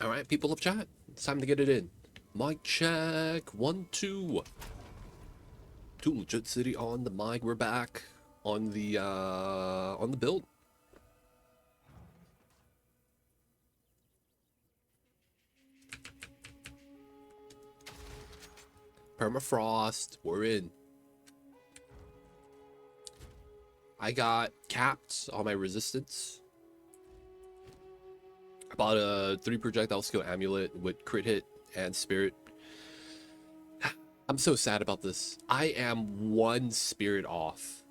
All right, people of chat, it's time to get it in. Mic check, 1, 2. Two Legit City on the mic. We're back on the build. Permafrost, we're in. I got capped on my resistance. I bought a 3 projectile skill amulet with crit hit and spirit. I'm so sad about this. I am 1 spirit off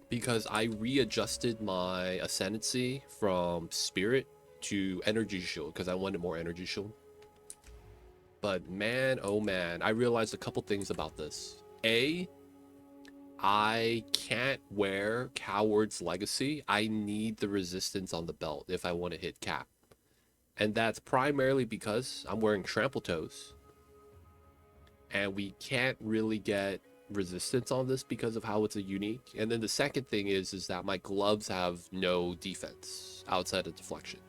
because I readjusted my ascendancy from spirit to energy shield because I wanted more energy shield. But man, oh man, I realized a couple things about this. A, I can't wear Coward's Legacy. I need the resistance on the belt if I want to hit cap. And that's primarily because I'm wearing Trample Toes. And we can't really get resistance on this because of how it's a unique. And then the second thing is that my gloves have no defense outside of deflection.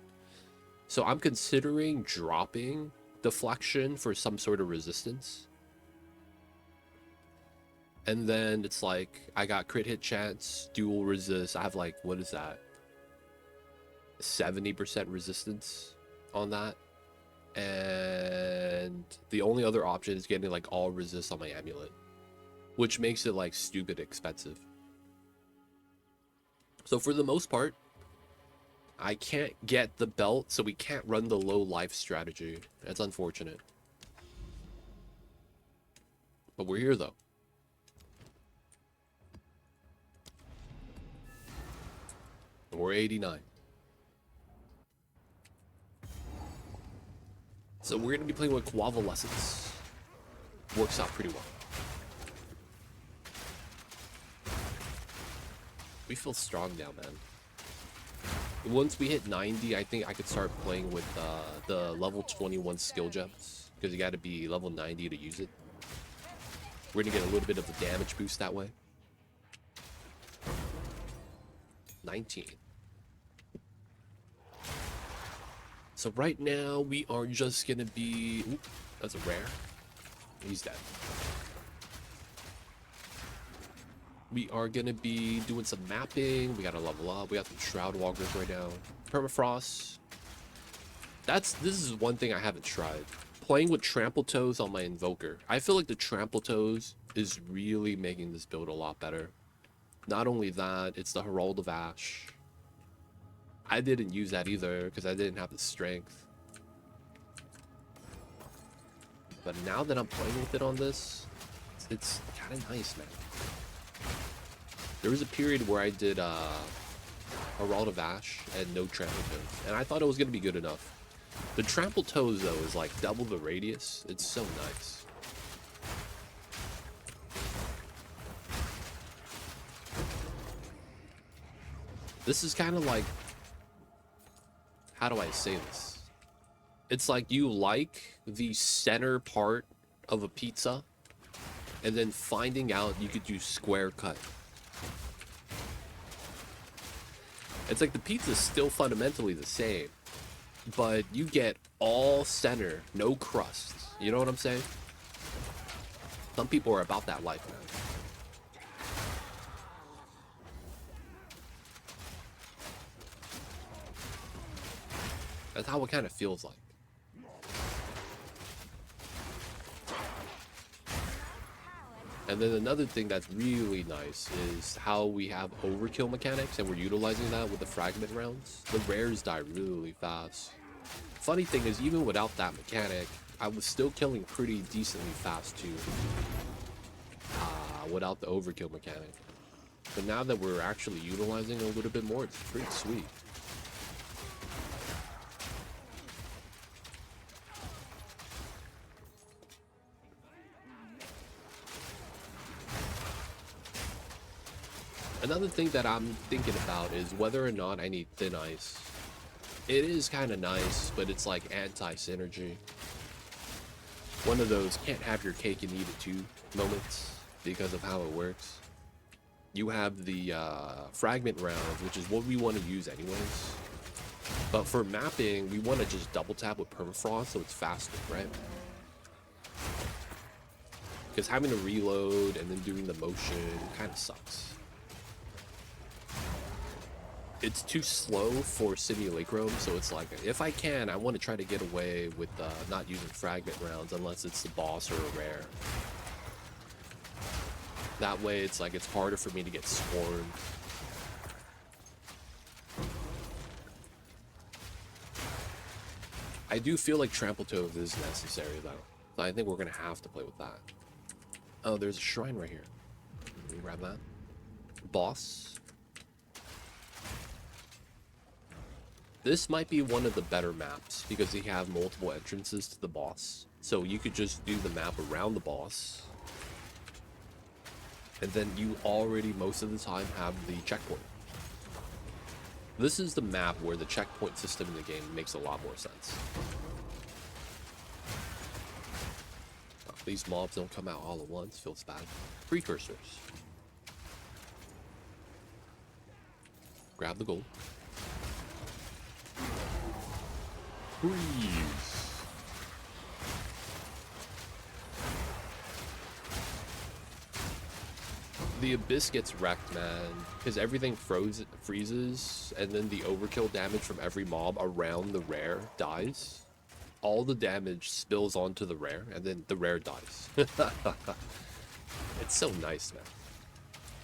So I'm considering dropping deflection for some sort of resistance. And then it's like, I got crit hit chance, dual resist. I have like, what is that? 70% resistance on that. And the only other option is getting like all resist on my amulet, which makes it like stupid expensive. So for the most part, I can't get the belt, so we can't run the low life strategy. That's unfortunate. But we're here though. We're 89. So we're going to be playing with Quavalescence. Works out pretty well. We feel strong now, man. Once we hit 90, I think I could start playing with the level 21 skill gems. Because you got to be level 90 to use it. We're going to get a little bit of a damage boost that way. 19. So right now, we are just going to be... Ooh, that's a rare. He's dead. We are going to be doing some mapping. We got to level up. We got some Shroud Walkers right now. Permafrost. This is one thing I haven't tried. Playing with Trample Toes on my Invoker. I feel like the Trample Toes is really making this build a lot better. Not only that, it's the Herald of Ash. I didn't use that either because I didn't have the strength. But now that I'm playing with it on this, it's kind of nice, man. There was a period where I did Herald of Ash and no Trample Toes, and I thought it was going to be good enough. The Trample Toes, though, is like double the radius. It's so nice. This is kind of like... How do I say this? It's like you like the center part of a pizza and then finding out you could do square cut. It's like the pizza's still fundamentally the same, but you get all center, no crust. You know what I'm saying? Some people are about that life, man. That's how it kind of feels like. And then another thing that's really nice is how we have overkill mechanics and we're utilizing that with the fragment rounds. The rares die really fast. Funny thing is, even without that mechanic, I was still killing pretty decently fast too. Without the overkill mechanic. But now that we're actually utilizing it a little bit more, it's pretty sweet. Another thing that I'm thinking about is whether or not I need Thin Ice. It is kind of nice, but it's like anti-synergy. One of those can't have your cake and eat it too moments because of how it works. You have the fragment rounds, which is what we want to use anyways. But for mapping, we want to just double tap with Permafrost so it's faster, right? Because having to reload and then doing the motion kind of sucks. It's too slow for Simulacrum, so it's like, if I can, I want to try to get away with not using fragment rounds unless it's the boss or a rare. That way, it's like, it's harder for me to get scorned. I do feel like Trample Toad is necessary, though. So I think we're going to have to play with that. Oh, there's a shrine right here. Can we grab that? Boss. This might be one of the better maps because you have multiple entrances to the boss. So you could just do the map around the boss. And then you already, most of the time, have the checkpoint. This is the map where the checkpoint system in the game makes a lot more sense. Oh, these mobs don't come out all at once, feels bad. Precursors. Grab the gold. Freeze. The Abyss gets wrecked, man, because everything freezes, and then the overkill damage from every mob around the rare dies. All the damage spills onto the rare, and then the rare dies. It's so nice, man.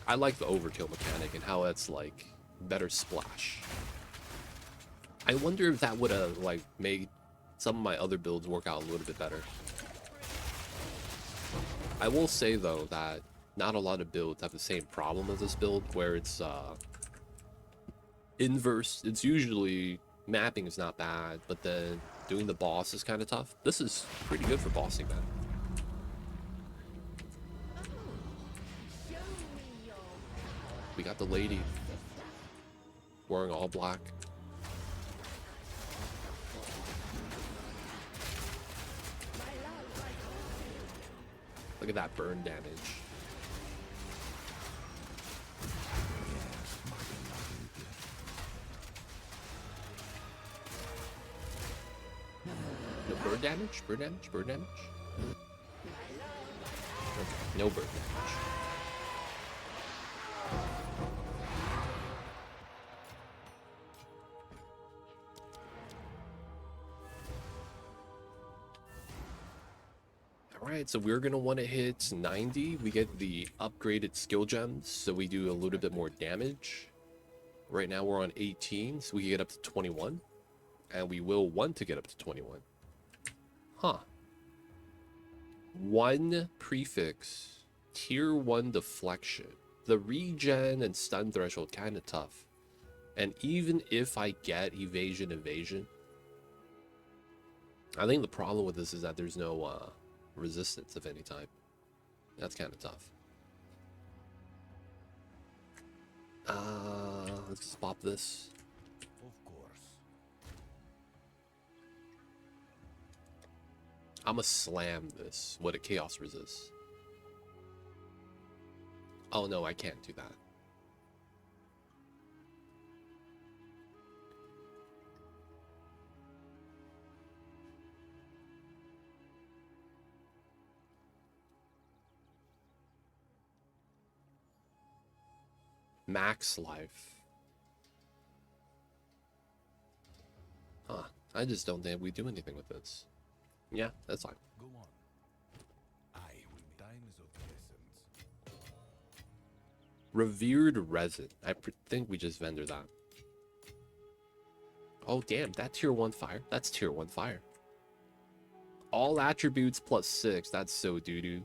I like the overkill mechanic and how it's like better splash. I wonder if that would have like made some of my other builds work out a little bit better. I will say though that not a lot of builds have the same problem as this build, where it's inverse. It's usually mapping is not bad, but then doing the boss is kind of tough. This is pretty good for bossing, man. We got the lady wearing all black. Look at that burn damage. No bird damage? Bird damage? Bird damage? Okay, no bird damage. Alright, so we're going to want to hit 90. We get the upgraded skill gems, so we do a little bit more damage. Right now we're on 18, so we can get up to 21. And we will want to get up to 21. Huh. 1 prefix. Tier 1 deflection. The regen and stun threshold kind of tough. And even if I get evasion, I think the problem with this is that there's no resistance of any type. That's kind of tough. Let's just pop this. Of course. I'ma slam this. What a chaos resist. Oh no, I can't do that. Max life. Huh. I just don't think we do anything with this. Yeah, that's fine. Go on. Time is of the essence. Revered resin. I think we just vendor that. Oh damn, that tier 1 fire. That's tier 1 fire. All attributes plus 6. That's so doo-doo.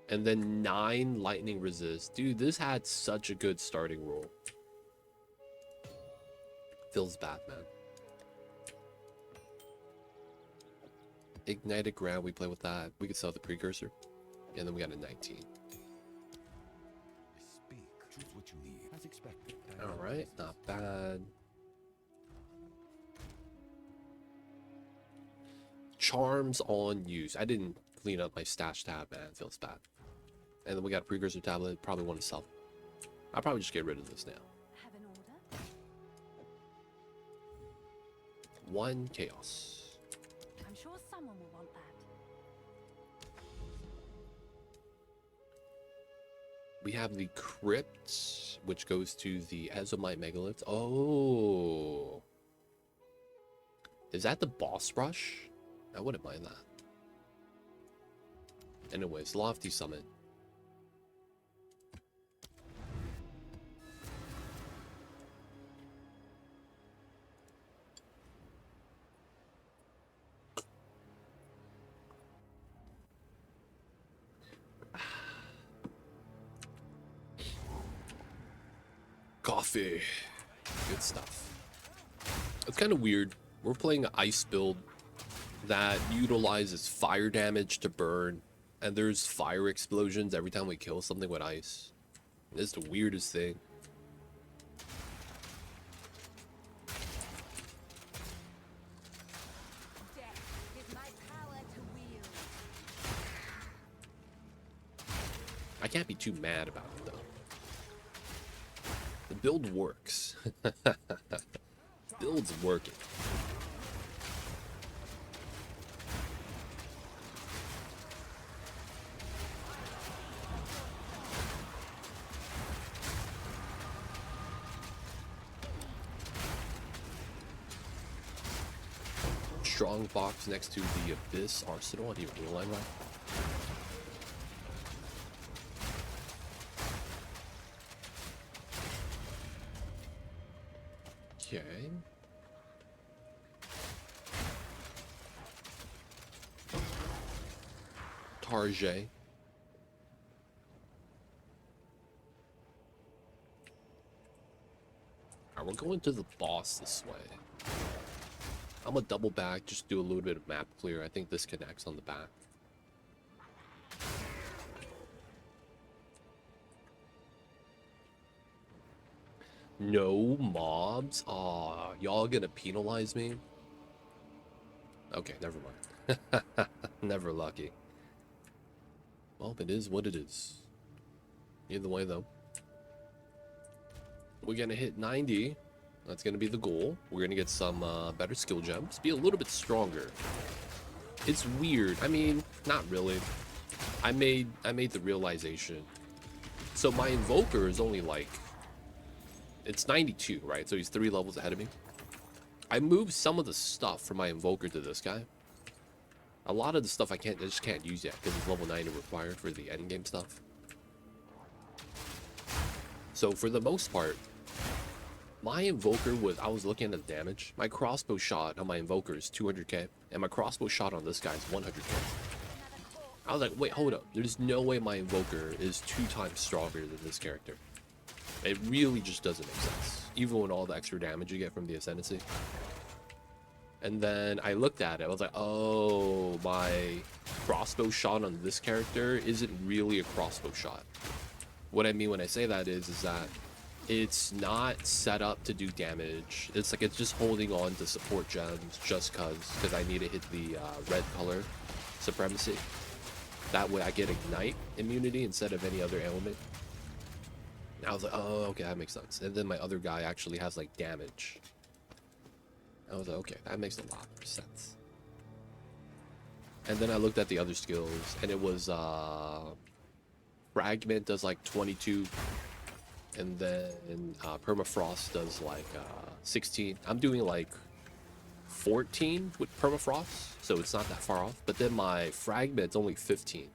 And then 9 lightning resist. Dude, this had such a good starting roll. Feels bad, man. Ignited ground, we play with that. We could sell the precursor. And then we got a 19. Speak. Choose what you need. As expected. Alright, not bad. Charms on use. I didn't clean up my stash tab, man. It feels bad. And then we got a precursor tablet. Probably want to sell. I'll probably just get rid of this now. Have an order? 1 chaos. I'm sure someone will want that. We have the crypt, which goes to the Ezomite megalith. Oh, is that the boss rush? I wouldn't mind that. Anyways, lofty summit. Coffee. Good stuff. It's kind of weird. We're playing an ice build that utilizes fire damage to burn, and there's fire explosions every time we kill something with ice. It's the weirdest thing. Death is my power to wield. I can't be too mad about it, though. The build works. Build's working. Strong box next to the Abyss Arsenal. I didn't even realize that. Okay. Tarjay. Alright, we're going to the boss this way. I'm gonna double back, just do a little bit of map clear. I think this connects on the back. No mobs? Aw, y'all gonna penalize me? Okay, never mind. Never lucky. Well, it is what it is. Either way, though. We're gonna hit 90. That's gonna be the goal. We're gonna get some better skill gems. Be a little bit stronger. It's weird. I mean, not really. I made the realization. So my invoker is only like... It's 92, right? So he's 3 levels ahead of me. I moved some of the stuff from my invoker to this guy. A lot of the stuff I just can't use yet because it's level 90 required for the endgame stuff. So for the most part, my invoker I was looking at the damage. My crossbow shot on my invoker is 200k, and my crossbow shot on this guy is 100k. I was like, wait, hold up. There's no way my invoker is 2 times stronger than this character. It really just doesn't make sense, even with all the extra damage you get from the Ascendancy. And then I looked at it, I was like, oh, my crossbow shot on this character isn't really a crossbow shot. What I mean when I say that is that it's not set up to do damage. It's like it's just holding on to support gems just because I need to hit the red color supremacy. That way I get ignite immunity instead of any other element. I was like, oh, okay, that makes sense. And then my other guy actually has like damage. I was like, okay, that makes a lot more sense. And then I looked at the other skills, and it was Fragment does like 22, and then Permafrost does like 16. I'm doing like 14 with Permafrost, so it's not that far off. But then my Fragment's only 15.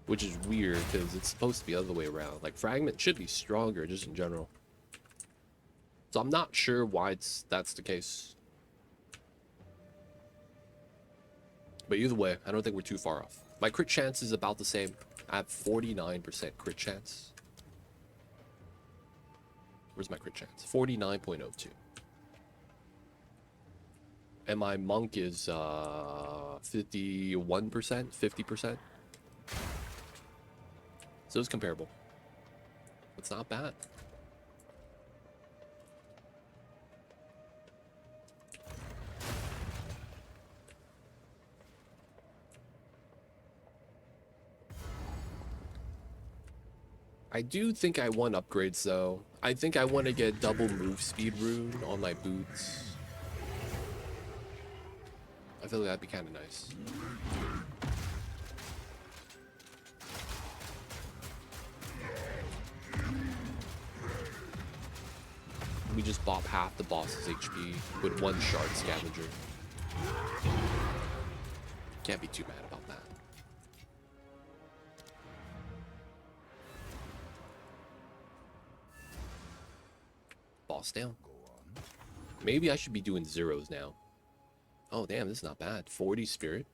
Which is weird, because it's supposed to be the other way around. Like, Fragment should be stronger, just in general. So I'm not sure why that's the case. But either way, I don't think we're too far off. My crit chance is about the same. I have 49% crit chance. Where's my crit chance? 49.02. And my monk is 51%, 50%. So it's comparable. It's not bad. I do think I want upgrades though. I think I want to get double move speed rune on my boots. I feel like that'd be kind of nice. We just bop half the boss's HP with one shard scavenger. Can't be too mad about that. Boss down. Maybe I should be doing zeros now. Oh damn, this is not bad. 40 spirit.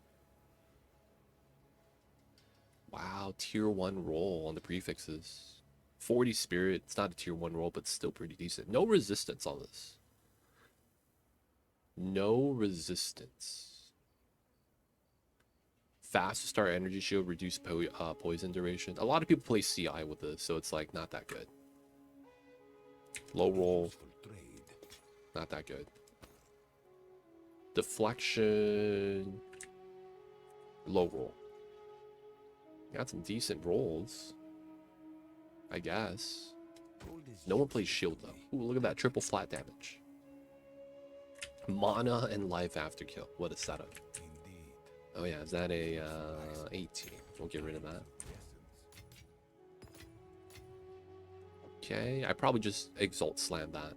Wow, tier 1 roll on the prefixes. 40 spirit, it's not a tier 1 roll, but still pretty decent. No resistance on this. No resistance. Fast to start energy shield, reduce poison duration. A lot of people play CI with this, so it's like not that good. Low roll, not that good. Deflection, low roll. Got some decent rolls, I guess. No one plays shield though. Ooh, look at that triple flat damage. Mana and life after kill. What a setup. Oh yeah, is that a 18? We'll get rid of that. Okay, I probably just exalt slam that.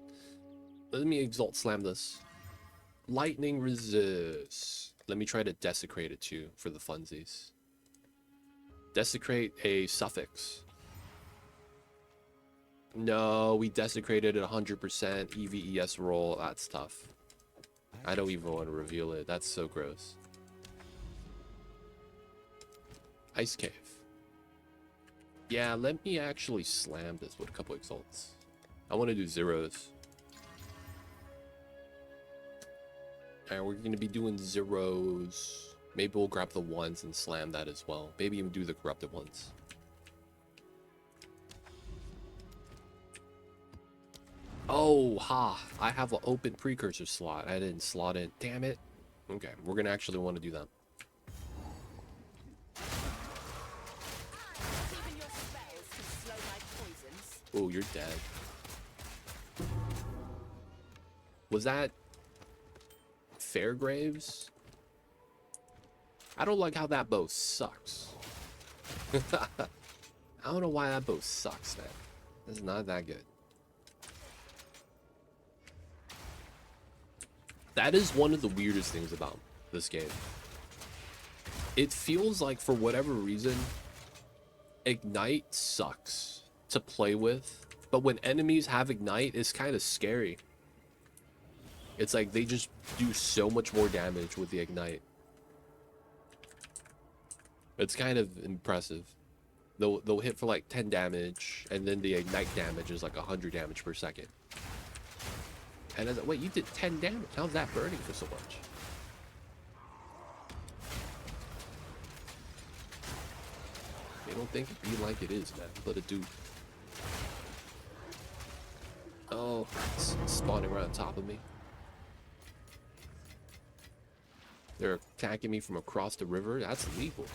Let me exalt slam this. Lightning resist. Let me try to desecrate it too for the funsies. Desecrate a suffix. No, we desecrated at 100% EVES roll. That's tough. I don't even want to reveal it. That's so gross. Ice cave. Yeah, let me actually slam this with a couple exalts. I want to do zeros. Alright, we're going to be doing zeros. Maybe we'll grab the ones and slam that as well. Maybe even do the corrupted ones. Oh, ha. I have an open precursor slot. I didn't slot in. Damn it. Okay, we're going to actually want to do that. Oh, you're dead. Was that Fairgraves? I don't like how that bow sucks. I don't know why that bow sucks, man. It's not that good. That is one of the weirdest things about this game. It feels like, for whatever reason, Ignite sucks to play with, but when enemies have Ignite, it's kind of scary. It's like they just do so much more damage with the Ignite. It's kind of impressive. They'll hit for like 10 damage, and then the Ignite damage is like 100 damage per second. And I was like, wait, you did 10 damage? How's that burning for so much? They don't think it be like it is, man. Let it do. Oh, it's spawning right on top of me. They're attacking me from across the river. That's illegal.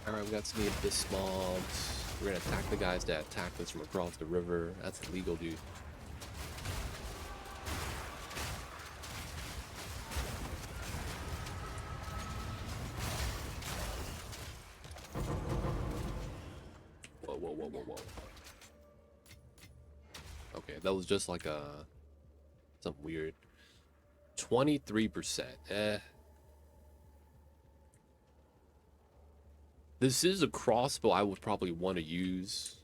Alright, we got some abyss mobs. We're gonna attack the guys that attacked us from across the river. That's illegal, dude. Whoa, whoa, whoa, whoa, whoa. Okay, that was just like a... something weird. 23%. Eh. This is a crossbow I would probably want to use.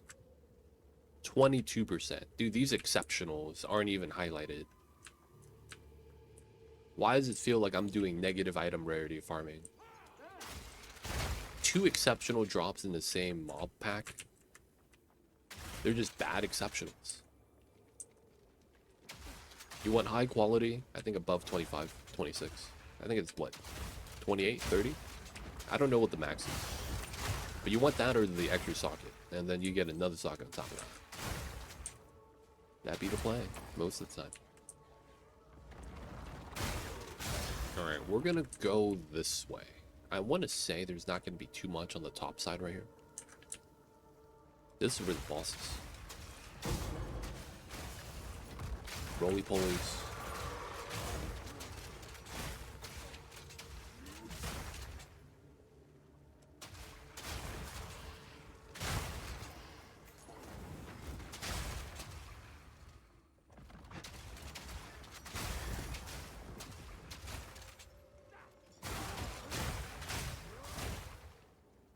22%. Dude, these exceptionals aren't even highlighted. Why does it feel like I'm doing negative item rarity farming? 2 exceptional drops in the same mob pack. They're just bad exceptionals. You want high quality? I think above 25, 26. I think it's what? 28, 30? I don't know what the max is. But you want that or the extra socket, and then you get another socket on top of that. That'd be the play most of the time. Alright, we're gonna go this way. I want to say there's not going to be too much on the top side right here. This is where the boss is. Roly-polies.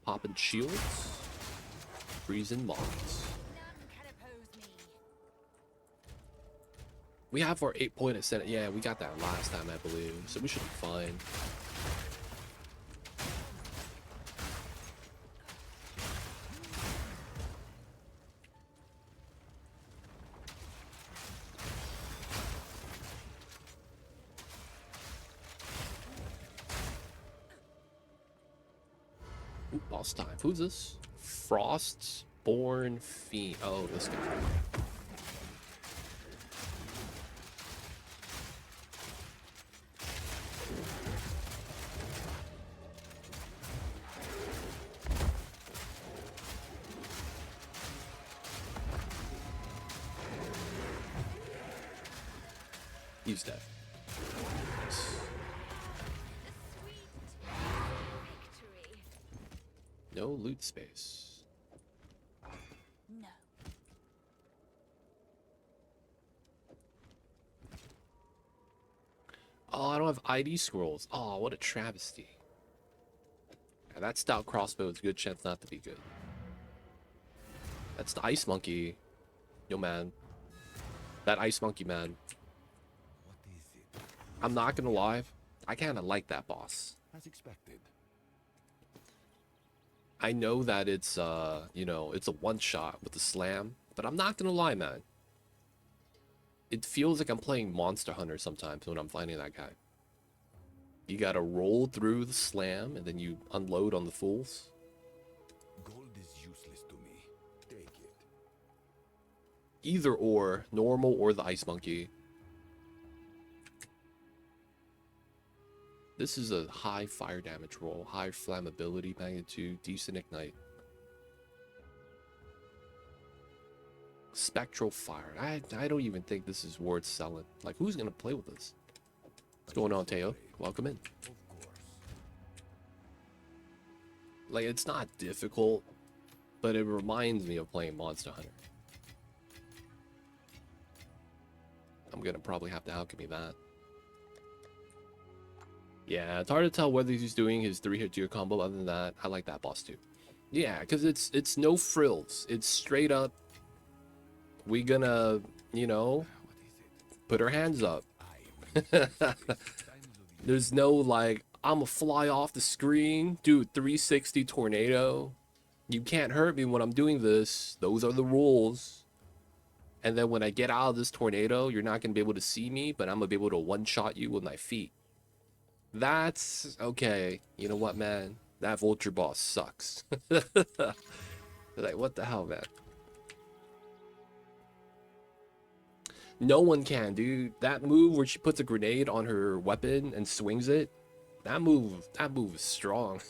Popping shields. Freezing mobs. None can oppose me. We have our 8-point ascent. Yeah, we got that last time, I believe. So we should be fine. Ooh, boss time. Who's this? Frostborn Fiend. Oh, this guy. He's dead. The sweet victory. No loot space. No. Oh, I don't have ID scrolls. Oh, what a travesty. Yeah, that stout crossbow is a good chance not to be good. That's the ice monkey. Yo, man. That ice monkey, man. What is it? I'm not gonna lie. I kind of like that boss. As expected. I know that it's, you know, it's a one-shot with the slam, but I'm not gonna lie, man. It feels like I'm playing Monster Hunter sometimes when I'm fighting that guy. You gotta roll through the slam, and then you unload on the fools. Gold is useless to me. Take it. Either or, normal or the ice monkey. This is a high fire damage roll, high flammability magnitude, decent ignite. Spectral fire. I don't even think this is worth selling. Like, who's gonna play with this? What's going on, Teo? Welcome in. Of course. Like, it's not difficult, but it reminds me of playing Monster Hunter. I'm gonna probably have to alchemy that. Yeah, it's hard to tell whether he's doing his 3-hit duo combo. Other than that, I like that boss too. Yeah, because it's no frills. It's straight up. We gonna, you know, What is it? put our hands up. I will signs of you. There's no like, I'm gonna fly off the screen, dude. 360 tornado. You can't hurt me when I'm doing this. Those are the rules. And then when I get out of this tornado, you're not gonna be able to see me, but I'm gonna be able to one-shot you with my feet. That's okay. You know what, man? That vulture boss sucks. Like, what the hell, man? No one can, dude. That move where she puts a grenade on her weapon and swings it, that move is strong.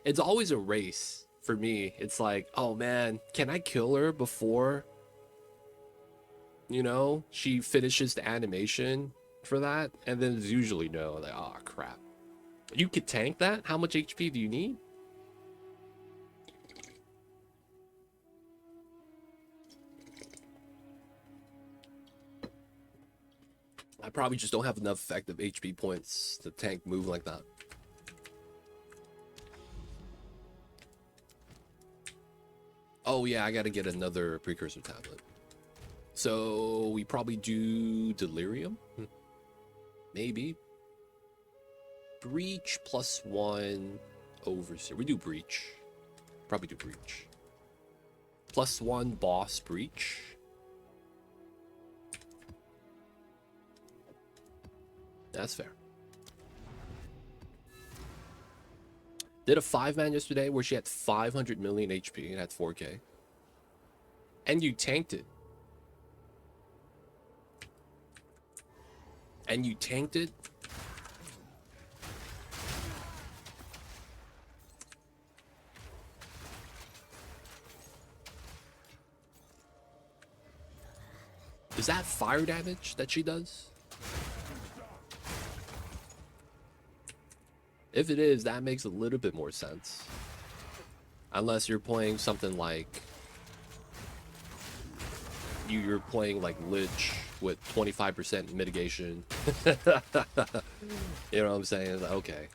It's always a race for me. It's like, oh man, can I kill her before, you know, she finishes the animation for that? And then it's usually no. Like, oh crap. You could tank that? How much HP do you need? I probably just don't have enough effective HP points to tank move like that. Oh yeah, I gotta get another precursor tablet. So we probably do Delirium? Maybe. Breach +1 Overseer. We do Breach. Probably do Breach. +1 Boss Breach. That's fair. Did a 5-man yesterday where she had 500 million HP and had 4K. And you tanked it. And you tanked it? Is that fire damage that she does? If it is, that makes a little bit more sense. Unless you're playing something like... You're playing like Lich with 25% mitigation. You know what I'm saying? Okay.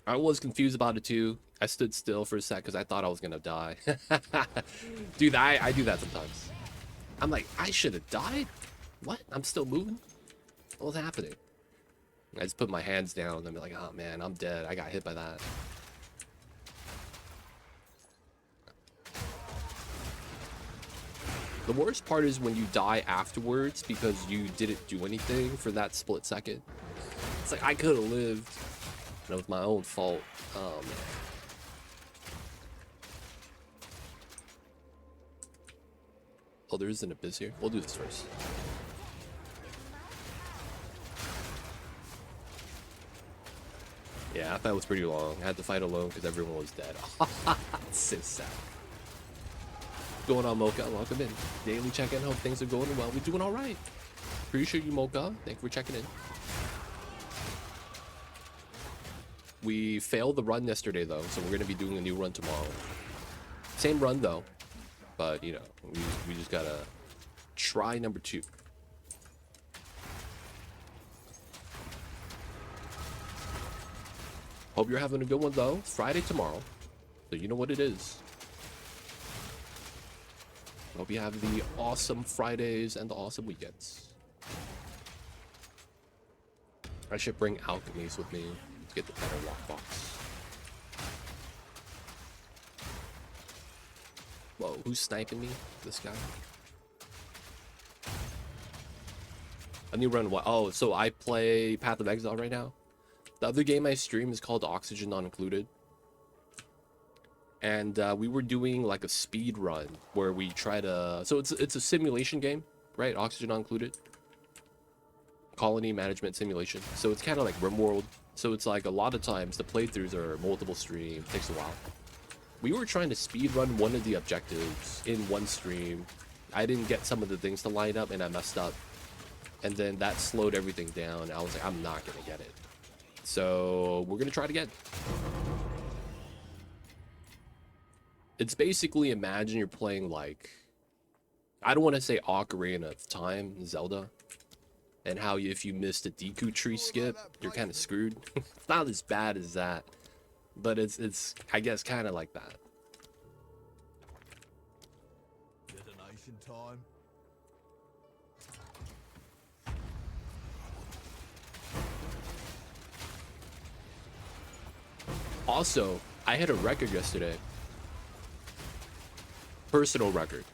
I was confused about it too. I stood still for a sec because I thought I was gonna die. Dude, I do that sometimes. I'm like, I should have died? What? I'm still moving? What's happening? I just put my hands down and be like, oh man, I'm dead. I got hit by that. The worst part is when you die afterwards because you didn't do anything for that split second. It's like, I could have lived. And it was my own fault. Oh man. Oh, there is an abyss here. We'll do this first. Yeah, I thought it was pretty long. I had to fight alone because everyone was dead. So sad. What's going on, Mocha? Welcome in. Daily check-in. Hope things are going well. We're doing all right. Appreciate you, Mocha. Thank you for checking in. We failed the run yesterday, though, so we're going to be doing a new run tomorrow. Same run, though. But, you know, we just got to try number 2. Hope you're having a good one, though. It's Friday tomorrow, so you know what it is. Hope you have the awesome Fridays and the awesome weekends. I should bring alchemies with me to get the better lockbox. Whoa, who's sniping me? This guy? A new run, what? Oh, so I play Path of Exile right now. The other game I stream is called Oxygen Not Included. And we were doing like a speed run where we try to... So it's a simulation game, right? Oxygen Not Included. Colony management simulation. So it's kind of like RimWorld. So it's like a lot of times the playthroughs are multiple stream. Takes a while. We were trying to speed run one of the objectives in one stream. I didn't get some of the things to line up and I messed up. And then that slowed everything down. I was like, I'm not going to get it. So we're going to try it again. It's basically, imagine you're playing like, I don't want to say Ocarina of Time, Zelda. And how if you missed a Deku tree skip, you're kind of screwed. It's not as bad as that. But it's I guess, kind of like that. Detonation time. Also, I hit a record yesterday. Personal record.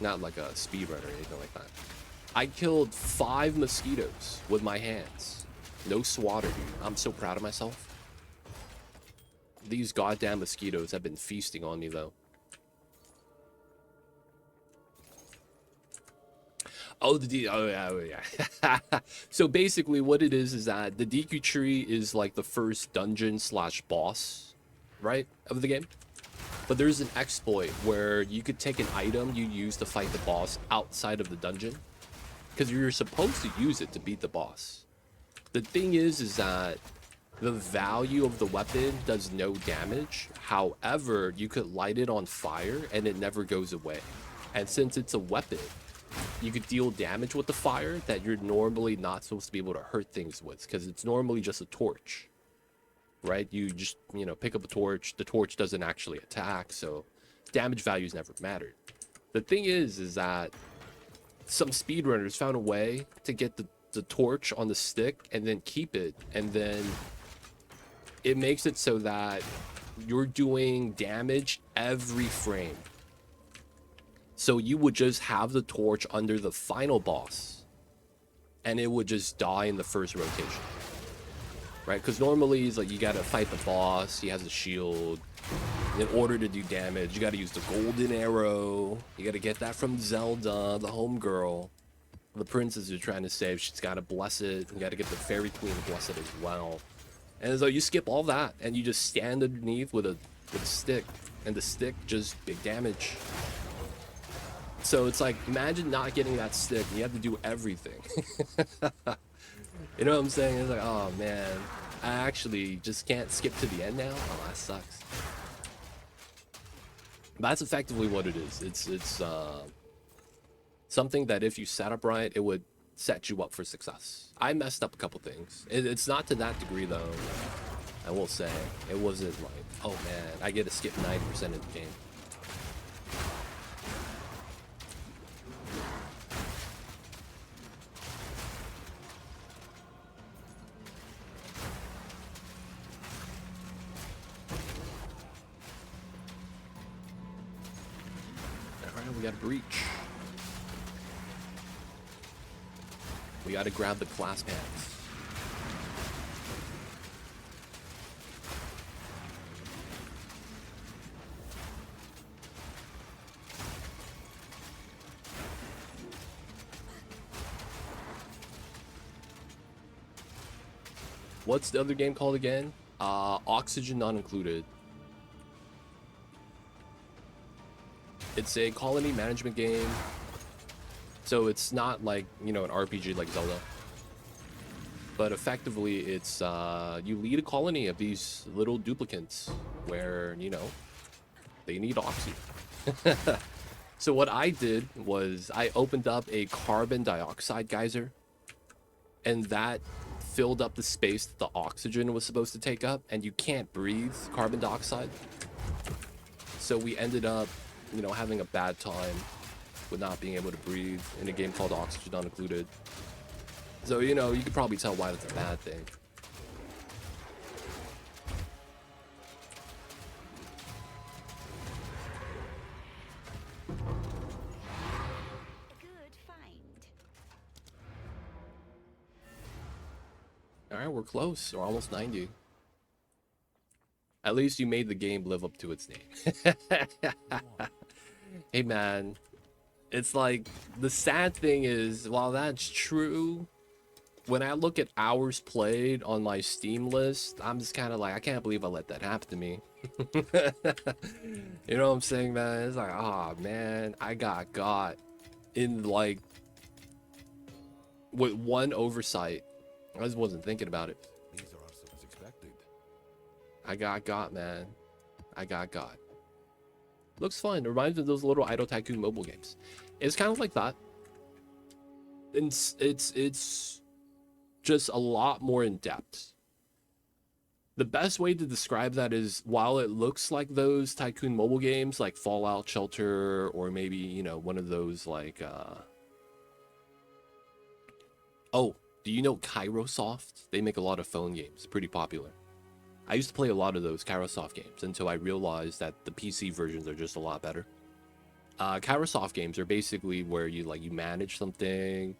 Not like a speed run or anything like that. I killed 5 mosquitoes with my hands. No swatter, dude. I'm so proud of myself. These goddamn mosquitoes have been feasting on me, though. Oh, yeah. So basically what it is that the Deku tree is like the first dungeon / boss, right, of the game. But there's an exploit where you could take an item you use to fight the boss outside of the dungeon. Because you're supposed to use it to beat the boss. The thing is that the value of the weapon does no damage. However, you could light it on fire and it never goes away. And since it's a weapon, you could deal damage with the fire that you're normally not supposed to be able to hurt things with. Because it's normally just a torch. Right? You just, you know, pick up a torch. The torch doesn't actually attack. So damage values never mattered. The thing is that some speedrunners found a way to get the torch on the stick and then keep it, and then it makes it so that you're doing damage every frame. So you would just have the torch under the final boss and it would just die in the first rotation, right? Because normally it's like you gotta fight the boss, he has a shield. In order to do damage, you gotta use the golden arrow. You gotta get that from Zelda, the homegirl. The princess you're trying to save, she's gotta bless it. You gotta get the fairy queen to bless it as well. And so you skip all that, and you just stand underneath with a stick. And the stick just big damage. So it's like, imagine not getting that stick and you have to do everything. You know what I'm saying? It's like, oh man, I actually just can't skip to the end now. Oh, that sucks. But that's effectively what it is. It's something that if you set up right, it would set you up for success. I messed up a couple things. It's not to that degree though. I will say it wasn't like, oh man, I get to skip 90% of the game. Alright, we got a breach. We gotta grab the class pants. What's the other game called again? Oxygen Not Included. It's a colony management game. So it's not like, you know, an RPG like Zelda. But effectively, it's, you lead a colony of these little duplicates where, you know, they need oxygen. So what I did was I opened up a carbon dioxide geyser, and that filled up the space that the oxygen was supposed to take up, and you can't breathe carbon dioxide. So we ended up, you know, having a bad time with not being able to breathe in a game called Oxygen Not Included. So, you know, you could probably tell why that's a bad thing. Good find. Alright, we're close. We're almost 90. At least you made the game live up to its name. Hey man, it's like, the sad thing is, while that's true, when I look at hours played on my Steam list, I'm just kind of like, I can't believe I let that happen to me. You know what I'm saying, man? It's like, oh man, I got in like, with one oversight. I just wasn't thinking about it. These are also as expected. I got, man. I got. Looks fun. It reminds me of those little Idle Tycoon mobile games. It's kind of like that. It's just a lot more in depth. The best way to describe that is, while it looks like those Tycoon mobile games like Fallout Shelter, or maybe, you know, one of those like oh, do you know Kairosoft? They make a lot of phone games, pretty popular. I used to play a lot of those Kairosoft games until I realized that the PC versions are just a lot better. Kairosoft games are basically where you manage something.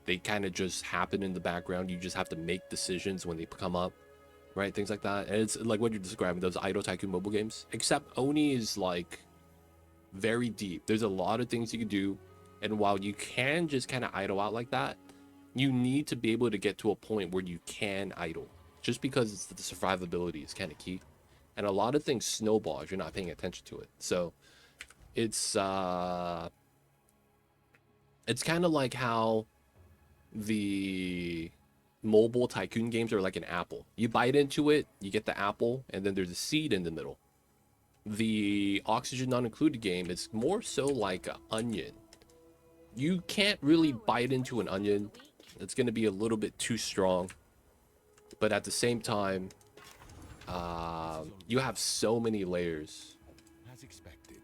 They kind of just happen in the background. You just have to make decisions when they come up, right? Things like that. And it's like what you're describing, those Idle Tycoon mobile games. Except Oni is like very deep. There's a lot of things you can do. And while you can just kind of idle out like that, you need to be able to get to a point where you can idle. Just because it's the survivability is kind of key. And a lot of things snowball if you're not paying attention to it. So it's kind of like how the mobile tycoon games are like an apple. You bite into it, you get the apple, and then there's a seed in the middle. The Oxygen Not Included game is more so like an onion. You can't really bite into an onion. It's going to be a little bit too strong. But at the same time, you have so many layers. As expected.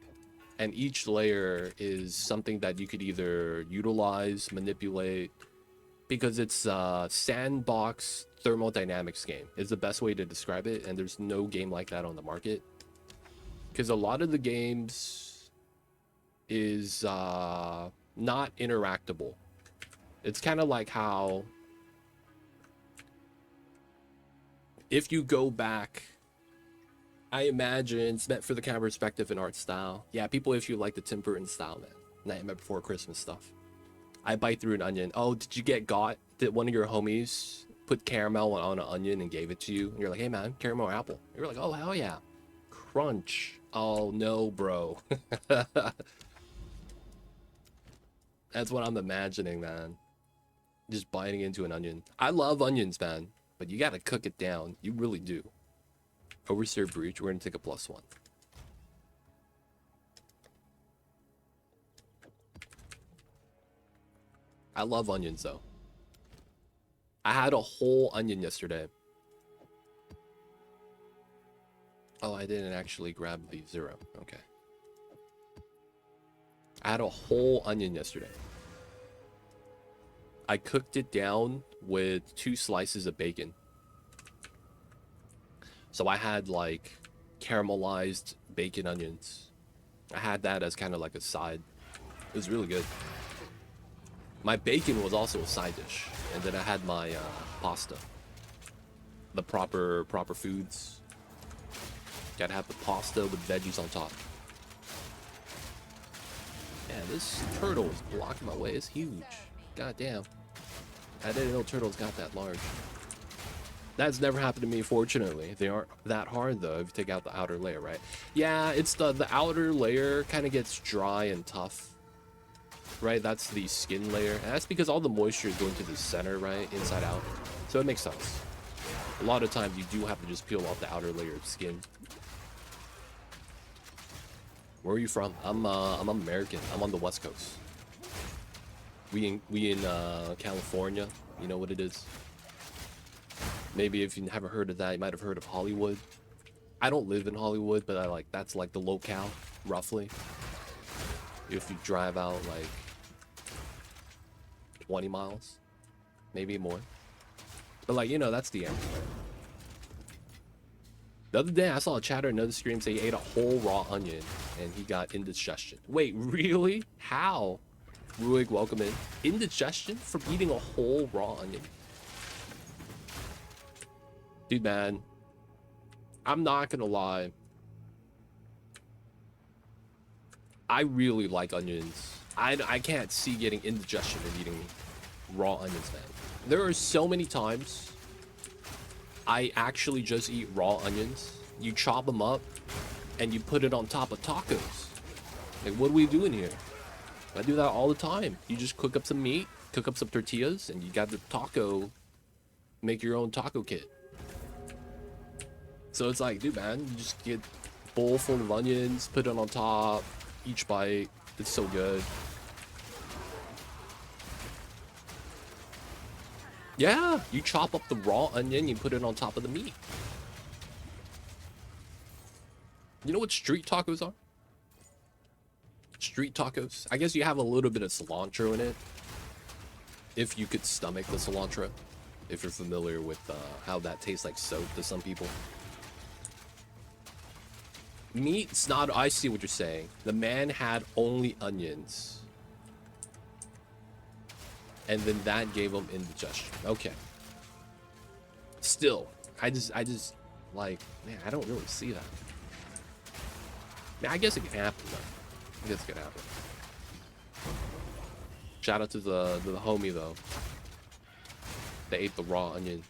And each layer is something that you could either utilize, manipulate, because it's a sandbox thermodynamics game is the best way to describe it, and there's no game like that on the market. Because a lot of the games is not interactable. It's kind of like how if you go back, I imagine it's meant for the camera perspective and art style. Yeah, people, if you like the Tim Burton style, man. Nightmare Before Christmas stuff. I bite through an onion. Oh, did you get got? Did one of your homies put caramel on an onion and gave it to you? And you're like, hey man, caramel or apple? You're like, oh, hell yeah. Crunch. Oh no, bro. That's what I'm imagining, man. Just biting into an onion. I love onions, man, but you gotta cook it down. You really do. Overseer Breach, we're gonna take a +1. I love onions, though. I had a whole onion yesterday. Oh, I didn't actually grab the 0. Okay. I had a whole onion yesterday. I cooked it down with 2 slices of bacon. So I had like caramelized bacon onions. I had that as kind of like a side. It was really good. My bacon was also a side dish, and then I had my pasta. The proper foods. Gotta have the pasta with veggies on top. Yeah, this turtle is blocking my way. It's huge. God damn. I didn't know turtles got that large. That's never happened to me, fortunately. They aren't that hard, though, if you take out the outer layer, right? Yeah, it's the outer layer kind of gets dry and tough, right? That's the skin layer. And that's because all the moisture is going to the center, right? Inside out. So it makes sense. A lot of times you do have to just peel off the outer layer of skin. Where are you from? I'm American. I'm on the West Coast. We in California. You know what it is. Maybe if you haven't heard of that, you might have heard of Hollywood. I don't live in Hollywood, but that's like the locale, roughly. If you drive out like 20 miles, maybe more. But like, you know, that's the area. The other day, I saw a chatter in another stream say he ate a whole raw onion and he got indigestion. Wait, really? How? Ruig, welcome in. Indigestion from eating a whole raw onion? Dude, man, I'm not gonna lie. I really like onions. I can't see getting indigestion from eating raw onions, man. There are so many times I actually just eat raw onions. You chop them up and you put it on top of tacos. Like, what are we doing here? I do that all the time. You just cook up some meat, cook up some tortillas, and you got the taco, make your own taco kit. So it's like, dude, man, you just get a bowl full of onions, put it on top, each bite. It's so good. Yeah, you chop up the raw onion, you put it on top of the meat. You know what street tacos are? Street tacos? I guess you have a little bit of cilantro in it. If you could stomach the cilantro. If you're familiar with how that tastes like soap to some people. Meat's not... I see what you're saying. The man had only onions. And then that gave him indigestion. Okay. Still, I just like, man, I don't really see that. Man, I guess it can happen, though. I guess it can happen. Shout out to the homie, though. They ate the raw onion.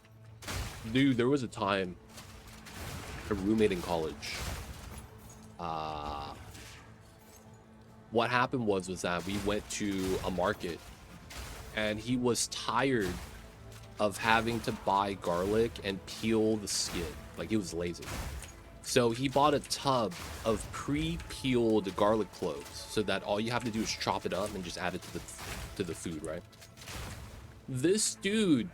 Dude, there was a time, a roommate in college. What happened was that we went to a market and he was tired of having to buy garlic and peel the skin. Like, he was lazy. So he bought a tub of pre-peeled garlic cloves so that all you have to do is chop it up and just add it to the food, right? This dude,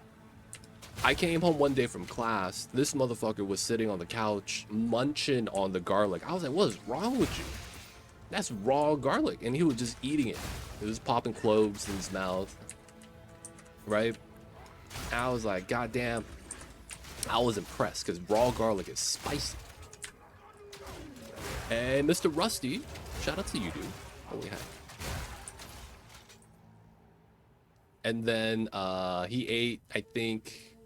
I came home one day from class. This motherfucker was sitting on the couch munching on the garlic. I was like, what is wrong with you? That's raw garlic. And he was just eating it. He was popping cloves in his mouth. Right? And I was like, God damn. I was impressed because raw garlic is spicy. And Mr. Rusty, shout out to you, dude. Holy heck. And then he ate, I think,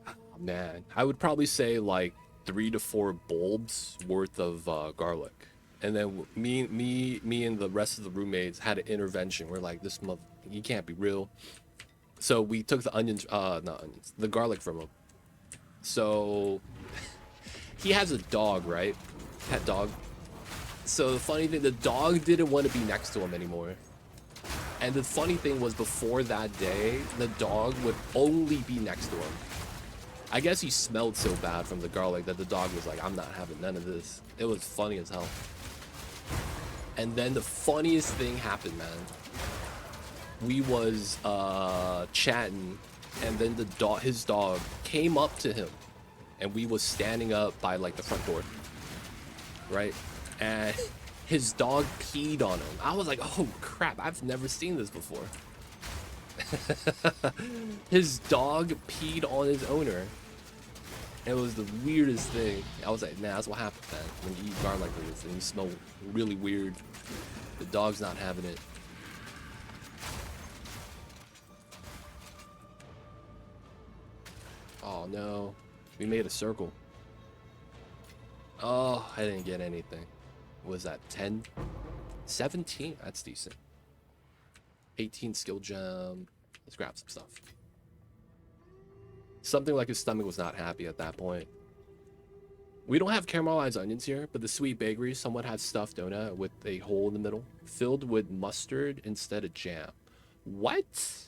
oh, man, I would probably say like 3 to 4 bulbs worth of garlic. And then me and the rest of the roommates had an intervention. We're like, this mother, he can't be real. So we took the onions, not onions, the garlic from him. So he has a dog, right? Pet dog. So the funny thing, the dog didn't want to be next to him anymore. And the funny thing was, before that day, the dog would only be next to him. I guess he smelled so bad from the garlic that the dog was like, I'm not having none of this. It was funny as hell. And then the funniest thing happened, man. We was chatting, and then his dog came up to him, and we was standing up by like the front door, right? And his dog peed on him. I was like, oh crap, I've never seen this before. His dog peed on his owner. It was the weirdest thing. I was like, nah, that's what happens, man. When you eat garlic like this and you smell really weird, the dog's not having it. Oh no, we made a circle. Oh, I didn't get anything. What was that 10? 17? That's decent. 18 skill gem. Let's grab some stuff. Something like his stomach was not happy at that point. We don't have caramelized onions here, but the sweet bakery somewhat has stuffed donut with a hole in the middle, filled with mustard instead of jam. What?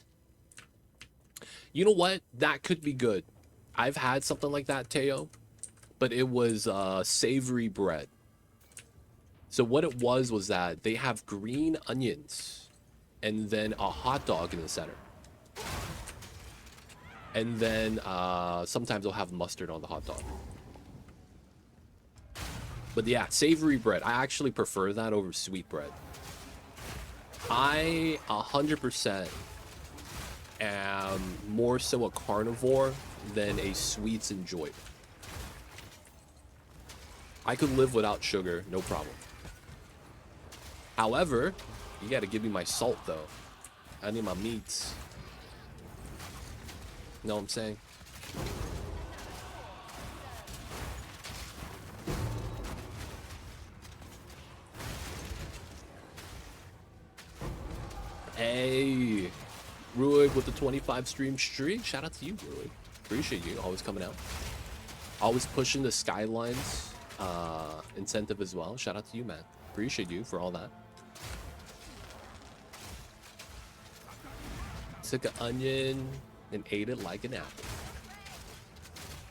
You know what? That could be good. I've had something like that, Teo, but it was savory bread. So what it was that they have green onions and then a hot dog in the center. And then sometimes they'll have mustard on the hot dog. But yeah, savory bread. I actually prefer that over sweet bread. I 100% am more so a carnivore than a sweets enjoyer. I could live without sugar, no problem. However, you gotta give me my salt though. I need my meats. You know what I'm saying? Hey, Ruig with the 25 stream streak. Shout out to you, Ruig. Appreciate you always coming out. Always pushing the Skylines incentive as well. Shout out to you, man. Appreciate you for all that. Took an onion and ate it like an apple.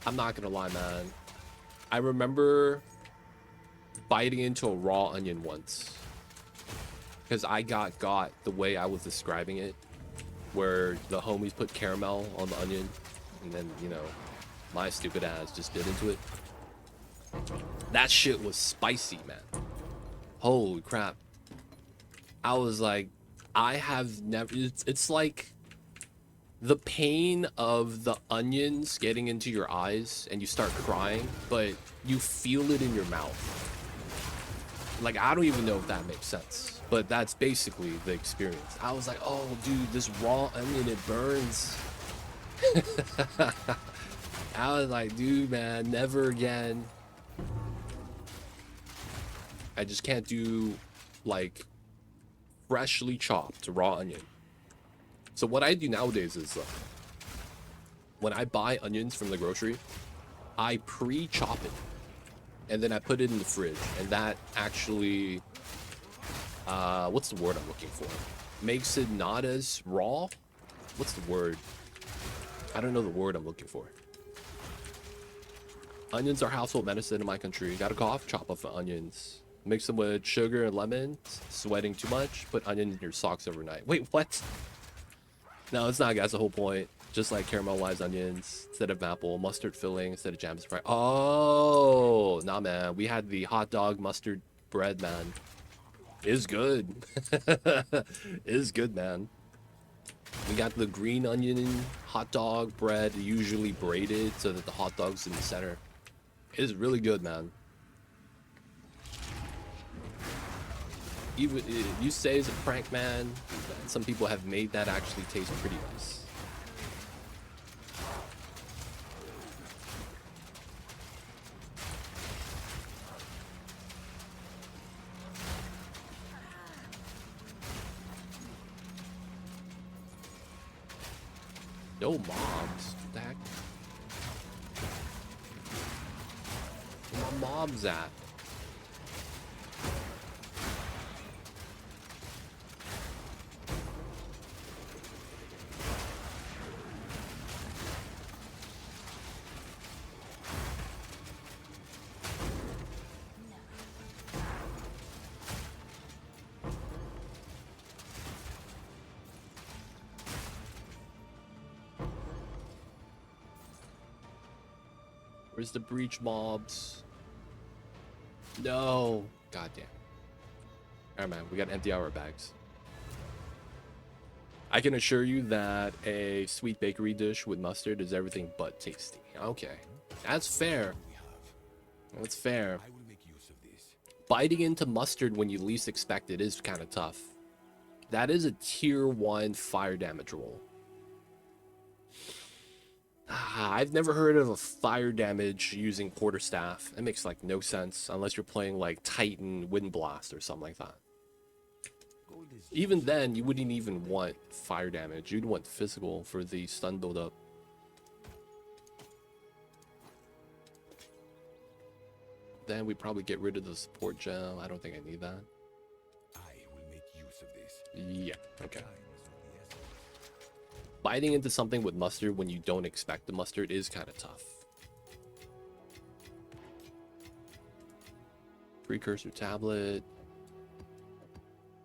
I'm not gonna lie, man. I remember biting into a raw onion once because I got the way I was describing it, where the homies put caramel on the onion and then, you know, my stupid ass just bit into it. That shit was spicy, man. Holy crap. I was like, I have never, it's like the pain of the onions getting into your eyes and you start crying, but you feel it in your mouth. Like, I don't even know if that makes sense, but that's basically the experience. I was like, oh dude, this raw onion, it burns. I was like, dude, man, never again. I just can't do like freshly chopped raw onion. So what I do nowadays is when I buy onions from the grocery, I pre-chop it and then I put it in the fridge, and that actually what's the word I'm looking for? Makes it not as raw. What's the word? I don't know the word I'm looking for. Onions are household medicine in my country. Got a cough? Chop up the onions. Mix them with sugar and lemon. Sweating too much? Put onion in your socks overnight. Wait, what? No, it's not, guys. The whole point. Just like caramelized onions instead of apple, mustard filling instead of jam fry. Oh, nah, man. We had the hot dog mustard bread, man. It's good. It's good, man. We got the green onion hot dog bread, usually braided so that the hot dog's in the center. It's really good, man. Even if you say it's a prank, man, some people have made that actually taste pretty nice. No mobs. What the heck? Where my mobs at? Where's the breach mobs? No. God damn. Alright, man. We got empty our bags. I can assure you that a sweet bakery dish with mustard is everything but tasty. Okay. That's fair. We have. That's fair. I will make use of this. Biting into mustard when you least expect it is kind of tough. That is a tier 1 fire damage roll. I've never heard of a fire damage using quarterstaff. It makes like no sense unless you're playing like Titan Wind Blast or something like that. Gold is Even then, you wouldn't even want fire damage. You'd want physical for the stun buildup. Then we probably get rid of the support gem. I don't think I need that. I will make use of this. Yeah, okay. Time is of the essence. Biting into something with mustard when you don't expect the mustard is kind of tough. Precursor tablet.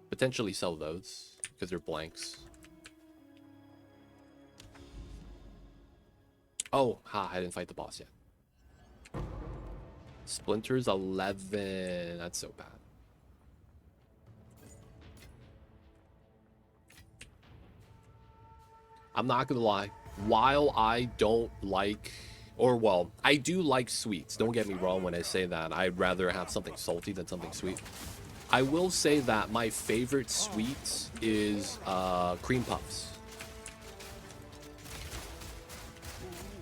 Potentially sell those because they're blanks. Oh, I didn't fight the boss yet. Splinters 11. That's so bad. I'm not gonna lie. While I don't like, or well, I do like sweets. Don't get me wrong when I say that. I'd rather have something salty than something sweet. I will say that my favorite sweets is cream puffs.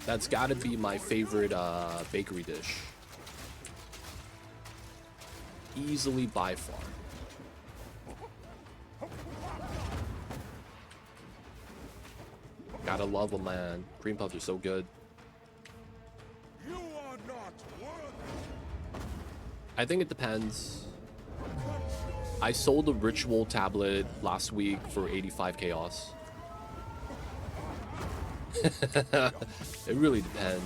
That's got to be my favorite bakery dish. Easily by far. Gotta love them, man. Cream puffs are so good. You are not worthy. I think it depends. I sold a ritual tablet last week for 85 chaos. It really depends.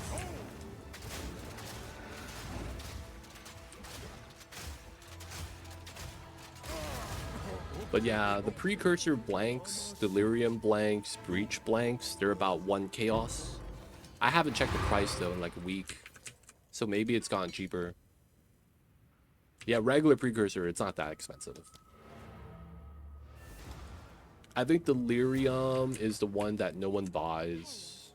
But yeah, the precursor blanks, delirium blanks, breach blanks, they're about 1 chaos. I haven't checked the price though in like a week, so maybe it's gotten cheaper. Yeah, regular precursor, it's not that expensive. I think delirium is the one that no one buys.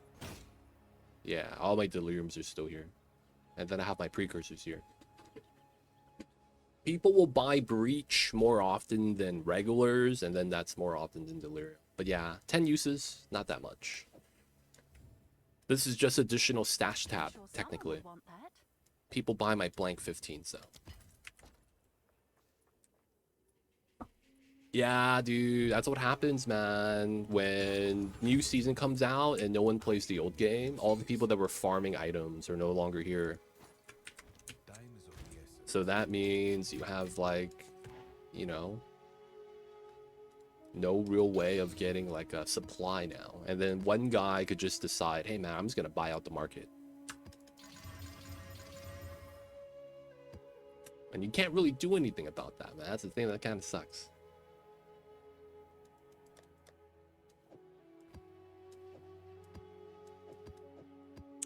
Yeah, all my deliriums are still here. And then I have my precursors here. People will buy breach more often than regulars, and then that's more often than delirium. But yeah, 10 uses, not that much. This is just additional stash tab, technically. People buy my blank 15s though. Yeah, dude, that's what happens, man. When new season comes out and no one plays the old game, all the people that were farming items are no longer here. Time is of the essence. So that means you have like, you know, no real way of getting like a supply now. And then one guy could just decide, hey man, I'm just gonna buy out the market. And you can't really do anything about that, man. That's the thing that kind of sucks.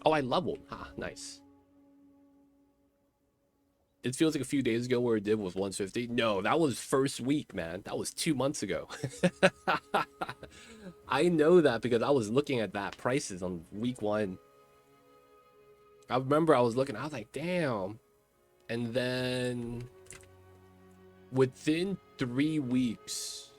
Oh, I leveled. Ah, nice. It feels like a few days ago where it did was 150. No, that was first week, man. That was 2 months ago. I know that because I was looking at that prices on week 1. I remember I was looking, I was like, damn. And then within 3 weeks,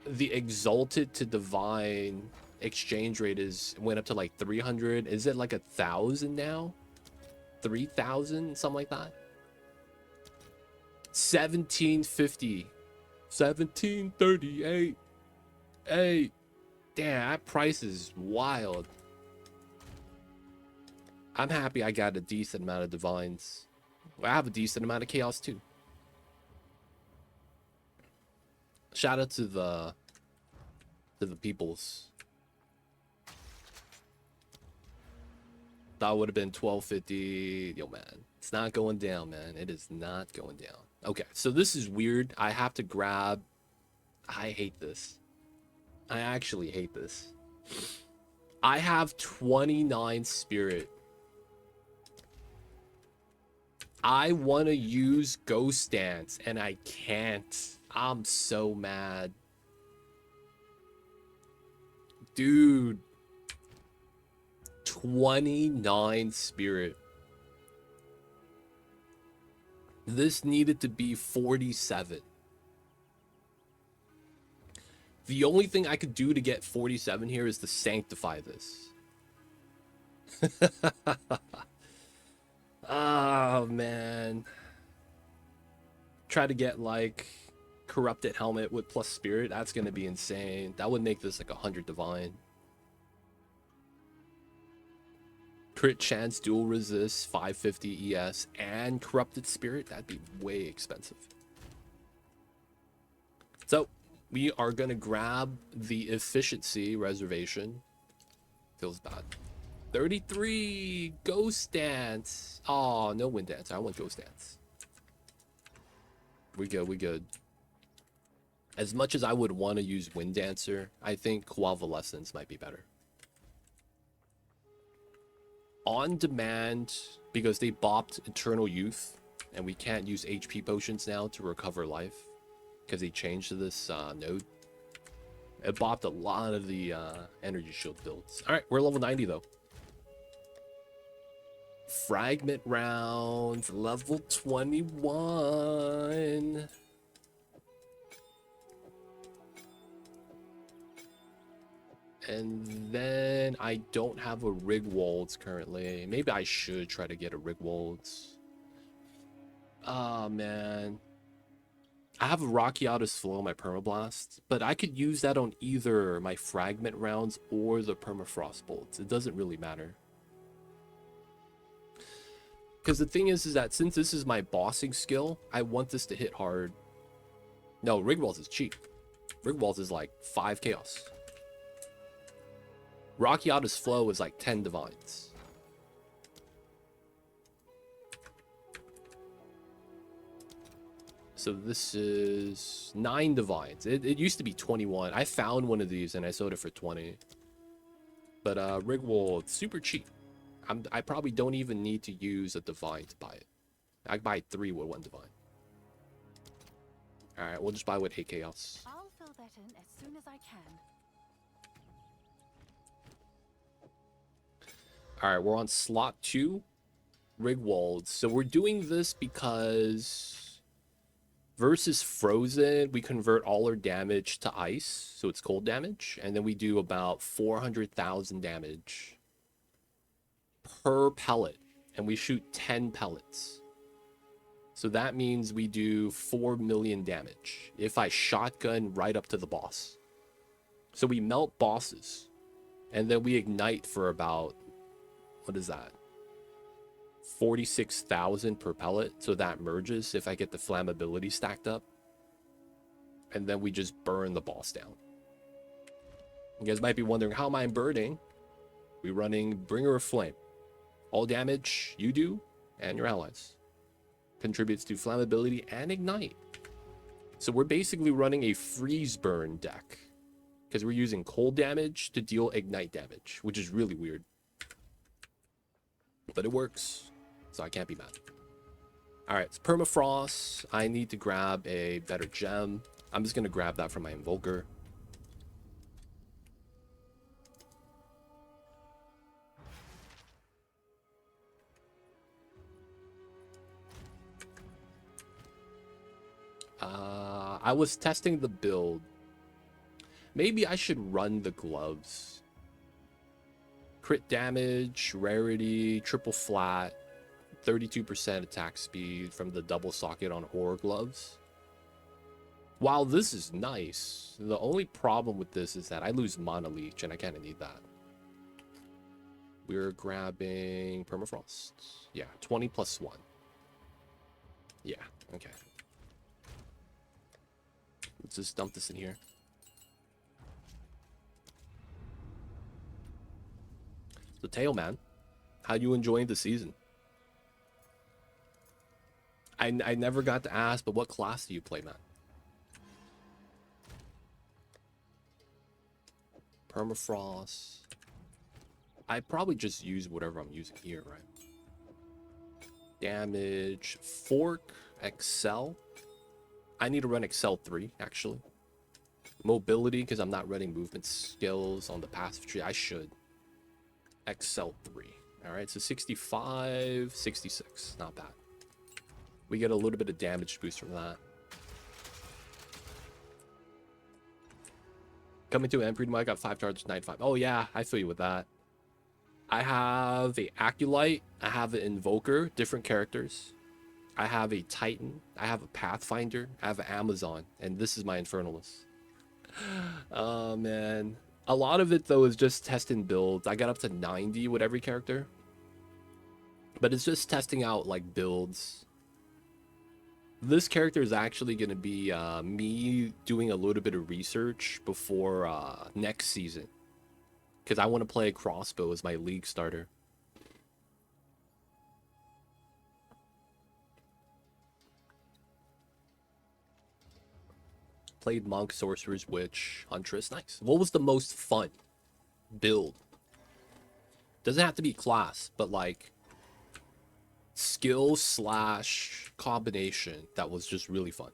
the exalted to divine exchange rate went up to like 300. Is it like 1,000 now? 3,000, something like that. 1750, 1738. Hey, damn, that price is wild. I'm happy I got a decent amount of divines. I have a decent amount of chaos too. Shout out to the peoples. That would have been 1250. Yo, man, it's not going down, man. It is not going down. Okay, so this is weird. I have to grab. I hate this. I actually hate this. I have 29 spirit I want to use Ghost Dance and I can't. I'm so mad. Dude. 29 spirit. This needed to be 47. The only thing I could do to get 47 here is to sanctify this. Oh, man. Try to get, like, corrupted helmet with plus spirit. That's going to be insane. That would make this like 100 divine. Crit chance, dual resist, 550 ES, and corrupted spirit. That'd be way expensive. So, we are going to grab the efficiency reservation. Feels bad. 33 Ghost Dance. Oh, no Wind Dance. I want Ghost Dance. We good, we good. As much as I would want to use Wind Dancer, I think Coavalescence might be better. On demand, because they bopped Eternal Youth, and we can't use HP potions now to recover life, because they changed to this node. It bopped a lot of the energy shield builds. Alright, we're level 90 though. Fragment round, level 21. And then I don't have a Rigwolds currently. Maybe I should try to get a Rigwolds. Oh, man. I have a Rockiatus Flow on my Permablast, but I could use that on either my Fragment rounds or the Permafrost bolts. It doesn't really matter. Because the thing is that since this is my bossing skill, I want this to hit hard. No, Rigwolds is cheap. Rigwolds is like 5 chaos. Rockiatus Flow is like 10 divines. So this is 9 divines. It used to be 21. I found one of these and I sold it for 20. But Rigwold, super cheap. I probably don't even need to use a divine to buy it. I can buy 3 with 1 divine. Alright, we'll just buy with 8 chaos. I'll fill that in as soon as I can. Alright, we're on slot 2. Rigwolds. So we're doing this because versus Frozen, we convert all our damage to ice. So it's cold damage. And then we do about 400,000 damage per pellet. And we shoot 10 pellets. So that means we do 4 million damage if I shotgun right up to the boss. So we melt bosses. And then we ignite for about, what is that? 46,000 per pellet. So that merges if I get the flammability stacked up. And then we just burn the boss down. You guys might be wondering, how am I burning? We're running Bringer of Flame. All damage you do and your allies. Contributes to flammability and ignite. So we're basically running a freeze burn deck. Because we're using cold damage to deal ignite damage. Which is really weird. But it works. So I can't be mad. Alright, it's Permafrost. I need to grab a better gem. I'm just going to grab that from my Invoker. I was testing the build. Maybe I should run the gloves. Crit damage, rarity, triple flat, 32% attack speed from the double socket on horror gloves. While this is nice, the only problem with this is that I lose mana leech and I kind of need that. We're grabbing Permafrost. Yeah, 20 plus 1. Yeah, okay. Let's just dump this in here. So, Tail Man, how you enjoying the season? I never got to ask, but what class do you play, man? Permafrost. I probably just use whatever I'm using here, right? Damage, Fork, Excel. I need to run Excel 3, actually. Mobility, because I'm not running movement skills on the passive tree. I should. Excel 3. Alright, so 65, 66. Not bad. We get a little bit of damage boost from that. Coming to an end, I got 5 charges, 95. Oh yeah, I feel you with that. I have a Acolyte. I have an Invoker, different characters. I have a Titan. I have a Pathfinder. I have an Amazon. And this is my Infernalist. Oh man. A lot of it though is just testing builds. I got up to 90 with every character. But it's just testing out like builds. This character is actually going to be me doing a little bit of research before next season. Because I want to play Crossbow as my league starter. Played Monk, Sorcerer's Witch, Huntress. Nice. What was the most fun build? Doesn't have to be class, but like skill slash combination that was just really fun.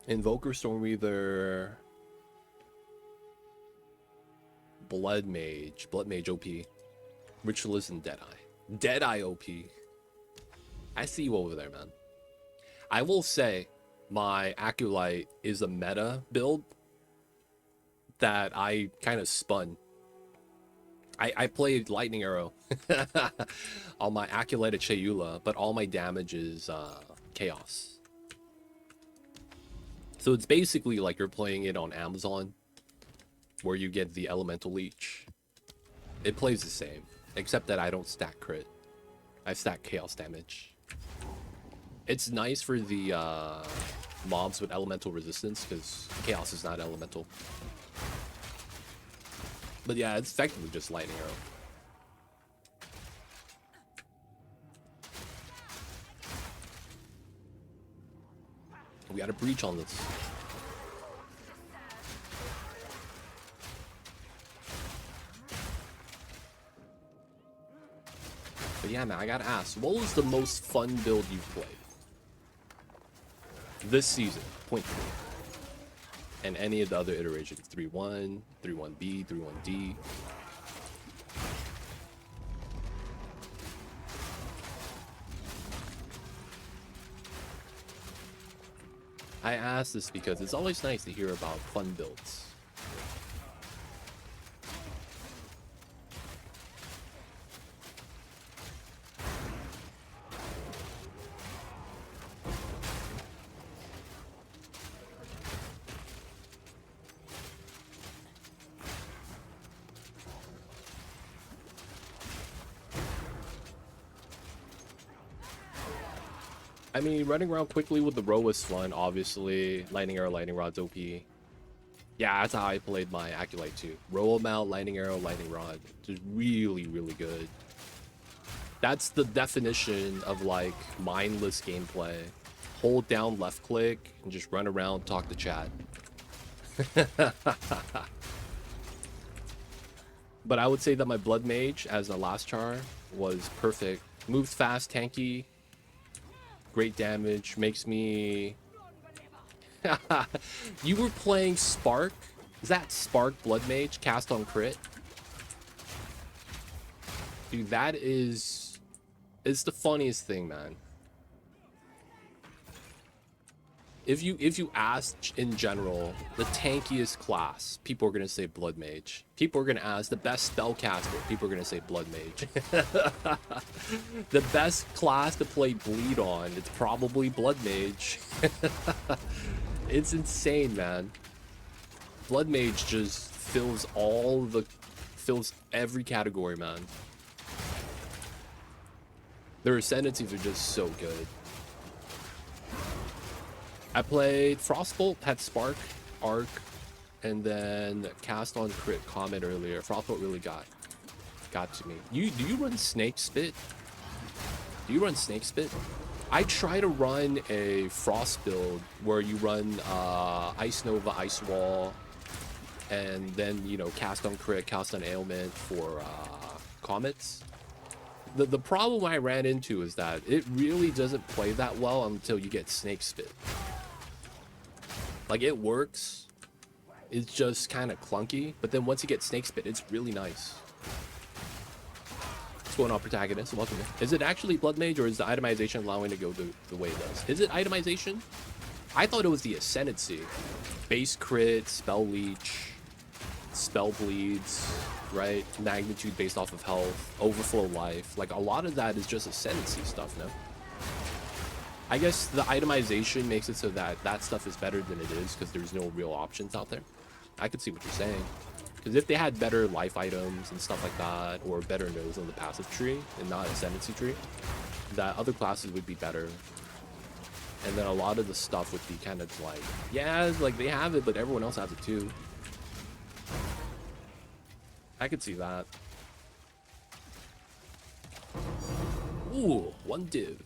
Invoker, Stormweaver, Blood Mage OP, Ritualist, and Deadeye OP. I see you over there, man. I will say my Acolyte is a meta build that I kind of spun. I played Lightning Arrow on my Acolyte of Chayula, but all my damage is Chaos. So it's basically like you're playing it on Amazon, where you get the Elemental Leech. It plays the same, except that I don't stack crit. I stack Chaos damage. It's nice for the mobs with Elemental resistance, because Chaos is not Elemental. But yeah, it's effectively just Lightning Arrow. We got a breach on this. But yeah, man, I gotta ask, what was the most fun build you've played this season? Point 3. And any of the other iterations. 3-1, 3-1B, 3-1D. I ask this because it's always nice to hear about fun builds. I mean, running around quickly with the row is fun, obviously. Lightning Arrow, Lightning Rod's OP. Yeah, that's how I played my Acolyte too. Roll them out, Lightning Arrow, Lightning Rod. Just really, really good. That's the definition of like mindless gameplay. Hold down left click and just run around, talk to chat. But I would say that my Blood Mage as a last char was perfect. Moves fast, tanky. Great damage, makes me... You were playing Spark? Is that Spark Blood Mage cast on crit? Dude, that is... It's the funniest thing, man. If you ask in general, the tankiest class, people are going to say Blood Mage. People are going to ask the best spellcaster, people are going to say Blood Mage. The best class to play Bleed on, it's probably Blood Mage. It's insane, man. Blood Mage just fills every category, man. Their ascendancies are just so good. I played Frostbolt, had Spark, Arc, and then cast on crit Comet earlier. Frostbolt really got to me. Do you run Snake Spit? Do you run Snake Spit? I try to run a Frost build where you run Ice Nova, Ice Wall, and then, you know, cast on crit, cast on ailment for Comets. The problem I ran into is that it really doesn't play that well until you get snake spit. Like, it works. It's just kind of clunky, but then once you get snake spit, it's really nice. What's going on, protagonist? Welcome in. Is it actually blood mage, or is the itemization allowing it to go the way it does? Is it itemization? I thought it was the ascendancy. Base crit, spell leech, spell bleeds, right? Magnitude based off of health, overflow life. Like, a lot of that is just ascendancy stuff, no? I guess the itemization makes it so that that stuff is better than it is because there's no real options out there. I could see what you're saying. Because if they had better life items and stuff like that, or better nodes on the passive tree and not ascendancy tree, that other classes would be better. And then a lot of the stuff would be kind of like, yeah, like they have it, but everyone else has it too. I could see that. Ooh, one div.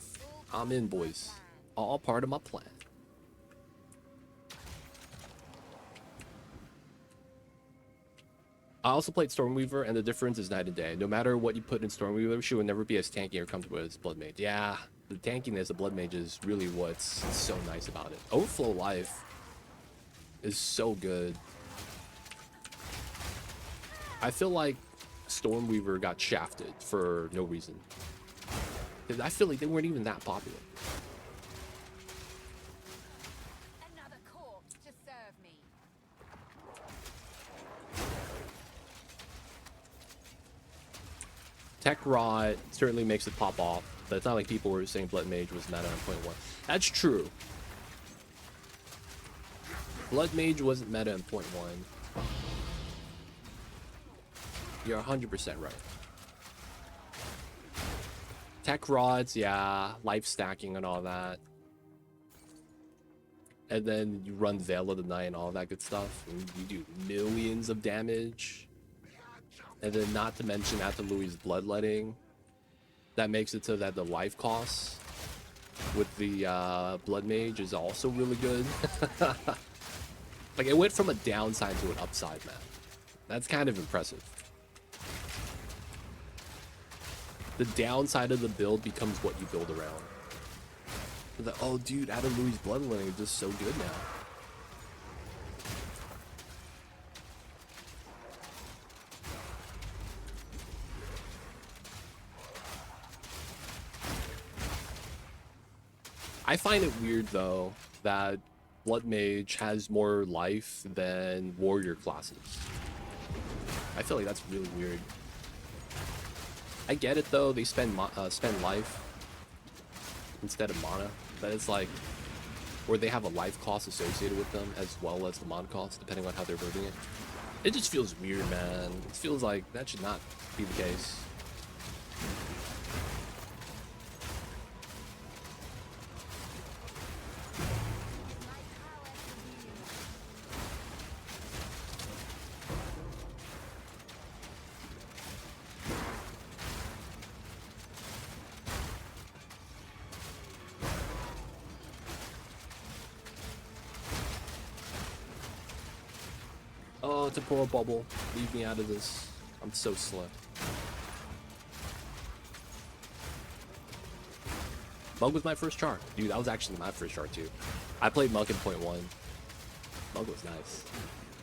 I'm in, boys. All part of my plan. I also played Stormweaver, and the difference is night and day. No matter what you put in Stormweaver, she will never be as tanky or comfortable as Blood Mage. Yeah, the tankiness of Blood Mage is really what's so nice about it. Overflow life is so good. I feel like Stormweaver got shafted for no reason. I feel like they weren't even that popular. Another corpse to serve me. Tech Rot certainly makes it pop off, but it's not like people were saying Blood Mage was meta on 0.1. That's true. Blood Mage wasn't meta in 0.1. You're 100% right. Tech rods, yeah, life stacking and all that. And then you run Veil of the Night and all that good stuff. And you do millions of damage. And then not to mention after Louis' bloodletting, that makes it so that the life cost with the Blood Mage is also really good. Like, it went from a downside to an upside, man. That's kind of impressive. The downside of the build becomes what you build around. Like, oh, dude, out of Louis' bloodletting is just so good now. I find it weird, though, that Blood Mage has more life than warrior classes. I feel like that's really weird. I get it, though. They spend life instead of mana. But it's like, or they have a life cost associated with them as well as the mana cost, depending on how they're building it. It just feels weird, man. It feels like that should not be the case. Oh, temporal bubble. Leave me out of this. I'm so slow. Mug was my first char. Dude, that was actually my first char too. I played Mug in 0.1. Mug was nice.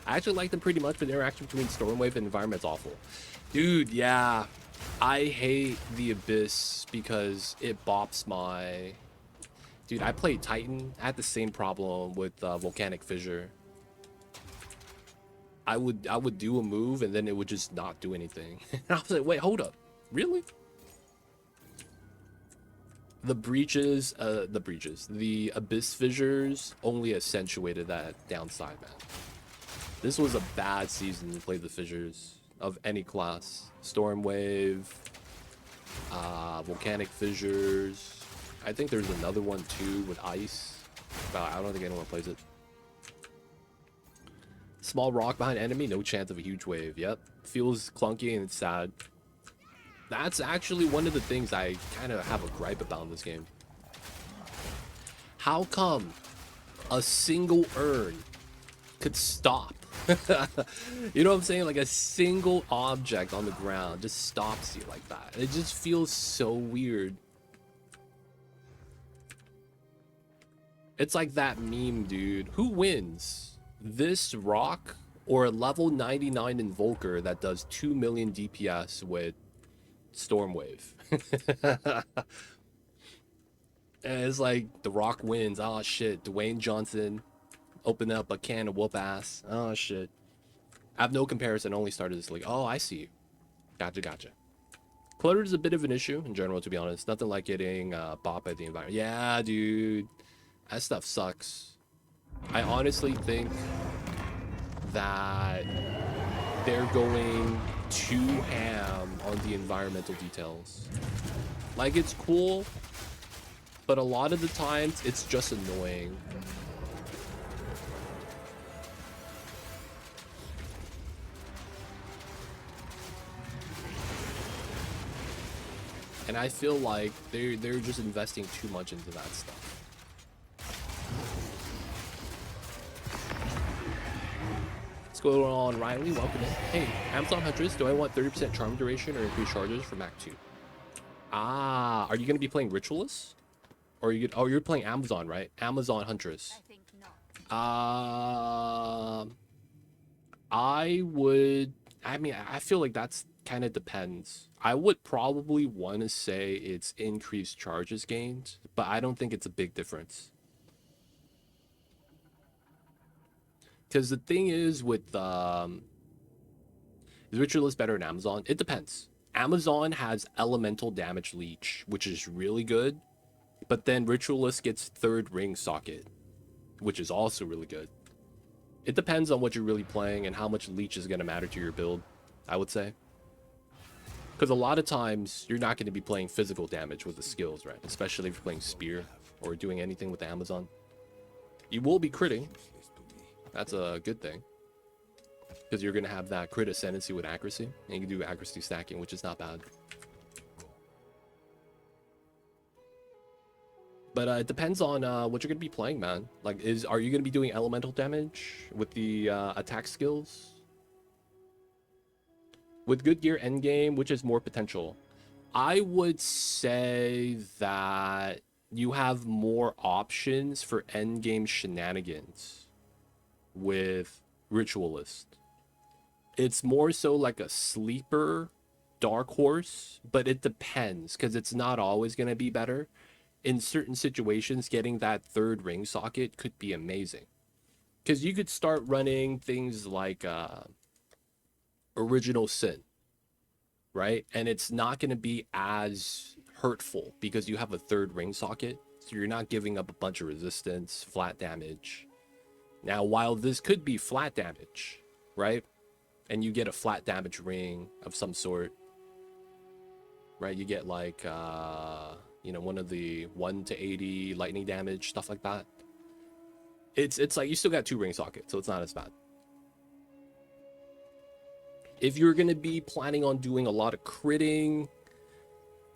I actually liked them pretty much, but the interaction between Stormwave and Environment's awful. Dude, yeah. I hate the Abyss because it bops my... Dude, I played Titan. I had the same problem with Volcanic Fissure. I would do a move and then it would just not do anything. I was like, wait, hold up. Really? The Abyss Fissures only accentuated that downside, man. This was a bad season to play the Fissures of any class. Stormwave, Volcanic Fissures. I think there's another one too with Ice, but I don't think anyone plays it. Small rock behind enemy, no chance of a huge wave. Yep. Feels clunky and it's sad. That's actually one of the things I kind of have a gripe about in this game. How come a single urn could stop You know what I'm saying? Like a single object on the ground just stops you like that. It just feels so weird. It's like that meme, dude. Who wins? This rock or a level 99 Invoker that does 2 million DPS with Stormwave? And it's like the rock wins. Oh shit. Dwayne Johnson opened up a can of whoop ass. Oh shit. I have no comparison. Only started this league. Oh, I see you. Gotcha, gotcha. Clutter is a bit of an issue in general, to be honest. Nothing like getting bopped by the environment. Yeah, dude. That stuff sucks. I honestly think that they're going too ham on the environmental details. Like, it's cool, but a lot of the times it's just annoying. And I feel like they're just investing too much into that stuff. What's going on, Riley? Welcome in. Hey, Amazon Huntress, do I want 30% charm duration or increased charges for Mac 2? Ah, are you going to be playing Ritualist? Or are you oh, you're playing Amazon, right? Amazon Huntress. I think not. I would... I mean, I feel like that's kind of depends. I would probably want to say it's increased charges gained, but I don't think it's a big difference. Because the thing is with is Ritualist better than Amazon? It depends. Amazon has elemental damage leech, which is really good, but then Ritualist gets third ring socket, which is also really good. It depends on what you're really playing and how much leech is going to matter to your build, I would say. Because a lot of times you're not going to be playing physical damage with the skills, right? Especially if you're playing spear or doing anything with the Amazon. You will be critting. That's a good thing. Because you're going to have that crit ascendancy with accuracy. And you can do accuracy stacking, which is not bad. But it depends on what you're going to be playing, man. Like, are you going to be doing elemental damage with the attack skills? With good gear endgame, which is more potential? I would say that you have more options for endgame shenanigans with Ritualist. It's more so like a sleeper dark horse, but it depends because it's not always going to be better. In certain situations, getting that third ring socket could be amazing. Because you could start running things like Original Sin, right? And it's not going to be as hurtful because you have a third ring socket. So you're not giving up a bunch of resistance, flat damage. Now, while this could be flat damage, right? And you get a flat damage ring of some sort, right? You get like, you know, one of the 1 to 80 lightning damage, stuff like that. It's like you still got 2 ring sockets, so it's not as bad. If you're going to be planning on doing a lot of critting,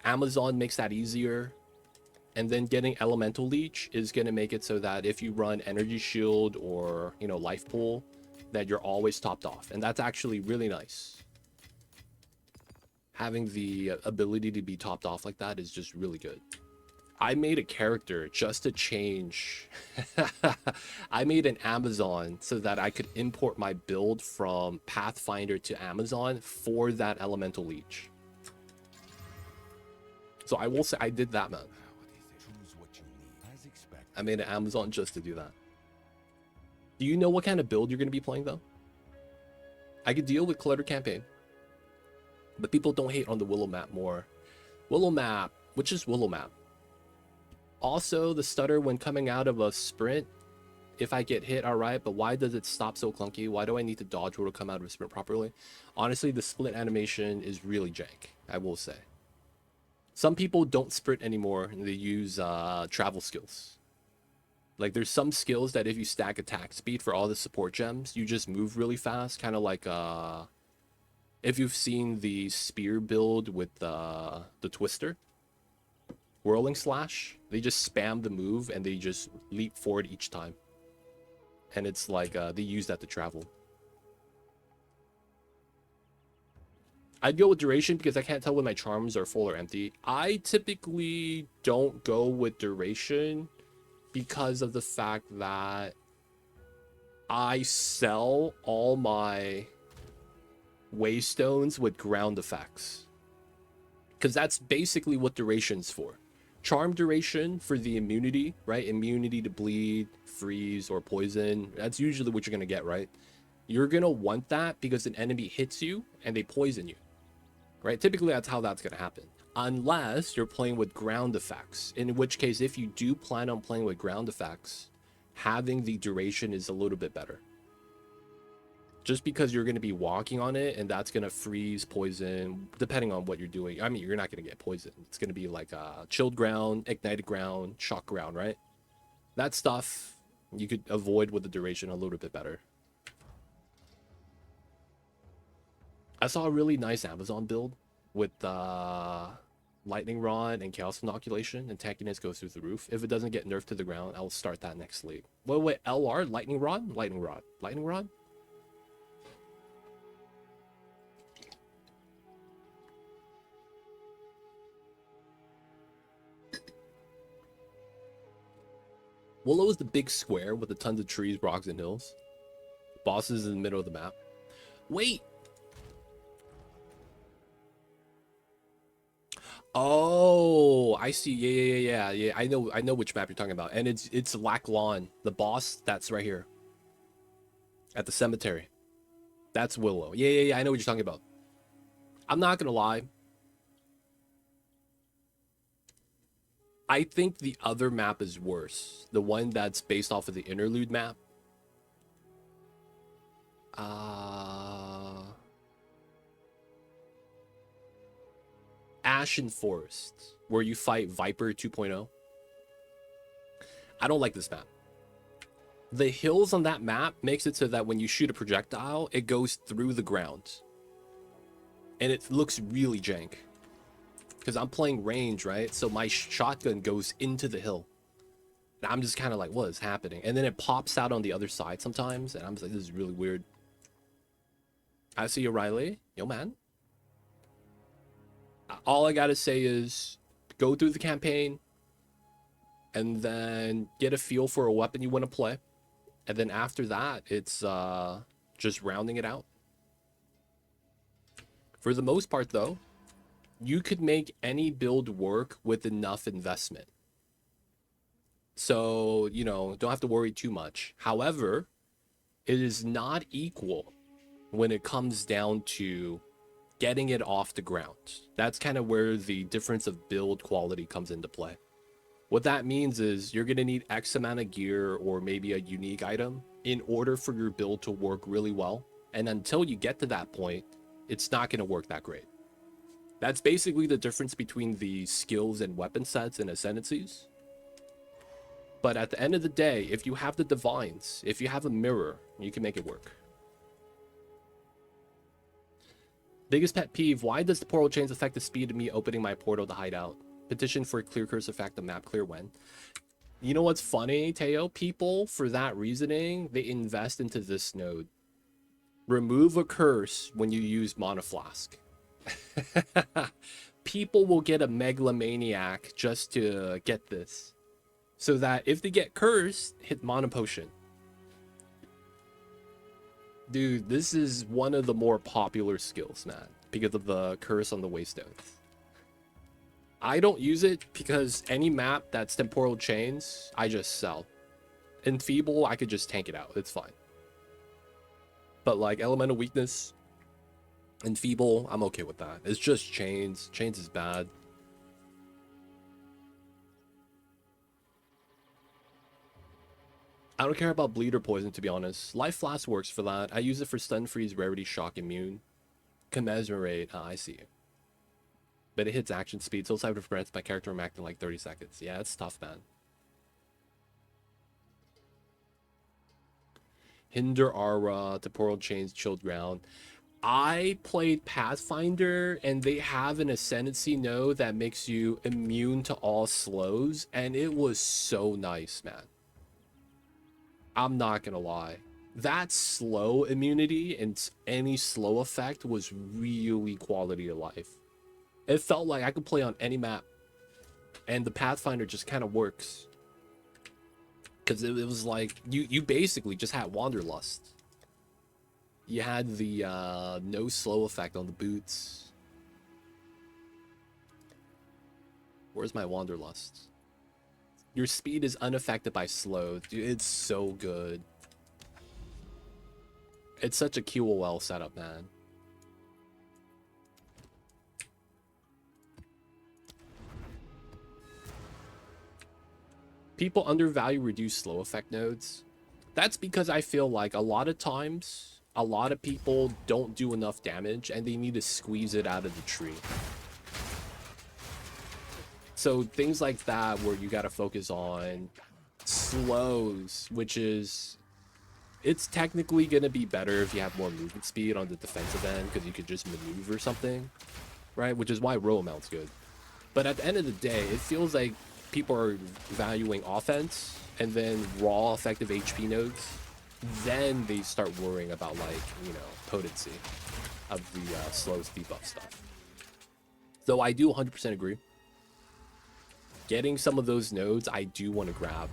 Amazon makes that easier. And then getting Elemental Leech is going to make it so that if you run Energy Shield or, you know, Life Pool, that you're always topped off. And that's actually really nice. Having the ability to be topped off like that is just really good. I made a character just to change. I made an Amazon so that I could import my build from Pathfinder to Amazon for that Elemental Leech. So I will say I did that, man. I made an Amazon just to do that. Do you know what kind of build you're going to be playing, though? I could deal with Clutter Campaign. But people don't hate on the Willow map more. Willow map. Which is Willow map? Also, the stutter when coming out of a sprint. If I get hit, alright. But why does it stop so clunky? Why do I need to dodge roll to come out of a sprint properly? Honestly, the split animation is really jank, I will say. Some people don't sprint anymore. And they use travel skills. Like, there's some skills that if you stack attack speed for all the support gems, you just move really fast. Kind of like, if you've seen the spear build with the Twister. Whirling Slash. They just spam the move and they just leap forward each time. And it's like, they use that to travel. I'd go with duration because I can't tell when my charms are full or empty. I typically don't go with duration because of the fact that I sell all my waystones with ground effects. Because that's basically what duration's for. Charm duration for the immunity, right? Immunity to bleed, freeze, or poison. That's usually what you're going to get, right? You're going to want that because an enemy hits you and they poison you, right? Typically, that's how that's going to happen. Unless you're playing with ground effects. In which case, if you do plan on playing with ground effects, having the duration is a little bit better. Just because you're going to be walking on it and that's going to freeze, poison, depending on what you're doing. I mean, you're not going to get poisoned. It's going to be like chilled ground, ignited ground, shock ground, right? That stuff you could avoid with the duration a little bit better. I saw a really nice Amazon build with Lightning Rod and Chaos Inoculation, and tankiness goes through the roof. If it doesn't get nerfed to the ground, I'll start that next league. Wait, LR? Lightning Rod? Lightning Rod. Lightning Rod? Willow is the big square with a tons of trees, rocks, and hills. Boss is in the middle of the map. Wait! Oh, I see. Yeah. I know which map you're talking about. And it's Lack Lawn. The boss, that's right here. At the cemetery. That's Willow. Yeah. I know what you're talking about. I'm not gonna lie. I think the other map is worse. The one that's based off of the interlude map. Ashen Forest, where you fight Viper 2.0. I don't like this map. The hills on that map makes it so that when you shoot a projectile, it goes through the ground. And it looks really jank. Because I'm playing range, right? So my shotgun goes into the hill. And I'm just kind of like, what is happening? And then it pops out on the other side sometimes. And I'm just like, this is really weird. I see you, Riley. Yo, man. All I gotta say is go through the campaign and then get a feel for a weapon you want to play. And then after that, it's just rounding it out. For the most part, though, you could make any build work with enough investment. So, you know, don't have to worry too much. However, it is not equal when it comes down to getting it off the ground. That's kind of where the difference of build quality comes into play. What that means is you're going to need X amount of gear or maybe a unique item in order for your build to work really well. And until you get to that point, it's not going to work that great. That's basically the difference between the skills and weapon sets and ascendancies. But at the end of the day, if you have the divines, if you have a mirror, you can make it work. Biggest pet peeve, why does the portal chains affect the speed of me opening my portal to hide out? Petition for a clear curse effect of map clear when. You know what's funny, Teo? People, for that reasoning, they invest into this node. Remove a curse when you use Mana Flask. People will get a megalomaniac just to get this. So that if they get cursed, hit Mana Potion. Dude, this is one of the more popular skills, man, because of the curse on the waystones. I don't use it because any map that's temporal chains, I just sell. In Feeble, I could just tank it out. It's fine. But like Elemental Weakness and Feeble, I'm okay with that. It's just chains. Chains is bad. I don't care about bleed or poison, to be honest. Life Flask works for that. I use it for stun, freeze, rarity, shock, immune. Commiserate. I see you. But it hits action speed, so it prevents my character from acting like 30 seconds. Yeah, it's tough, man. Hinder Aura, Temporal Chains, Chilled Ground. I played Pathfinder, and they have an Ascendancy node that makes you immune to all slows, and it was so nice, man. I'm not gonna lie. that slow immunity and any slow effect was really quality of life. It felt like I could play on any map, and the Pathfinder just kind of works. Because it was like, you basically just had Wanderlust. You had the no slow effect on the boots. Where's my Wanderlust? Your speed is unaffected by slow. Dude, it's so good. It's such a QOL setup, man. People undervalue reduced slow effect nodes. That's because I feel like a lot of times, a lot of people don't do enough damage and they need to squeeze it out of the tree. So things like that where you got to focus on slows, which is, it's technically going to be better if you have more movement speed on the defensive end because you could just maneuver something, right? Which is why roll amount's good. But at the end of the day, it feels like people are valuing offense and then raw effective HP nodes. Then they start worrying about, like, you know, potency of the slows debuff stuff. So I do 100% agree. Getting some of those nodes, I do want to grab.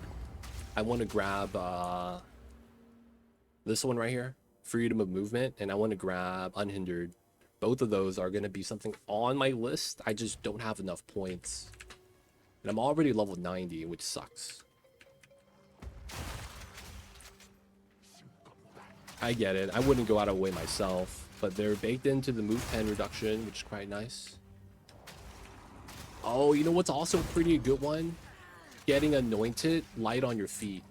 I want to grab this one right here, freedom of movement, and I want to grab unhindered. Both of those are going to be something on my list. I just don't have enough points. And I'm already level 90, which sucks. I get it. I wouldn't go out of the way myself, but they're baked into the move 10 reduction, which is quite nice. Oh, you know what's also a pretty good one? Getting anointed light on your feet.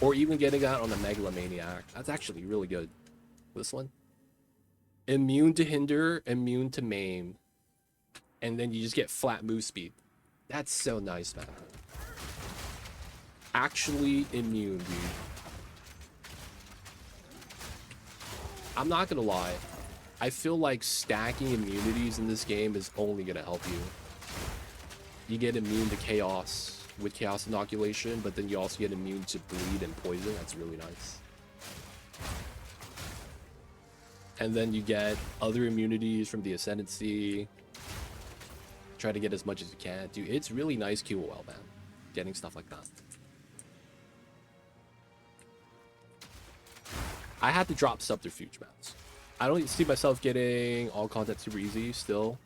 Or even getting that on a megalomaniac. That's actually really good. This one. Immune to hinder, immune to maim. And then you just get flat move speed. That's so nice, man. Actually immune, dude. I'm not gonna lie. I feel like stacking immunities in this game is only gonna help you. You get immune to chaos with chaos inoculation, but then you also get immune to bleed and poison. That's really nice. And then you get other immunities from the Ascendancy. Try to get as much as you can. Dude, it's really nice QOL, man. Getting stuff like that. I had to drop Subterfuge maps. I don't see myself getting all content super easy still.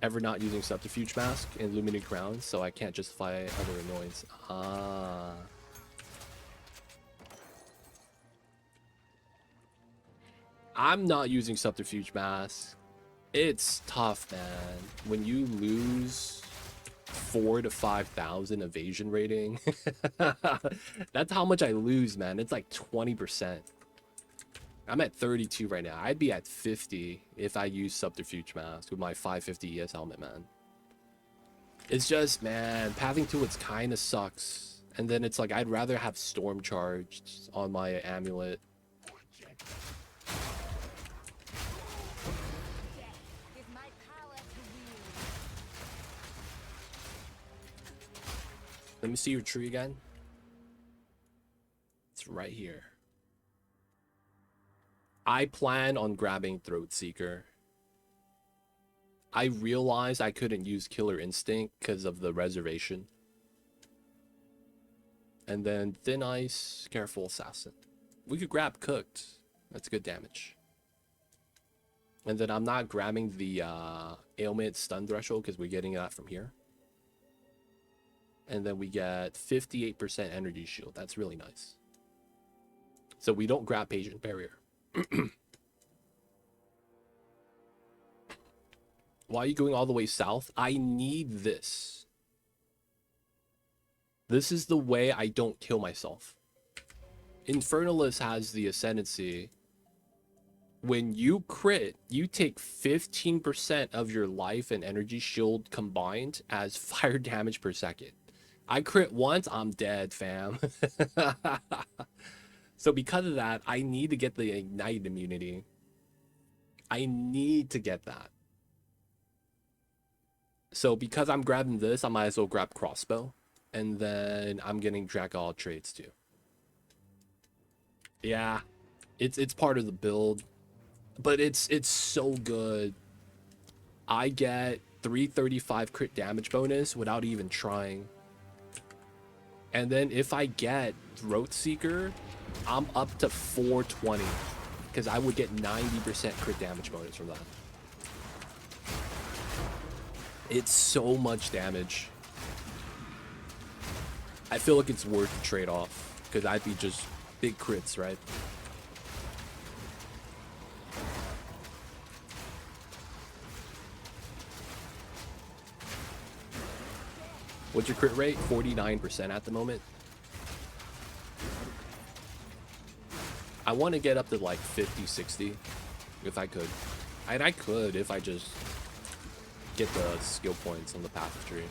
Ever not using Subterfuge Mask and Luminant Crown, so I can't justify other annoyance. Ah. I'm not using Subterfuge Mask. It's tough, man. When you lose 4,000 to 5,000 evasion rating, that's how much I lose, man. It's like 20%. I'm at 32 right now. I'd be at 50 if I use Subterfuge Mask with my 550 ES helmet, man. It's just, man, pathing to it's kind of sucks. And then it's like, I'd rather have Storm charged on my amulet. Let me see your tree again. It's right here. I plan on grabbing Throat Seeker. I realized I couldn't use Killer Instinct because of the reservation. And then Thin Ice, Careful Assassin. We could grab Cooked. That's good damage. And then I'm not grabbing the Ailment Stun Threshold because we're getting that from here. And then we get 58% Energy Shield. That's really nice. So we don't grab Patient Barrier. Why are you going all the way south? I need this. This is the way I don't kill myself. Infernalist has the Ascendancy. When you crit, you take 15% of your life and energy shield combined as fire damage per second. I crit once, I'm dead, fam. So because of that, I need to get the Ignite immunity. I need to get that. So because I'm grabbing this, I might as well grab Crossbow. And then I'm getting Dracol traits too. Yeah, it's part of the build, but it's so good. I get 335 crit damage bonus without even trying. And then if I get Throat Seeker, I'm up to 420 because I would get 90% crit damage bonus from that. It's so much damage. I feel like it's worth the trade-off because I'd be just big crits, right? What's your crit rate? 49% at the moment. I want to get up to like 50, 60 if I could. And I could if I just get the skill points on the Path of tree.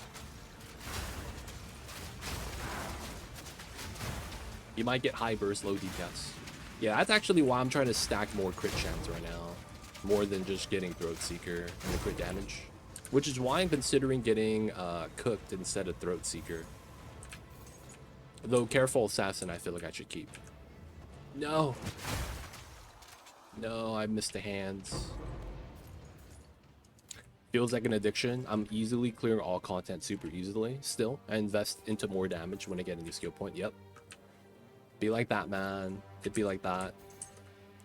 You might get high burst, low DPS. Yeah, that's actually why I'm trying to stack more crit chance right now. More than just getting Throat Seeker and the crit damage. Which is why I'm considering getting Cooked instead of Throat Seeker. Though Careful Assassin I feel like I should keep. No! No, I missed the hands. Feels like an addiction. I'm easily clearing all content super easily still. I invest into more damage when I get a new skill point. Yep. Be like that, man. It'd be like that.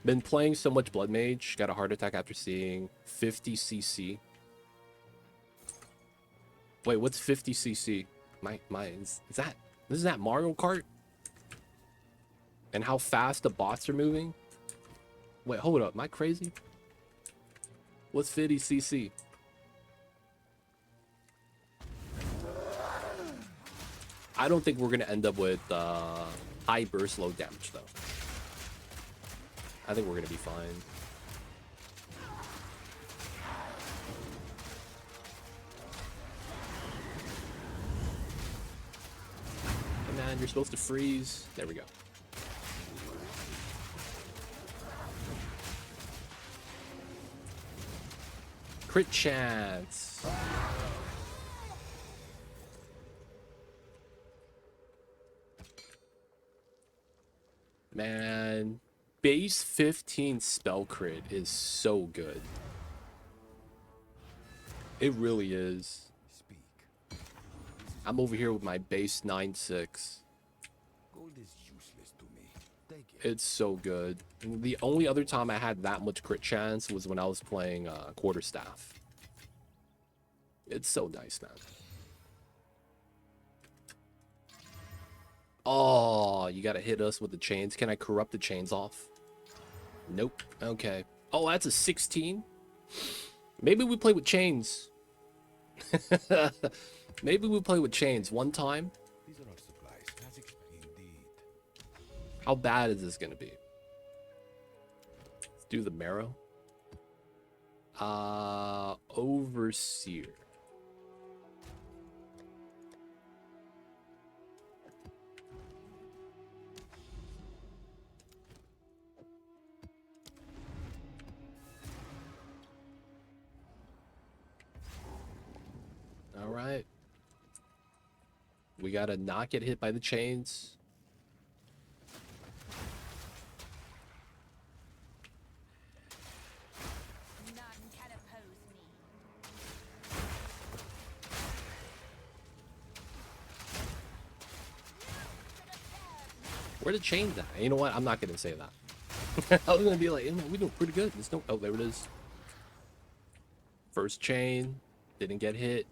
Been playing so much Blood Mage. Got a heart attack after seeing 50 CC. Wait, what's 50 CC? Is that Mario Kart? And how fast the bots are moving? Wait, hold up. Am I crazy? What's 50 CC? I don't think we're going to end up with high burst, low damage, though. I think we're going to be fine. Hey, man, you're supposed to freeze. There we go. Crit chance. Man, base 15 spell crit is so good. It really is. Speak. I'm over here with my base 9/6. Gold is useless to me. Take it. It's so good. And the only other time I had that much crit chance was when I was playing Quarterstaff. It's so nice, man. Oh, you gotta hit us with the chains. Can I corrupt the chains off? Nope. Okay. Oh, that's a 16. Maybe we play with chains. Maybe we play with chains one time. These are our supplies. Classic indeed. How bad is this gonna be? Let's do the marrow. Overseer. All right. We gotta not get hit by the chains. None can oppose me. Where the chains at? You know what? I'm not gonna say that. I was gonna be like, we doing pretty good. There's no. Oh, there it is. First chain, didn't get hit.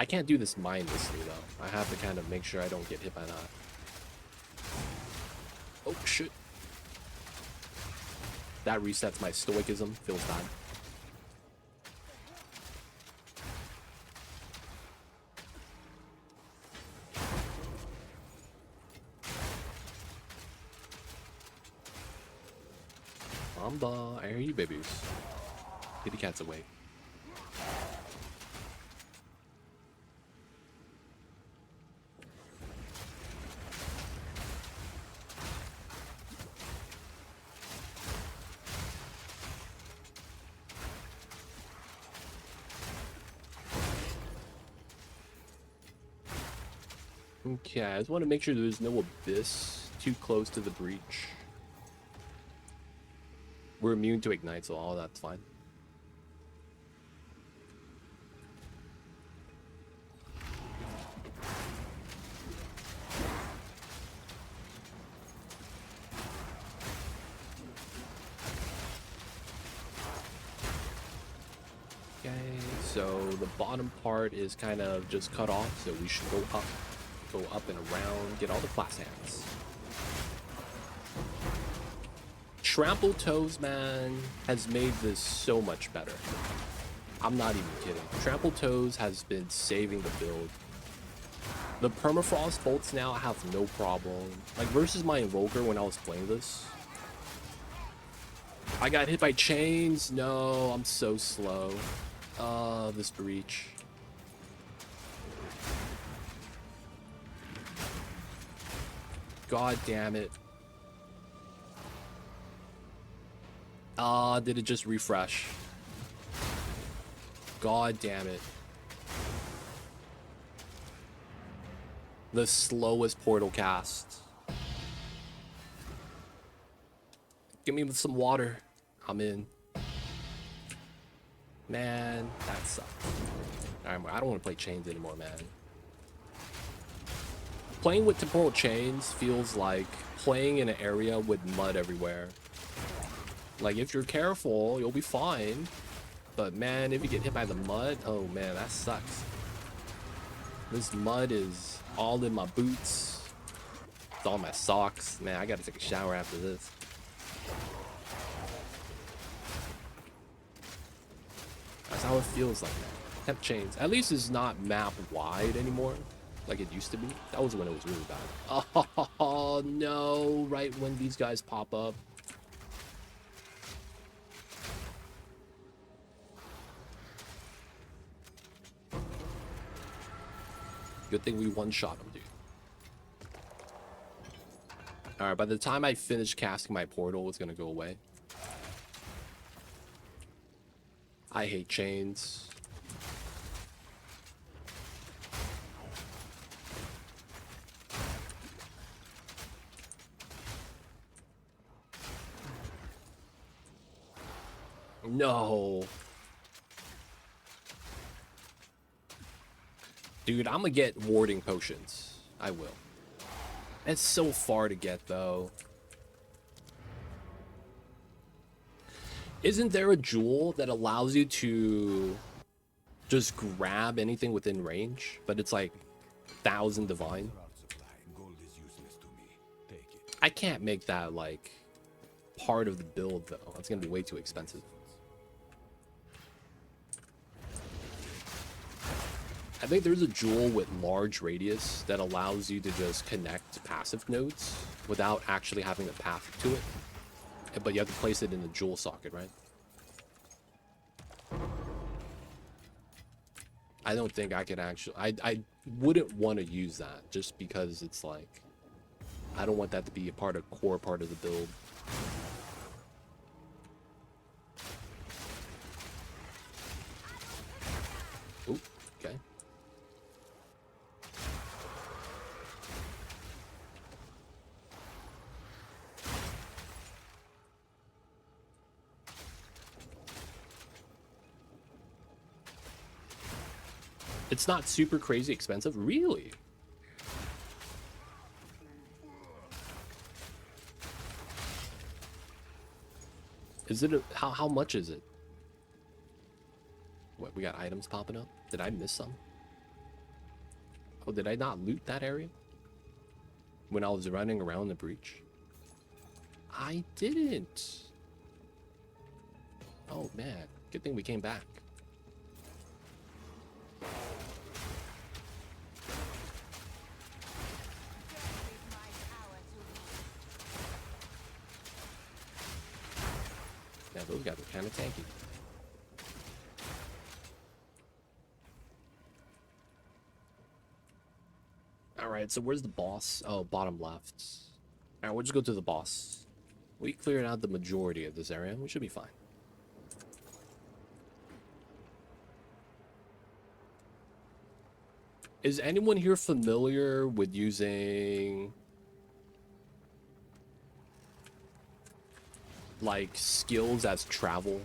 I can't do this mindlessly though. I have to kind of make sure I don't get hit by that. Oh shit. That resets my stoicism. Feels bad. Mamba, I hear you, babies. Kitty cats away. Okay, I just want to make sure there's no abyss too close to the breach. We're immune to ignite, so all that's fine. Okay, so the bottom part is kind of just cut off, so we should go up and around, get all the class hands. Trample Toes, man, has made this so much better. I'm not even kidding. Trample Toes has been saving the build. The Permafrost bolts now I have no problem. Like versus my Invoker when I was playing this. I got hit by chains. No, I'm so slow. This breach. God damn it. Did it just refresh? God damn it. The slowest portal cast. Give me some water. I'm in. Man, that sucks. Alright, I don't want to play chains anymore, man. Playing with temporal chains feels like playing in an area with mud everywhere. Like, if you're careful, you'll be fine. But man, if you get hit by the mud, oh man, that sucks. This mud is all in my boots. It's all my socks. Man, I gotta take a shower after this. That's how it feels like, man. Temp chains. At least it's not map wide anymore, like it used to be. That was when it was really bad. Oh no, right when these guys pop up. Good thing we one-shot him, dude. Alright, by the time I finish casting my portal, it's gonna go away. I hate chains. No. Dude, I'm gonna get warding potions. I will. It's so far to get, though. Isn't there a jewel that allows you to just grab anything within range? But it's like 1,000 divine. Gold is useless to me. Take it. I can't make that like part of the build, though. That's gonna be way too expensive. I think there's a jewel with large radius that allows you to just connect passive nodes without actually having a path to it. But you have to place it in the jewel socket, right? I don't think I could actually... I wouldn't want to use that just because it's like... I don't want that to be a core part of the build. Oop, okay. It's not super crazy expensive, really? Is it how much is it? What, we got items popping up? Did I miss some? Oh, did I not loot that area when I was running around the breach? I didn't. Oh man, good thing we came back. Yeah, those guys are kind of tanky. Alright, so where's the boss? Oh, bottom left. Alright, we'll just go to the boss. We cleared out the majority of this area. We should be fine. Is anyone here familiar with using like skills as travel?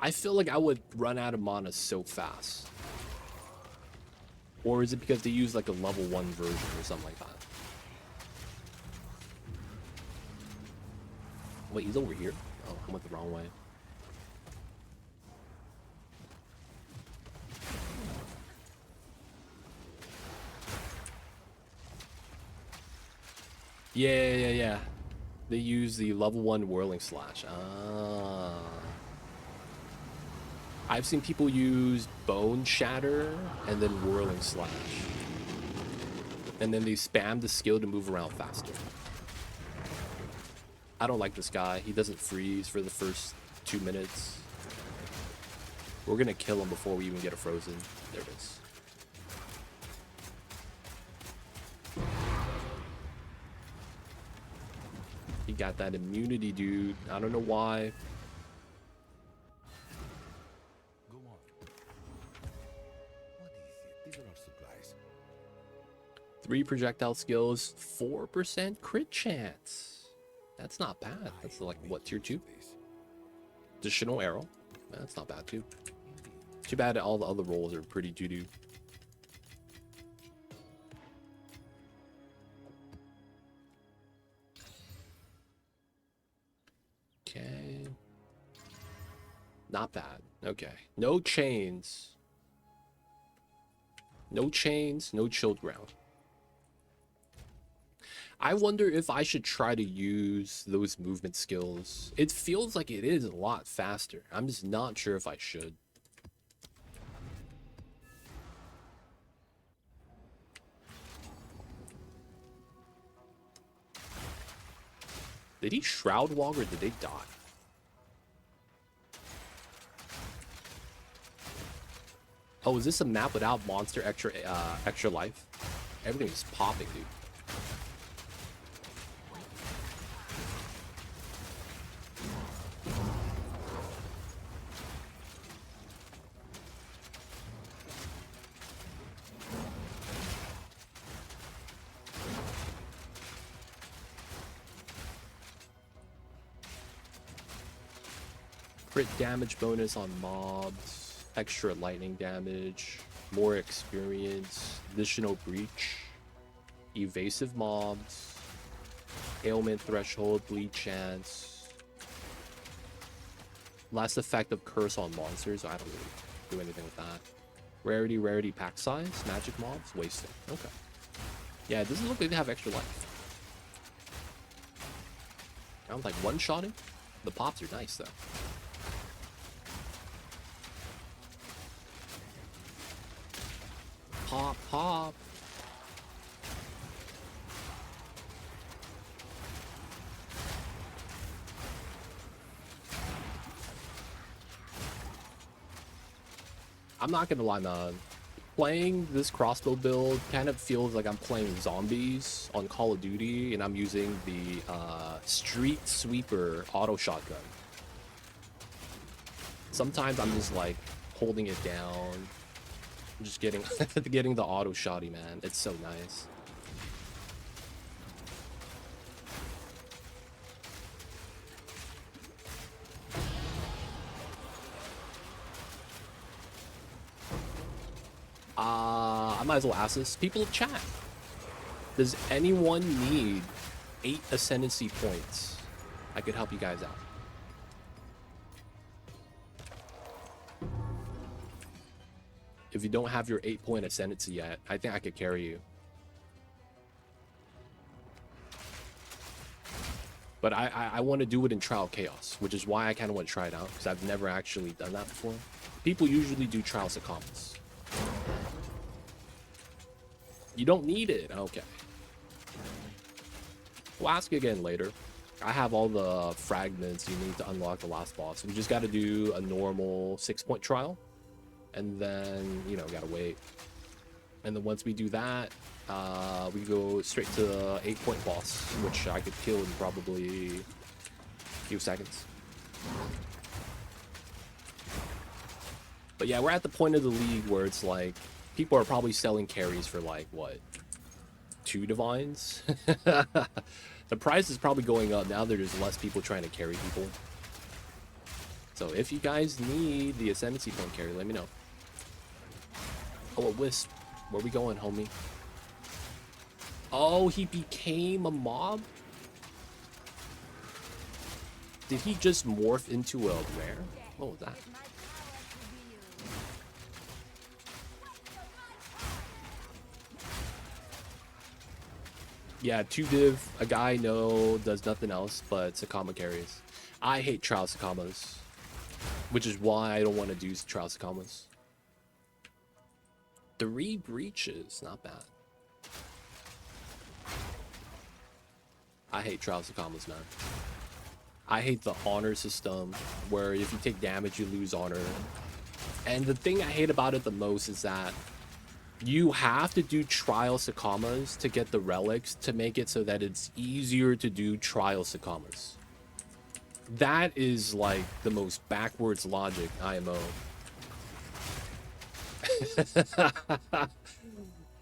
I feel like I would run out of mana so fast. Or is it because they use like a level 1 version or something like that? Wait, he's over here? Oh, I went the wrong way. Yeah. They use the level 1 whirling slash. Ah. I've seen people use bone shatter and then whirling slash. And then they spam the skill to move around faster. I don't like this guy. He doesn't freeze for the first 2 minutes. We're gonna kill him before we even get a frozen. There it is. He got that immunity, dude. I don't know why. Go on. What is it? These are our supplies. 3 projectile skills, 4% crit chance. That's not bad. That's like, what, tier 2? Additional arrow. That's not bad, too. Too bad all the other rolls are pretty doo-doo. Okay. Not bad. Okay. No chains. No chains, no chilled ground. I wonder if I should try to use those movement skills. It feels like it is a lot faster. I'm just not sure if I should. Did he shroud walk or did they die? Oh, is this a map without monster extra life? Everything is popping, dude. Crit damage bonus on mobs, extra lightning damage, more experience, additional breach, evasive mobs, ailment threshold, bleed chance, less effect of curse on monsters. I don't really do anything with that. Rarity pack size, magic mobs, wasting. Okay. Yeah, it doesn't look like they have extra life. I'm like one-shotting. The pops are nice though. Pop. I'm not gonna lie, man. Playing this crossbow build kind of feels like I'm playing zombies on Call of Duty, and I'm using the street sweeper auto shotgun. Sometimes I'm just like holding it down. Just getting getting the auto shotty, man. It's so nice. I might as well ask this. People of chat, does anyone need 8 ascendancy points? I could help you guys out. If you don't have your 8-point ascendancy yet, I think I could carry you. But I want to do it in Trial Chaos, which is why I kind of want to try it out, because I've never actually done that before. People usually do Trials of Commons. You don't need it. Okay. We'll ask you again later. I have all the fragments you need to unlock the last boss. We just got to do a normal 6-point trial. And then, you know, gotta wait. And then once we do that, we go straight to the 8-point boss, which I could kill in probably a few seconds. But yeah, we're at the point of the league where it's like people are probably selling carries for like what, 2 divines. The price is probably going up now that there's less people trying to carry people. So if you guys need the Ascendancy point carry, let me know. Oh, a Wisp. Where we going, homie? Oh, he became a mob? Did he just morph into a rare? What was that? With my power to wield. Yeah, 2 div, a guy I know does nothing else but Sakama carries. I hate trial Sakamas, which is why I don't want to do trial Sakamas. 3 breaches, not bad. I hate trial Sakamas, man. I hate the honor system where if you take damage, you lose honor. And the thing I hate about it the most is that you have to do trial Sakamas to get the relics to make it so that it's easier to do trial Sakamas. That is like the most backwards logic IMO.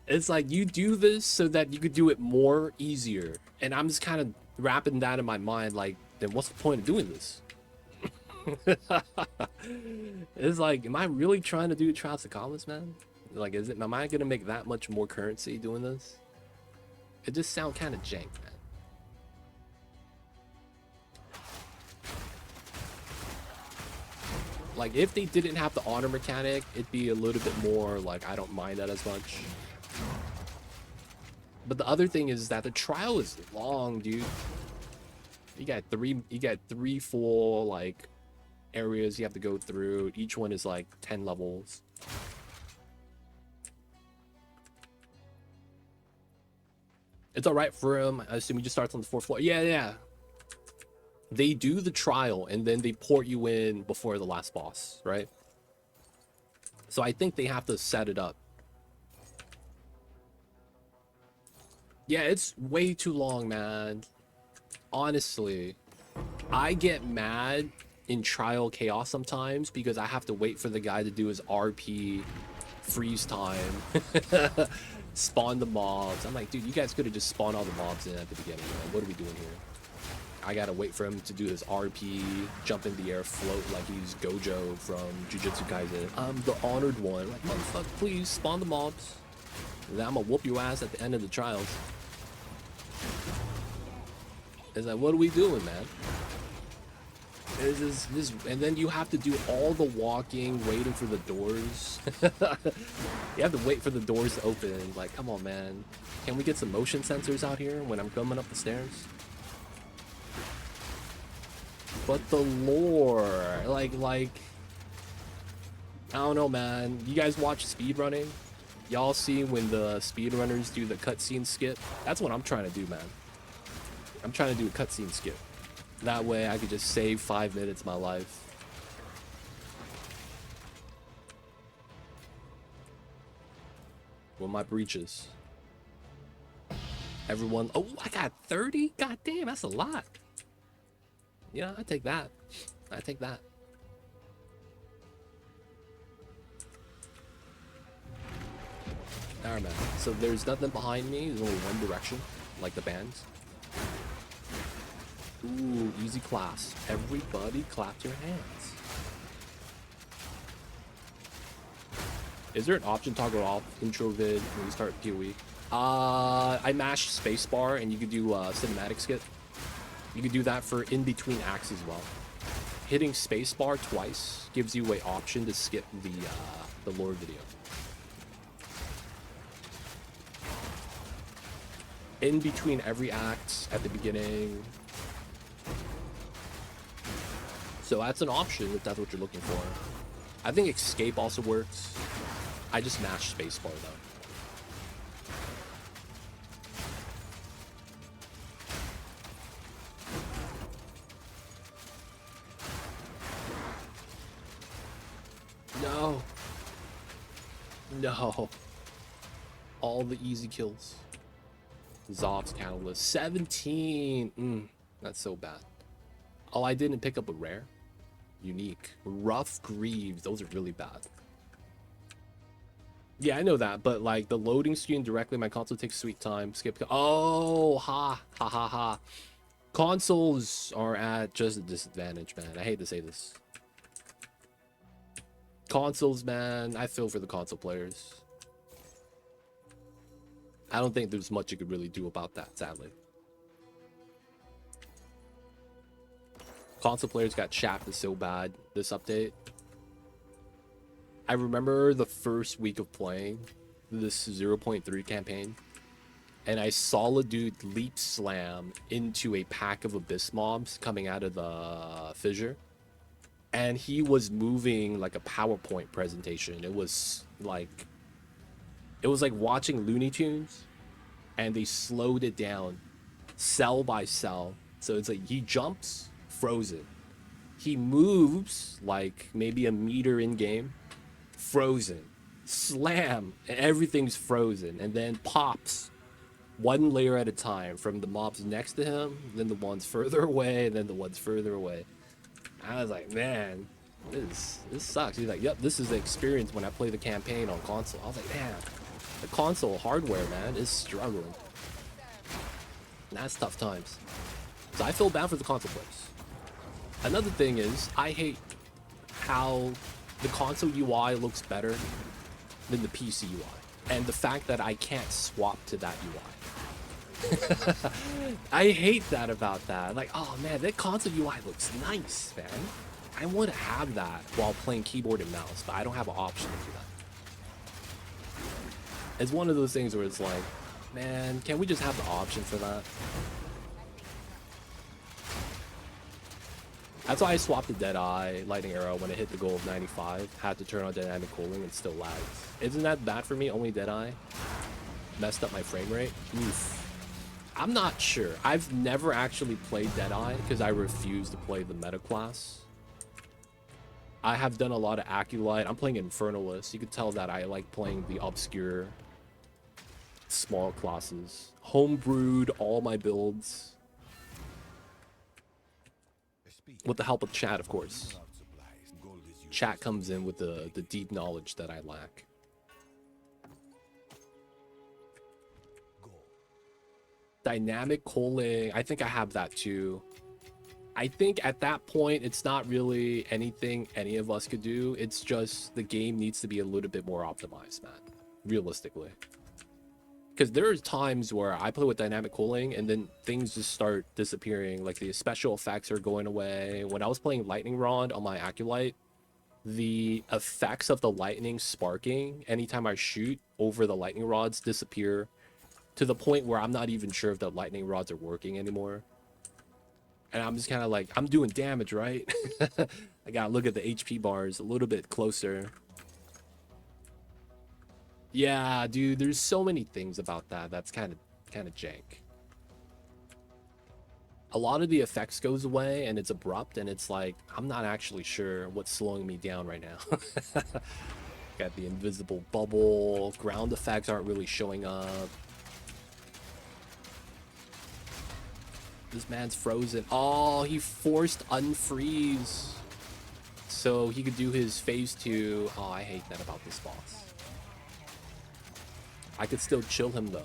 It's like you do this so that you could do it more easier. And I'm just kind of wrapping that in my mind like, then what's the point of doing this? It's like, am I really trying to do trial Sakamas, man? Like, am I gonna make that much more currency doing this? It just sounds kind of jank, man. Like, if they didn't have the honor mechanic, it'd be a little bit more like, I don't mind that as much. But the other thing is that the trial is long, dude. You got three full like areas you have to go through. Each one is like 10 levels. It's all right for him. I assume he just starts on the 4th floor. Yeah. They do the trial and then they port you in before the last boss, right? So I think they have to set it up. Yeah, it's way too long, man. Honestly, I get mad in trial chaos sometimes because I have to wait for the guy to do his RP, freeze time, spawn the mobs. I'm like, dude, you guys could have just spawned all the mobs in at the beginning, man. What are we doing here? I gotta wait for him to do his RP, jump in the air, float like he's Gojo from Jujutsu Kaisen. I'm the honored one. Like, motherfucker, please spawn the mobs. And then I'm gonna whoop your ass at the end of the trials. It's like, what are we doing, man? This, and then you have to do all the walking, waiting for the doors. You have to wait for the doors to open. Like, come on, man. Can we get some motion sensors out here when I'm coming up the stairs? But the lore, like, I don't know, man. You guys watch speedrunning? Y'all see when the speedrunners do the cutscene skip? That's what I'm trying to do, man. I'm trying to do a cutscene skip. That way I could just save 5 minutes of my life. With my breaches. Everyone, oh, I got 30? God damn, that's a lot. Yeah, I take that. I take that. Alright, man. So there's nothing behind me. There's only one direction, like the bands. Ooh, easy class. Everybody clap your hands. Is there an option toggle off intro vid when you start PoE? I mashed spacebar and you could do cinematic skip. You could do that for in between acts as well. Hitting spacebar twice gives you an option to skip the lore video. In between every act at the beginning. So that's an option if that's what you're looking for. I think escape also works. I just mashed spacebar though. No. No. All the easy kills. Zob's Catalyst. 17. That's so bad. Oh, I didn't pick up a rare. unique. Rough Greaves, those are really bad. Yeah, I know that, but like the loading screen directly, my console takes sweet time. Skip. Oh, ha, ha, ha, ha. Consoles are at just a disadvantage, man. I hate to say this. Consoles, man, I feel for the console players. I don't think there's much you could really do about that, sadly. Console players got shafted so bad this update. I remember the first week of playing this 0.3 campaign, and I saw a dude leap slam into a pack of abyss mobs coming out of the fissure, and he was moving like a PowerPoint presentation. It was like watching Looney Tunes, and they slowed it down cell by cell. So it's like he jumps, frozen. He moves like maybe a meter in game, frozen. Slam, and everything's frozen, and then pops one layer at a time from the mobs next to him, then the ones further away, and then the ones further away. I was like, man, this sucks. He's like, yep, this is the experience when I play the campaign on console. I was like, man, the console hardware, man, is struggling. And that's tough times. So I feel bad for the console players. Another thing is, I hate how the console UI looks better than the PC UI. And the fact that I can't swap to that UI. I hate that about that. Like, oh man, that console UI looks nice, man. I want to have that while playing keyboard and mouse, but I don't have an option to do that. It's one of those things where it's like, man, can we just have the option for that? That's why I swapped to Deadeye Lightning Arrow when it hit the goal of 95. Had to turn on dynamic cooling and still lags. Isn't that bad for me? Only Deadeye messed up my frame rate. Oof. I'm not sure. I've never actually played Deadeye because I refuse to play the meta class. I have done a lot of Acolyte. I'm playing Infernalist. You can tell that I like playing the obscure small classes. Homebrewed all my builds. With the help of chat, of course. Chat comes in with the deep knowledge that I lack. Dynamic culling, I think I have that too. I think at that point, it's not really anything any of us could do. It's just the game needs to be a little bit more optimized, man. Realistically. Because there's times where I play with dynamic cooling and then things just start disappearing. Like the special effects are going away. When I was playing Lightning Rod on my Acolyte, the effects of the lightning sparking anytime I shoot over the lightning rods disappear to the point where I'm not even sure if the lightning rods are working anymore. And I'm just kind of like, I'm doing damage, right? I gotta look at the HP bars a little bit closer. Yeah, dude, there's so many things about that that's kind of jank. A lot of the effects goes away and it's abrupt and it's like, I'm not actually sure what's slowing me down right now. Got the invisible bubble, ground effects aren't really showing up. This man's frozen. Oh, he forced unfreeze so he could do his phase 2. Oh, I hate that about this boss. I could still chill him though.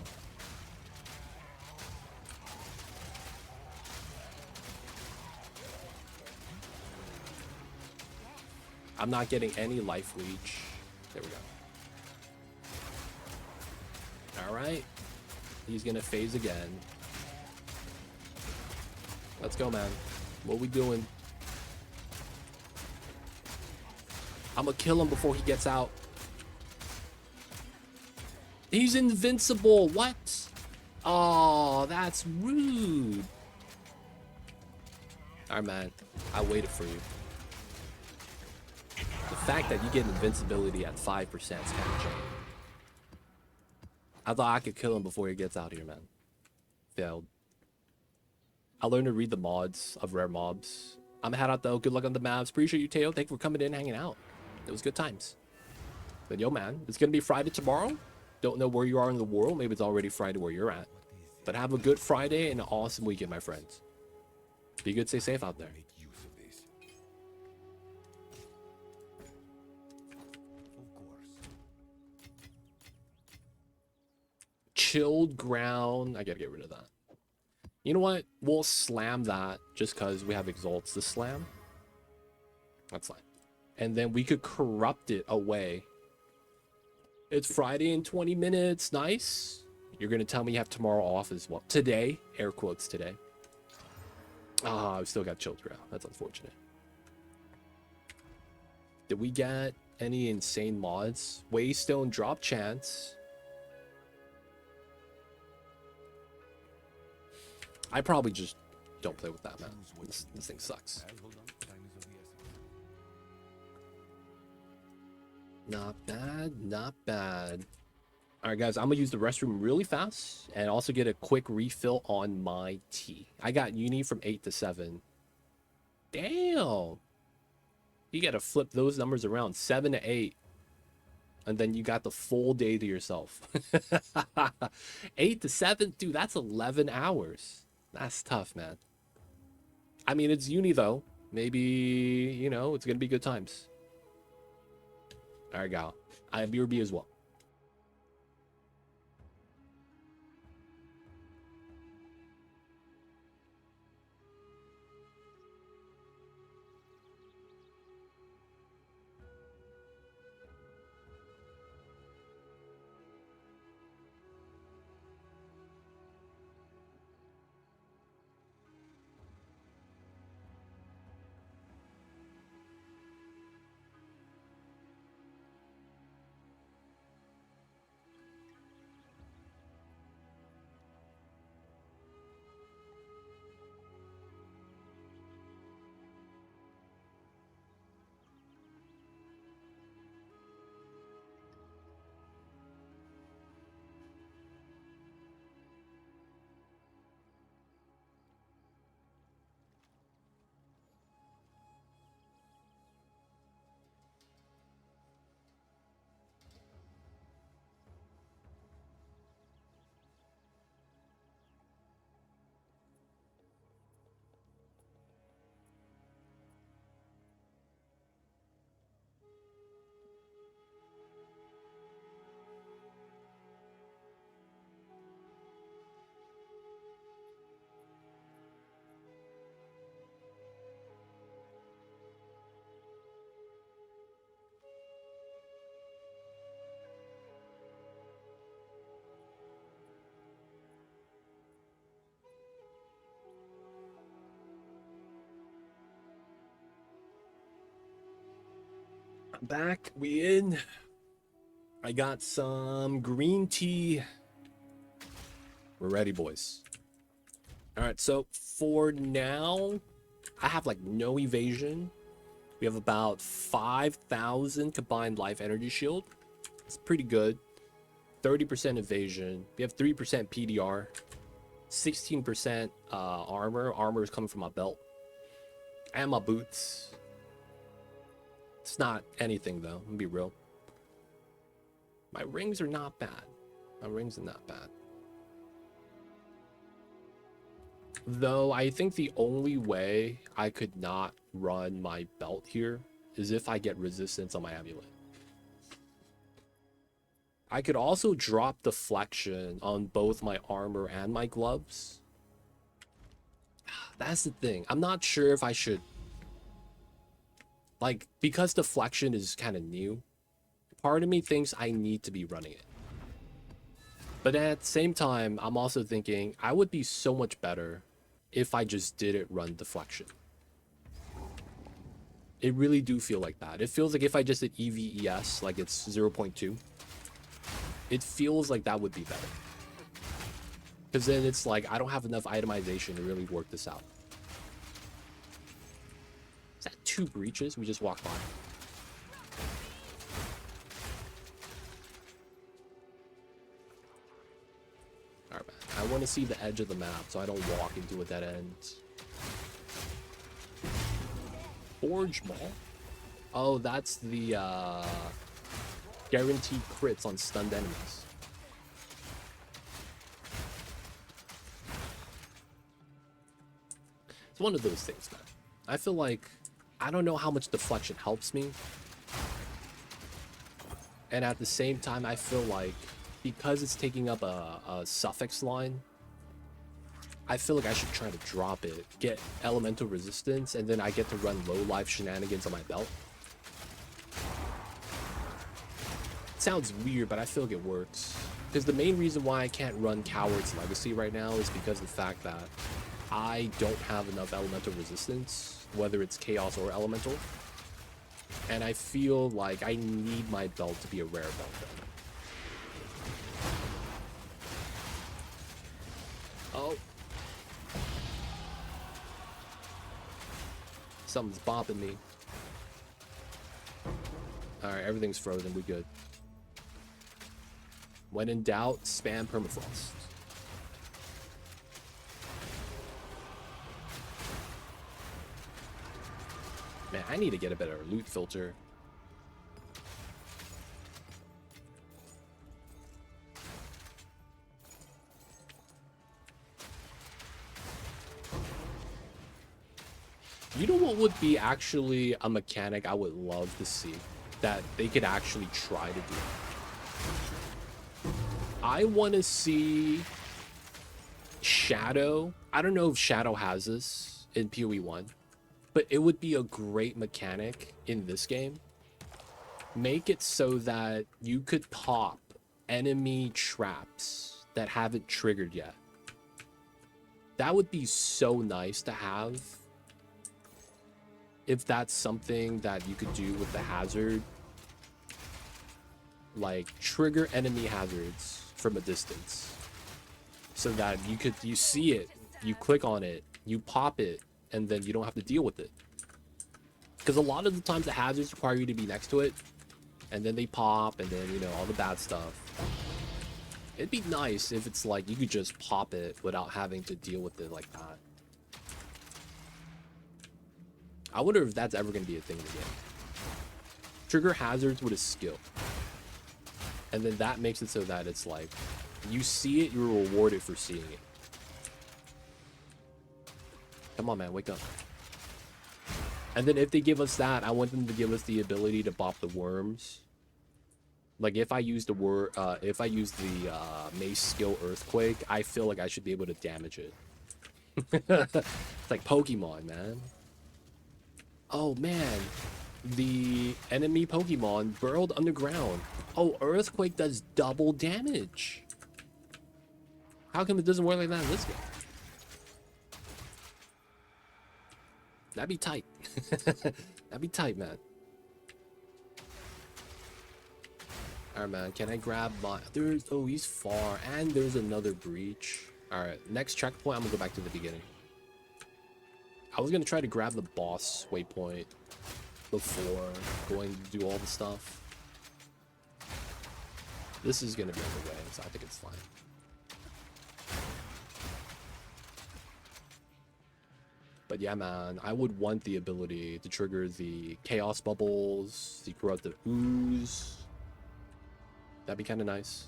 I'm not getting any life leech. There we go. All right. He's gonna phase again. Let's go, man. What we doing? I'm gonna kill him before he gets out. He's invincible. What? Oh, that's rude. All right, man. I waited for you. The fact that you get invincibility at 5% is kind of jank. I thought I could kill him before he gets out here, man. Failed. I learned to read the mods of rare mobs. I'm head out though. Good luck on the maps. Appreciate you, Teo. Thank you for coming in, hanging out. It was good times. But yo, man, it's gonna be Friday tomorrow. Don't know where you are in the world. Maybe it's already Friday where you're at. But have a good Friday and an awesome weekend, my friends. Be good, stay safe out there. chilled ground. I gotta get rid of that. You know what? We'll slam that just because we have exalts to slam. That's fine. And then we could corrupt it away. It's Friday in 20 minutes. Nice. You're gonna tell me you have tomorrow off as well. Today, air quotes today. Ah, I've still got chilled ground. That's unfortunate. Did we get any insane mods? Waystone drop chance. I probably just don't play with that, man. This thing sucks. Not bad, not bad. All right, guys, I'm gonna use the restroom really fast and also get a quick refill on my tea. I got uni from 8 to 7. Damn. You gotta flip those numbers around, 7 to 8. And then you got the full day to yourself. 8 to 7, dude, that's 11 hours. That's tough, man. I mean, it's uni though. Maybe, you know, it's gonna be good times. All right, gal. I have BRB as well. Back, we in. I got some green tea. We're ready, boys. All right, so for now, I have like no evasion. We have about 5,000 combined life energy shield. It's pretty good. 30% evasion. We have 3% PDR. 16% armor. Armor is coming from my belt. And my boots. It's not anything though, I'm gonna be real. My rings are not bad. My rings are not bad. Though I think the only way I could not run my belt here is if I get resistance on my amulet. I could also drop deflection on both my armor and my gloves. That's the thing. I'm not sure if I should, like, because deflection is kind of new, part of me thinks I need to be running it. But at the same time, I'm also thinking I would be so much better if I just didn't run deflection. It really do feel like that. It feels like if I just did EVES, like it's 0.2, it feels like that would be better. Because then it's like I don't have enough itemization to really work this out. Is that 2 breaches we just walked by? Alright, man. I want to see the edge of the map so I don't walk into a dead end. Forge Mall? Oh, that's the guaranteed crits on stunned enemies. It's one of those things, man. I feel like I don't know how much deflection helps me. And at the same time, I feel like because it's taking up a suffix line, I feel like I should try to drop it, get elemental resistance, and then I get to run low life shenanigans on my belt. It sounds weird, but I feel like it works. Because the main reason why I can't run Coward's Legacy right now is because of the fact that I don't have enough elemental resistance, whether it's chaos or elemental. And I feel like I need my belt to be a rare belt then. Oh. Something's bopping me. Alright, everything's frozen. We good. When in doubt, spam Permafrost. Man, I need to get a better loot filter. You know what would be actually a mechanic I would love to see that they could actually try to do? I want to see Shadow. I don't know if Shadow has this in PoE 1, but it would be a great mechanic in this game. Make it so that you could pop enemy traps that haven't triggered yet. That would be so nice to have. If that's something that you could do with the hazard, like trigger enemy hazards from a distance, so that you see it, you click on it, you pop it, and then you don't have to deal with it. Because a lot of the times the hazards require you to be next to it, and then they pop, and then, you know, all the bad stuff. It'd be nice if it's like you could just pop it without having to deal with it like that. I wonder if that's ever going to be a thing in the game. Trigger hazards with a skill. And then that makes it so that it's like, you see it, you're rewarded for seeing it. Come on, man, wake up. And then if they give us that, I want them to give us the ability to bop the worms. Like if I use the mace skill Earthquake, I feel like I should be able to damage it. It's like Pokemon, man. Oh man, the enemy Pokemon burrowed underground. Oh, Earthquake does double damage. How come it doesn't work like that in this game? That'd be tight. That'd be tight, man. Alright, man, can I grab my... Oh, he's far, and there's another breach. Alright, next checkpoint, I'm gonna go back to the beginning. I was gonna try to grab the boss waypoint before going to do all the stuff. This is gonna be on the way, so I think it's fine. But yeah, man, I would want the ability to trigger the chaos bubbles, the corruptive ooze. That'd be kind of nice.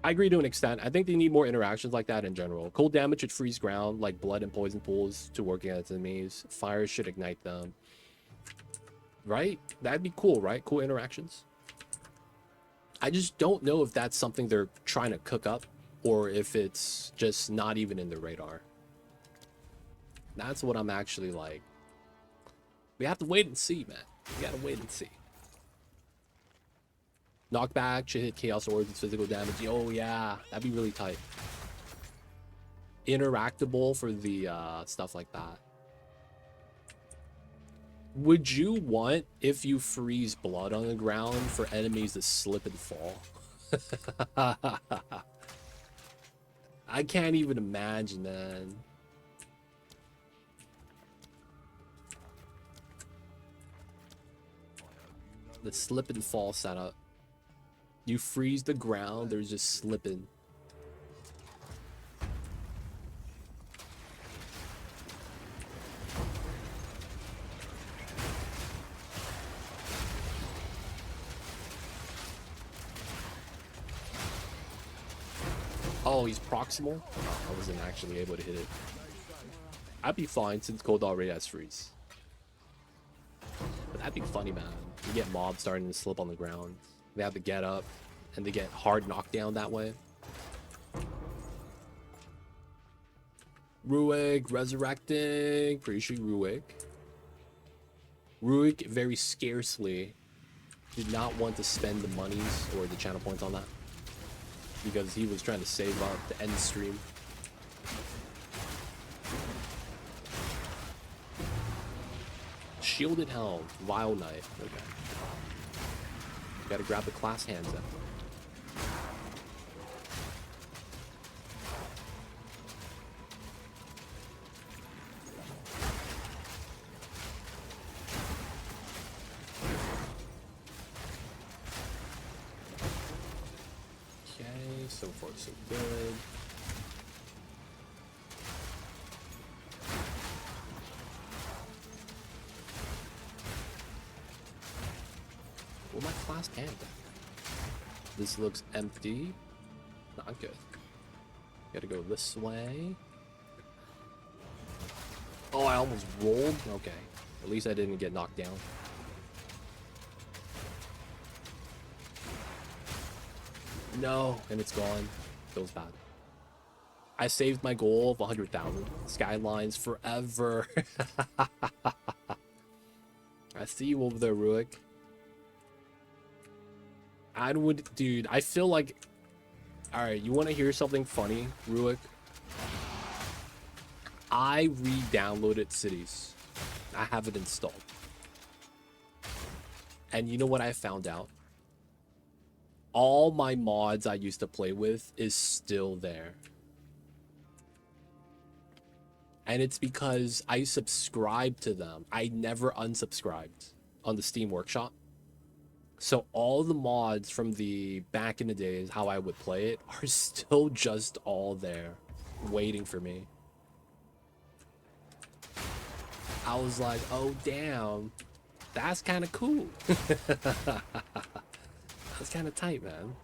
I agree to an extent. I think they need more interactions like that in general. Cold damage should freeze ground, like blood and poison pools to work against enemies. Fire should ignite them. Right? That'd be cool, right? Cool interactions. I just don't know if that's something they're trying to cook up or if it's just not even in the radar. That's what I'm actually like. We have to wait and see, man. We gotta wait and see. Knockback should hit Chaos Orbs with physical damage. Oh yeah, that'd be really tight. Interactable for the stuff like that. Would you want, if you freeze blood on the ground, for enemies to slip and fall? I can't even imagine, man. The slip and fall setup. You freeze the ground, there's just slipping. Oh, he's proximal? I wasn't actually able to hit it. I'd be fine since Cold already has freeze. But that'd be funny, man. You get mobs starting to slip on the ground. They have to get up. and they get hard knockdown that way. Ruik resurrecting. Pretty sure Ruik. Ruik very scarcely did not want to spend the monies or the channel points on that because he was trying to save up the end stream. Shielded Helm, Vile Knight. Okay. Gotta grab the class hands up. Okay, so far so good. Well, my class hand back. This looks empty. Not good. Gotta go this way. Oh, I almost rolled? Okay. At least I didn't get knocked down. No, and it's gone. Feels bad. I saved my goal of 100,000. Skylines forever. I see you over there, Ruik. Dude, I feel like... Alright, you want to hear something funny, Ruik? I re-downloaded Cities. I have it installed. And you know what I found out? All my mods I used to play with is still there. And it's because I subscribed to them. I never unsubscribed on the Steam Workshop. So all the mods from the back in the days, how I would play it, are still just all there, waiting for me. I was like, oh damn, that's kind of cool. That's kind of tight, man.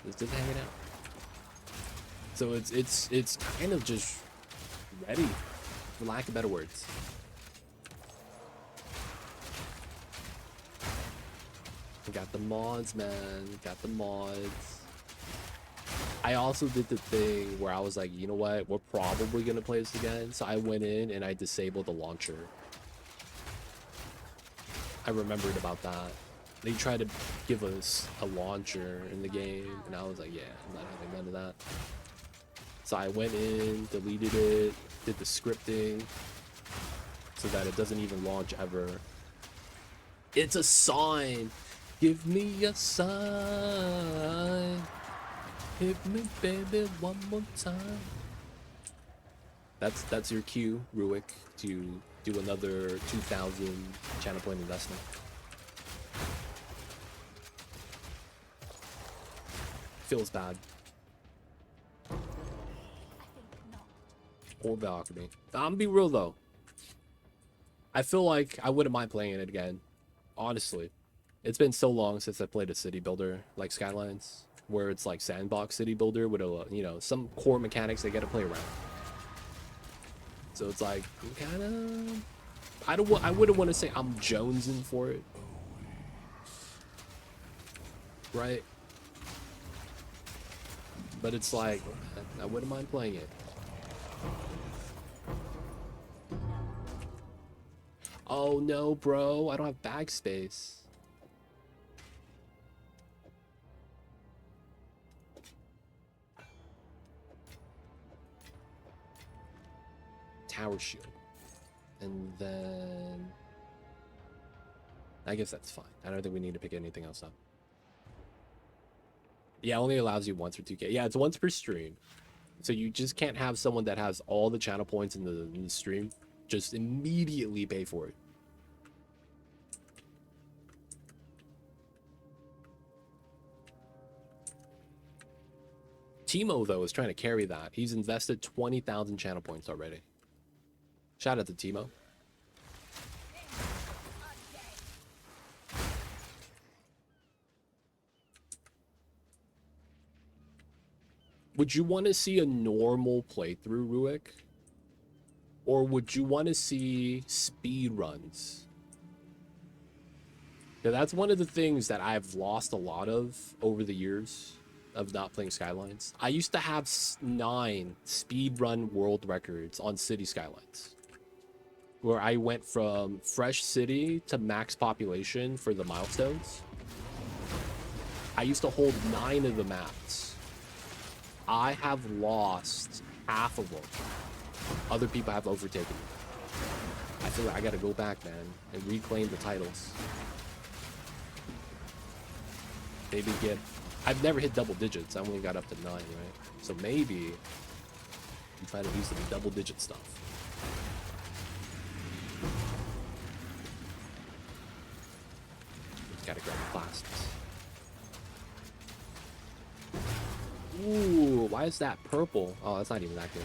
Just hanging out. So it's kind of just ready, for lack of better words. We got the mods, man. Got the mods. I also did the thing where I was like, you know what? We're probably going to play this again. So I went in and I disabled the launcher. I remembered about that. They tried to give us a launcher in the game. And I was like, yeah, I'm not having none of that. So I went in, deleted it, did the scripting so that it doesn't even launch ever. It's a sign. Give me a sign. Hit me, baby, one more time. That's your cue, Ruik, to do another 2,000 channel point investment. Feels bad. Or balcony. I'm gonna be real though. I feel like I wouldn't mind playing it again. Honestly. It's been so long since I played a city builder like Skylines, where it's like sandbox city builder with a, you know, some core mechanics they gotta play around. So it's like I'm kind of, I wouldn't want to say I'm jonesing for it, right? But it's like I wouldn't mind playing it. Oh no, bro! I don't have bag space. Tower shield, and then I guess that's fine. I don't think we need to pick anything else up. Yeah, it only allows you once for 2K. Yeah, it's once per stream, so you just can't have someone that has all the channel points in the stream just immediately pay for it. Timo though is trying to carry that. He's invested 20,000 channel points already. Shout out to Timo. Would you want to see a normal playthrough, Ruik? Or would you want to see speed runs? Yeah, that's one of the things that I've lost a lot of over the years of not playing Skylines. I used to have 9 speedrun world records on City Skylines, where I went from fresh city to max population for the milestones. I used to hold 9 of the maps. I have lost half of them. Other people have overtaken me. I feel like I gotta go back, man, and reclaim the titles. Maybe get... I've never hit double digits. I only got up to 9, right? So maybe I'm trying to do some double digit stuff. Gotta grab the clasps. Ooh, why is that purple? Oh, that's not even that good.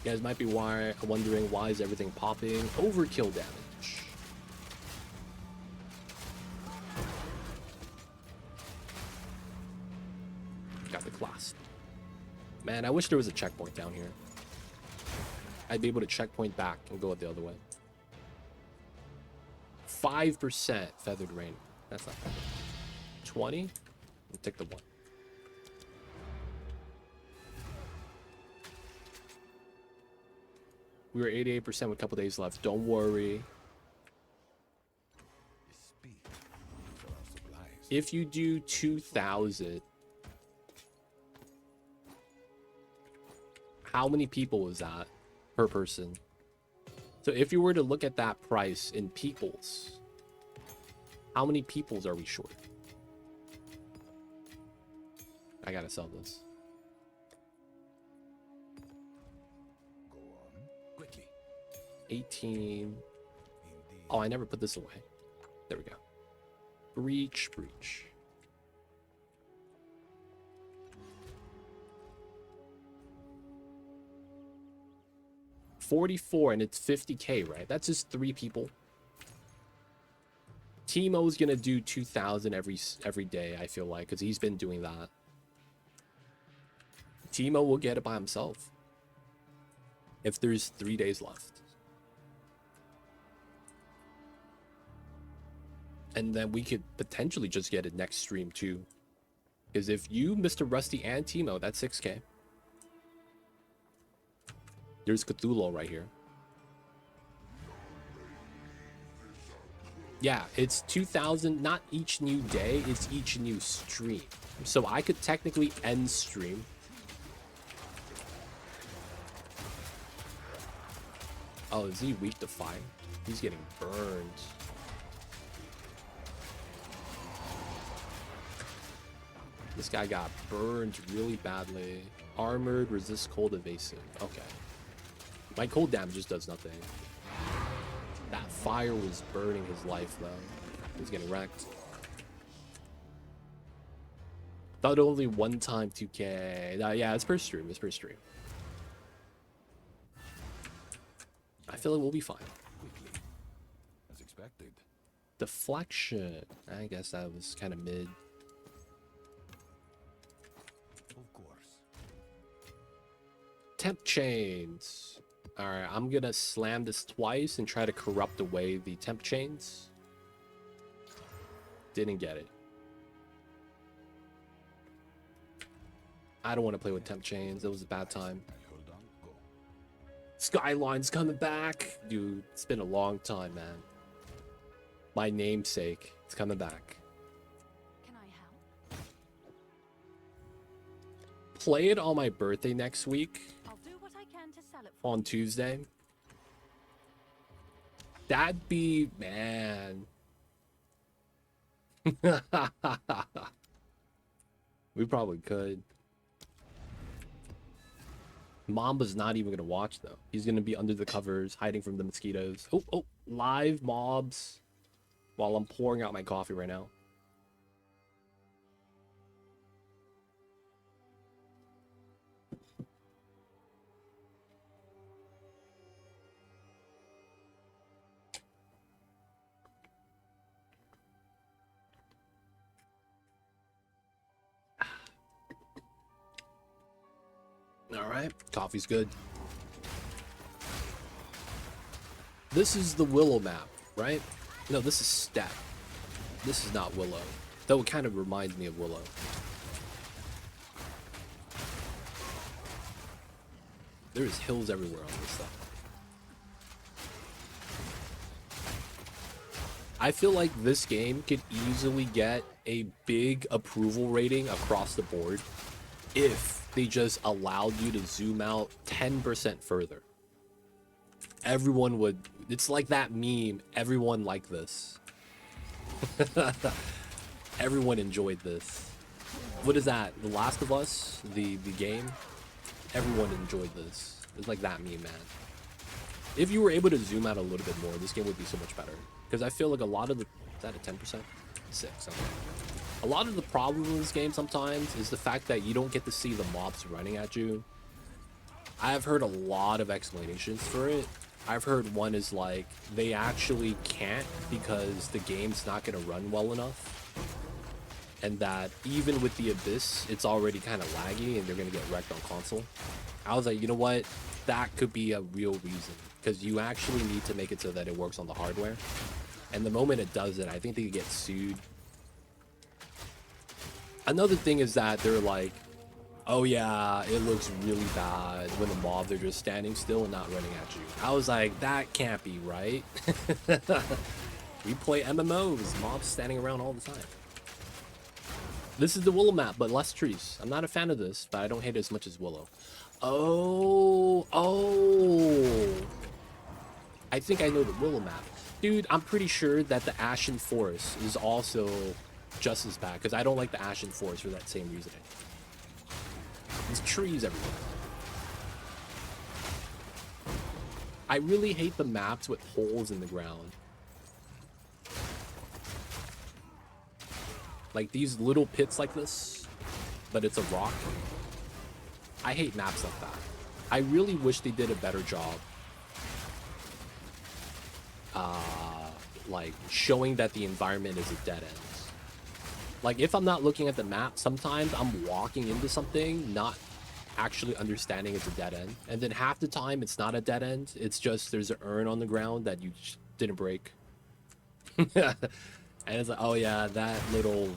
You guys might be wondering why is everything popping. Overkill damage. Got the clasp. Man, I wish there was a checkpoint down here. I'd be able to checkpoint back and go the other way. 5% feathered rain. That's not bad. 20? I'll take the 1. We were 88% with a couple days left. Don't worry. If you do 2,000, how many people was that per person? So if you were to look at that price in peoples, how many peoples are we short? I gotta sell this. Go on. Quickly. 18. Oh, I never put this away. There we go. Breach. 44 and it's 50k, right? That's just 3 people. Timo's gonna do 2,000 every day, I feel like, because he's been doing that. Timo will get it by himself if there's 3 days left. And then we could potentially just get it next stream too. Because if you, Mr. Rusty, and Timo, that's 6k. There's Cthulhu right here. Yeah, it's 2,000, not each new day, it's each new stream. So I could technically end stream. Oh, is he weak to fire? He's getting burned. This guy got burned really badly. Armored, resist cold, evasive. Okay. My cold damage just does nothing. That fire was burning his life, though. He's getting wrecked. Thought only one time 2k. Yeah, it's per stream. It's per stream. I feel like we'll be fine. Quickly. As expected. Deflection. I guess that was kind of mid. Of course. Temp chains. Alright, I'm gonna slam this twice and try to corrupt away the temp chains. Didn't get it. I don't want to play with temp chains. It was a bad time. Hold on. Go. Skyline's coming back. Dude, it's been a long time, man. My namesake. It's coming back. Can I help? Play it on my birthday next week. I'll do what I can to sell it for On Tuesday. That'd be, man. We probably could. Mamba's not even gonna watch though. He's gonna be under the covers, hiding from the mosquitoes. Oh, live mobs while I'm pouring out my coffee right now. All right, coffee's good. This is the Willow map, right? No, this is Step. This is not Willow. Though it kind of reminds me of Willow. There's hills everywhere on this stuff. I feel like this game could easily get a big approval rating across the board if they just allowed you to zoom out 10% further. Everyone would, it's like that meme, everyone liked this. Everyone enjoyed this. What is that? The Last of Us? The game? Everyone enjoyed this. It's like that meme, man. If you were able to zoom out a little bit more, this game would be so much better. Because I feel like a lot of the... Is that a 10%? 6. Okay. A lot of the problem in this game sometimes is the fact that you don't get to see the mobs running at you. I have heard a lot of explanations for it. I've heard one is like, they actually can't because the game's not going to run well enough. And that even with the Abyss, it's already kind of laggy and they're going to get wrecked on console. I was like, you know what? That could be a real reason. Because you actually need to make it so that it works on the hardware. And the moment it does it, I think they could get sued. Another thing is that they're like, oh yeah, it looks really bad when the mobs are just standing still and not running at you. I was like, that can't be right. We play MMOs, mobs standing around all the time. This is the Willow map, but less trees. I'm not a fan of this, but I don't hate it as much as Willow. Oh. I think I know the Willow map. Dude, I'm pretty sure that the Ashen Forest is also just as bad, because I don't like the Ashen Forest for that same reasoning. There's trees everywhere. I really hate the maps with holes in the ground. Like these little pits like this, but it's a rock. I hate maps like that. I really wish they did a better job like showing that the environment is a dead end. Like if I'm not looking at the map, sometimes I'm walking into something not actually understanding it's a dead end, and then half the time it's not a dead end, it's just there's an urn on the ground that you just didn't break. And it's like, oh yeah, that little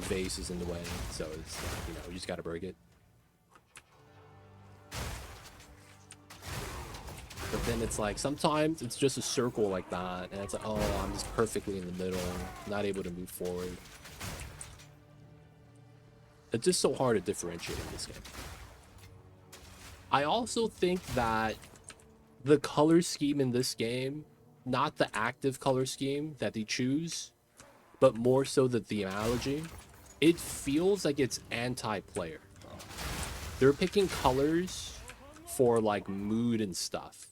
vase is in the way, so it's like, you know, you just gotta break it. But then it's like, sometimes it's just a circle like that, and it's like, oh, I'm just perfectly in the middle, not able to move forward. It's just so hard to differentiate in this game. I also think that the color scheme in this game, not the active color scheme that they choose, but more so the themology, it feels like it's anti-player. They're picking colors for like mood and stuff,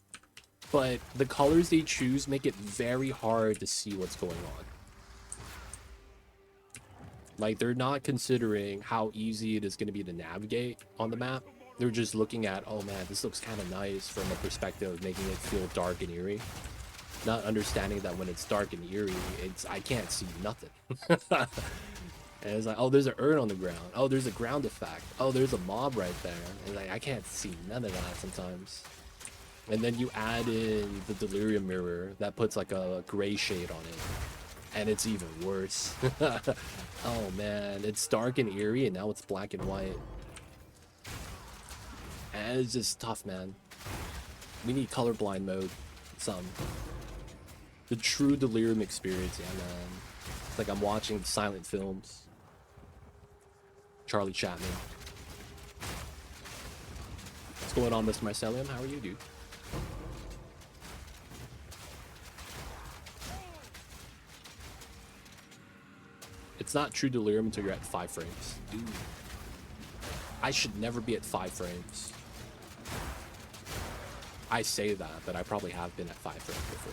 but the colors they choose make it very hard to see what's going on. Like they're not considering how easy it is going to be to navigate on the map. They're just looking at, oh man, this looks kind of nice from a perspective of making it feel dark and eerie. Not understanding that when it's dark and eerie, I can't see nothing. And it's like, oh, there's an urn on the ground. Oh, there's a ground effect. Oh, there's a mob right there. And like, I can't see none of that sometimes. And then you add in the delirium mirror that puts like a gray shade on it, and it's even worse. Oh man, it's dark and eerie, and now it's black and white. And it's just tough, man. We need colorblind mode. The true delirium experience, yeah, man. It's like I'm watching silent films. Charlie Chapman. What's going on, Mr. Mycelium? How are you, dude? It's not true delirium until you're at 5 frames. Dude. I should never be at 5 frames. I say that, but I probably have been at 5 frames before.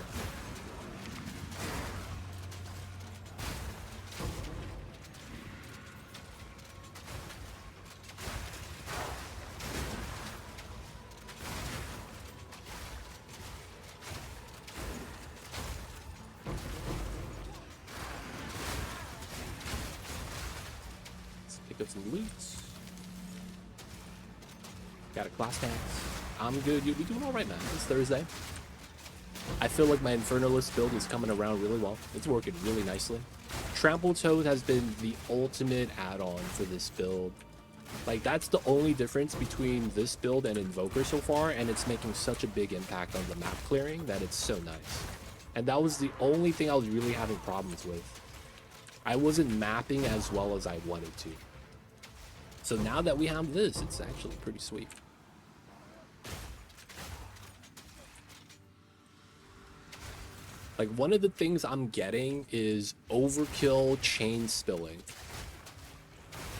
Let's pick up some loot. Got a class tax. I'm good. You'll be doing all right, man. It's Thursday. I feel like my Infernalist build is coming around really well. It's working really nicely. Trample Toad has been the ultimate add-on for this build. Like, that's the only difference between this build and Invoker so far, and it's making such a big impact on the map clearing that it's so nice. And that was the only thing I was really having problems with. I wasn't mapping as well as I wanted to. So now that we have this, it's actually pretty sweet. Like, one of the things I'm getting is overkill chain spilling.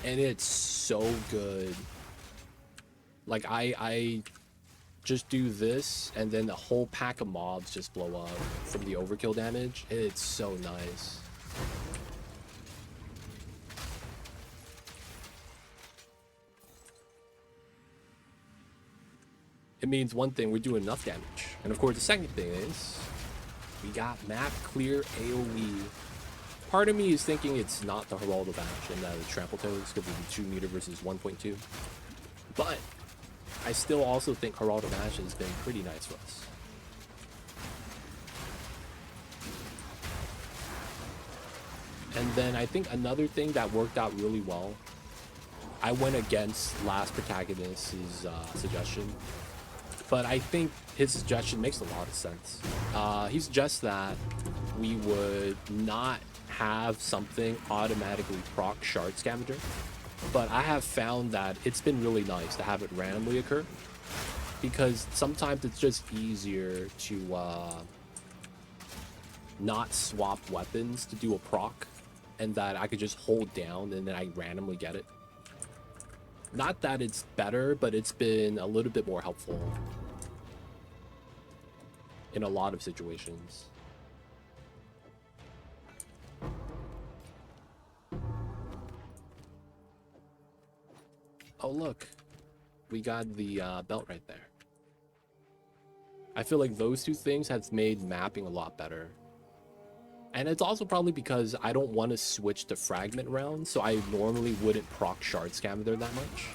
And it's so good. Like, I just do this, and then the whole pack of mobs just blow up from the overkill damage. It's so nice. It means one thing, we're doing enough damage. And of course, the second thing is, we got map clear AoE. Part of me is thinking it's not the Herald of Ash and the Trample Toads because of the 2 meter versus 1.2. But I still also think Herald of Ash has been pretty nice for us. And then I think another thing that worked out really well, I went against last protagonist's suggestion. But I think his suggestion makes a lot of sense. He suggests that we would not have something automatically proc Shard Scavenger. But I have found that it's been really nice to have it randomly occur. Because sometimes it's just easier to not swap weapons to do a proc. And that I could just hold down and then I randomly get it. Not that it's better, but it's been a little bit more helpful in a lot of situations. Oh look, we got the belt right there. I feel like those two things has made mapping a lot better. And it's also probably because I don't want to switch to fragment rounds, so I normally wouldn't proc Shard Scavenger that much.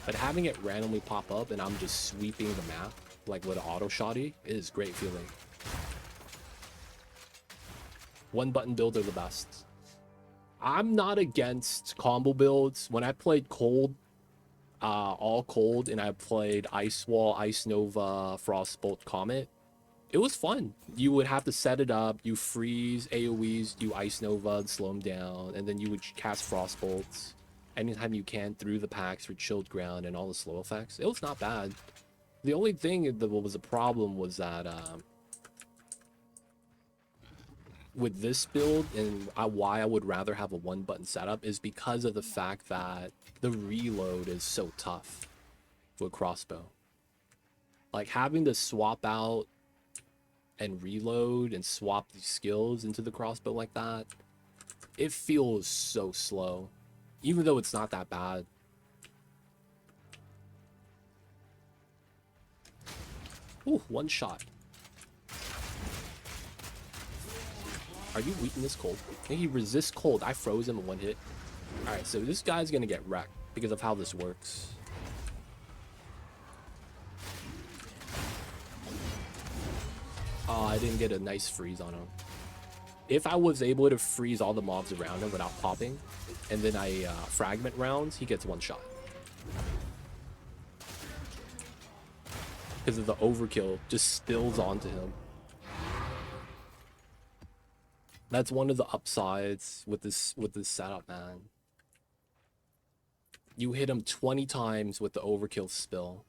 But having it randomly pop up and I'm just sweeping the map, like with auto shotty, is great feeling. One button builds are the best. I'm not against combo builds. When I played cold, all cold, and I played Ice Wall, Ice Nova, Frostbolt, Comet, it was fun. You would have to set it up, you freeze AoEs, do Ice Nova, slow them down, and then you would cast Frostbolts anytime you can through the packs for Chilled Ground and all the slow effects. It was not bad. The only thing that was a problem was that with this build, and why I would rather have a one button setup, is because of the fact that the reload is so tough with Crossbow. Like, having to swap out and reload and swap these skills into the Crossbow like that, it feels so slow, even though it's not that bad. Ooh, one shot. Are you weak in this cold? I think he resists cold. I froze him in one hit. Alright, so this guy's gonna get wrecked because of how this works. Oh, I didn't get a nice freeze on him. If I was able to freeze all the mobs around him without popping, and then I fragment rounds, he gets one shot. Because of the overkill just spills onto him. That's one of the upsides with this setup, man. You hit him 20 times with the overkill spill.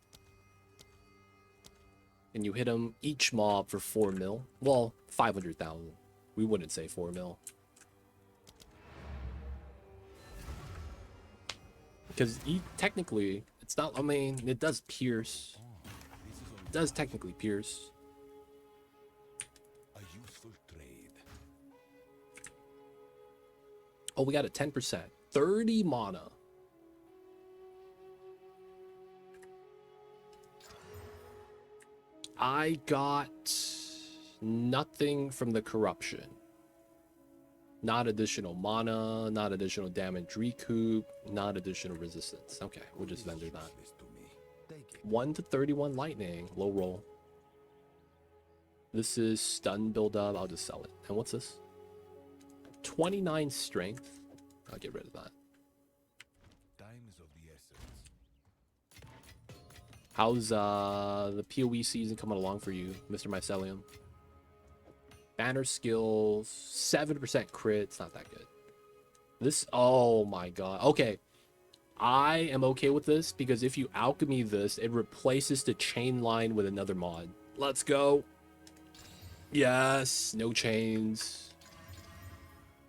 And you hit him each mob for 4 mil. Well, 500,000. We wouldn't say 4 mil. Because technically, it's not, I mean, it does pierce. It does technically pierce. A useful trade. Oh, we got a 10%. 30 mana. I got nothing from the corruption. Not additional mana, not additional damage recoup, not additional resistance. Okay, we'll just vendor that. 1 to 31 lightning, low roll. This is stun build-up. I'll just sell it. And what's this? 29 strength. I'll get rid of that. Time is of the essence. How's the PoE season coming along for you, Mr. Mycelium? Banner skills, 7% crit. It's not that good. This, oh my god. Okay. I am okay with this because if you alchemy this, it replaces the chain line with another mod. Let's go. Yes, no chains.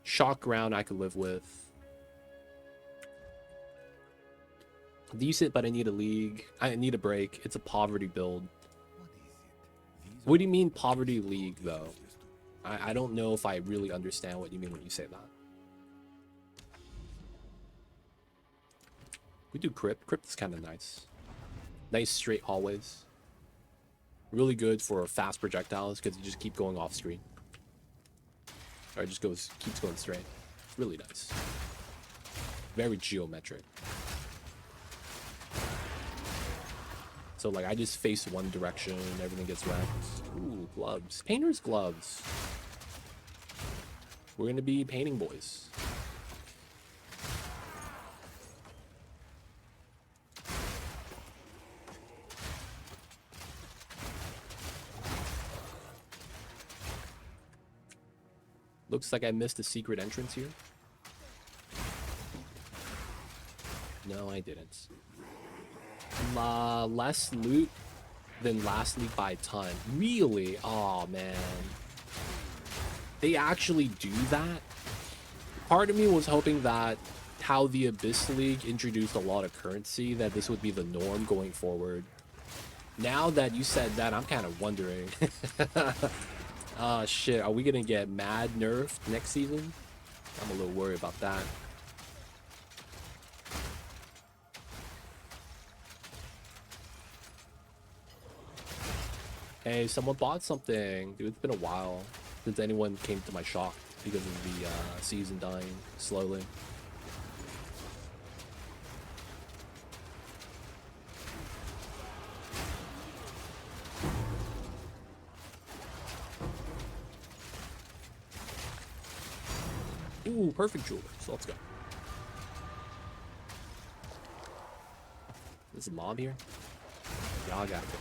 Shock ground I could live with. Decent, but I need a league. I need a break. It's a poverty build. What is it? These What do you mean poverty league though? I don't know if I really understand what you mean when you say that. We do crypt. Crypt is kind of nice. Nice straight hallways. Really good for fast projectiles because you just keep going off screen. Or it just keeps going straight. It's really nice. Very geometric. So like I just face one direction, everything gets wrecked. Ooh, gloves. Painter's gloves. We're gonna be painting boys. Looks like I missed a secret entrance here. No, I didn't. Less loot than last league by a ton. Really? Oh man. They actually do that? Part of me was hoping that how the Abyss League introduced a lot of currency, that this would be the norm going forward. Now that you said that, I'm kind of wondering. Shit, are we gonna get mad nerfed next season? I'm a little worried about that. Hey, someone bought something. Dude, it's been a while since anyone came to my shop because of the season dying slowly. Ooh, perfect jeweler. So let's go. There's a mob here. Y'all gotta go.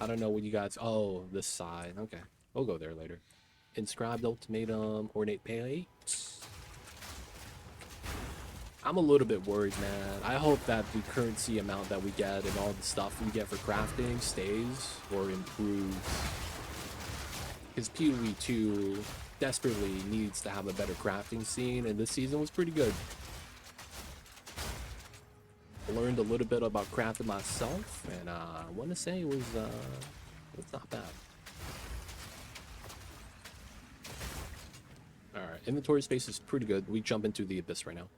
I don't know what you guys. Oh, this side. Okay, we'll go there later. Inscribed ultimatum, ornate plate. I'm a little bit worried, man. I hope that the currency amount that we get and all the stuff we get for crafting stays or improves. Because PoE 2 desperately needs to have a better crafting scene, and this season was pretty good. I learned a little bit about crafting myself, and I want to say it was not bad. All right, inventory space is pretty good. We jump into the Abyss right now.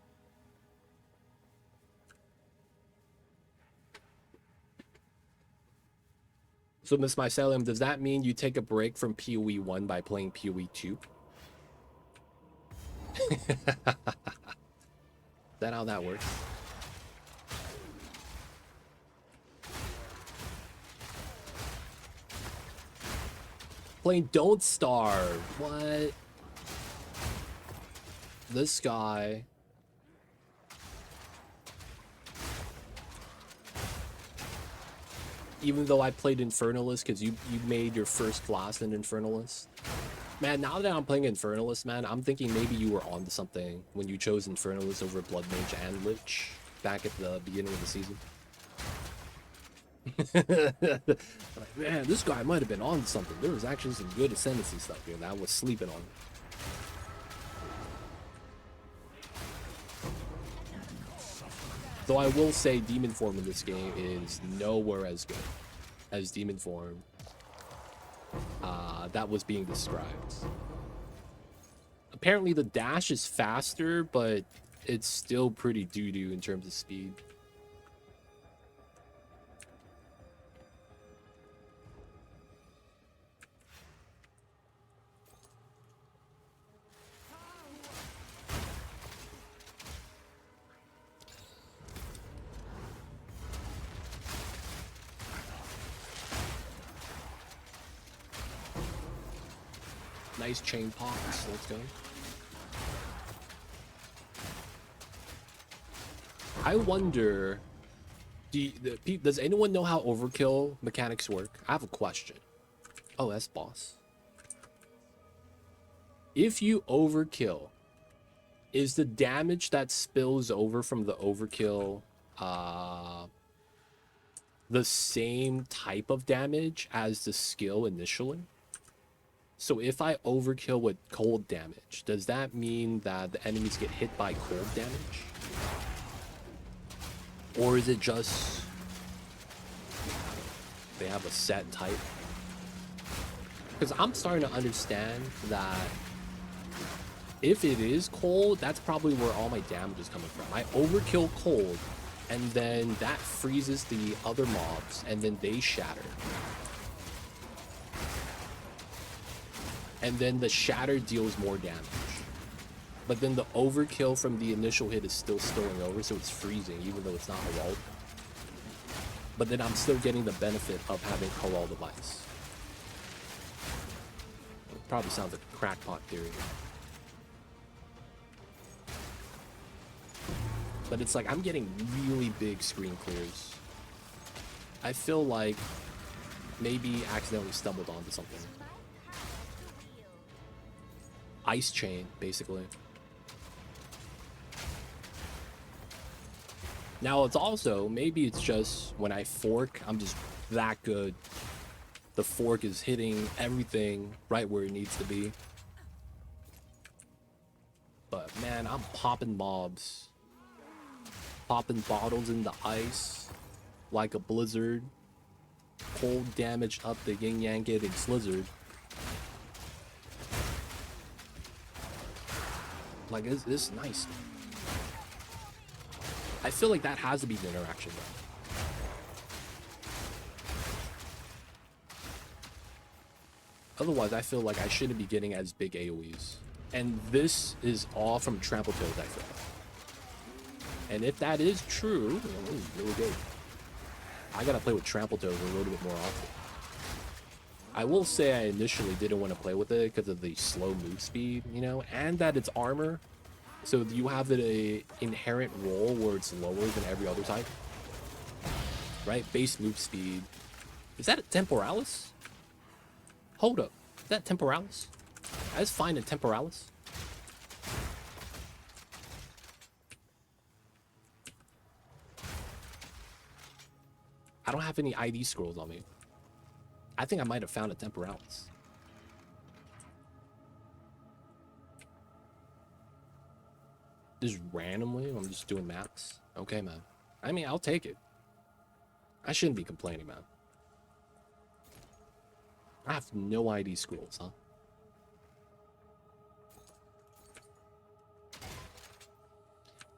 So, Miss Mycelium, does that mean you take a break from PoE 1 by playing PoE 2? Is that how that works? Playing Don't Starve. What? This guy. Even though I played Infernalist, because you made your first class in Infernalist. Man, now that I'm playing Infernalist, man, I'm thinking maybe you were onto something when you chose Infernalist over Blood Mage and Lich back at the beginning of the season. Like, man, this guy might have been on something. There was actually some good Ascendancy stuff here that I was sleeping on. Though I will say Demon Form in this game is nowhere as good as Demon Form that was being described. Apparently the dash is faster, but it's still pretty doo-doo in terms of speed. Nice chain pox. Let's go. I wonder, does anyone know how overkill mechanics work? I have a question. Oh, that's boss. If you overkill, is the damage that spills over from the overkill the same type of damage as the skill initially? So if I overkill with cold damage, does that mean that the enemies get hit by cold damage? Or is it just they have a set type? Because I'm starting to understand that if it is cold, that's probably where all my damage is coming from. I overkill cold, and then that freezes the other mobs, and then they shatter. And then the shatter deals more damage. But then the overkill from the initial hit is still spilling over, so it's freezing, even though it's not Herald. But then I'm still getting the benefit of having Herald of Ice. It probably sounds like a crackpot theory. But it's like I'm getting really big screen clears. I feel like maybe accidentally stumbled onto something. Ice chain, basically. Now it's also, maybe it's just when I fork, I'm just that good. The fork is hitting everything right where it needs to be. But man, I'm popping mobs. Popping bottles in the ice like a blizzard. Cold damage up the yin yang getting slizzard. Like, it's nice. I feel like that has to be the interaction though. Otherwise, I feel like I shouldn't be getting as big AoEs. And this is all from Trample Toad, I feel. And if that is true, this is really good. I gotta play with Trample Toad a little bit more often. I will say I initially didn't want to play with it because of the slow move speed, you know, and that it's armor. So you have an inherent roll where it's lower than every other type. Right? Base move speed. Is that a Temporalis? Hold up. Is that Temporalis? I just find a Temporalis. I don't have any ID scrolls on me. I think I might have found a Temporalis. Just randomly, I'm just doing maps. Okay, man. I mean, I'll take it. I shouldn't be complaining, man. I have no ID scrolls, huh?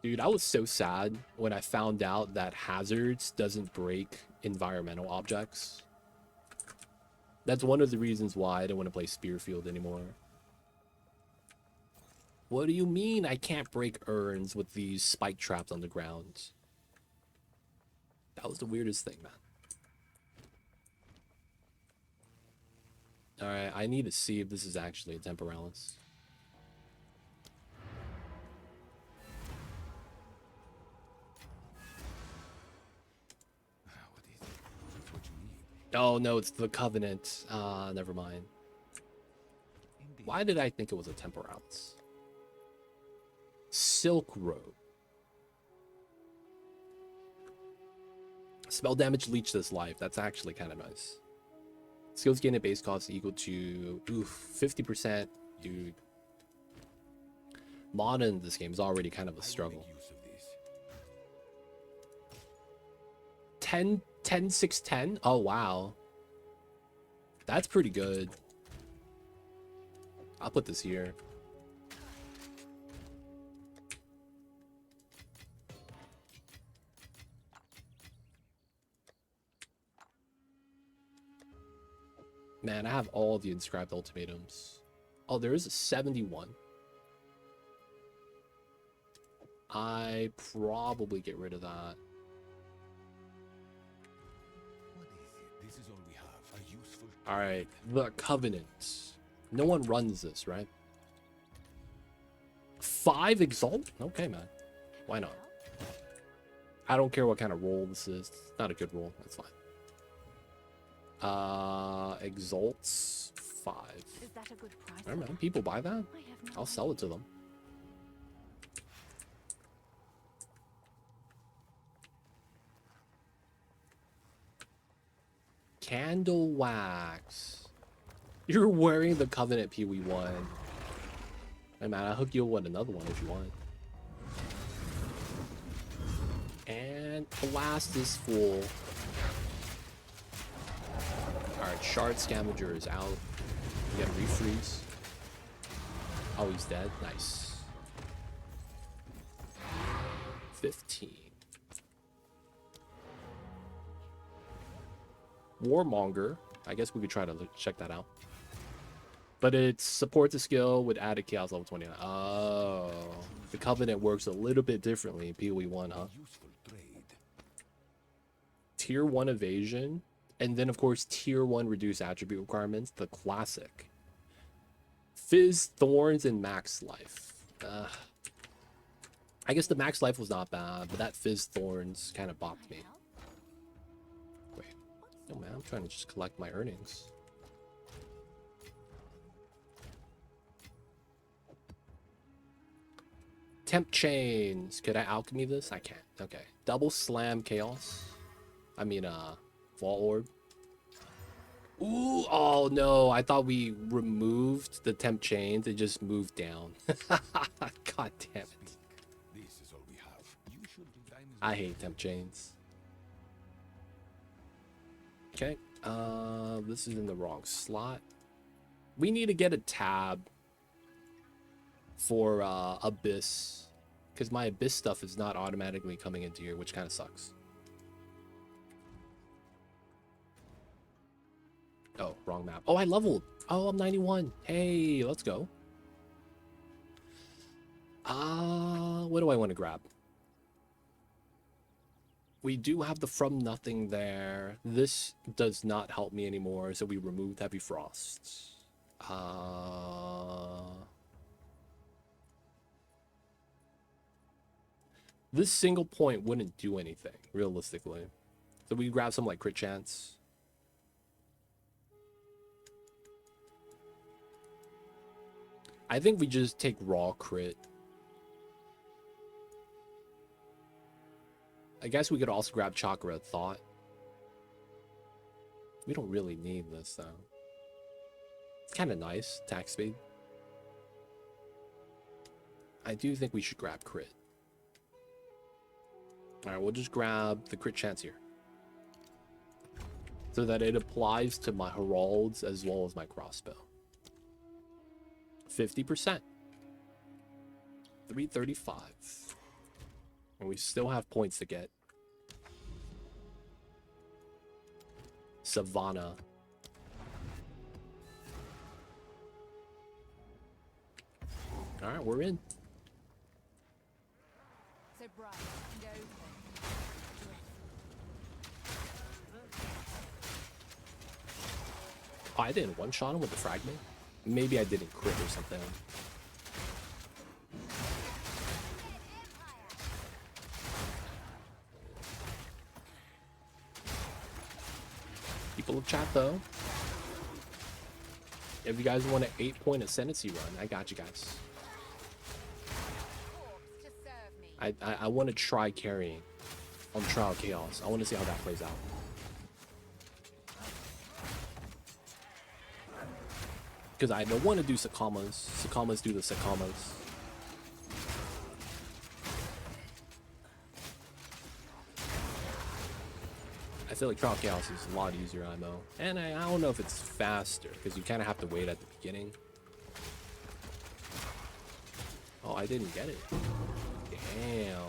Dude, I was so sad when I found out that hazards doesn't break environmental objects. That's one of the reasons why I don't want to play Spearfield anymore. What do you mean I can't break urns with these spike traps on the ground? That was the weirdest thing, man. Alright, I need to see if this is actually a Temporalis. What is it? That's what you need. Oh no, it's the Covenant. Never mind. Indeed. Why did I think it was a Temporalis? Silk Road. Spell damage leech this life. That's actually kind of nice. Skills gain at base cost equal to 50%. Dude. Mana in this game is already kind of a struggle. 10, 6, 10? Oh, wow. That's pretty good. I'll put this here. Man, I have all the inscribed ultimatums. Oh, there is a 71. I probably get rid of that. What is it? This is all we have. A useful. All right, the Covenant. No one runs this, right? 5 Exalt? Okay, man. Why not? I don't care what kind of roll this is. It's not a good roll. That's fine. Exalts 5. Is that a good price? I don't know. People buy that? I have no I'll sell it to them. Candle wax. You're wearing the Covenant PW1. Hey man, I'll hook you up with another one if you want. And blast is full. Alright, Shard Scavenger is out. We got a refreeze. Oh, he's dead. Nice. 15. Warmonger. I guess we could try to check that out. But it supports a skill with added chaos level 29. Oh. The Covenant works a little bit differently in PoE 1, huh? Useful trade. Tier 1 evasion. And then, of course, Tier 1 reduced attribute requirements. The classic. Fizz, Thorns, and Max Life. I guess the Max Life was not bad, but that Fizz, Thorns kind of bopped me. Wait. No, man, I'm trying to just collect my earnings. Temp Chains. Could I alchemy this? I can't. Okay. Double Slam Chaos. I mean, Vault Orb. Ooh, oh no. I thought we removed the Temp Chains. It just moved down. God damn it. This is all we have. You should design this. I hate Temp Chains. Okay. This is in the wrong slot. We need to get a tab for Abyss, because my Abyss stuff is not automatically coming into here, which kind of sucks. Oh, wrong map. Oh, I leveled. Oh, I'm 91. Hey, let's go. What do I want to grab? We do have the From Nothing there. This does not help me anymore, so we removed Heavy Frost. This single point wouldn't do anything, realistically. So we grab some like crit chance. I think we just take raw crit. I guess we could also grab Chakra of Thought. We don't really need this though. It's kind of nice, attack speed. I do think we should grab crit. Alright, we'll just grab the crit chance here. So that it applies to my Heralds as well as my Crossbow. 50%. 335. And we still have points to get. Savannah. Alright, we're in. So bright and open. Oh, I didn't one-shot him with the fragment. Maybe I didn't crit or something. People of chat though, if you guys want an 8-point Ascendancy run, I got you guys. Corpse to serve me. I want to try carrying on Trial Chaos. I want to see how that plays out. Because I don't want to do Sakamas. Sakamas do the Sakamas. I feel like Trial Chaos is a lot easier IMO. And I don't know if it's faster, because you kind of have to wait at the beginning. Oh, I didn't get it. Damn.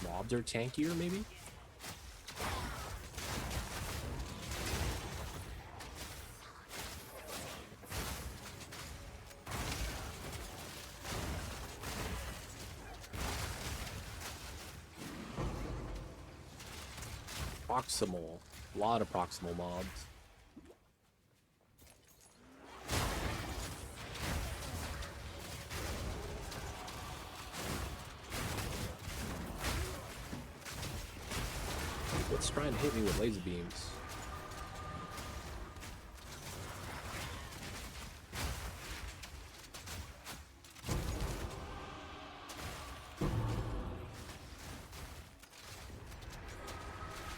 Mobs are tankier, maybe? Proximal. A lot of proximal mobs. What's trying to hit me with laser beams?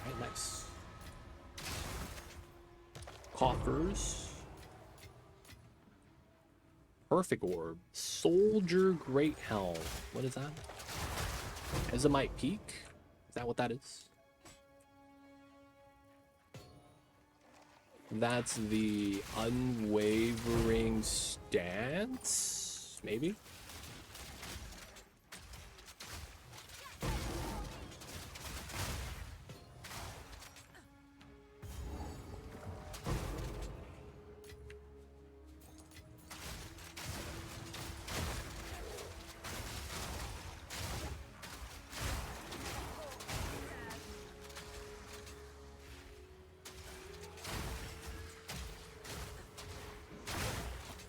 Alright, nice. Coffers. Perfect orb. Soldier Great Helm. What is that? Ezamite Peak? Is that what that is? That's the unwavering stance? Maybe?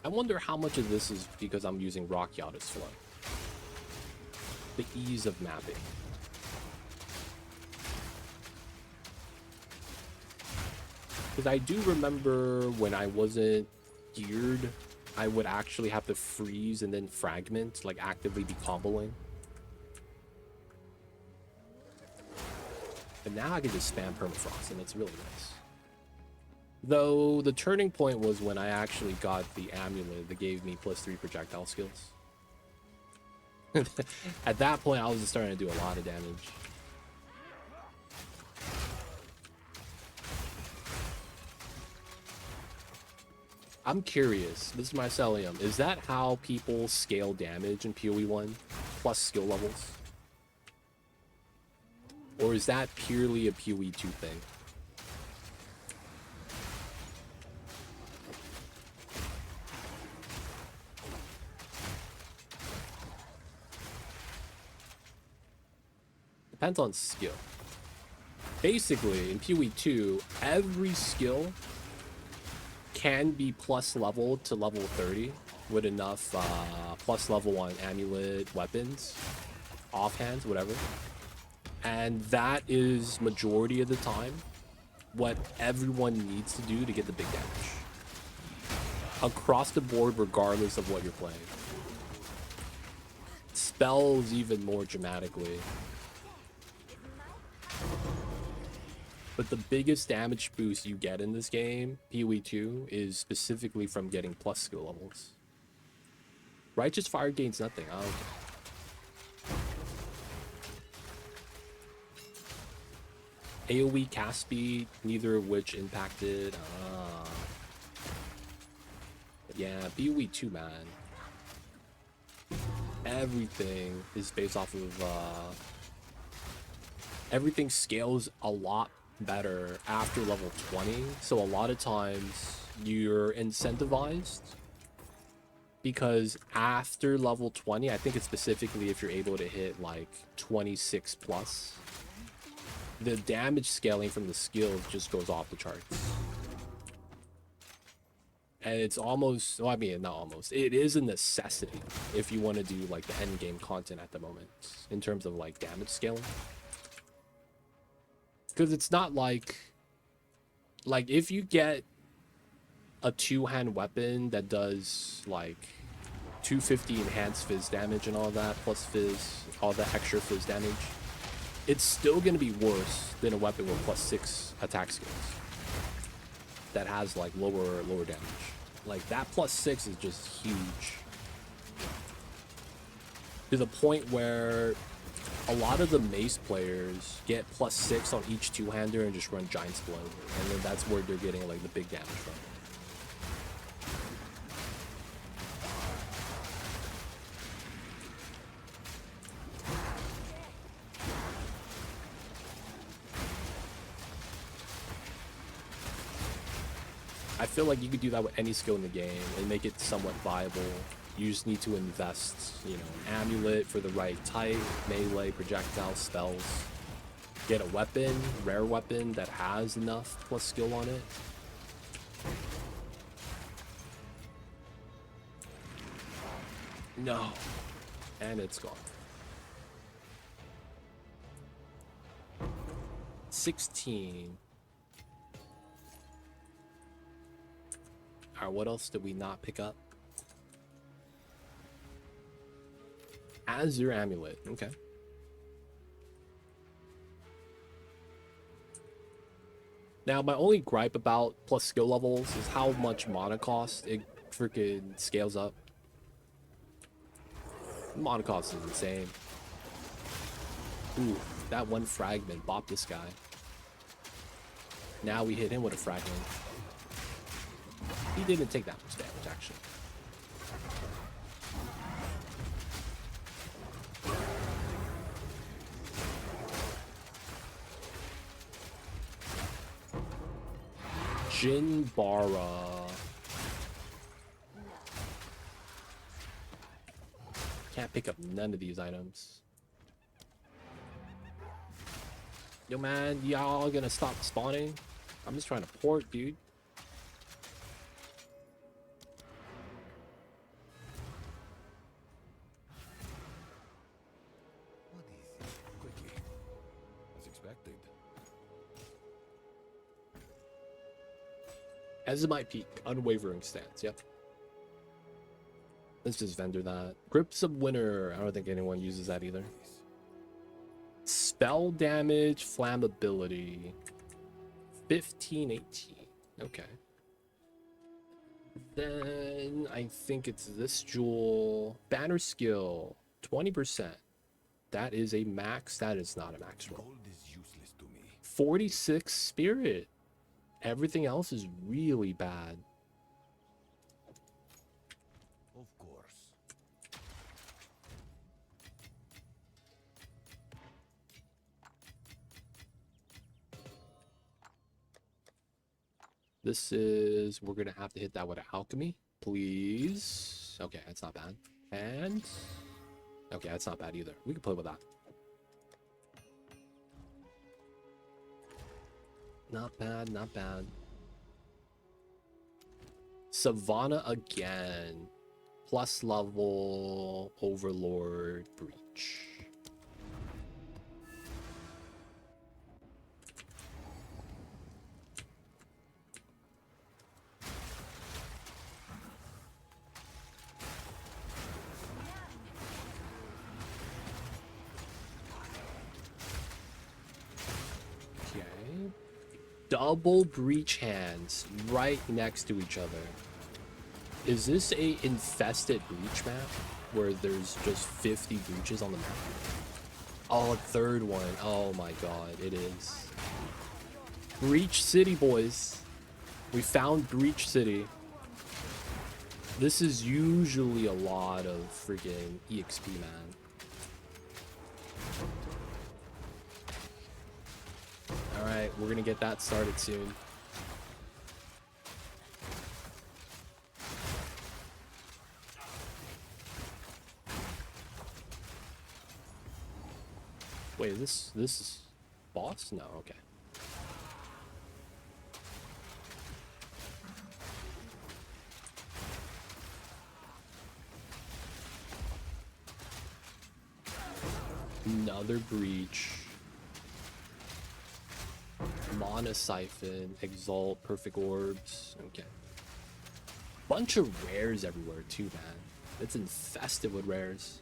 I wonder how much of this is because I'm using Rock Yada's flow. The ease of mapping. Because I do remember when I wasn't geared, I would actually have to freeze and then fragment, like actively be comboing. But now I can just spam Permafrost and it's really nice. Though the turning point was when I actually got the amulet that gave me +3 projectile skills. At that point, I was just starting to do a lot of damage. I'm curious, this is Mycelium, is that how people scale damage in PoE 1 plus skill levels? Or is that purely a PoE 2 thing? Depends on skill. Basically, in PoE 2, every skill can be plus level to level 30 with enough plus level on amulet, weapons, offhands, whatever. And that is majority of the time what everyone needs to do to get the big damage. Across the board, regardless of what you're playing. Spells even more dramatically. But the biggest damage boost you get in this game, PoE 2, is specifically from getting plus skill levels. Righteous Fire gains nothing. I don't care. AoE cast speed, neither of which impacted. Yeah, PoE 2, man. Everything is based off of everything scales a lot better after level 20, so a lot of times you're incentivized because after level 20, I think it's specifically if you're able to hit like 26 plus, the damage scaling from the skills just goes off the charts. And it's almost, well, I mean, not almost, it is a necessity if you want to do like the end game content at the moment in terms of like damage scaling. Because it's not like if you get a two-hand weapon that does like 250 enhanced fizz damage and all that, plus fizz, all that extra fizz damage, it's still going to be worse than a weapon with +6 attack skills that has like lower damage. Like that +6 is just huge. To the point where a lot of the mace players get +6 on each two-hander and just run Giant's Blow, and then that's where they're getting like the big damage from. I feel like you could do that with any skill in the game and make it somewhat viable. You just need to invest, you know, an amulet for the right type, melee, projectile, spells. get a weapon, rare weapon that has enough plus skill on it. No. And it's gone. 16. Alright, what else did we not pick up? Azure Amulet. Okay. Now, my only gripe about plus skill levels is how much mana cost it freaking scales up. Mana cost is insane. Ooh, that one fragment bopped this guy. Now we hit him with a fragment. He didn't take that much damage, actually. Jinbara. Can't pick up none of these items. Yo, man, y'all gonna stop spawning? I'm just trying to port, dude. What is it? Quickly. As expected. As it might peak, unwavering stance. Yep. Let's just vendor that. Grips of Winter. I don't think anyone uses that either. Spell damage, flammability. 15, 18. Okay. Then I think it's this jewel. Banner skill, 20%. That is a max. That is not a max roll. Gold is useless to me. 46 spirit. Everything else is really bad. Of course. This is, we're gonna have to hit that with an alchemy, please. Okay, that's not bad. And okay, that's not bad either. We can play with that. Not bad, not bad. Savannah again. Plus level Overlord Breach. Okay. Double breach hands right next to each other. Is this a infested breach map where there's just 50 breaches on the map? Oh, a third one. Oh my god, it is. Breach City, boys. We found Breach City. This is usually a lot of freaking EXP, man. Alright, we're gonna get that started soon. Wait, this is boss? No, okay. Another breach. Mana Siphon, Exalt, Perfect Orbs. Okay. Bunch of rares everywhere too, man. It's infested with rares.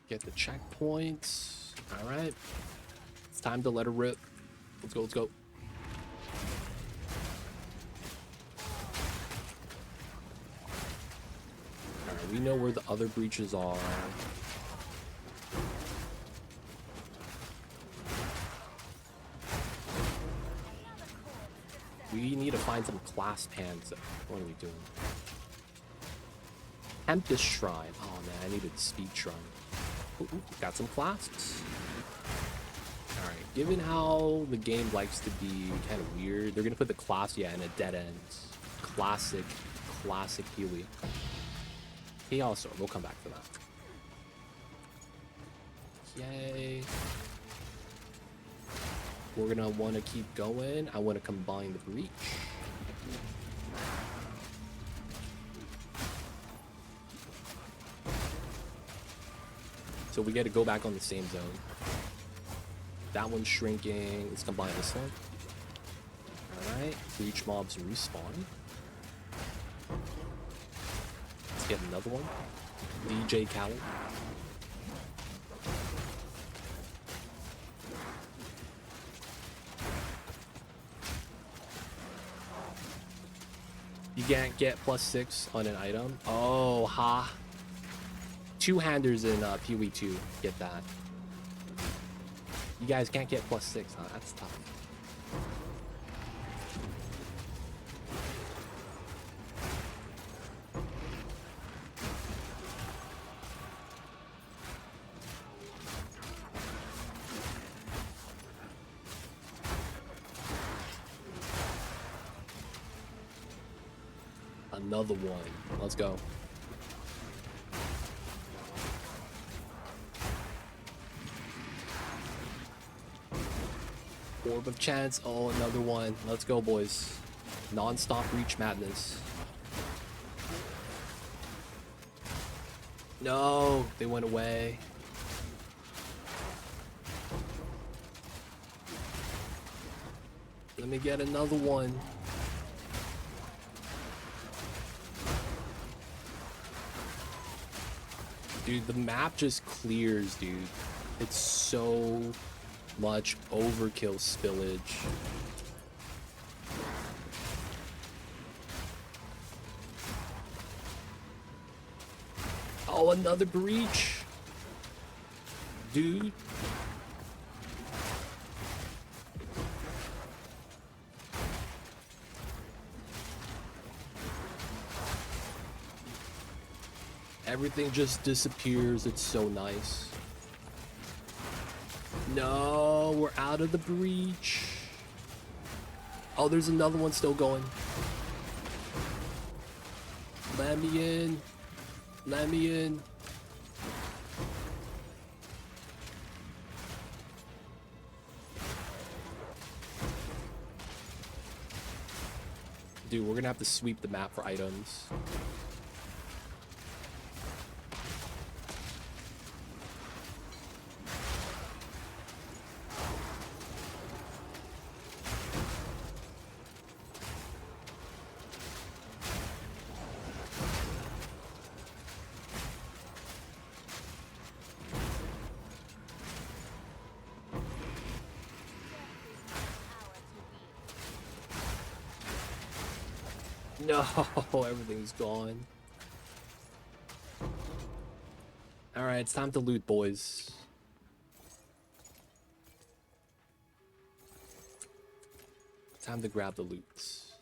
Get the checkpoints. Alright. It's time to let her rip. Let's go, let's go. Alright, we know where the other breaches are. We need to find some clasp hands. What are we doing? Tempest Shrine. Oh man, I needed Speed Shrine. Ooh, got some clasps. Alright, Alright, given how the game likes to be kind of weird, they're gonna put the class, yeah, in a dead end. Classic Healy. Chaos Sword, we'll come back for that. Yay. We're gonna want to keep going. I want to combine the breach. So we got to go back on the same zone. That one's shrinking. Let's combine this one. Alright. Breach mobs respawn. Let's get another one. DJ Cal. You can't get +6 on an item. Oh, ha. Two-handers in Pee-wee 2 get that. You guys can't get +6, huh? That's tough. Another one. Let's go. Orb of Chance. Oh, another one. Let's go, boys. Non-stop reach madness. No, they went away. Let me get another one. Dude, the map just clears, dude. It's so much overkill spillage. Oh, another breach. Dude. Everything just disappears. It's so nice. No, we're out of the breach. Oh, there's another one still going. Let me in. Let me in. Dude, we're gonna have to sweep the map for items. No, everything's gone. Alright, it's time to loot, boys. Time to grab the loots.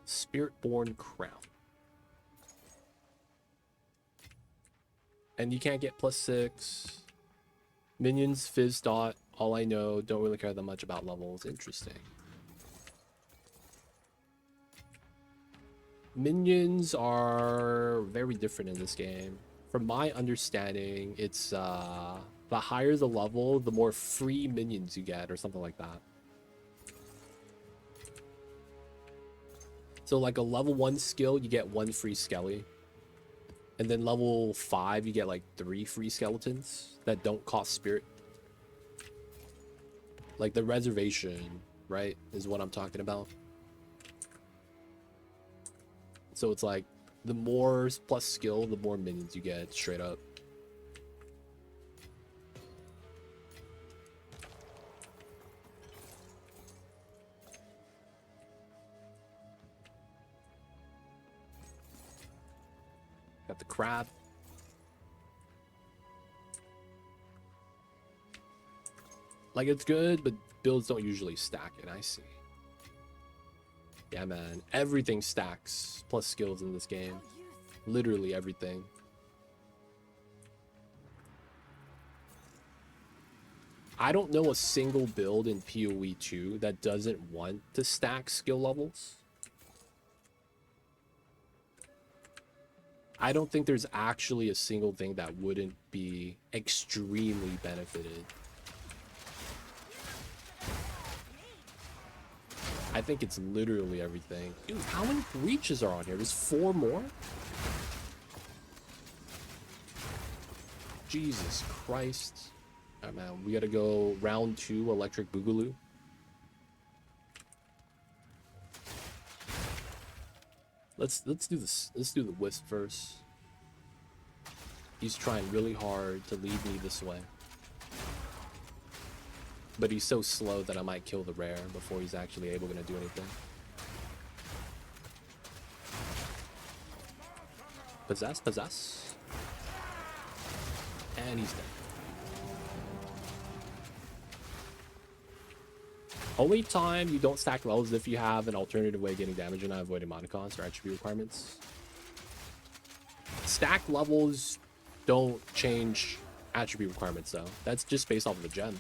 Spiritborn Crown. And you can't get +6. Minions, Fizz Dot, all I know. Don't really care that much about levels. Interesting. Minions are very different in this game. From my understanding, it's the higher the level, the more free minions you get, or something like that. So like a level 1 skill, you get 1 free skelly. And then level 5, you get like 3 free skeletons that don't cost spirit. Like the reservation, right, is what I'm talking about. So it's like, the more plus skill, the more minions you get, straight up. Got the crab. Like, it's good, but builds don't usually stack it, I see. Yeah, man. Everything stacks plus skills in this game. Literally everything. I don't know a single build in PoE 2 that doesn't want to stack skill levels. I don't think there's actually a single thing that wouldn't be extremely benefited. I think it's literally everything. Dude, how many breaches are on here? There's 4 more? Jesus Christ. Alright, man, we gotta go round 2 electric boogaloo. Let's do this. Let's do the wisp first. He's trying really hard to lead me this way. But he's so slow that I might kill the rare before he's actually able to do anything. Possess, possess. And he's dead. Only time you don't stack levels is if you have an alternative way of getting damage and not avoiding mana costs or attribute requirements. Stack levels don't change attribute requirements though. That's just based off of the gem.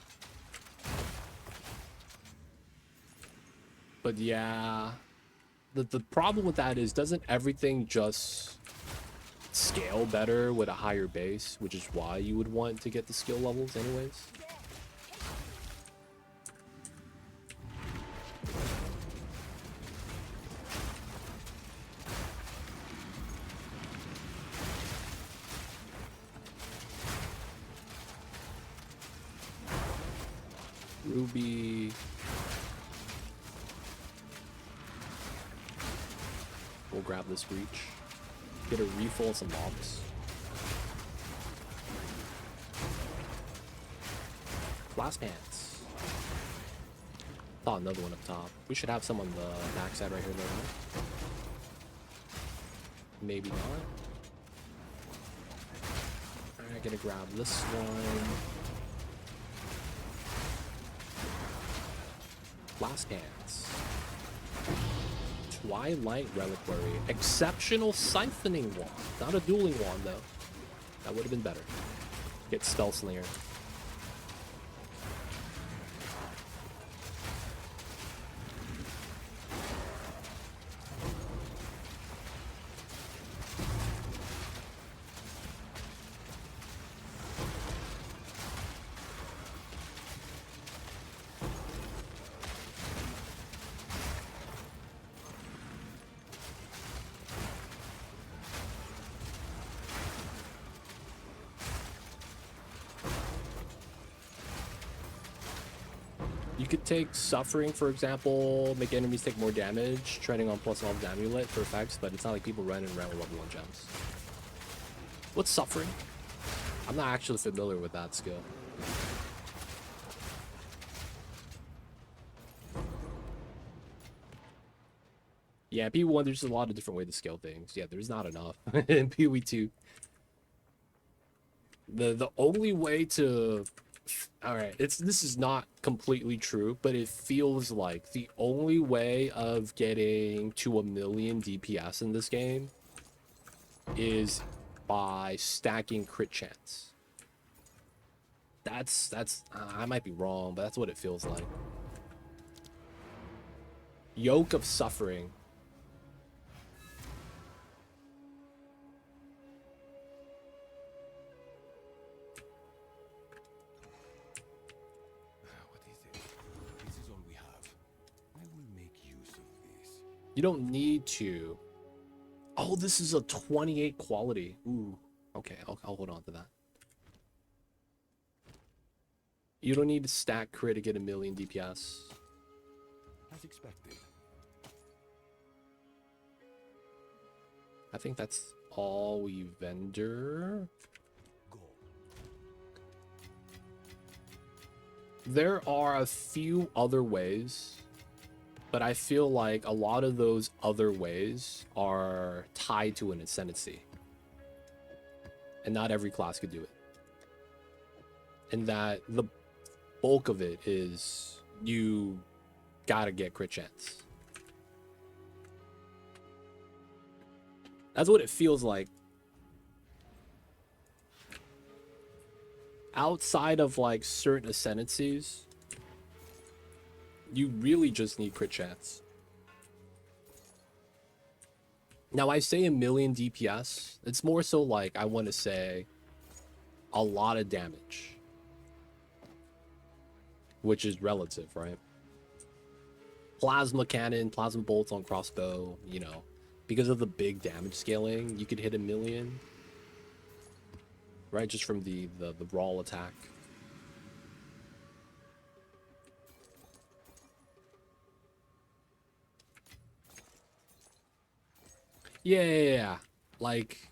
But yeah, the problem with that is, doesn't everything just scale better with a higher base, which is why you would want to get the skill levels anyways? Ruby. We'll grab this breach. Get a refill of some mobs. Blast pants. Saw another one up top. We should have some on the backside right here though. Maybe not. Alright, gonna grab this one. Blast pants. Twilight Reliquary. Exceptional Siphoning Wand. Not a dueling wand, though. That would have been better. Get Spell Slinger. You could take Suffering, for example, make enemies take more damage, treading on plus level amulet for effects, but it's not like people running around with level 1 gems. What's Suffering? I'm not actually familiar with that skill. Yeah, PoE1, there's a lot of different ways to scale things. Yeah, there's not enough in PoE2. The only way to... Alright, this is not completely true, but it feels like the only way of getting to 1,000,000 DPS in this game is by stacking crit chance. That's I might be wrong, but that's what it feels like. Yoke of Suffering. You don't need to. Oh, this is a 28 quality. Ooh. Okay, I'll hold on to that. You don't need to stack crit to get 1,000,000 DPS. As expected. I think that's all we vendor. Go. There are a few other ways, but I feel like a lot of those other ways are tied to an ascendancy. And not every class could do it. And that the bulk of it is you gotta get crit chance. That's what it feels like. outside of like certain ascendancies, you really just need crit chance. Now I say a million DPS, it's more so like I want to say a lot of damage, which is relative, right? Plasma cannon, plasma bolts on crossbow, you know, because of the big damage scaling, you could hit a million, right? Just from the raw attack. Yeah. Like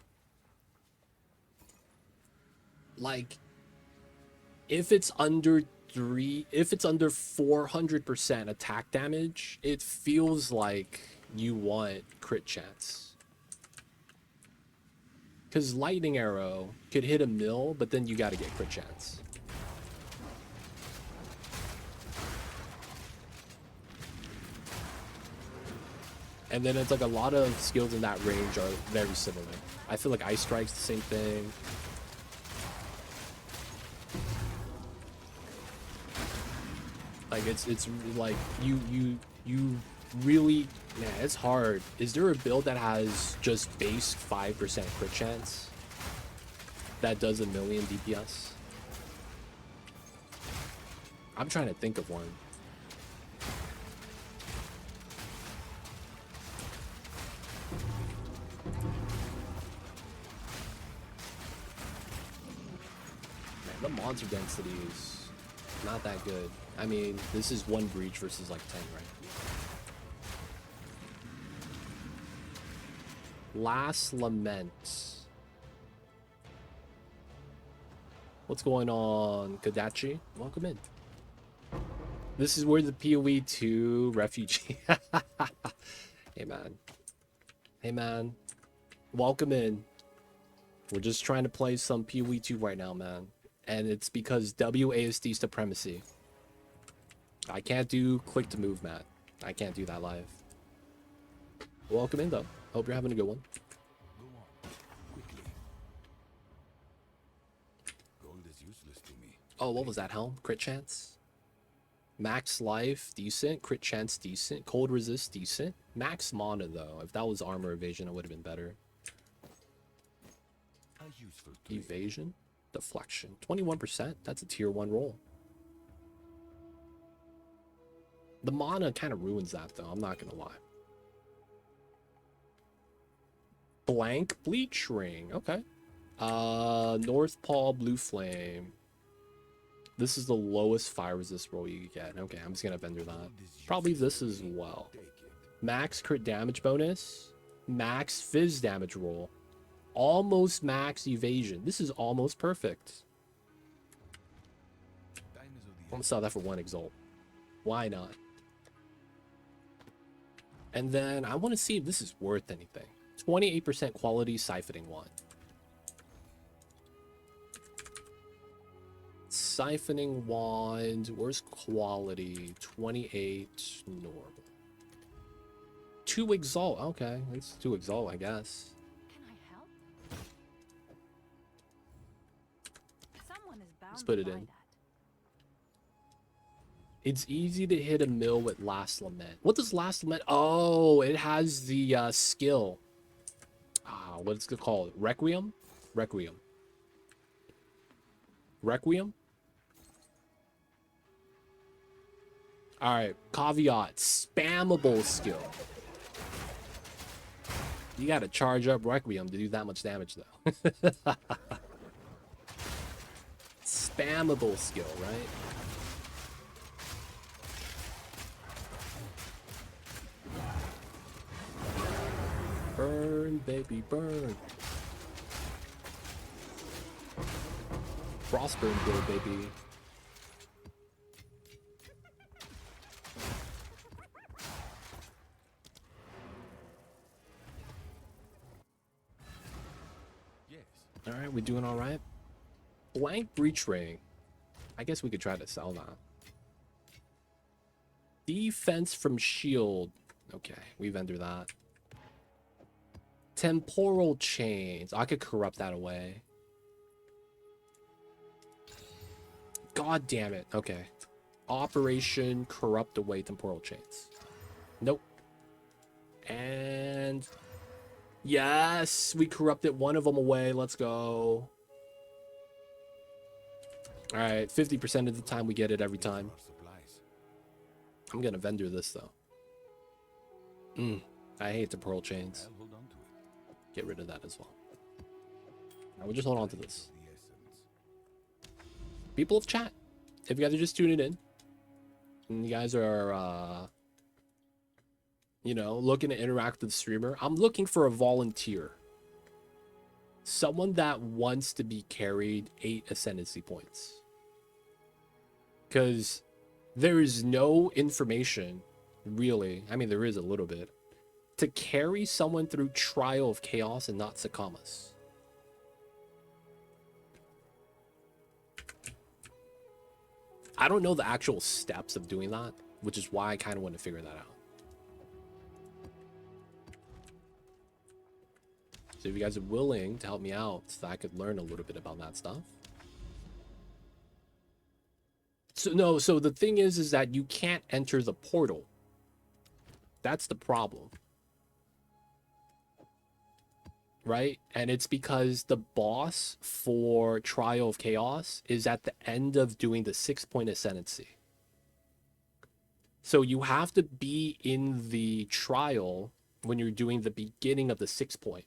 if it's under 400% attack damage, it feels like you want crit chance. Because lightning arrow could hit a mill, but then you got to get crit chance. And then it's like a lot of skills in that range are very similar. I feel like Ice Strike's the same thing. Like it's like you really, man, it's hard. Is there a build that has just base 5% crit chance that does a million DPS? I'm trying to think of one. Man, the monster density is not that good. I mean, this is one breach versus like 10, right? Last Lament. What's going on, Kadachi? Welcome in. This is where the PoE 2 refugee. Hey, man. Hey, man. Welcome in. We're just trying to play some PoE 2 right now, man. And it's because WASD supremacy. I can't do click to move, Matt. I can't do that live. Welcome in, though. Hope you're having a good one. Go on, quickly. Gold is useless to me. Oh, what was that, Helm? Crit chance? Max life, decent. Crit chance, decent. Cold resist, decent. Max mana, though. If that was armor evasion, it would have been better. A useful tool. Evasion? Deflection. 21%? That's a tier 1 roll. The mana kind of ruins that, though. I'm not going to lie. Blank Bleach Ring. Okay. North Paw Blue Flame. This is the lowest fire resist roll you get. Okay, I'm just going to vendor that. Probably this as well. Take it. Max crit damage bonus. Max fizz damage roll. Almost max evasion. This is almost perfect. Time is of the I'm gonna sell that for 1 exalt. Why not? And then I want to see if this is worth anything. 28% quality siphoning wand. Siphoning wand. Where's quality? 28 normal. 2 exalt. Okay, it's 2 exalt, I guess. Can I help? Someone is bound Let's put to it buy in. that. It's easy to hit a mill with Last Lament. What does Last Lament? Oh, it has the skill. What's it called? Requiem? Requiem. Requiem? Alright, caveat. Spammable skill. You gotta charge up Requiem to do that much damage, though. Spammable skill, right? Burn, baby, burn. Frostburn build, baby. yes. Alright, we doing alright? Blank breach ring. I guess we could try to sell that. Defense from shield. Okay, we vendor that. Temporal chains. I could corrupt that away. God damn it. Okay. Operation Corrupt Away Temporal Chains. Nope. And yes, we corrupted one of them away. Let's go. All right, 50% of the time we get it every time. Our supplies. I'm gonna vendor this though. I hate temporal chains. I'll hold on to it. Get rid of that as well. I will just hold on to this. The essence. People of chat, if you guys are just tuning in, and you guys are, you know, looking to interact with the streamer, I'm looking for a volunteer. Someone that wants to be carried 8 ascendancy points. Because there is no information, really, I mean, there is a little bit, to carry someone through Trial of Chaos and not Sakamas. I don't know the actual steps of doing that, which is why I kind of want to figure that out. So if you guys are willing to help me out so that I could learn a little bit about that stuff. So no, so the thing is that you can't enter the portal. That's the problem. Right? And it's because the boss for Trial of Chaos is at the end of doing the 6-point ascendancy. So you have to be in the trial when you're doing the beginning of the 6-point.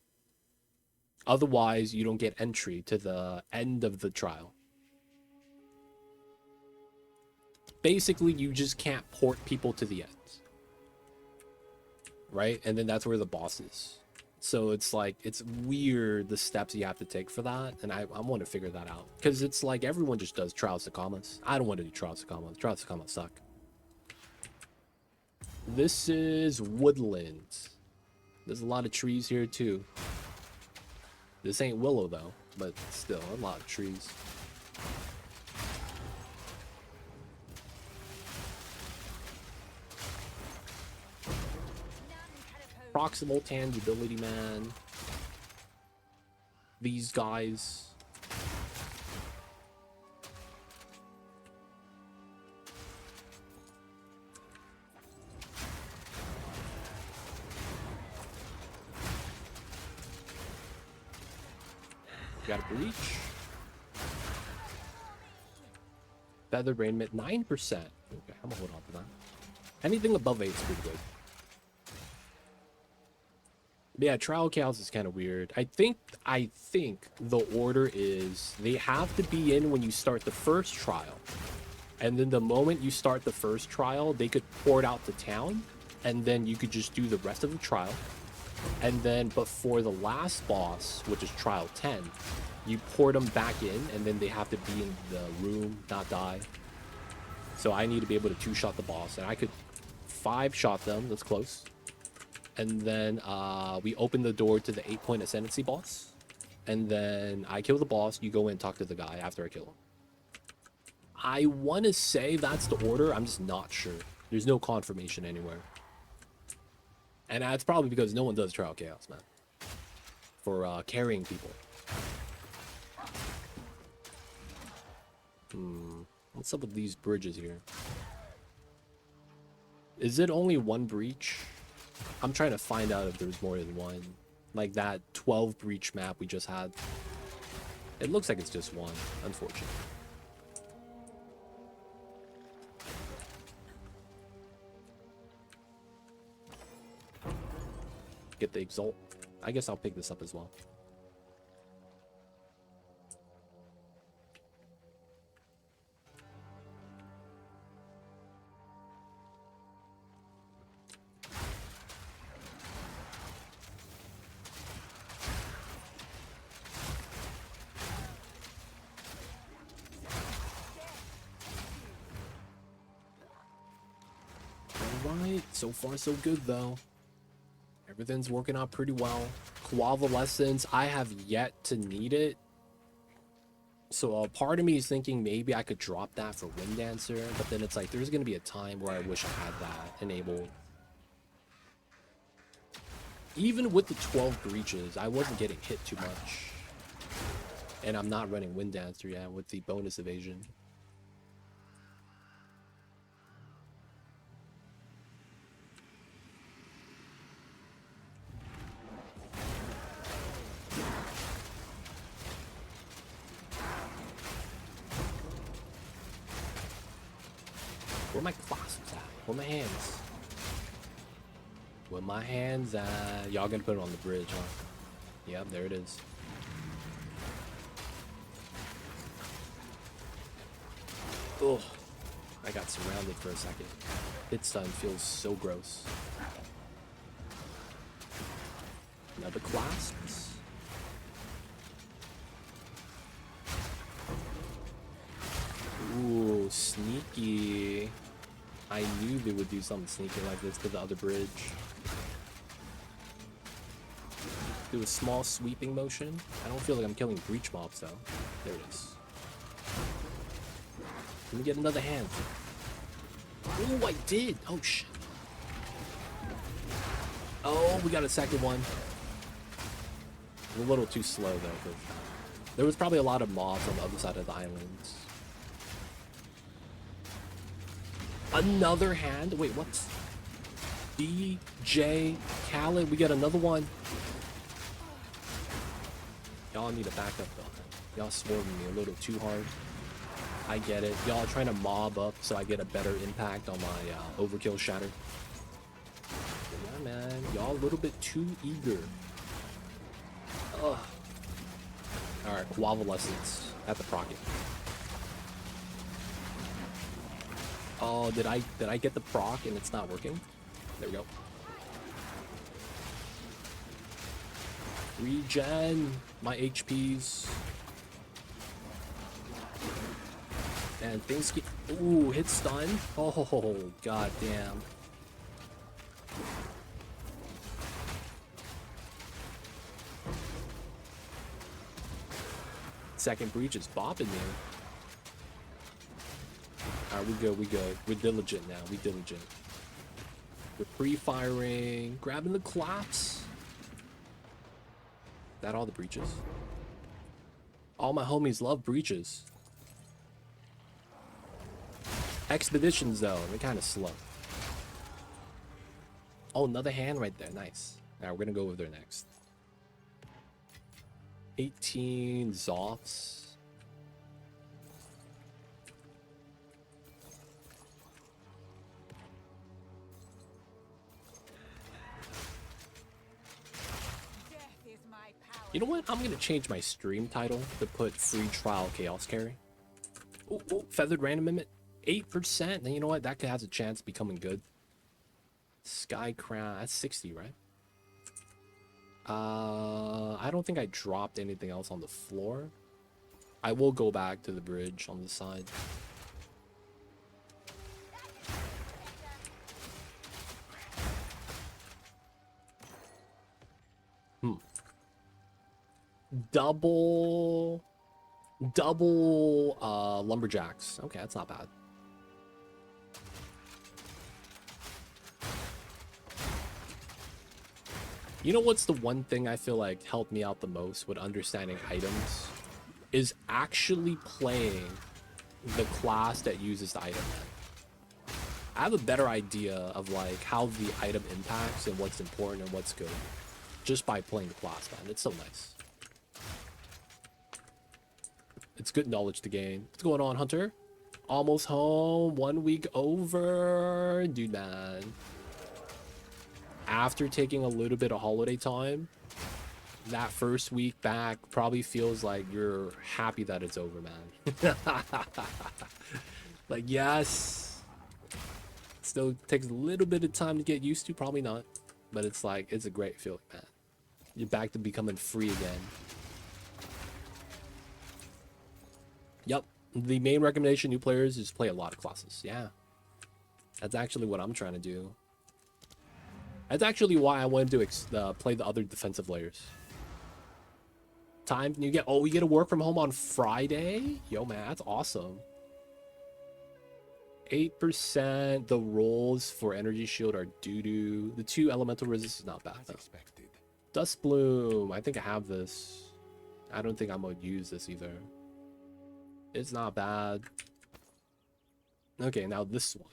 Otherwise, you don't get entry to the end of the trial. Basically, you just can't port people to the end. Right? And then that's where the boss is. So it's like, it's weird the steps you have to take for that. And I want to figure that out. Because it's like everyone just does Trials of Sakamas. I don't want to do Trials of Sakamas. Trials of Sakamas suck. This is woodland. There's a lot of trees here too. This ain't Willow though, but still a lot of trees. Proximal tangibility, man. These guys. Got a breach. Feather raiment 9%. Okay, I'm gonna hold on to that. Anything above 8 is pretty good. But yeah, Trial Chaos is kind of weird. I think the order is they have to be in when you start the first trial. And then the moment you start the first trial, they could port out to town. And then you could just do the rest of the trial. And then before the last boss, which is Trial 10, you port them back in. And then they have to be in the room, not die. So I need to be able to 2-shot the boss. And I could 5-shot them. That's close. And then we open the door to the 8-point ascendancy boss. And then I kill the boss. You go in and talk to the guy after I kill him. I want to say that's the order. I'm just not sure. There's no confirmation anywhere. And that's probably because no one does Trial Chaos, man. For carrying people. What's up with these bridges here? Is it only one breach? I'm trying to find out if there's more than one. Like that 12 breach map we just had. It looks like it's just one, unfortunately. Get the Exalt. I guess I'll pick this up as well. Alright, so far so good though. Everything's working out pretty well. Coavalescence, I have yet to need it. So a part of me is thinking maybe I could drop that for Wind Dancer, but then it's like there's going to be a time where I wish I had that enabled. Even with the 12 breaches, I wasn't getting hit too much. And I'm not running Wind Dancer yet with the bonus evasion. Where my clasps at? Where my hands? Where my hands at? Y'all gonna put it on the bridge, huh? Yep, there it is. Oh, I got surrounded for a second. Hit stun feels so gross. Another clasps. Ooh, sneaky. I knew they would do something sneaky like this to the other bridge. Do a small sweeping motion. I don't feel like I'm killing breach mobs though. There it is. Let me get another hand. Oh, I did. Oh shit. Oh, we got a second one. A little too slow though, because there was probably a lot of mobs on the other side of the islands. Another hand? Wait, what's DJ Khaled? We got another one. Y'all need a backup though. Y'all swarming me a little too hard. I get it. Y'all trying to mob up so I get a better impact on my overkill shatter. Yeah, man. Y'all a little bit too eager. Ugh. Alright, Quavalescence at the procket. Oh, did I get the proc and it's not working? There we go. Regen my HPs. And things get ooh, hit stun. Oh god damn. Second breach is bopping me. Alright, we good, we good. We're diligent now, we diligent. We're pre-firing, grabbing the claps. That all the breaches? All my homies love breaches. Expeditions though, they're kind of slow. Oh, another hand right there, nice. Alright, we're gonna go over there next. 18 Zoths. You know what? I'm gonna change my stream title to put free trial chaos carry. Ooh, ooh, feathered random limit 8%. Then you know what? That has a chance of becoming good. Sky crown, that's 60, right? I don't think I dropped anything else on the floor. I will go back to the bridge on the side. Double lumberjacks. Okay, that's not bad. You know what's the one thing I feel like helped me out the most with understanding items is actually playing the class that uses the item. I have a better idea of like how the item impacts and what's important and what's good just by playing the class, man. It's so nice. It's good knowledge to gain. What's going on, Hunter? Almost home. 1 week over. Dude, man. After taking a little bit of holiday time, that first week back probably feels like you're happy that it's over, man. Like, yes. Still takes a little bit of time to get used to. Probably not. But it's like, it's a great feeling, man. You're back to becoming free again. Yep. The main recommendation new players is play a lot of classes. Yeah. That's actually what I'm trying to do. That's actually why I wanted to play the other defensive layers. Time you get, oh, you get to work from home on Friday? Yo, man, that's awesome. 8%. The rolls for energy shield are doo-doo. The 2 elemental resist is not bad, though. Dust Bloom. I think I have this. I don't think I'm going to use this either. It's not bad. Okay, now this one.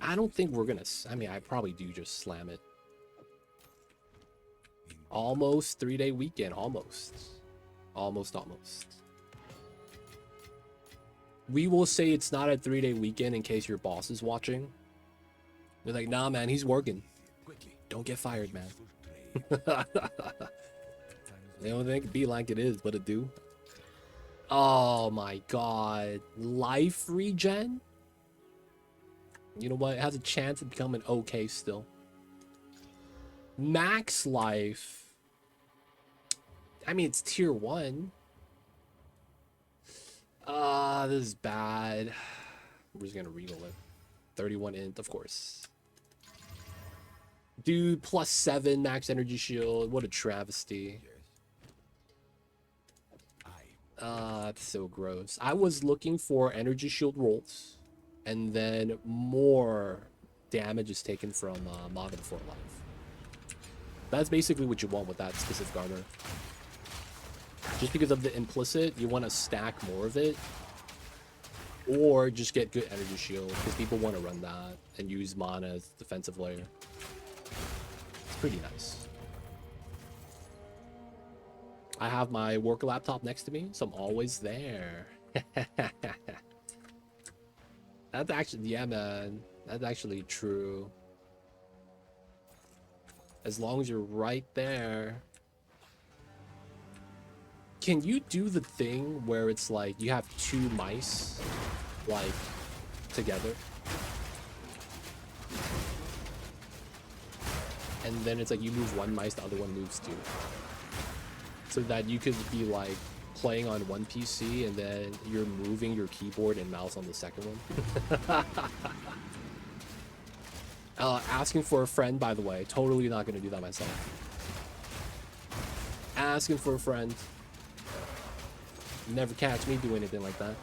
I don't think we're gonna. I mean, I probably do just slam it. Almost 3-day weekend. Almost. Almost. We will say it's not a 3-day weekend in case your boss is watching. They're like, nah, man, he's working. Quickly. Don't get fired, man. Useful trade. They don't think it be like it is, but it do. Oh my god. Life regen? You know what? It has a chance of becoming okay still. Max life. I mean, it's tier 1. This is bad. We're just gonna reroll it. 31 int, of course. Dude, +7 max energy shield. What a travesty. That's so gross. I was looking for energy shield rolls, and then more damage is taken from Maga Before Life. That's basically what you want with that specific armor. Just because of the implicit, you want to stack more of it, or just get good energy shield, because people want to run that and use mana as defensive layer. It's pretty nice. I have my work laptop next to me, so I'm always there. That's actually, yeah, man. That's actually true. As long as you're right there. Can you do the thing where it's like you have 2 mice, like, together? And then it's like you move 1 mice, the other one moves 2. So that you could be like playing on one PC and then you're moving your keyboard and mouse on the second one. Asking for a friend, by the way. Totally not going to do that myself. Asking for a friend. You never catch me do anything like that.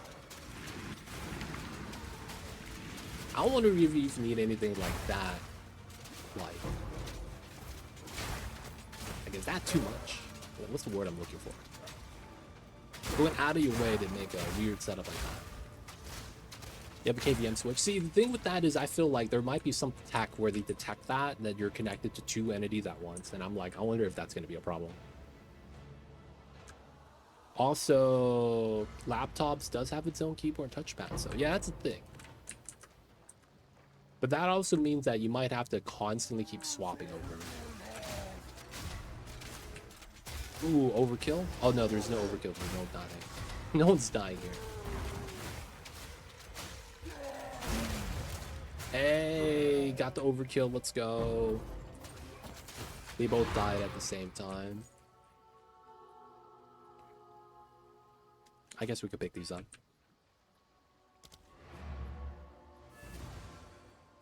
I wonder if you need anything like that. Like is that too much? What's the word I'm looking for? Going out of your way to make a weird setup like that. You have a KVM switch. See, the thing with that is I feel like there might be some tech where they detect that you're connected to 2 entities at once. And I'm like, I wonder if that's going to be a problem. Also, laptops does have its own keyboard and touchpad. So yeah, that's a thing. But that also means that you might have to constantly keep swapping over. Ooh, overkill? Oh no, there's no overkill. There's no one dying. No one's dying here. Hey, got the overkill. Let's go. They both died at the same time. I guess we could pick these up.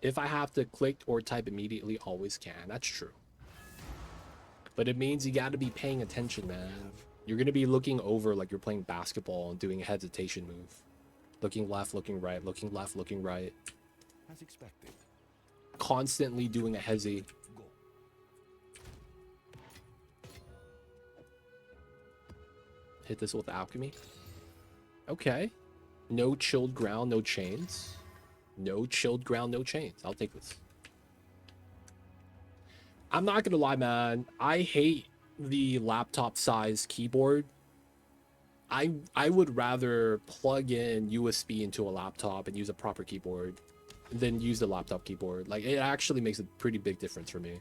If I have to click or type immediately, always can. That's true. But it means you got to be paying attention, man. You're going to be looking over like you're playing basketball and doing a hesitation move. Looking left, looking right, looking left, looking right. As expected. Constantly doing a hezi. Go. Hit this with alchemy. Okay. No chilled ground, no chains. No chilled ground, no chains. I'll take this. I'm not gonna lie, man. I hate the laptop size keyboard. I would rather plug in USB into a laptop and use a proper keyboard than use the laptop keyboard. Like, it actually makes a pretty big difference for me.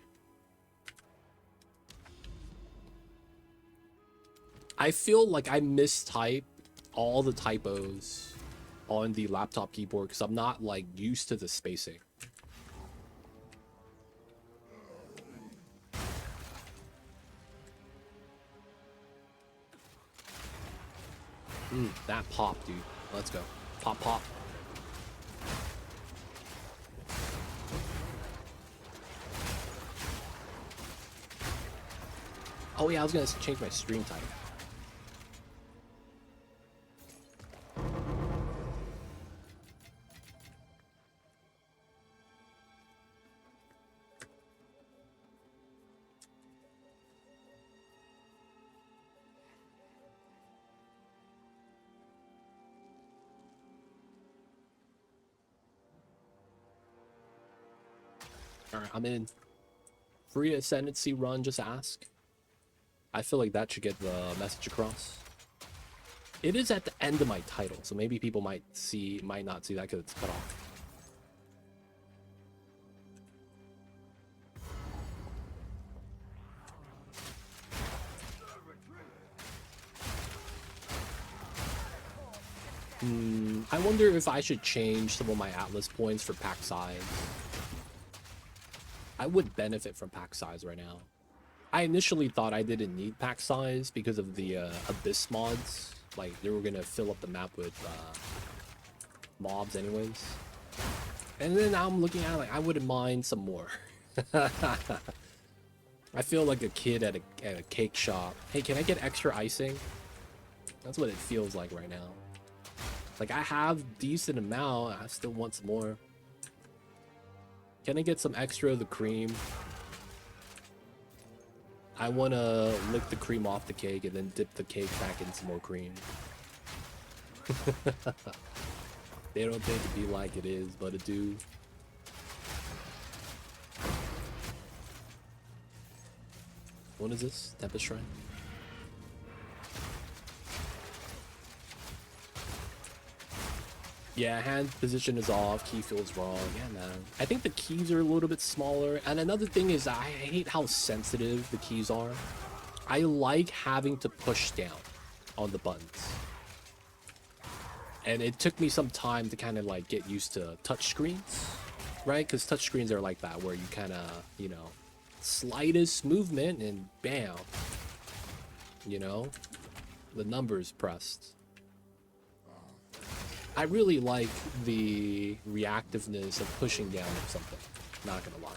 I feel like I mistype all the typos on the laptop keyboard because I'm not like used to the spacing. That pop, dude. Let's go. Pop, pop. Oh yeah, I was gonna change my stream title. Alright, I'm in. Free Ascendancy run, just ask. I feel like that should get the message across. It is at the end of my title, so maybe people might not see that because it's cut off. I wonder if I should change some of my Atlas points for pack size. I would benefit from pack size right now. I initially thought I didn't need pack size because of the Abyss mods. Like, they were gonna fill up the map with mobs anyways. And then now I'm looking at it like, I wouldn't mind some more. I feel like a kid at a cake shop. Hey, can I get extra icing? That's what it feels like right now. Like, I have decent amount, I still want some more. Can I get some extra of the cream? I want to lick the cream off the cake and then dip the cake back in some more cream. They don't think it be like it is, but it do. What is this? Tempest Shrine? Yeah, hand position is off, key feels wrong. Yeah, man. I think the keys are a little bit smaller. And another thing is I hate how sensitive the keys are. I like having to push down on the buttons. And it took me some time to kind of like get used to touch screens, right? Because touch screens are like that, where you kind of, you know, slightest movement and bam, you know, the numbers pressed. I really like the reactiveness of pushing down on something, not gonna lie.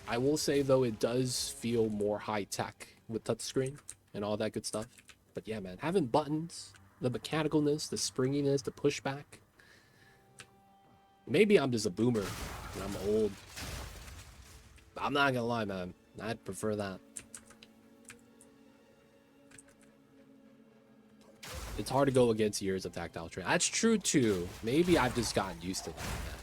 I will say though, it does feel more high-tech with touchscreen and all that good stuff. But yeah, man, having buttons, the mechanicalness, the springiness, the pushback. Maybe I'm just a boomer and I'm old. But I'm not gonna lie, man, I'd prefer that. It's hard to go against years of tactile training. That's true too. Maybe I've just gotten used to that, man.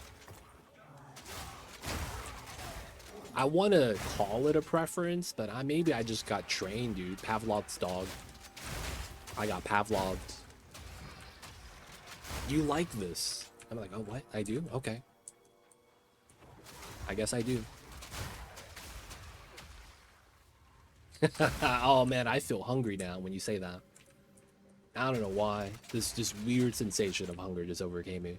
I want to call it a preference, but maybe I just got trained, dude. Pavlov's dog. I got Pavloved. You like this? I'm like, oh, what? I do? Okay. I guess I do. Oh, man, I feel hungry now when you say that. I don't know why. This weird sensation of hunger just overcame me.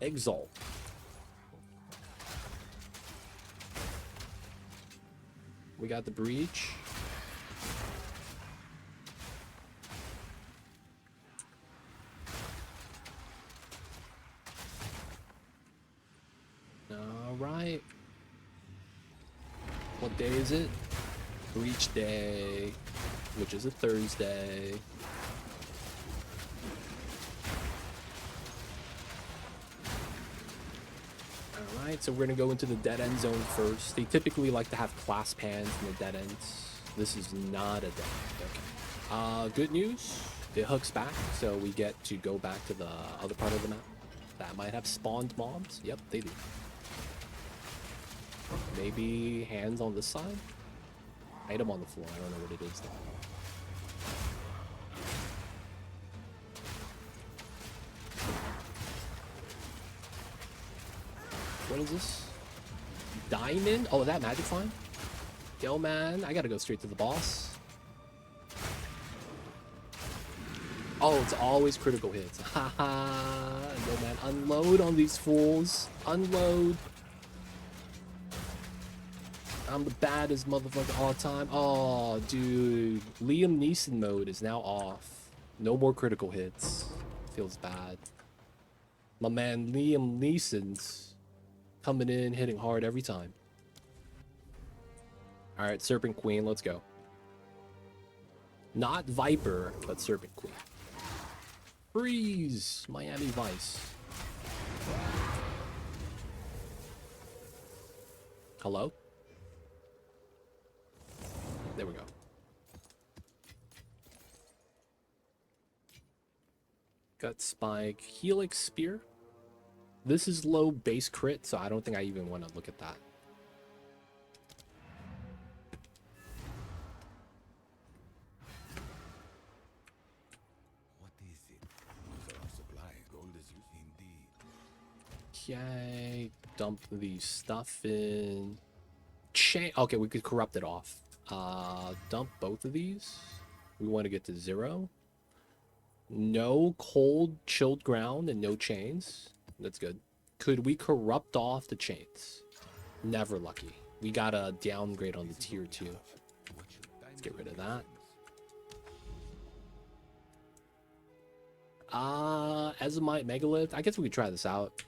Exalt. We got the breach. All right. What day is it? Breach day, which is a Thursday. Alright, so we're gonna go into the dead end zone first. They typically like to have clasp hands in the dead ends. This is not a dead end. Okay. Good news. It hooks back, so we get to go back to the other part of the map. That might have spawned mobs. Yep, they do. Maybe hands on this side? Item on the floor. I don't know what it is though. What is this? Diamond? Oh, that magic fine? Yo, man, I gotta go straight to the boss. Oh, it's always critical hits. Haha. Yo, man, unload on these fools. Unload. I'm the baddest motherfucker all time. Oh, dude. Liam Neeson mode is now off. No more critical hits. Feels bad. My man Liam Neeson's coming in, hitting hard every time. Alright, Serpent Queen, let's go. Not Viper, but Serpent Queen. Freeze! Miami Vice. Hello? There we go. Gut Spike. Helix Spear. This is low base crit, so I don't think I even want to look at that. What is it? Those are our supplies. Gold is used indeed. Okay, dump the stuff in. Okay, we could corrupt it off. Dump both of these. We want to get to 0. No cold, chilled ground, and no chains. That's good. Could we corrupt off the chains? Never lucky. We got a downgrade on the tier 2. Let's get rid of that. Ezomite Megalith. I guess we could try this out.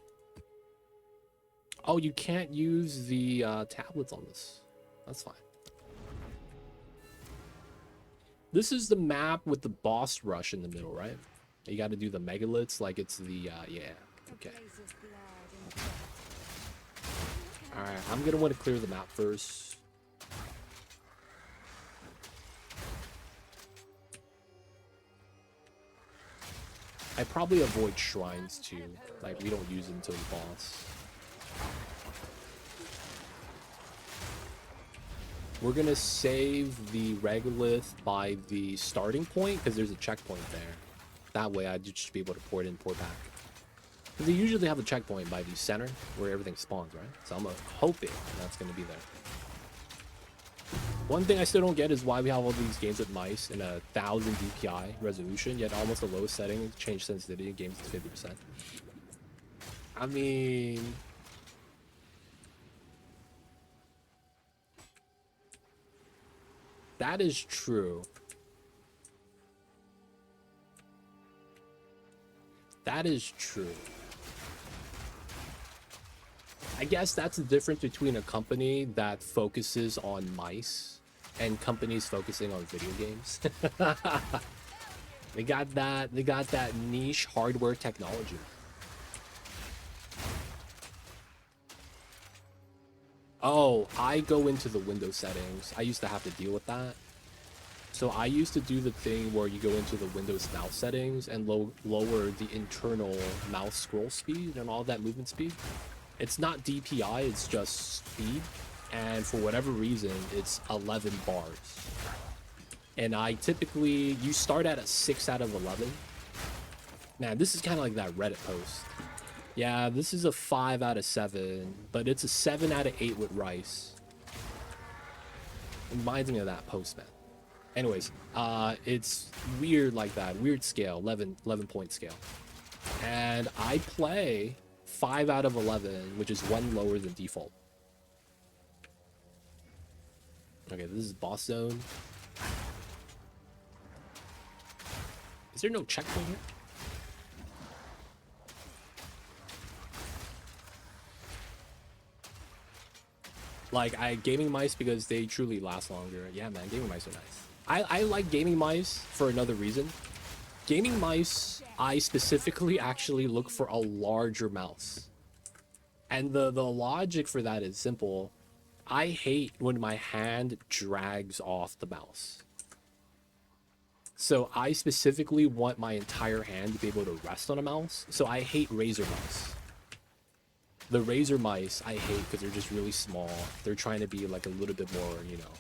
Oh, you can't use the tablets on this. That's fine. This is the map with the boss rush in the middle, right? You got to do the megaliths like it's the, yeah. Okay. Alright, I'm going to want to clear the map first. I probably avoid shrines too. Like, we don't use them until the boss. We're gonna save the regolith by the starting point because there's a checkpoint there. That way I'd just be able to pour it in, pour back. Because they usually have a checkpoint by the center where everything spawns, right? So I'm hoping that's gonna be there. One thing I still don't get is why we have all these games with mice in 1000 DPI resolution, yet almost the lowest setting, change sensitivity in games to 50%. I mean... that is true. That is true. I guess that's the difference between a company that focuses on mice and companies focusing on video games. They got that niche hardware technology. Oh, I go into the Windows settings. I used to have to deal with that. So I used to do the thing where you go into the Windows mouse settings and lower the internal mouse scroll speed and all that movement speed. It's not DPI, it's just speed. And for whatever reason, it's 11 bars. And I typically, you start at a 6 out of 11. Man, this is kind of like that Reddit post. Yeah, this is a 5 out of 7, but it's a 7 out of 8 with rice. It reminds me of that post, man. Anyways, it's weird like that. Weird scale, 11 point scale. And I play 5 out of 11, which is 1 lower than default. Okay, this is boss zone. Is there no checkpoint here? Like, gaming mice because they truly last longer. Yeah, man, gaming mice are nice. I like gaming mice for another reason. Gaming mice, I specifically actually look for a larger mouse. And the logic for that is simple. I hate when my hand drags off the mouse. So I specifically want my entire hand to be able to rest on a mouse. So I hate Razer mice. The Razer mice I hate because they're just really small. They're trying to be like a little bit more, you know,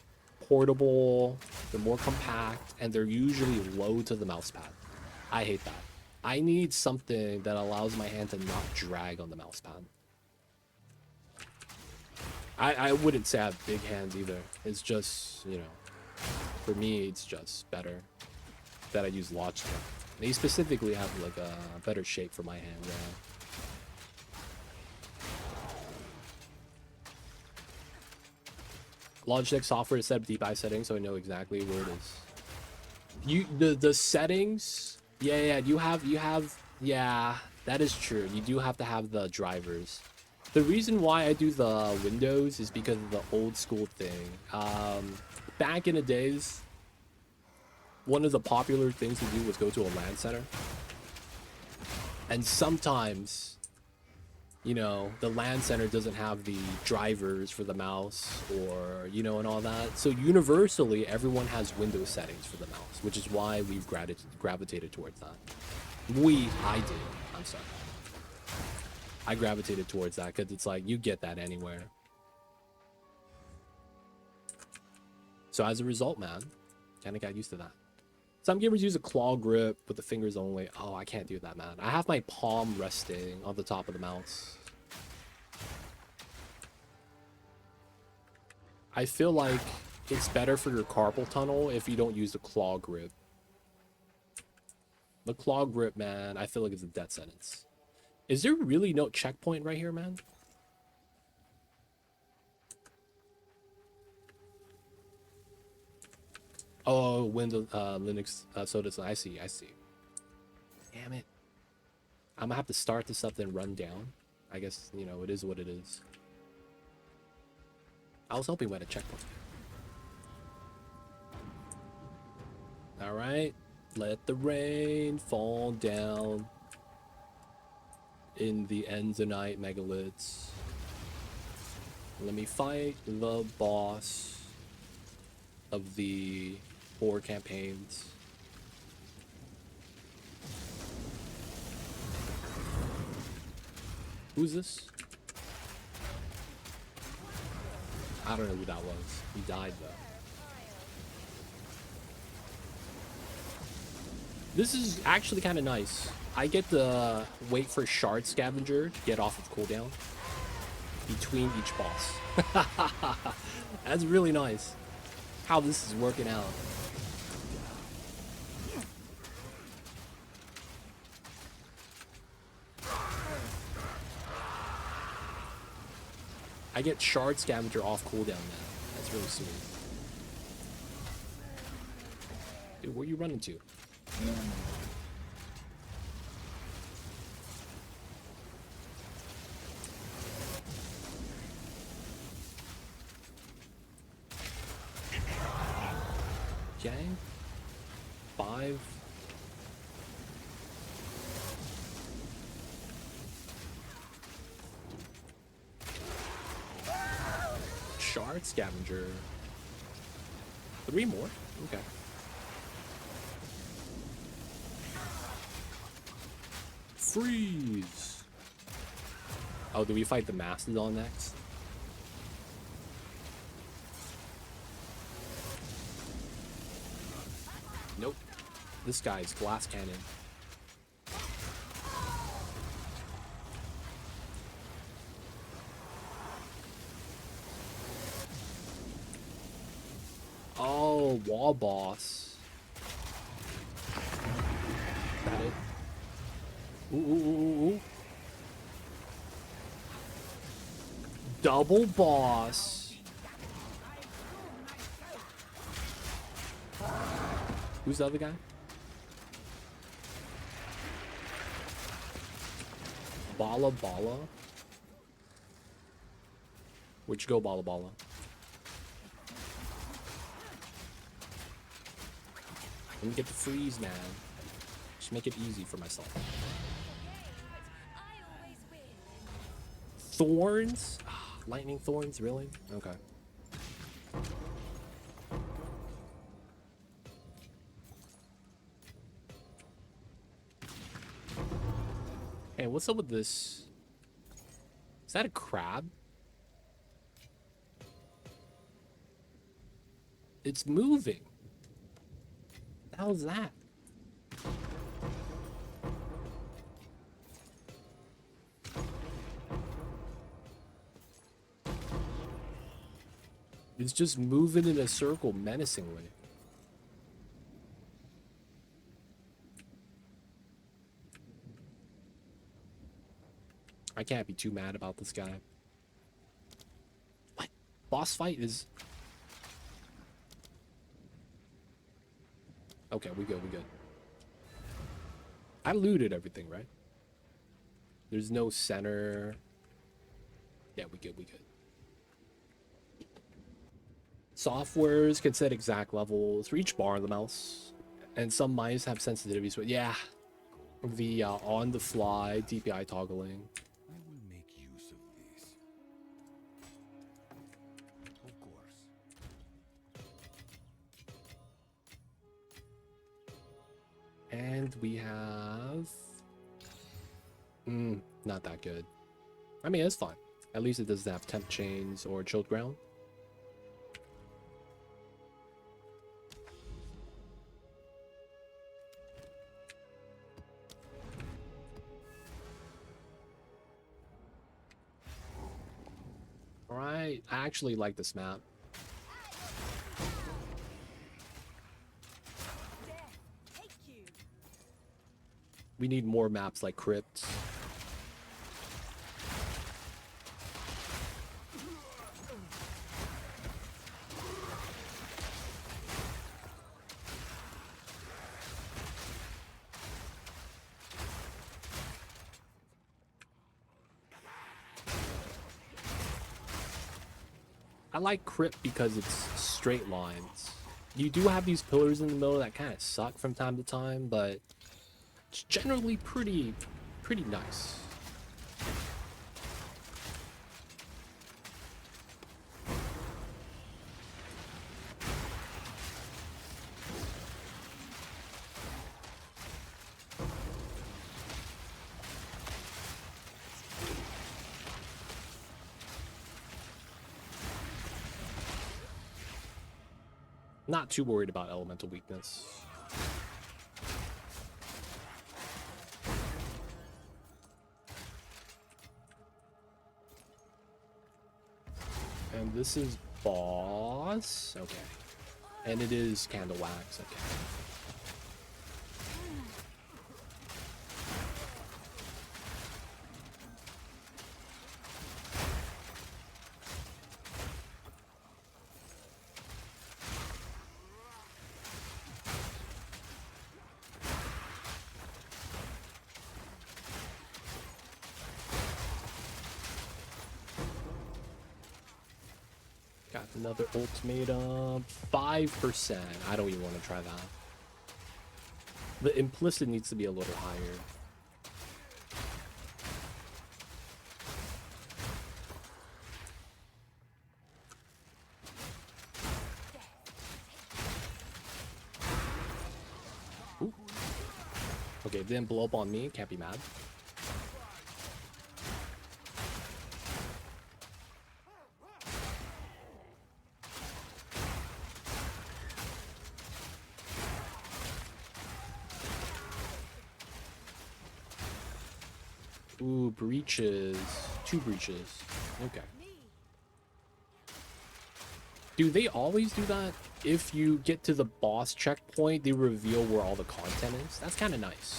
portable. They're more compact, and they're usually low to the mouse pad. I hate that. I need something that allows my hand to not drag on the mouse pad. I wouldn't say I have big hands either. It's just, you know, for me, it's just better that I use Logitech. They specifically have like a better shape for my hand, yeah. Logitech software to set up DPI settings, so I know exactly where it is. The settings, yeah, you have, yeah, that is true. You do have to have the drivers. The reason why I do the Windows is because of the old school thing. Back in the days, one of the popular things to do was go to a LAN center. And sometimes, you know, the LAN center doesn't have the drivers for the mouse or, you know, and all that. So universally, everyone has Windows settings for the mouse, which is why we've gravitated towards that. I did. I'm sorry. I gravitated towards that because it's like you get that anywhere. So as a result, man, kind of got used to that. Some gamers use a claw grip with the fingers only. Oh, I can't do that, man. I have my palm resting on the top of the mouse. I feel like it's better for your carpal tunnel if you don't use the claw grip. The claw grip, man, I feel like it's a death sentence. Is there really no checkpoint right here, man? Oh, Windows, Linux, so does I see. Damn it. I'm gonna have to start this up then run down. I guess, you know, it is what it is. I was hoping we had a checkpoint. Alright. Let the rain fall down in the Enzonite megaliths. Let me fight the boss of the 4 campaigns. Who's this? I don't know who that was. He died though. This is actually kind of nice. I get to wait for Shard Scavenger to get off of cooldown between each boss. That's really nice. How this is working out. I get Shard Scavenger off cooldown now. That's really sweet. Dude, where you running to? Okay. 5. Shard Scavenger. 3 more? Okay. Freeze! Oh, do we fight the Mastodon next? Nope. This guy's glass cannon. Oh, wall boss. Got it. Ooh, ooh, ooh, ooh. Double boss. Who's the other guy? Bala Bala? Where'd you go, Bala Bala? Let me get the freeze, man. Just make it easy for myself. Thorns? Lightning thorns, really? Okay. Hey, what's up with this? Is that a crab? It's moving. What the hell is that? It's just moving in a circle menacingly. I can't be too mad about this guy. What? Boss fight is... Okay, we good, we good. I looted everything, right? There's no center. Yeah, we good, we good. Softwares can set exact levels for each bar on the mouse. And some mice have sensitivities, but yeah. The on-the-fly DPI toggling. I will make use of this. Of course. And we have... not that good. I mean, it's fine. At least it doesn't have temp chains or chilled ground. Alright, I actually like this map. We need more maps like Crypt. I like Crypt because it's straight lines. You do have these pillars in the middle that kind of suck from time to time, but it's generally pretty nice. Not too worried about elemental weakness. And this is boss. Okay. And it is candle wax. Okay. Got another ultimatum. 5%. I don't even want to try that. The implicit needs to be a little higher. Ooh. Okay, it didn't blow up on me. Can't be mad. Ooh, breaches. 2 breaches. Okay. Do they always do that? If you get to the boss checkpoint, they reveal where all the content is? That's kind of nice.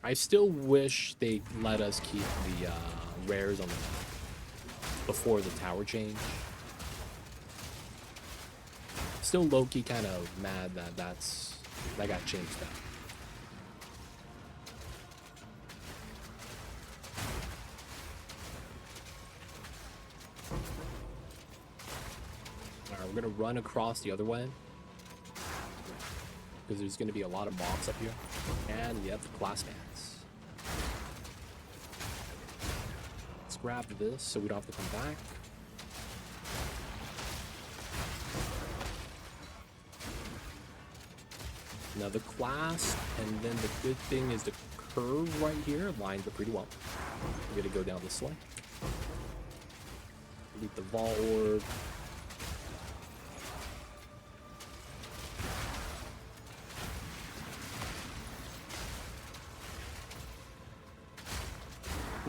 I still wish they let us keep the rares on the map before the tower change. Still low-key kind of mad that that got changed out. We're gonna run across the other way because there's gonna be a lot of mobs up here, and yep, class mans. Let's grab this so we don't have to come back. Another class, and then the good thing is the curve right here lines up pretty well. We're gonna go down this way. Delete the Vault Orb.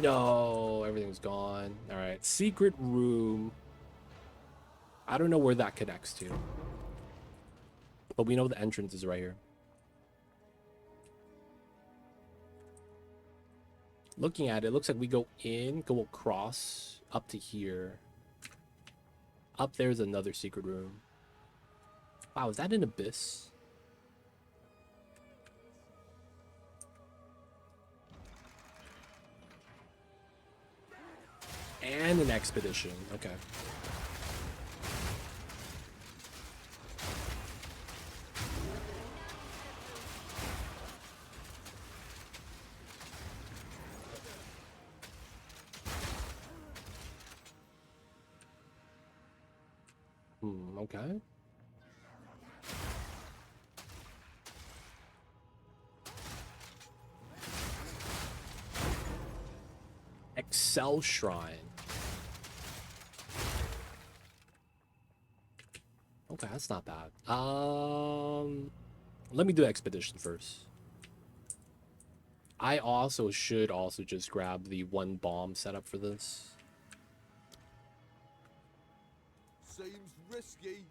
No, everything's gone. All right, secret room. I don't know where that connects to, but we know the entrance is right here. Looking at it, looks like we go in, go across, up to here. Up there's another secret room. Wow, is that an abyss? And an expedition. Okay. Okay. Excel Shrine. Okay, that's not bad. Let me do Expedition first. I also should just grab the 1 bomb setup for this. Seems risky.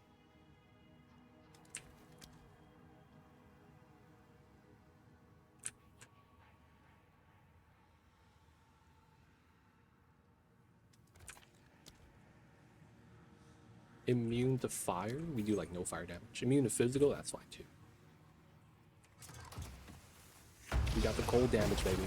Immune to fire? We do like no fire damage. Immune to physical? That's fine too. We got the cold damage, baby.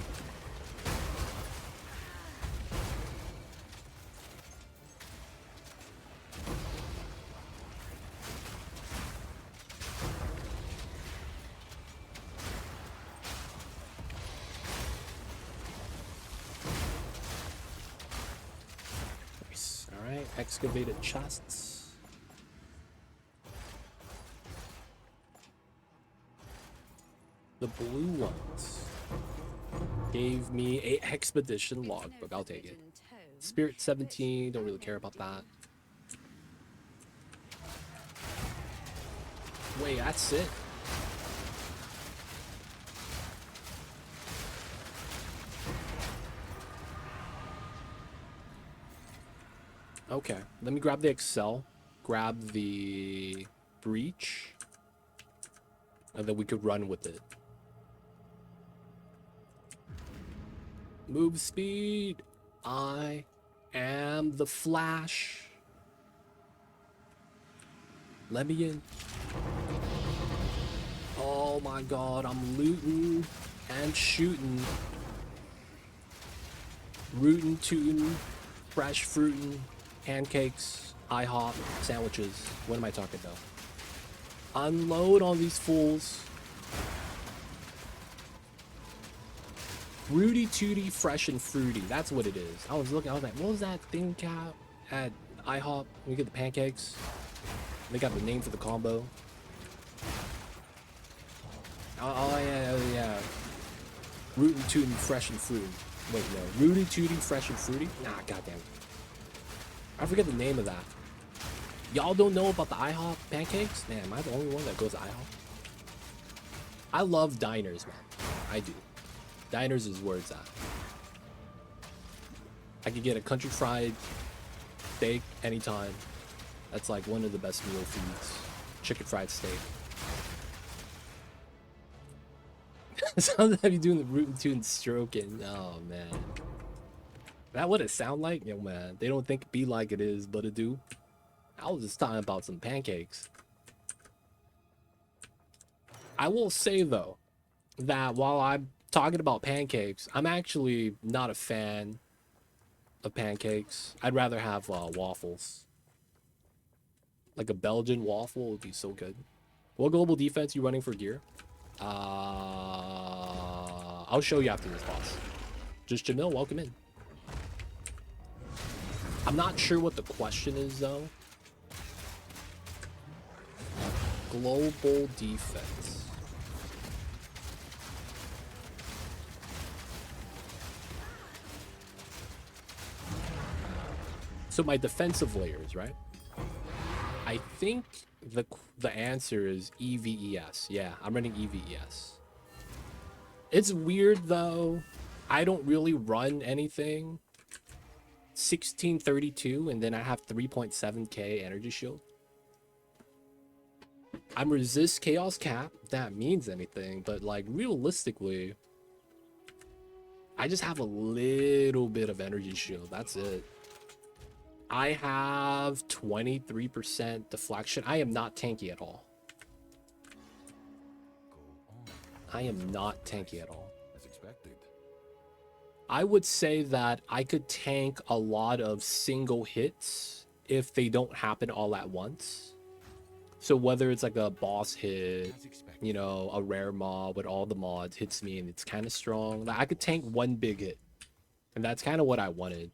Nice. Alright, excavated chests. The blue ones gave me a expedition logbook. I'll take it. Spirit 17, don't really care about that. Wait, that's it? Okay, let me grab the Excel, grab the Breach, and then we could run with it. Move speed. I am the Flash. Let me in. Oh my god, I'm looting and shooting. Rootin' tootin', fresh fruitin', pancakes, IHOP, sandwiches. What am I talking about? Unload on these fools. Rooty Tooty, fresh and fruity. That's what it is. I was looking, I was like, what was that thing cap at IHOP? We get the pancakes. They got the name for the combo. Oh yeah. Rootin' Tootin', fresh and fruity. Wait, no. Rooty Tooty, fresh and fruity? Nah, goddamn. I forget the name of that. Y'all don't know about the IHOP pancakes? Man, am I the only one that goes to IHOP? I love diners, man. I do. Diners is where it's at. I could get a country fried steak anytime. That's like one of the best meal feeds. Chicken fried steak. Sounds like you doing the rootin' tootin' stroking. Oh man. That what it sound like? Yo man, they don't think it be like it is, but it do. I was just talking about some pancakes. I will say though, that while I'm talking about pancakes, I'm actually not a fan of pancakes. I'd rather have waffles. Like a Belgian waffle would be so good. What global defense you running for gear? I'll show you after this, boss. Just Jamil, welcome in. I'm not sure what the question is though. Global defense. So my defensive layers, right? I think the answer is EVES. Yeah, I'm running EVES. It's weird though. I don't really run anything. 1632 and then I have 3.7k energy shield. I'm resist chaos cap. If that means anything, but like realistically, I just have a little bit of energy shield. That's it. I have 23% deflection. I am not tanky at all. I am not tanky at all. As expected. I would say that I could tank a lot of single hits if they don't happen all at once. So whether it's like a boss hit, you know, a rare mob with all the mods hits me and it's kind of strong, like I could tank one big hit. And that's kind of what I wanted.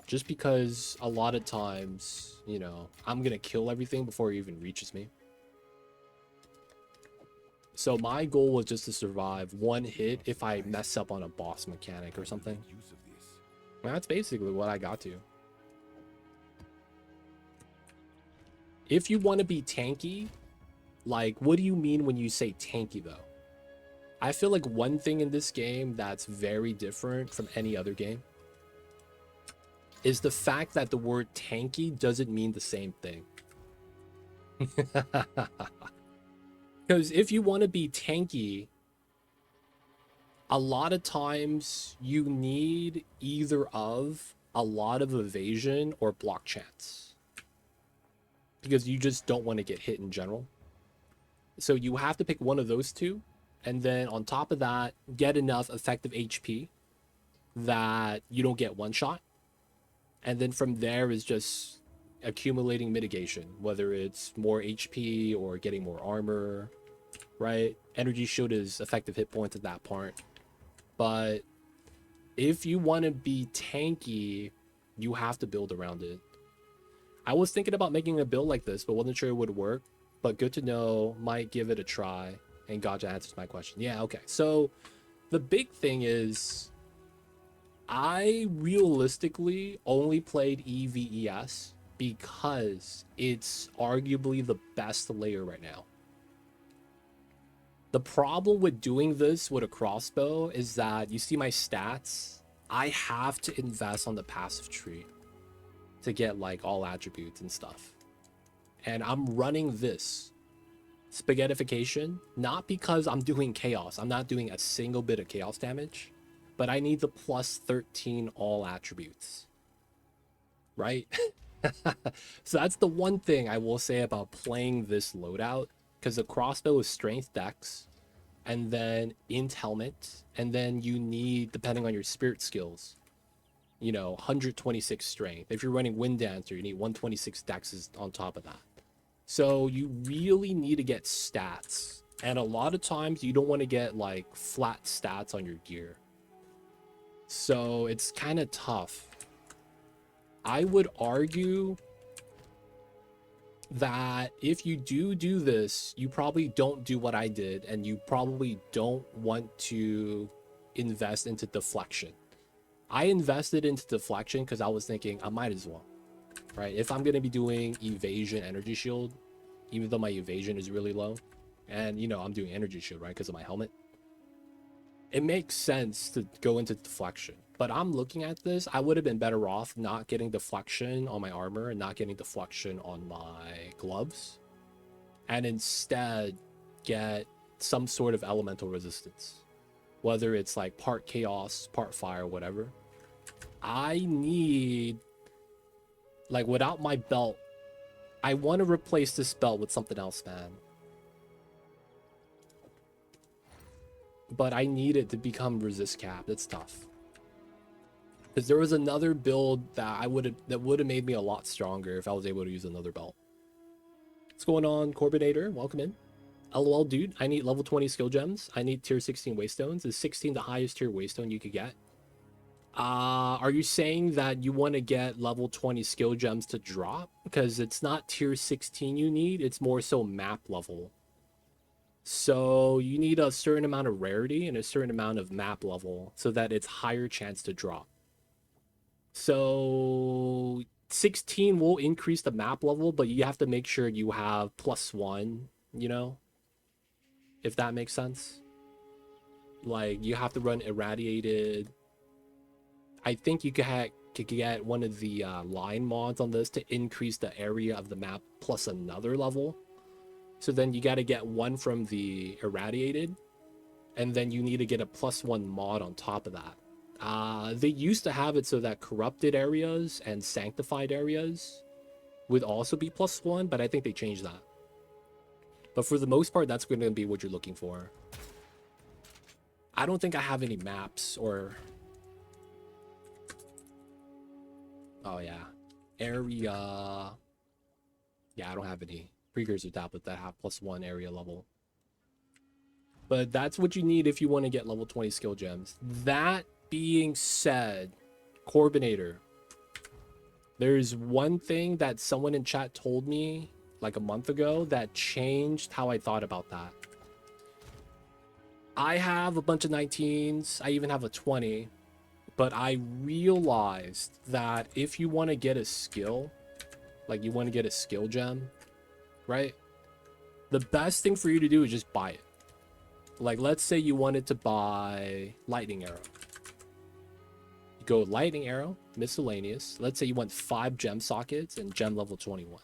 Just because a lot of times, you know, I'm going to kill everything before it even reaches me. So my goal was just to survive one hit if I mess up on a boss mechanic or something. That's basically what I got to. If you want to be tanky, like, what do you mean when you say tanky, though? I feel like one thing in this game that's very different from any other game is the fact that the word tanky doesn't mean the same thing. Because if you want to be tanky, a lot of times you need either of a lot of evasion or block chance. Because you just don't want to get hit in general. So you have to pick one of those two. And then on top of that, get enough effective HP that you don't get one shot. And then from there is just accumulating mitigation, whether it's more HP or getting more armor, right? Energy shield is effective hit points at that point. But if you want to be tanky, you have to build around it. I was thinking about making a build like this, but wasn't sure it would work. But good to know, might give it a try. And Gaja answers my question. Yeah, okay. So the big thing is, I realistically only played EVES because it's arguably the best layer right now. The problem with doing this with a crossbow is that you see my stats. I have to invest on the passive tree to get like all attributes and stuff. And I'm running this spaghettification, not because I'm doing chaos. I'm not doing a single bit of chaos damage, but I need the plus 13 all attributes, right? So that's the one thing I will say about playing this loadout, because the crossbow is strength dex, and then int helmet, and then you need, depending on your spirit skills, you know, 126 strength. If you're running wind dancer, you need 126 dexes on top of that. So you really need to get stats. And a lot of times you don't want to get like flat stats on your gear. So it's kind of tough. I would argue that if you do this, you probably don't do what I did, and you probably don't want to invest into deflection. I invested into deflection because I was thinking I might as well. Right, if I'm gonna be doing evasion energy shield, even though my evasion is really low, and you know I'm doing energy shield, right, because of my helmet, it makes sense to go into deflection. But I'm looking at this, I would have been better off not getting deflection on my armor and not getting deflection on my gloves, and instead get some sort of elemental resistance, whether it's like part chaos, part fire, whatever. I need, like, without my belt, I want to replace this belt with something else, man. But I need it to become resist cap. It's tough. Because there was another build that would have made me a lot stronger if I was able to use another belt. What's going on, Corbinator? Welcome in. LOL, dude. I need level 20 skill gems. I need tier 16 waystones. Is 16 the highest tier waystone you could get? Are you saying that you want to get level 20 skill gems to drop? Because it's not tier 16 you need, it's more so map level. So you need a certain amount of rarity and a certain amount of map level so that it's higher chance to drop. So 16 will increase the map level, but you have to make sure you have +1, you know? If that makes sense. Like, you have to run irradiated. I think you could get one of the line mods on this to increase the area of the map plus another level. So then you got to get one from the irradiated, and then you need to get a +1 mod on top of that. They used to have it so that corrupted areas and sanctified areas would also be +1, but I think they changed that. But for the most part, that's going to be what you're looking for. I don't think I have any maps or... Oh, yeah. Area... Yeah, I don't have any precursor tablet that have +1 area level. But that's what you need if you want to get level 20 skill gems. That being said, Corbinator, there's one thing that someone in chat told me like a month ago that changed how I thought about that. I have a bunch of 19s. I even have a 20. but I realized that if you want to get a skill, like you want to get a skill gem, right? The best thing for you to do is just buy it. Like, let's say you wanted to buy lightning arrow. You go lightning arrow, miscellaneous. Let's say you want 5 gem sockets and gem level 21.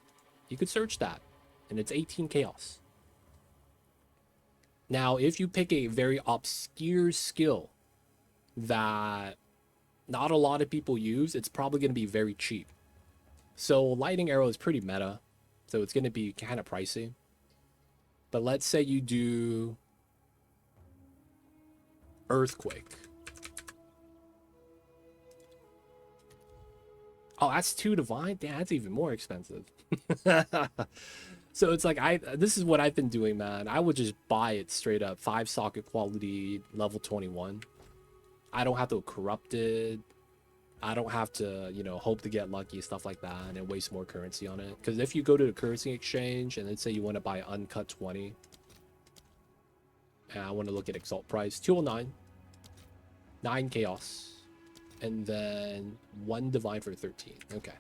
You could search that, and it's 18 chaos. Now, if you pick a very obscure skill that not a lot of people use, it's probably going to be very cheap. So lightning arrow is pretty meta, so it's going to be kind of pricey. But let's say you do earthquake. Oh, that's 2 divine? Damn, that's even more expensive. So it's like, this is what I've been doing, man. I would just buy it straight up. 5 socket quality, level 21. I don't have to corrupt it. I don't have to, you know, hope to get lucky, stuff like that, and waste more currency on it. Because if you go to the currency exchange and let's say you want to buy uncut 20, and I want to look at exalt price, 209, 9 chaos, and then 1 divine for 13. Okay.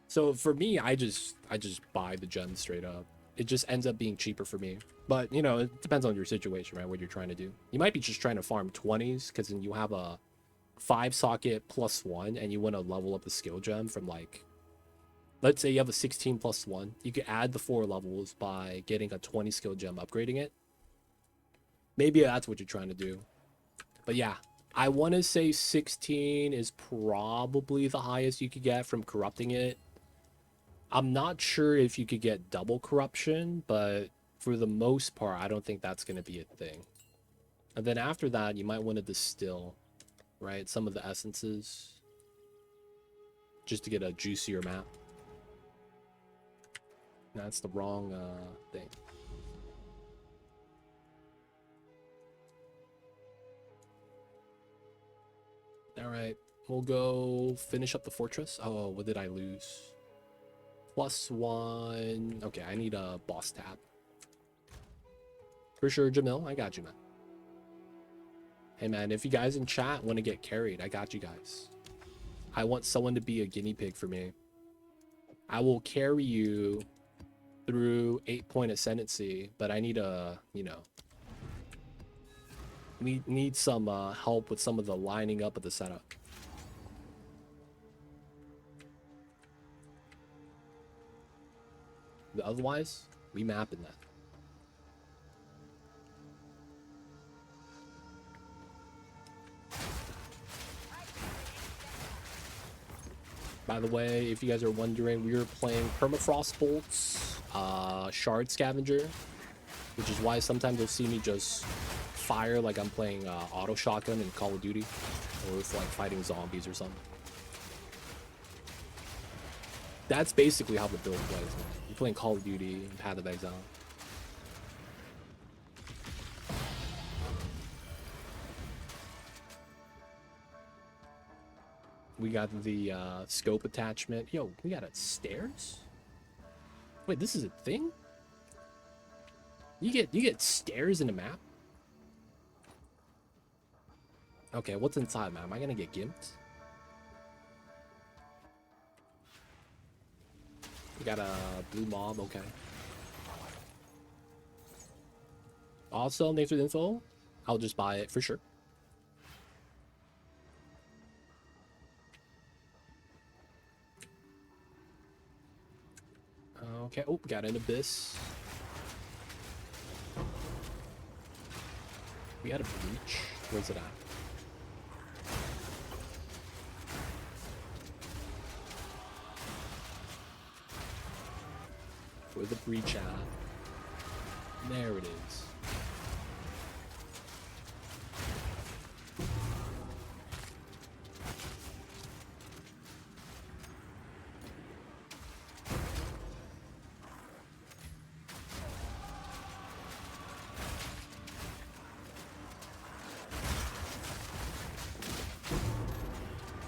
So for me, I just buy the gems straight up. It just ends up being cheaper for me. But, you know, it depends on your situation, right? What you're trying to do. You might be just trying to farm 20s because then you have a 5 socket plus 1 and you want to level up the skill gem from, like, let's say you have a 16 plus 1. You could add the 4 levels by getting a 20 skill gem, upgrading it. Maybe that's what you're trying to do. But yeah, I want to say 16 is probably the highest you could get from corrupting it. I'm not sure if you could get double corruption, but for the most part, I don't think that's going to be a thing. And then after that, you might want to distill, right, some of the essences just to get a juicier map. That's the wrong thing. All right, we'll go finish up the fortress. Oh, what did I lose? +1. Okay, I need a boss tab. For sure, Jamil. I got you, man. Hey, man, if you guys in chat want to get carried, I got you guys. I want someone to be a guinea pig for me. I will carry you through 8-point ascendancy, but I need a, you know, need some help with some of the lining up of the setup. But otherwise, we mapping that. By the way, if you guys are wondering, we were playing Permafrost bolts, Shard Scavenger, which is why sometimes you'll see me just fire like I'm playing auto shotgun in Call of Duty, or it's like fighting zombies or something. That's basically how the build plays, man. You're playing Call of Duty and Path of Exile. We got the scope attachment. Yo, we got stairs? Wait, this is a thing? You get stairs in a map? Okay, what's inside, man? Am I gonna get gimped? We got a blue mob, okay. Also, thanks for the info. I'll just buy it for sure. Okay, oh, we got an abyss. We got a breach. Where's it at? Where's the breach at? There it is.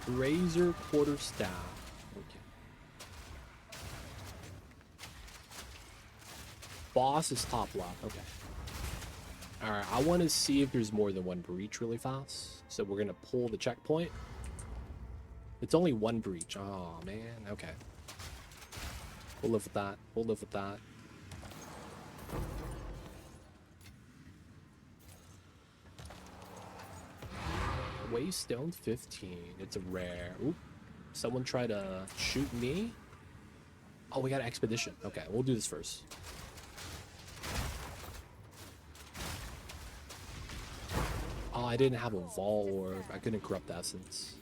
Razor quarterstaff. Okay. Boss is top left. Okay. Alright, I want to see if there's more than one breach really fast. So we're going to pull the checkpoint. It's only one breach. Oh, man. Okay. We'll live with that. We'll live with that. Waystone 15. It's a rare. Oop. Someone tried to shoot me. Oh, we got an expedition. Okay, we'll do this first. Oh, I didn't have a Vol Orb. I couldn't corrupt the essence.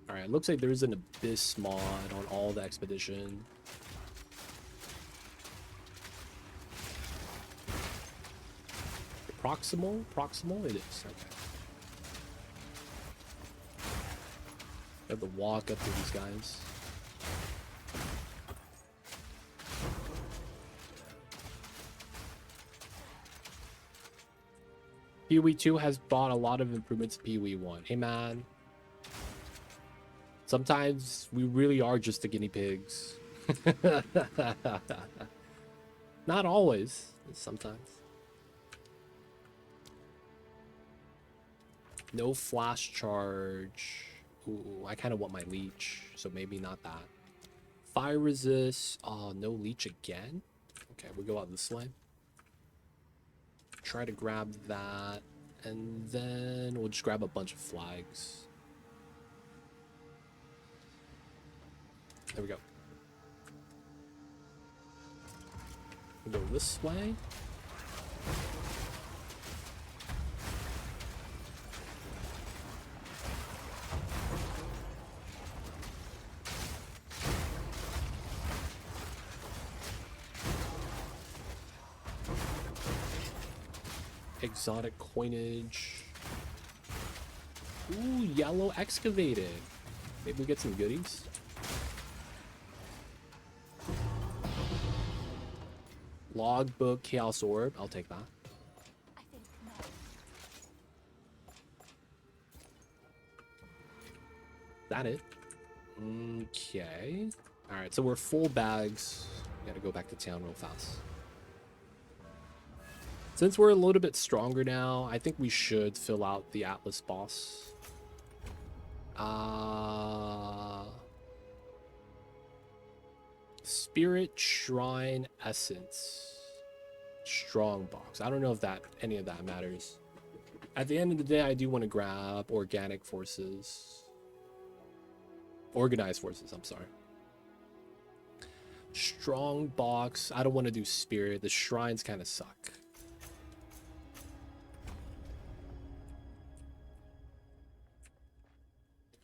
Alright, looks like there's an Abyss mod on all the expedition. Proximal? Proximal? It is. Okay. I have to walk up to these guys. PoE 2 has brought a lot of improvements to PoE 1. Hey man. Sometimes we really are just the guinea pigs. Not always. Sometimes. No flash charge. Ooh, I kind of want my leech, so maybe not that. Fire resist. Oh, no leech again? Okay, we'll go out this way. Try to grab that, and then we'll just grab a bunch of flags. There we go. We'll go this way. Exotic coinage. Ooh, yellow excavated. Maybe we get some goodies. Logbook, Chaos Orb. I'll take that. I think no. That it? Okay. Alright, so we're full bags. Gotta go back to town real fast. Since we're a little bit stronger now, I think we should fill out the Atlas boss. Spirit Shrine Essence. Strong box. I don't know if any of that matters. At the end of the day, I do want to grab organic forces. Organized forces, I'm sorry. Strong box. I don't want to do spirit. The shrines kind of suck.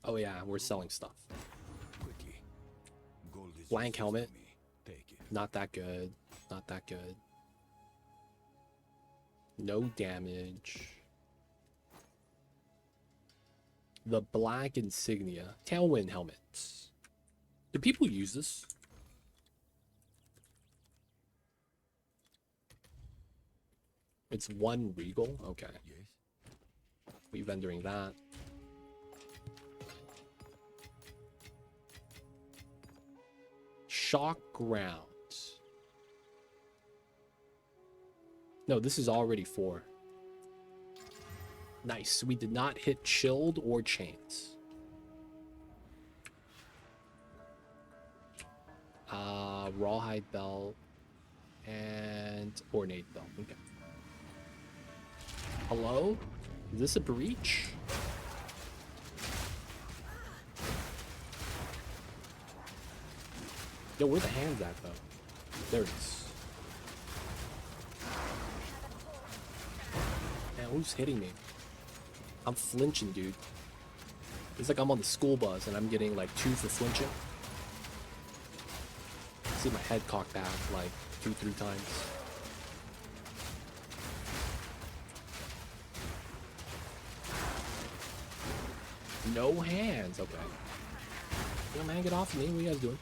Oh yeah, we're selling stuff. Quickly. Gold is Blank useless helmet. to me. Take it. Not that good. Not that good. No damage. The black insignia. Tailwind helmets. Do people use this? It's one regal? Okay. Yes. We vendoring that. Shock ground. No, this is already 4. Nice. We did not hit chilled or chains. Rawhide belt and ornate belt. Okay. Hello? Is this a breach? Yo, where the hands at though? There it is. Man, who's hitting me? I'm flinching, dude. It's like I'm on the school bus and I'm getting like 2 for flinching. See my head cocked back like 2-3 times. No hands, okay. Yo man, get off of me. What are you guys doing?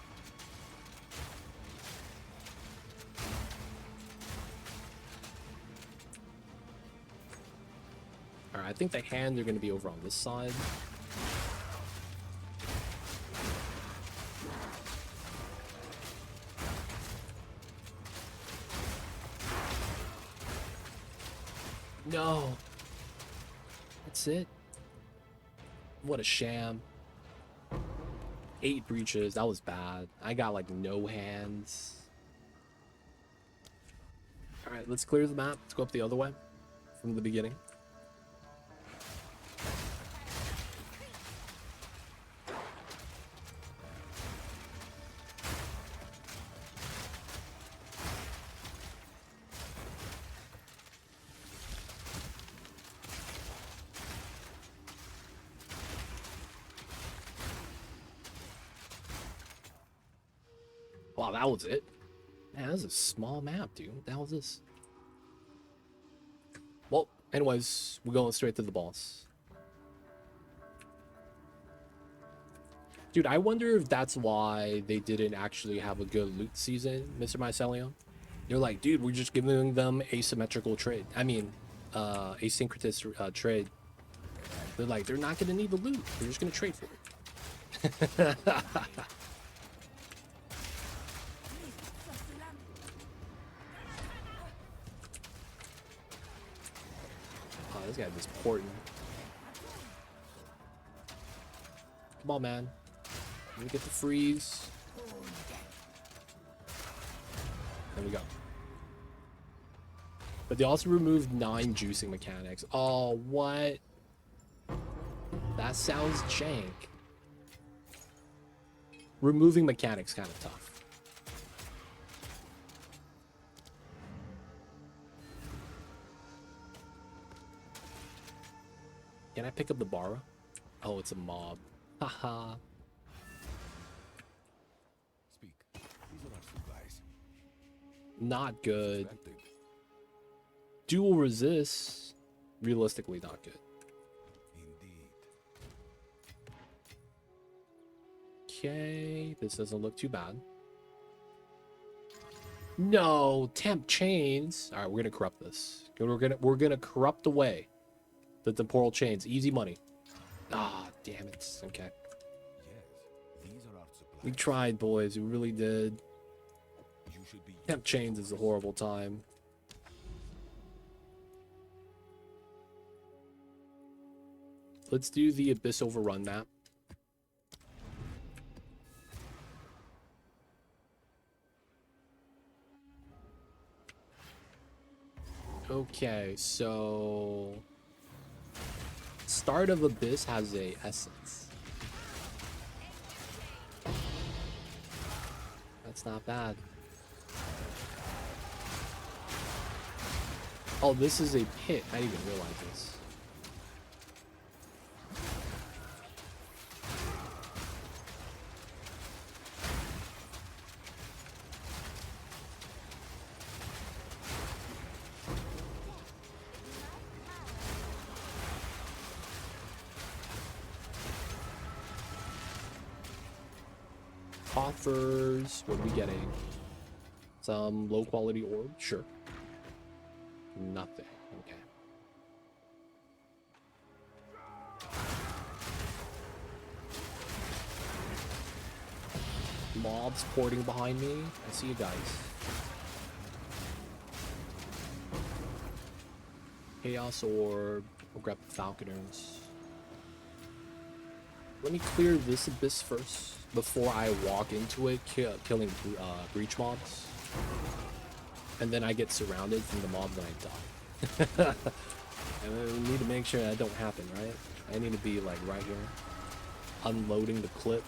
Alright, I think the hands are gonna be over on this side. No. That's it. What a sham. 8 breaches. That was bad. I got like no hands. All right, let's clear the map. Let's go up the other way from the beginning. Wow, that was it. Man, that was a small map, dude. What the hell is this? Well, anyways, we're going straight to the boss. Dude, I wonder if that's why they didn't actually have a good loot season, Mr. Mycelium. They're like, dude, we're just giving them asymmetrical trade. I mean, asynchronous trade. They're like, they're not gonna need the loot. They're just gonna trade for it. Oh, this guy just porting. Come on, man. Let me get the freeze. There we go. But they also removed 9 juicing mechanics. Oh, what? That sounds jank. Removing mechanics kind of tough. Can I pick up the Bara? Oh, it's a mob. Haha. Speak. These are our supplies. Not good. Expected. Dual resist. Realistically, not good. Indeed. Okay, this doesn't look too bad. No, temp chains. All right, we're gonna corrupt this. We're gonna corrupt away the temporal chains. Easy money. Ah, damn it. Okay, Yes, these are our supplies. we tried, boys. We really did. You should be Temp chains is a horrible time. Let's do the Abyss Overrun map. Okay, so start of Abyss has a essence. That's not bad. Oh, this is a pit. I didn't even realize this. Offers. What are we getting? Some low quality orb? Sure. Nothing. Okay. Mobs porting behind me. I see you guys. Chaos orb. We'll grab the falconers. Let me clear this abyss first before I walk into it, killing breach mobs. And then I get surrounded from the mobs and I die. And we need to make sure that don't happen, right? I need to be like right here, unloading the clip.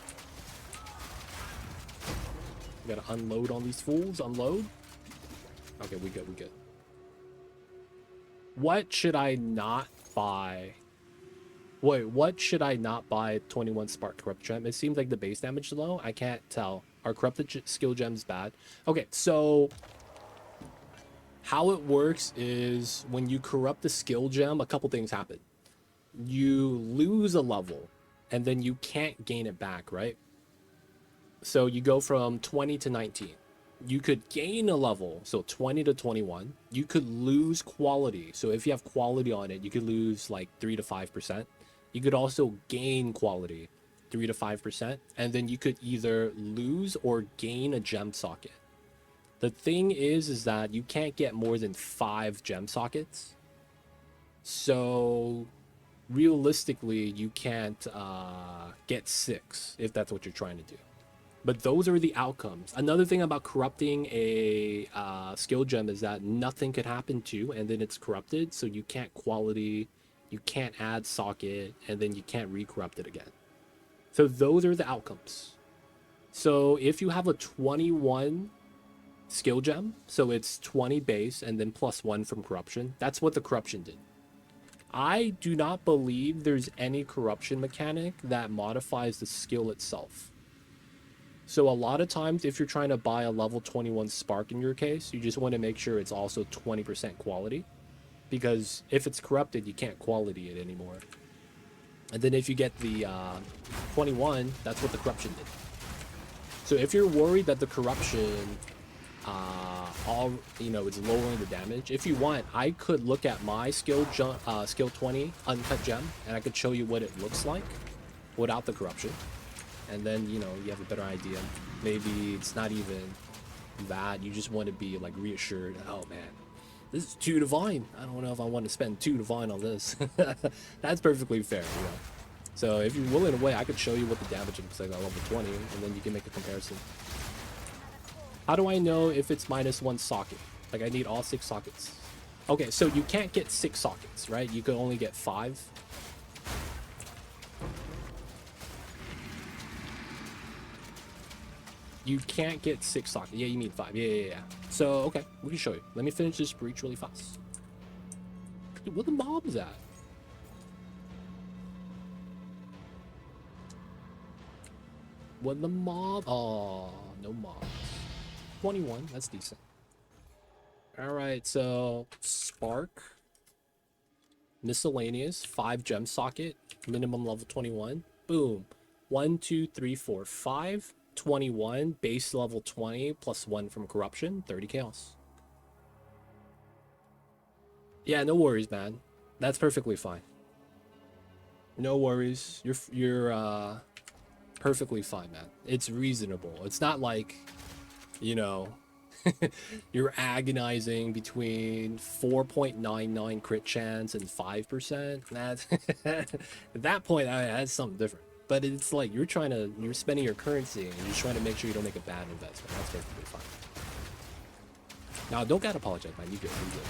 We gotta unload on these fools. Unload. Okay, we good. We good. What should I not buy? Wait, what should I not buy 21 Spark Corrupt Gem? It seems like the base damage is low. I can't tell. Are Corrupted Skill Gems bad? Okay, so how it works is when you corrupt the skill gem, a couple things happen. You lose a level, and then you can't gain it back, right? So you go from 20 to 19. You could gain a level, so 20 to 21. You could lose quality. So if you have quality on it, you could lose like 3 to 5%. You could also gain quality, 3 to 5%. And then you could either lose or gain a gem socket. The thing is that you can't get more than 5 gem sockets. So realistically, you can't get 6 if that's what you're trying to do. But those are the outcomes. Another thing about corrupting a skill gem is that nothing could happen to, and then it's corrupted, so you can't quality, you can't add socket, and then you can't re-corrupt it again. So those are the outcomes. So if you have a 21 skill gem, so it's 20 base and then +1 from corruption, that's what the corruption did. I do not believe there's any corruption mechanic that modifies the skill itself. So a lot of times, if you're trying to buy a level 21 spark in your case, you just want to make sure it's also 20% quality. Because if it's corrupted, you can't quality it anymore. And then if you get the 21, that's what the corruption did. So if you're worried that the corruption, it's lowering the damage, if you want, I could look at my skill 20 uncut gem, and I could show you what it looks like without the corruption. And then, you have a better idea. Maybe it's not even that. You just want to be, like, reassured. Oh, man, this is 2 divine. I don't know if I want to spend 2 divine on this. That's perfectly fair, So if you're willing to wait, I could show you what the damage looks like at level 20, and then you can make a comparison. How do I know if it's -1 socket? Like, I need all 6 sockets. Okay, so you can't get 6 sockets, right? You can only get 5. You can't get 6 sockets. Yeah, you need 5. Yeah. So, okay, we can show you. Let me finish this breach really fast. Dude, where the mobs at? What the mob? Oh, no mobs. 21, that's decent. Alright, so spark. Miscellaneous, 5 gem socket, minimum level 21. Boom. 1, 2, 3, 4, 5. 21, base level 20, +1 from corruption, 30 chaos. Yeah, no worries, man. That's perfectly fine. No worries. You're perfectly fine, man. It's reasonable. It's not like, you're agonizing between 4.99 crit chance and 5%. That's at that point, that's something different. But it's like you're spending your currency and you're trying to make sure you don't make a bad investment. That's perfectly fine. Now, don't gotta apologize, man. You good. You good.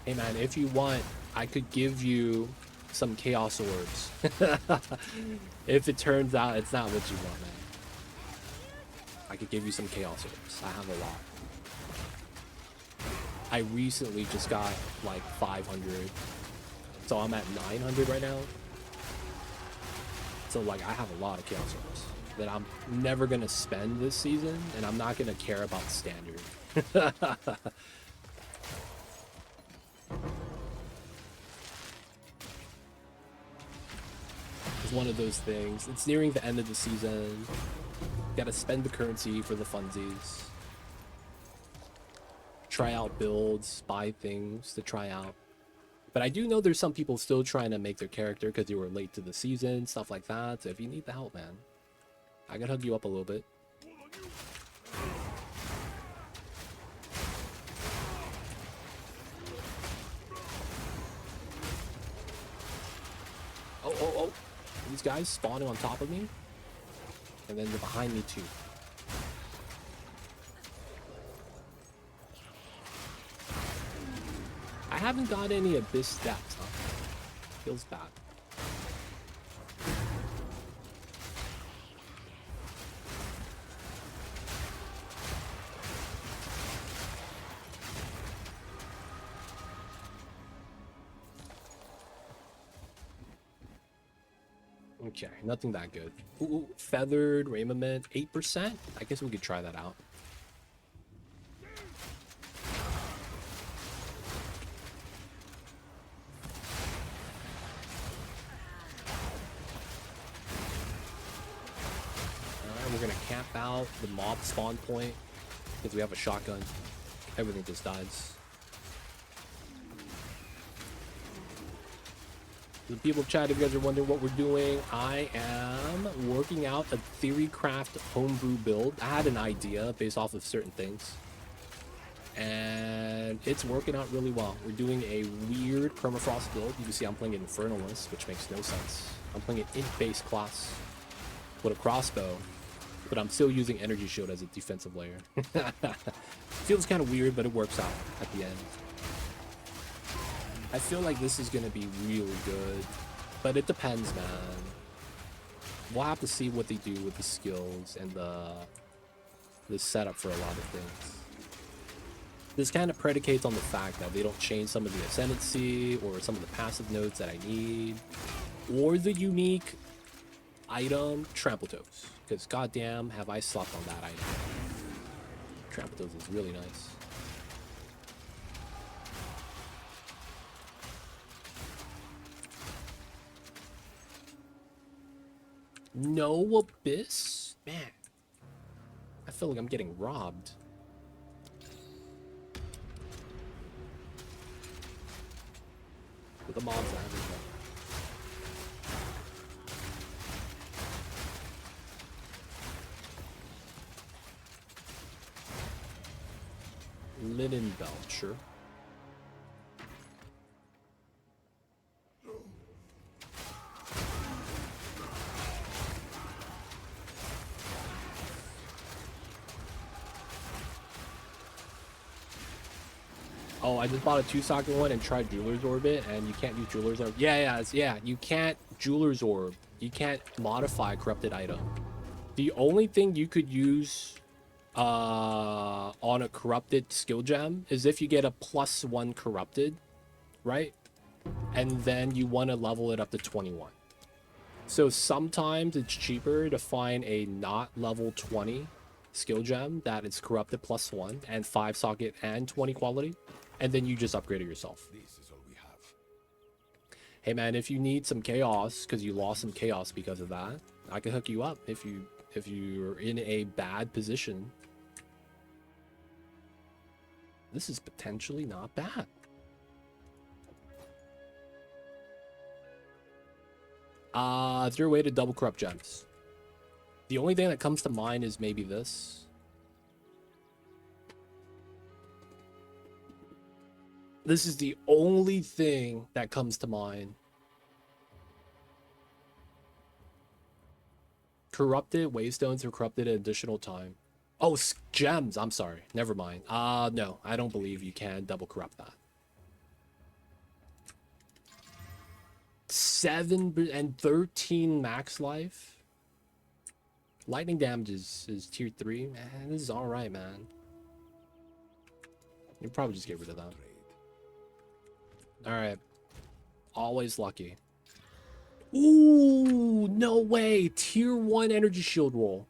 Hey, man, if you want, I could give you some chaos orbs. If it turns out it's not what you want, man. I could give you some chaos orbs. I have a lot. I recently just got like 500. So I'm at 900 right now. So like I have a lot of chaos orbs that I'm never going to spend this season, and I'm not going to care about standard. It's one of those things. It's nearing the end of the season. Gotta spend the currency for the funsies. Try out builds, buy things to try out. But I do know there's some people still trying to make their character because they were late to the season, stuff like that. So if you need the help, man, I can hug you up a little bit. Oh. These guys spawning on top of me. And then they're behind me too. I haven't got any abyss stats, huh? Feels bad. Okay, nothing that good. Ooh, feathered raiment, 8%. I guess we could try that out. Alright, we're gonna camp out the mob spawn point because we have a shotgun. Everything just dies. The people of chat, if you guys are wondering what we're doing, I am working out a Theorycraft homebrew build. I had an idea based off of certain things, and it's working out really well. We're doing a weird Permafrost build. You can see I'm playing an Infernalist, which makes no sense. I'm playing an int-based class with a crossbow, but I'm still using Energy Shield as a defensive layer. Feels kind of weird, but it works out at the end. I feel like this is going to be really good, but it depends, man. We'll have to see what they do with the skills and the setup for a lot of things. This kind of predicates on the fact that they don't change some of the Ascendancy or some of the passive nodes that I need, or the unique item Trample Toes, because goddamn have I slept on that item. Trample Toes is really nice. No Abyss? Man, I feel like I'm getting robbed. With the mobs are everywhere. Linen Belcher. Oh, I just bought a 2-socket one and tried Jeweler's Orbit, and you can't use Jeweler's Orb. Yeah, you can't Jeweler's Orb. You can't modify a corrupted item. The only thing you could use on a corrupted skill gem is if you get a +1 corrupted, right? And then you want to level it up to 21. So sometimes it's cheaper to find a not level 20 skill gem that is corrupted +1 and 5-socket and 20 quality, and then you just upgrade it yourself. This is all we have. Hey man, if you need some chaos because you lost some chaos because of that, I can hook you up if you're in a bad position. This is potentially not bad. Is there a way to double corrupt gems? The only thing that comes to mind is maybe this. This is the only thing that comes to mind. Corrupted waystones are corrupted at additional time. Oh, gems. I'm sorry. Never mind. No, I don't believe you can double corrupt that. 7 and 13 max life. Lightning damage is tier 3. Man, this is all right, man. You probably just get rid of that. All right. Always lucky. Ooh, no way. Tier 1 energy shield roll.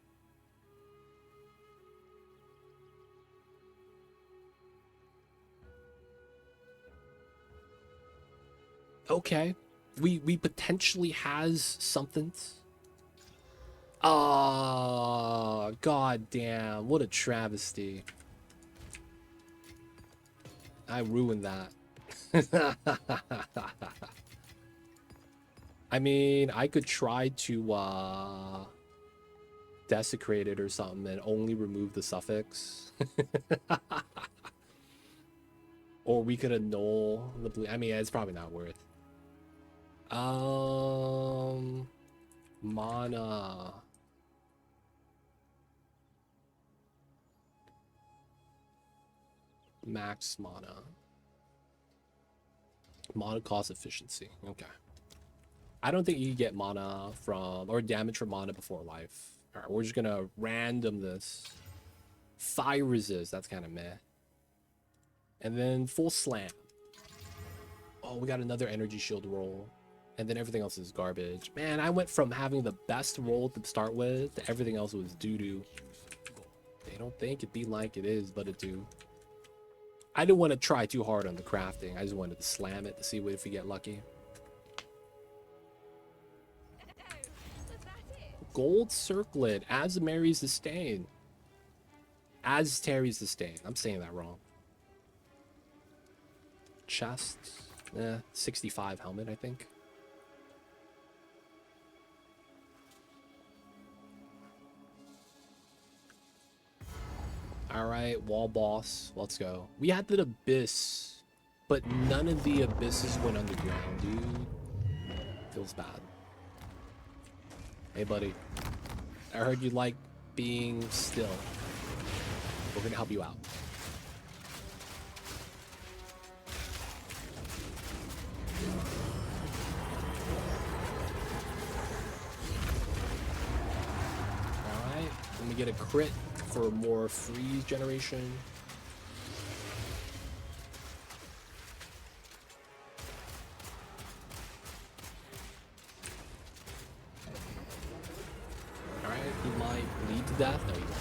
Okay. We potentially has something. Oh, god damn. What a travesty. I ruined that. I mean, I could try to desecrate it or something and only remove the suffix. Or we could annul the blue. I mean, it's probably not worth. Mana. Max mana. Mana cost efficiency. Okay. I don't think you get mana from, or damage from mana before life. Alright, we're just gonna random this. Fire resist, that's kind of meh. And then full slam. Oh, we got another energy shield roll. And then everything else is garbage. Man, I went from having the best roll to start with to everything else was doo-doo. They don't think it be like it is, but it do. I didn't want to try too hard on the crafting. I just wanted to slam it to see if we get lucky. Gold circlet. As marries the stain. As tarries the stain. I'm saying that wrong. Chest. 65 helmet, I think. Alright, wall boss. Let's go. We had the abyss, but none of the abysses went underground, dude. Feels bad. Hey, buddy. I heard you like being still. We're gonna help you out. Alright, let me get a crit for more freeze generation. Alright, he might bleed to death. No, he won't.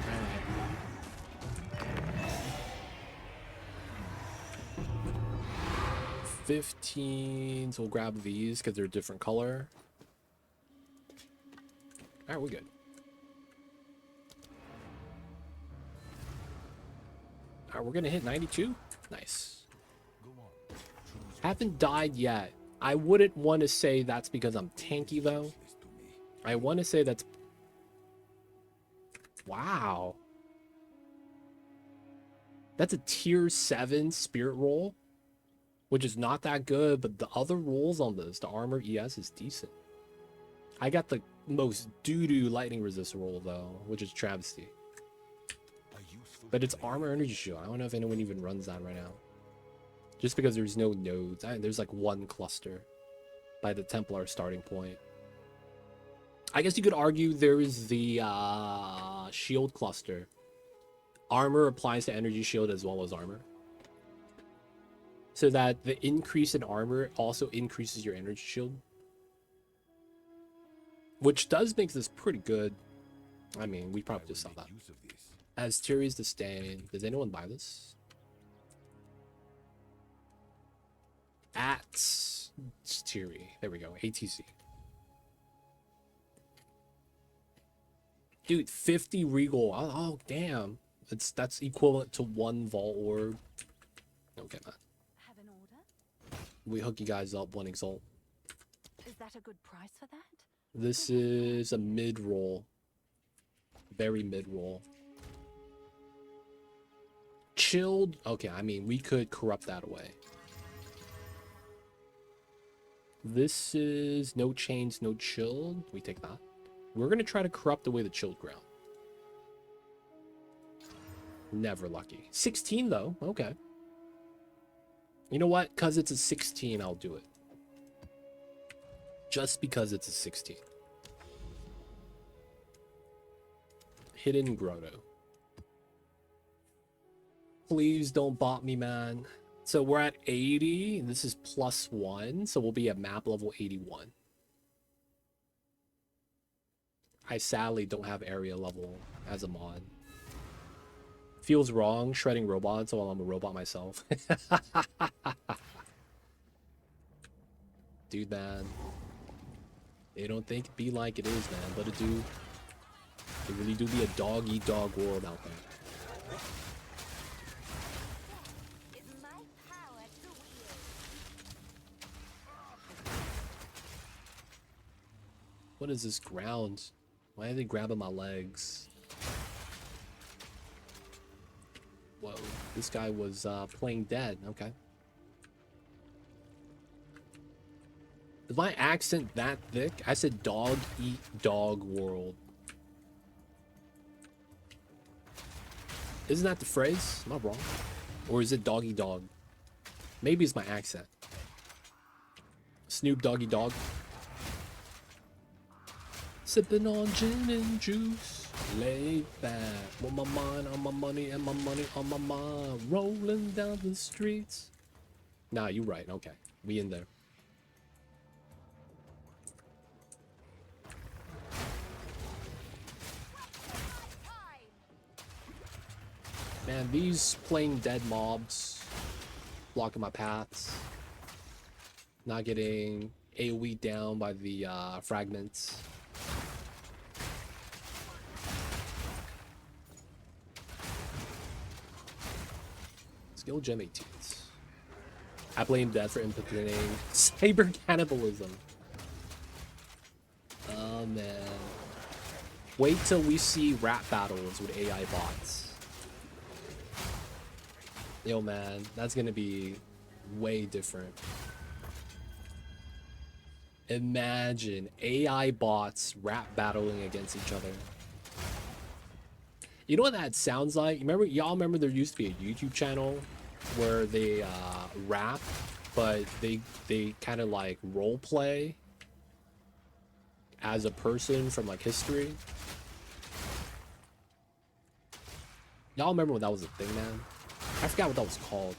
Alright. 15, so we'll grab these because they're a different color. Alright, we're good. Alright, we're gonna hit 92. Nice. Haven't died yet. I wouldn't want to say that's because I'm tanky though. I want to say that's... Wow. That's a tier 7 spirit roll, which is not that good, but the other rolls on this, the armor ES is decent. I got the most doo-doo lightning resist roll though, which is travesty. But it's armor energy shield. I don't know if anyone even runs that right now. Just because there's no nodes. There's like one cluster by the Templar starting point. I guess you could argue there is the shield cluster. Armor applies to energy shield as well as armor. So that the increase in armor also increases your energy shield. Which does make this pretty good. I mean, we probably just saw that. As Tyrion's Disdain. Does anyone buy this? At Tyri. There we go. ATC. Dude, 50 regal. Oh damn. That's equivalent to 1 vault orb. Okay, man. Have an order? We hook you guys up 1 exalt. Is that a good price for that? This is a mid roll. Very mid roll. Chilled. Okay, I mean, we could corrupt that away. This is no chains, no chilled. We take that. We're going to try to corrupt away the chilled ground. Never lucky. 16 though. Okay. You know what? Because it's a 16, I'll do it. Just because it's a 16. Hidden Grotto. Please don't bot me, man. So we're at 80. This is +1. So we'll be at map level 81. I sadly don't have area level as a mod. Feels wrong shredding robots while I'm a robot myself. Dude, man. They don't think it be like it is, man. But it do. It really do be a dog-eat-dog world out there. What is this ground? Why are they grabbing my legs? Whoa, this guy was playing dead. Okay. Is my accent that thick? I said dog eat dog world. Isn't that the phrase? Am I wrong? Or is it doggy dog? Maybe it's my accent. Snoop Doggy Dog. Sipping on gin and juice, laid back with my mind on my money and my money on my mind, rolling down the streets. Nah, you right. Okay, we in there. Man, these playing dead mobs blocking my paths. Not getting AoE down by the fragments. Skill gem 18s. I blame Death for implementing cyber cannibalism. Oh man. Wait till we see rap battles with AI bots. Yo, man, that's gonna be way different. Imagine AI bots rap battling against each other. You know what that sounds like? Y'all remember there used to be a YouTube channel where they rap, but they kind of like role play as a person from like history. Y'all remember when that was a thing, man? I forgot what that was called.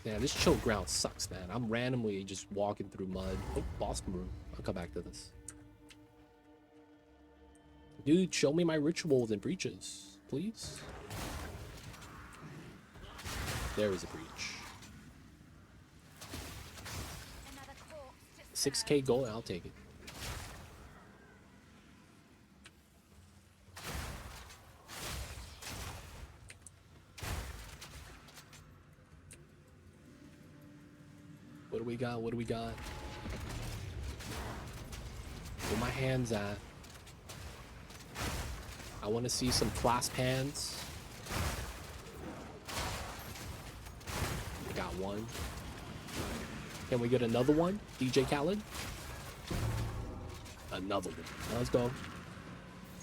Man, this chill ground sucks, man. I'm randomly just walking through mud. Oh, boss brew. I'll come back to this. Dude, show me my rituals and breaches, please. There is a breach. 6K gold, I'll take it. What do we got? What do we got? Where my hands at? I want to see some clasp hands. I got one. Can we get another one? DJ Khaled? Another one. Let's go.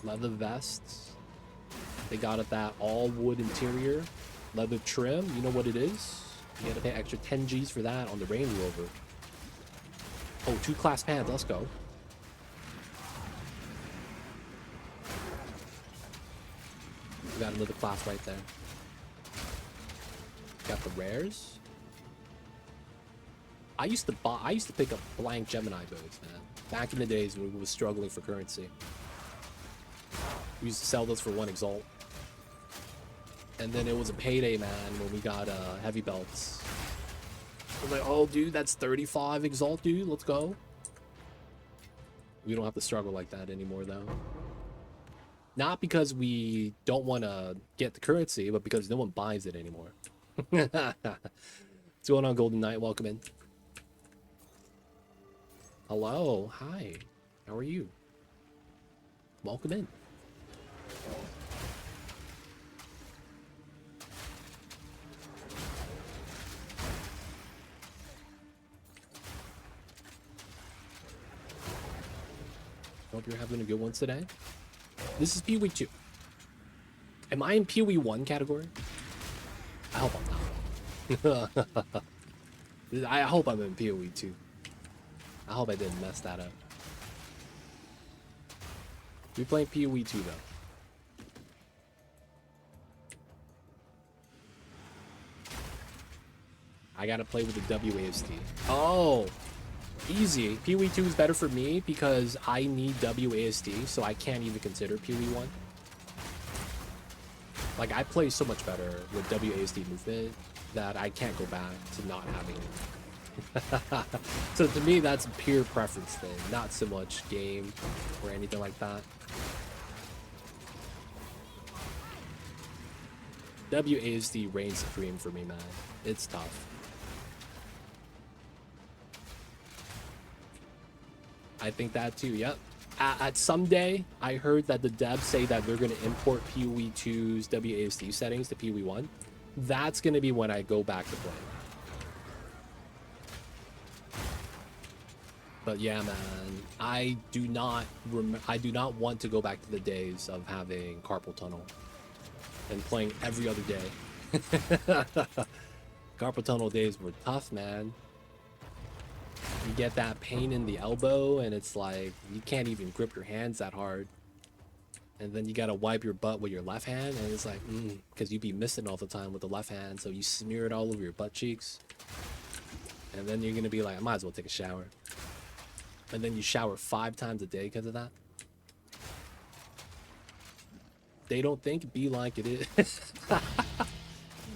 Leather vests. They got it that all wood interior. Leather trim. You know what it is? You gotta pay extra 10 G's for that on the Range Rover. Oh, 2 clasp hands. Let's go. We got another clasp right there. Got the rares. I used to pick up blank Gemini bows, man. Back in the days when we was struggling for currency. We used to sell those for 1 exalt. And then it was a payday, man, when we got heavy belts. I was like, oh, dude, that's 35 exalt, dude. Let's go. We don't have to struggle like that anymore, though. Not because we don't want to get the currency, but because no one buys it anymore. What's going on, Golden Knight? Welcome in. Hello. Hi. How are you? Welcome in. Hope you're having a good one today. This is PoE 2. Am I in PoE 1 category? I hope I'm not. I hope I'm in PoE 2. I hope I didn't mess that up. We're playing PoE 2 though. I gotta play with the WASD. Oh! Easy. PoE 2 is better for me because I need WASD, so I can't even consider PoE 1. Like, I play so much better with WASD movement that I can't go back to not having it. So to me, that's a pure preference thing, not so much game or anything like that. WASD reigns supreme for me, man. It's tough. I think that too, yep. At someday, I heard that the devs say that they're going to import PoE 2's WASD settings to PoE 1. That's going to be when I go back to play. But yeah, man, I do not want to go back to the days of having carpal tunnel and playing every other day. Carpal tunnel days were tough, man. You get that pain in the elbow and it's like you can't even grip your hands that hard, and then you gotta wipe your butt with your left hand, and it's like because you be missing all the time with the left hand, so you smear it all over your butt cheeks, and then you're gonna be like, I might as well take a shower, and then you shower 5 times a day because of that. They don't think be like it is.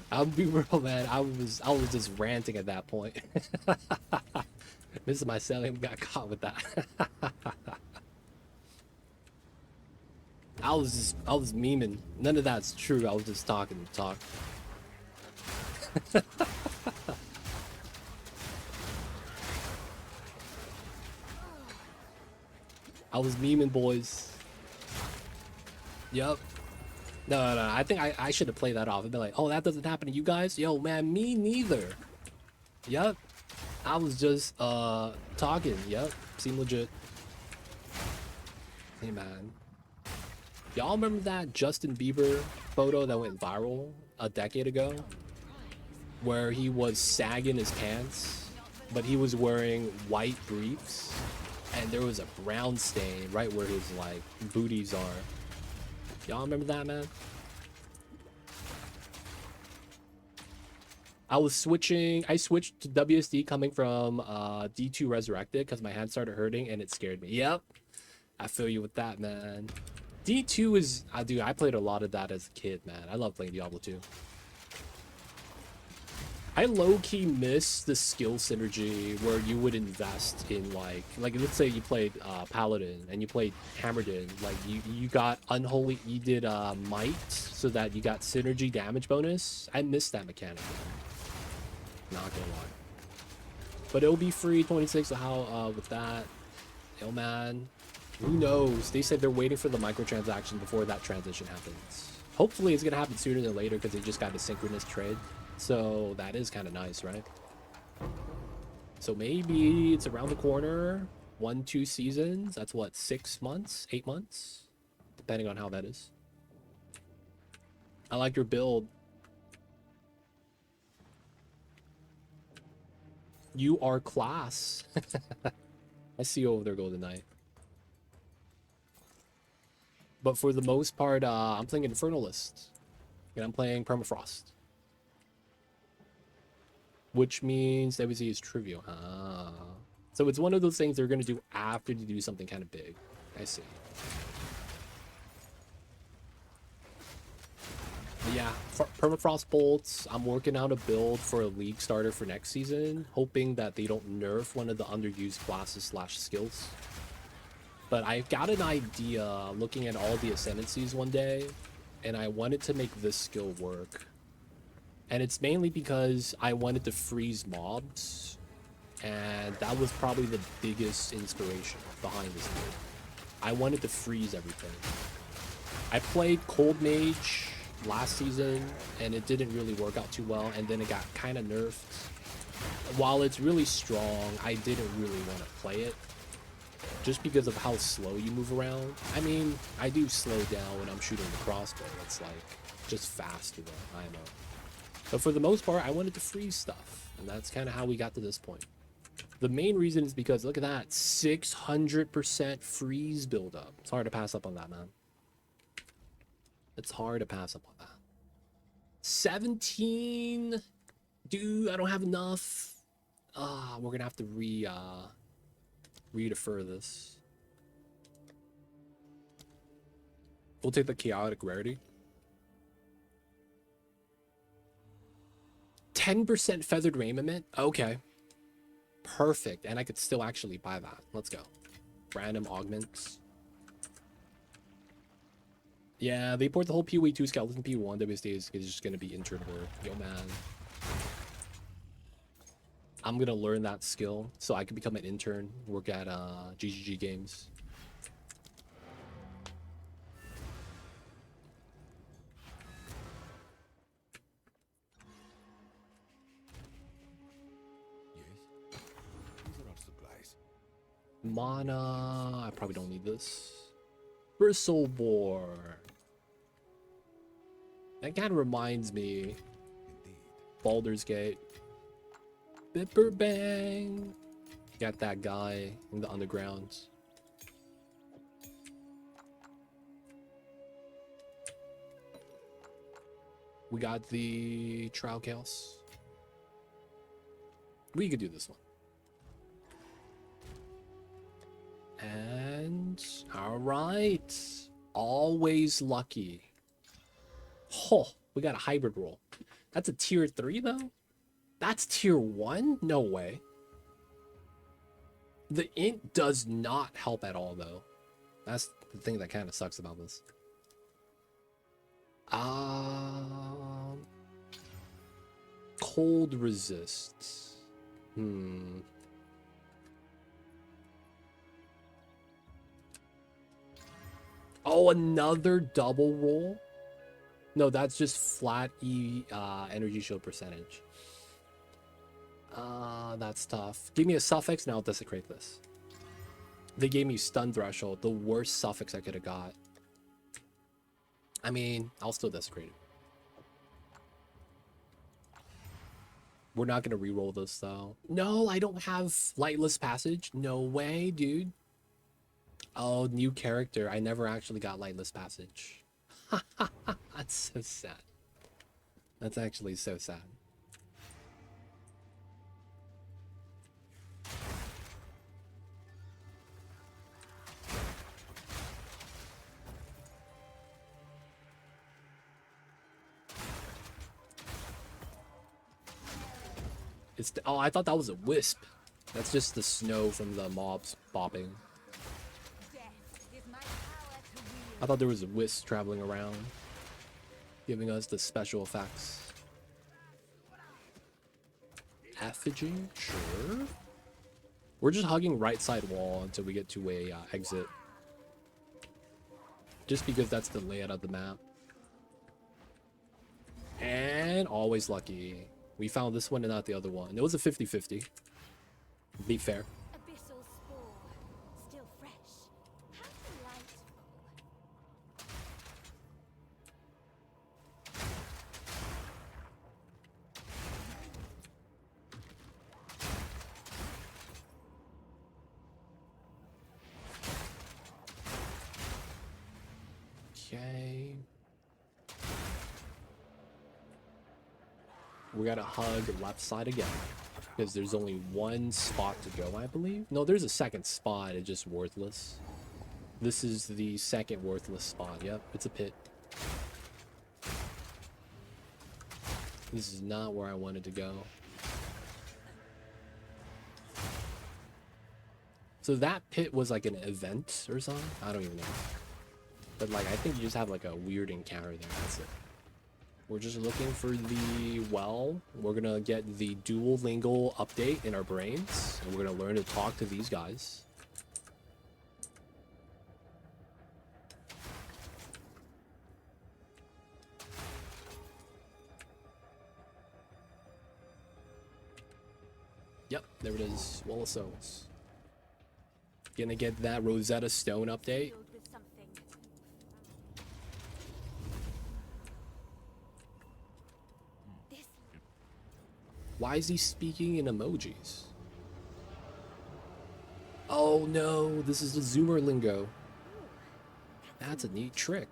I'll be real, man. I was just ranting at that point. Mrs. Mycelium got caught with that. I was memeing. None of that's true. I was just talking to talk. I was memeing, boys. Yup. No, I think I should have played that off and be like, oh, that doesn't happen to you guys? Yo, man, me neither. Yup. I was just talking. Yup. Seem legit. Hey, man. Y'all remember that Justin Bieber photo that went viral a decade ago? Where he was sagging his pants, but he was wearing white briefs, and there was a brown stain right where his, like, booties are. Y'all remember that, man? I switched to WSD coming from D2 Resurrected because my hand started hurting and it scared me. Yep. I feel you with that, man. D2 is, dude, I played a lot of that as a kid, man. I love playing Diablo 2. I low-key miss the skill synergy where you would invest in like let's say you played Paladin and you played Hammerden, like you got Unholy, you did Might so that you got synergy damage bonus. I miss that mechanic, man. Not gonna lie. But it'll be free 26, so how with that? Yo, man. Who knows? They said they're waiting for the microtransaction before that transition happens. Hopefully it's gonna happen sooner than later because they just got a synchronous trade. So that is kind of nice, right? So maybe it's around the corner. 1-2 seasons. That's what, 6 months? 8 months? Depending on how that is. I like your build. You are class. I see you over there, Golden Knight. But for the most part, I'm playing Infernalist. And I'm playing Permafrost. Which means WC is trivial. Ah. So it's one of those things they're going to do after they do something kind of big. I see. But yeah, Permafrost bolts. I'm working out a build for a league starter for next season, hoping that they don't nerf one of the underused classes / skills. But I got an idea looking at all the Ascendancies one day, and I wanted to make this skill work. And it's mainly because I wanted to freeze mobs, and that was probably the biggest inspiration behind this build. I wanted to freeze everything. I played Cold Mage last season, and it didn't really work out too well, and then it got kind of nerfed. While it's really strong, I didn't really want to play it, just because of how slow you move around. I mean, I do slow down when I'm shooting the crossbow. It's like, just faster though, I know. But for the most part, I wanted to freeze stuff. And that's kind of how we got to this point. The main reason is because, look at that, 600% freeze buildup. It's hard to pass up on that, man. It's hard to pass up on that. 17? Dude, I don't have enough. We're going to have to re-defer this. We'll take the chaotic rarity. 10% feathered raiment. Okay. Perfect. And I could still actually buy that. Let's go. Random augments. Yeah, they port the whole PoE 2 skeleton P1. WSD is just going to be intern work. Yo, man. I'm going to learn that skill so I can become an intern, work at GGG Games. Mana, I probably don't need this. Bristle Boar. That kind of reminds me. Baldur's Gate. Bipper Bang. Got that guy in the underground. We got the Trial Chaos. We could do this one. And all right, always lucky. Oh, we got a hybrid roll. That's a tier 3 though. That's tier 1. No way. The int does not help at all though. That's the thing that kind of sucks about this. Cold resist. Oh, another double roll? No, that's just flat energy shield percentage. That's tough. Give me a suffix and I'll desecrate this. They gave me stun threshold, the worst suffix I could have got. I mean, I'll still desecrate it. We're not gonna re-roll this though. No, I don't have lightless passage. No way, dude. Oh, new character. I never actually got lightless passage. That's so sad. That's actually so sad. Oh, I thought that was a wisp. That's just the snow from the mobs bopping. I thought there was a wisp traveling around, giving us the special effects. Effigy? Sure. We're just hugging right side wall until we get to a exit. Just because that's the layout of the map. And always lucky. We found this one and not the other one. It was a 50-50. Be fair. Abyssal spore, still fresh. How delightful. Okay. We gotta hug left side again. Because there's only one spot to go, I believe. No, there's a second spot. It's just worthless. This is the second worthless spot. Yep, it's a pit. This is not where I wanted to go. So that pit was like an event or something? I don't even know. But like, I think you just have like a weird encounter there. That's it. We're just looking for the well. We're gonna get the Duolingo update in our brains, and we're gonna learn to talk to these guys. Yep, there it is. Well of Souls. Gonna get that Rosetta Stone update. Filled with something. This Why is he speaking in emojis? Oh no, this is the Zoomer lingo. That's a neat trick.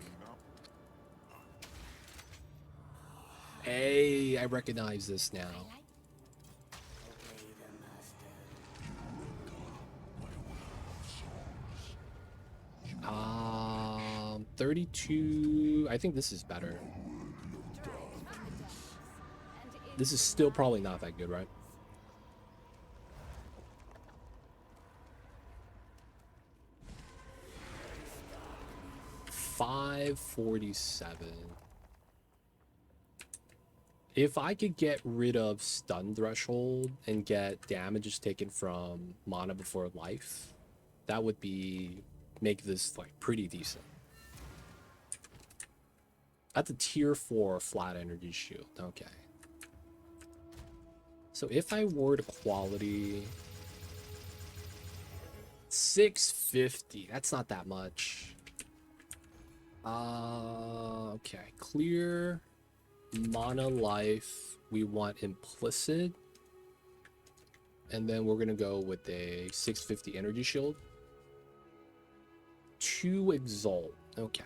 Hey, I recognize this now. I like 32. I think this is better. and This is still probably not that good, right? $547. If I could get rid of stun threshold and get damages taken from mana before life, that would be make this like pretty decent. That's a tier 4 flat energy shield. Okay. So if I ward quality 650, that's not that much. Okay, clear mana life. We want implicit, and then we're gonna go with a 650 energy shield. 2 exalt. Okay.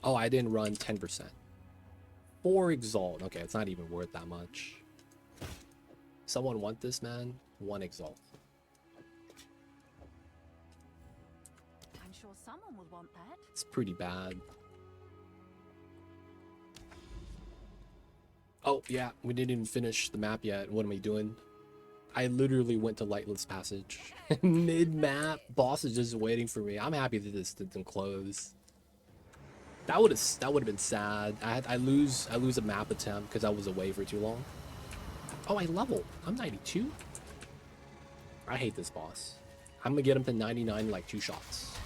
Oh, I didn't run 10%. 4 exalt. Okay, it's not even worth that much. Someone want this, man? 1 exalt. I'm sure someone would want that. It's pretty bad. Oh, yeah, we didn't even finish the map yet. What am I doing? I literally went to Lightless Passage. Mid-map, boss is just waiting for me. I'm happy that this didn't close. That would have been sad. I lose a map attempt because I was away for too long. Oh, I leveled. I'm 92. I hate this boss. I'm gonna get him to 99 in like 2 shots.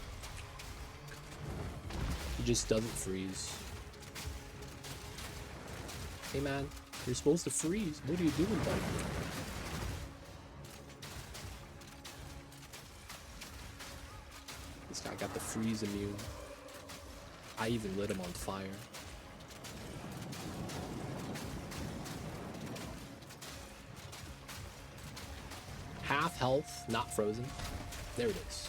He just doesn't freeze. Hey man, you're supposed to freeze. What are you doing, buddy? This guy got the freeze immune. I even lit him on fire. Half health, not frozen. There it is.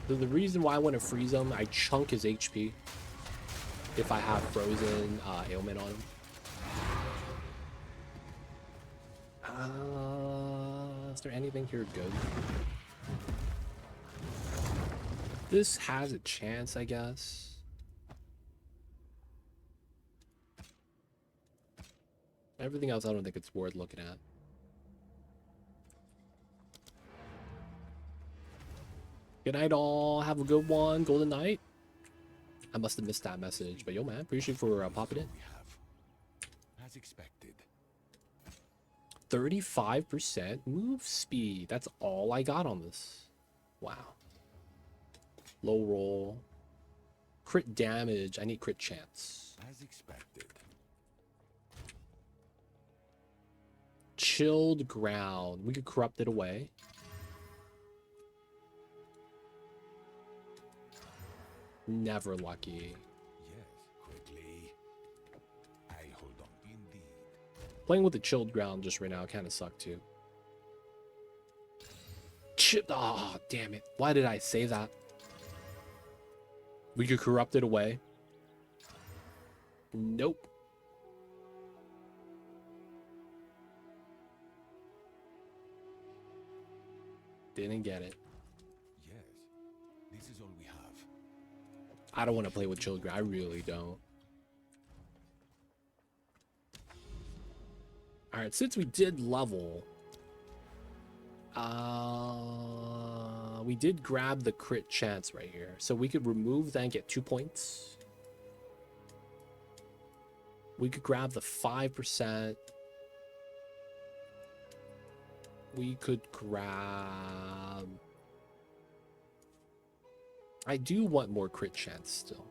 The reason why I want to freeze him, I chunk his HP if I have frozen ailment on him. Is there anything here good? This has a chance, I guess. Everything else, I don't think it's worth looking at. Good night, all. Have a good one. Golden night. I must have missed that message, but yo, man, appreciate you for popping in. We have, as expected. 35% move speed. That's all I got on this. Wow. Low roll. Crit damage. I need crit chance. As expected. Chilled ground. We could corrupt it away. Never lucky. Yes, quickly. I hold on indeed. Playing with the chilled ground just right now kind of sucked too. Oh, damn it. Why did I say that? We could corrupt it away. Nope. Didn't get it. Yes, this is all we have. I don't want to play with chilled ground. I really don't. Alright, since we did level, we did grab the crit chance right here. So we could remove that and get 2 points. We could grab the 5%. We could grab... I do want more crit chance still.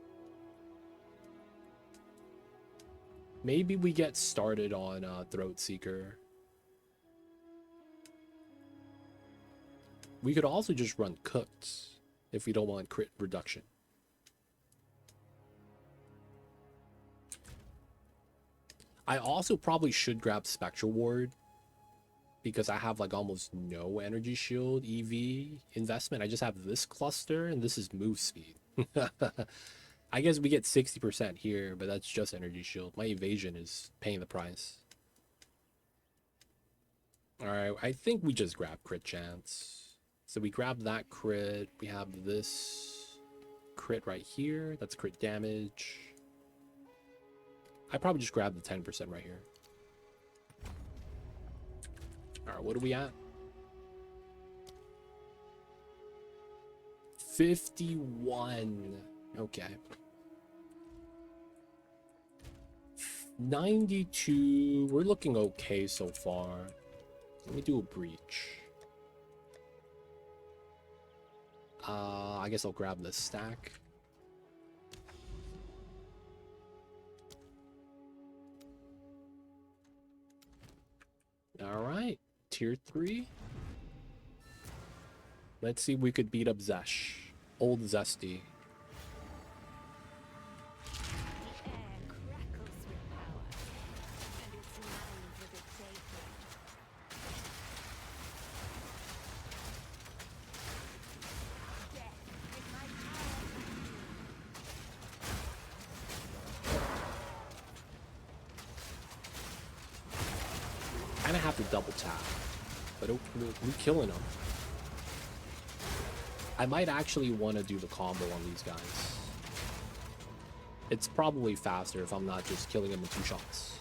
Maybe we get started on Throat Seeker. We could also just run Cooked if we don't want crit reduction. I also probably should grab Spectral Ward because I have like almost no energy shield EV investment. I just have this cluster and this is move speed. I guess we get 60% here, but that's just energy shield. My evasion is paying the price. All right, I think we just grab crit chance. So we grab that crit. We have this crit right here. That's crit damage. I probably just grab the 10% right here. All right, what are we at? 51. Okay. 92. We're looking okay so far. Let me do a breach. I guess I'll grab this stack. All right, tier 3. Let's see if we could beat up Zesh. Old Zesty. The air crackles with power, and it's lined with a daybreak. Death with my power. Kind of have to double tap, but we're killing them. I might actually want to do the combo on these guys. It's probably faster if I'm not just killing them in 2 shots.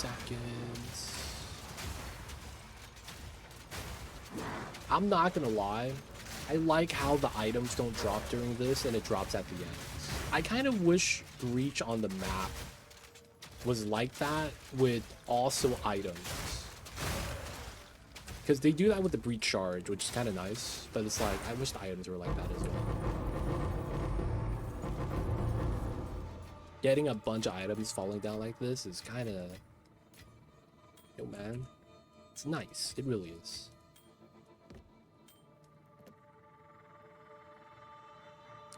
seconds. I'm not gonna lie. I like how the items don't drop during this and it drops at the end. I kind of wish Reach on the map was like that with also items. Because they do that with the Breach Charge, which is kind of nice. But it's like, I wish the items were like that as well. Getting a bunch of items falling down like this is kind of... Yo, man. It's nice. It really is.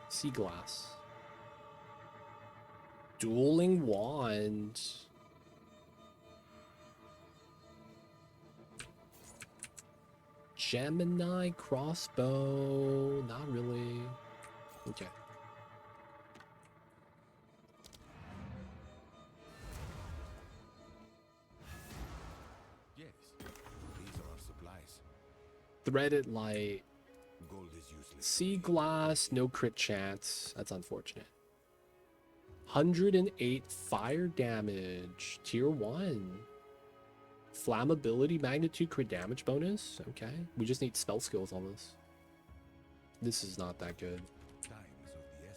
Sea Glass. Dueling Wand. Gemini Crossbow. Not really. Okay. Yes, these are our supplies. Threaded Light. Gold is useless. Sea Glass. No crit chance. That's unfortunate. 108 fire damage. Tier 1. Flammability, magnitude, crit damage bonus. Okay. We just need spell skills on this. This is not that good. Time is of the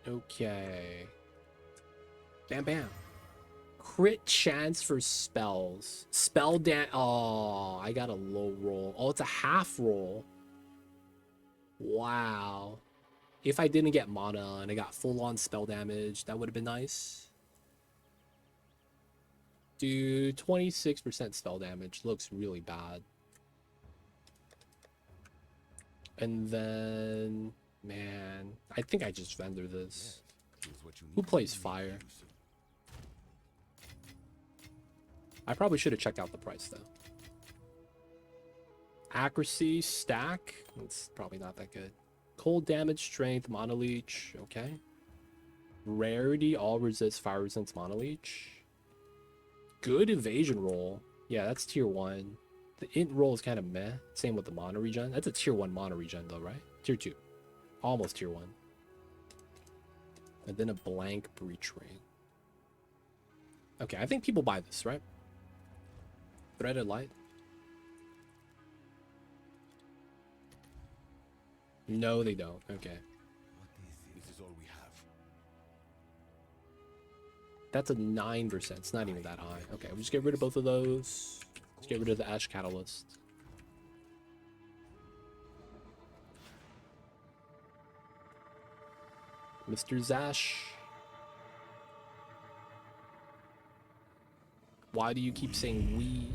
essence. Okay. Bam bam. Crit chance for spells. Spell Oh, I got a low roll. Oh, it's a half roll. Wow. If I didn't get mana and I got full-on spell damage, that would have been nice. Dude, 26% spell damage looks really bad. And then, man, I think I just vendor this. Here's what you Who need. plays fire? I probably should have checked out the price though. Accuracy, stack, it's probably not that good. Cold damage, strength, mana leech, okay. Rarity, all resist fire resistance, mana leech. Good evasion roll. Yeah, that's tier 1. The int roll is kind of meh. Same with the mana regen. That's a tier 1 mana regen though, right? Tier 2. Almost tier 1. And then a blank breach ring. Okay, I think people buy this, right? Threaded Light. No, they don't. Okay. What is it? This is all we have. That's a 9%. It's not even that high. Okay, we'll just get rid of both of those. Let's get rid of the Ash Catalyst. Mr. Zash. Why do you keep saying we?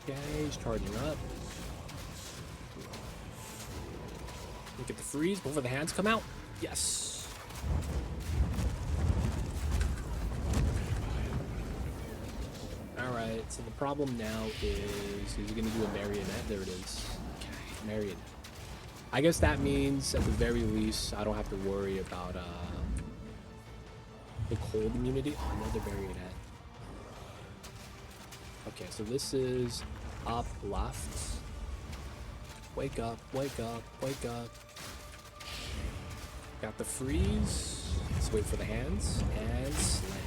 Okay, he's charging up. Look at the freeze before the hands come out. Yes. Alright, so the problem now is he's gonna do a marionette. There it is. Okay, marionette. I guess that means at the very least I don't have to worry about the cold immunity. Oh, another marionette. Okay, so this is up left. Wake up, wake up, wake up. Got the freeze. Let's wait for the hands and slam.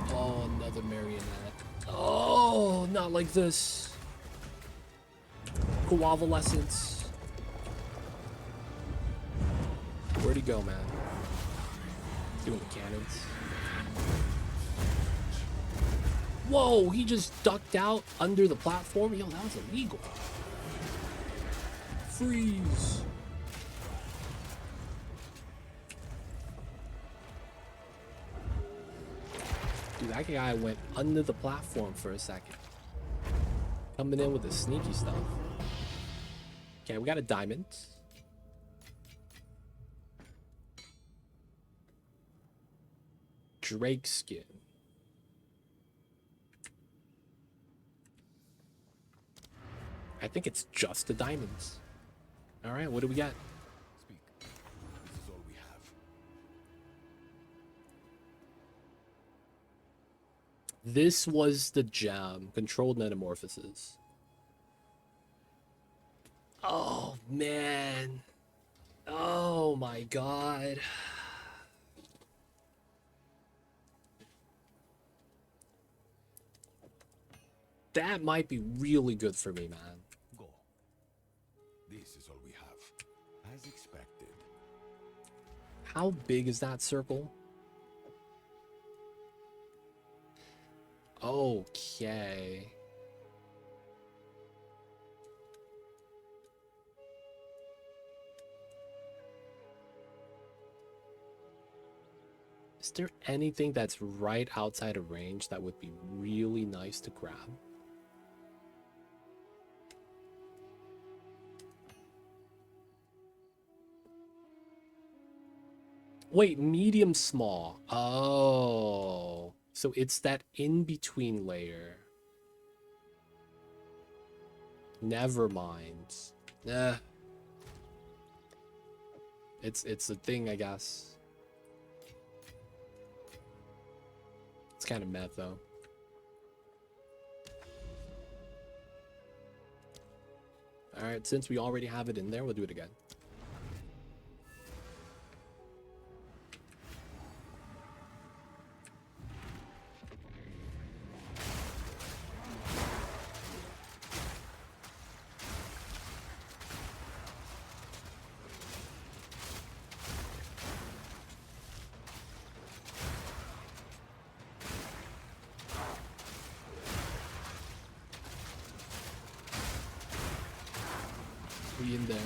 Oh, another marionette. Oh, not like this. Coavalescence. Where'd he go, man? Doing the cannons. Whoa, he just ducked out under the platform. Yo, that was illegal. Freeze. Dude, that guy went under the platform for a second. Coming in with the sneaky stuff. Okay, we got a diamond. Drake skin. I think it's just the diamonds. All right, what do we got? Speak. This is all we have. This was the gem. Controlled metamorphosis. Oh, man. Oh, my God. That might be really good for me, man. Go. This is all we have. As expected. How big is that circle? Okay. Is there anything that's right outside of range that would be really nice to grab? Wait, medium small. Oh, so it's that in-between layer. Never mind. Nah. It's a thing, I guess. It's kind of meh, though. Alright, since we already have it in there, we'll do it again. We in there.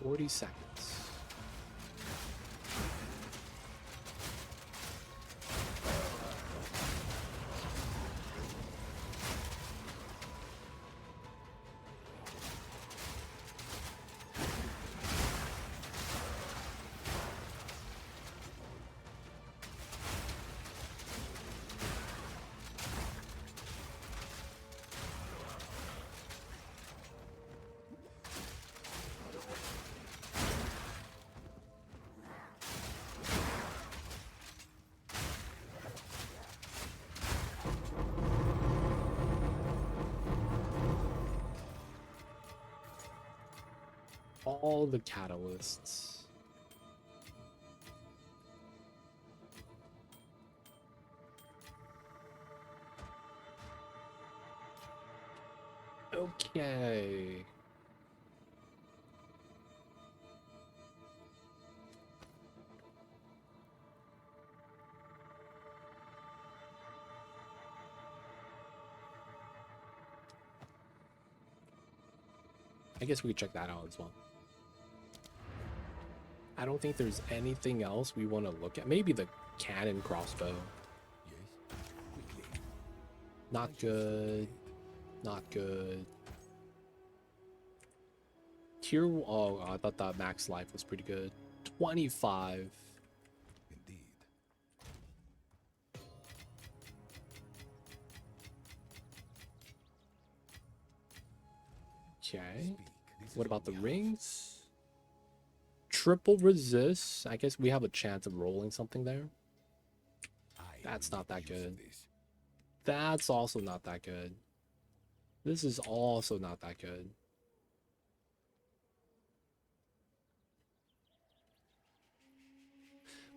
Forty seconds. All the catalysts. Okay. I guess we could check that out as well. I don't think there's anything else we want to look at. Maybe the cannon crossbow. Yes. Quickly. Not good. Not good. Tier... Oh, I thought that max life was pretty good. 25. Indeed. Okay. Speak. This is What all about the we have. rings? Triple resist. I guess we have a chance of rolling something there. I That's will not make that use of good. this. That's also not that good. This is also not that good.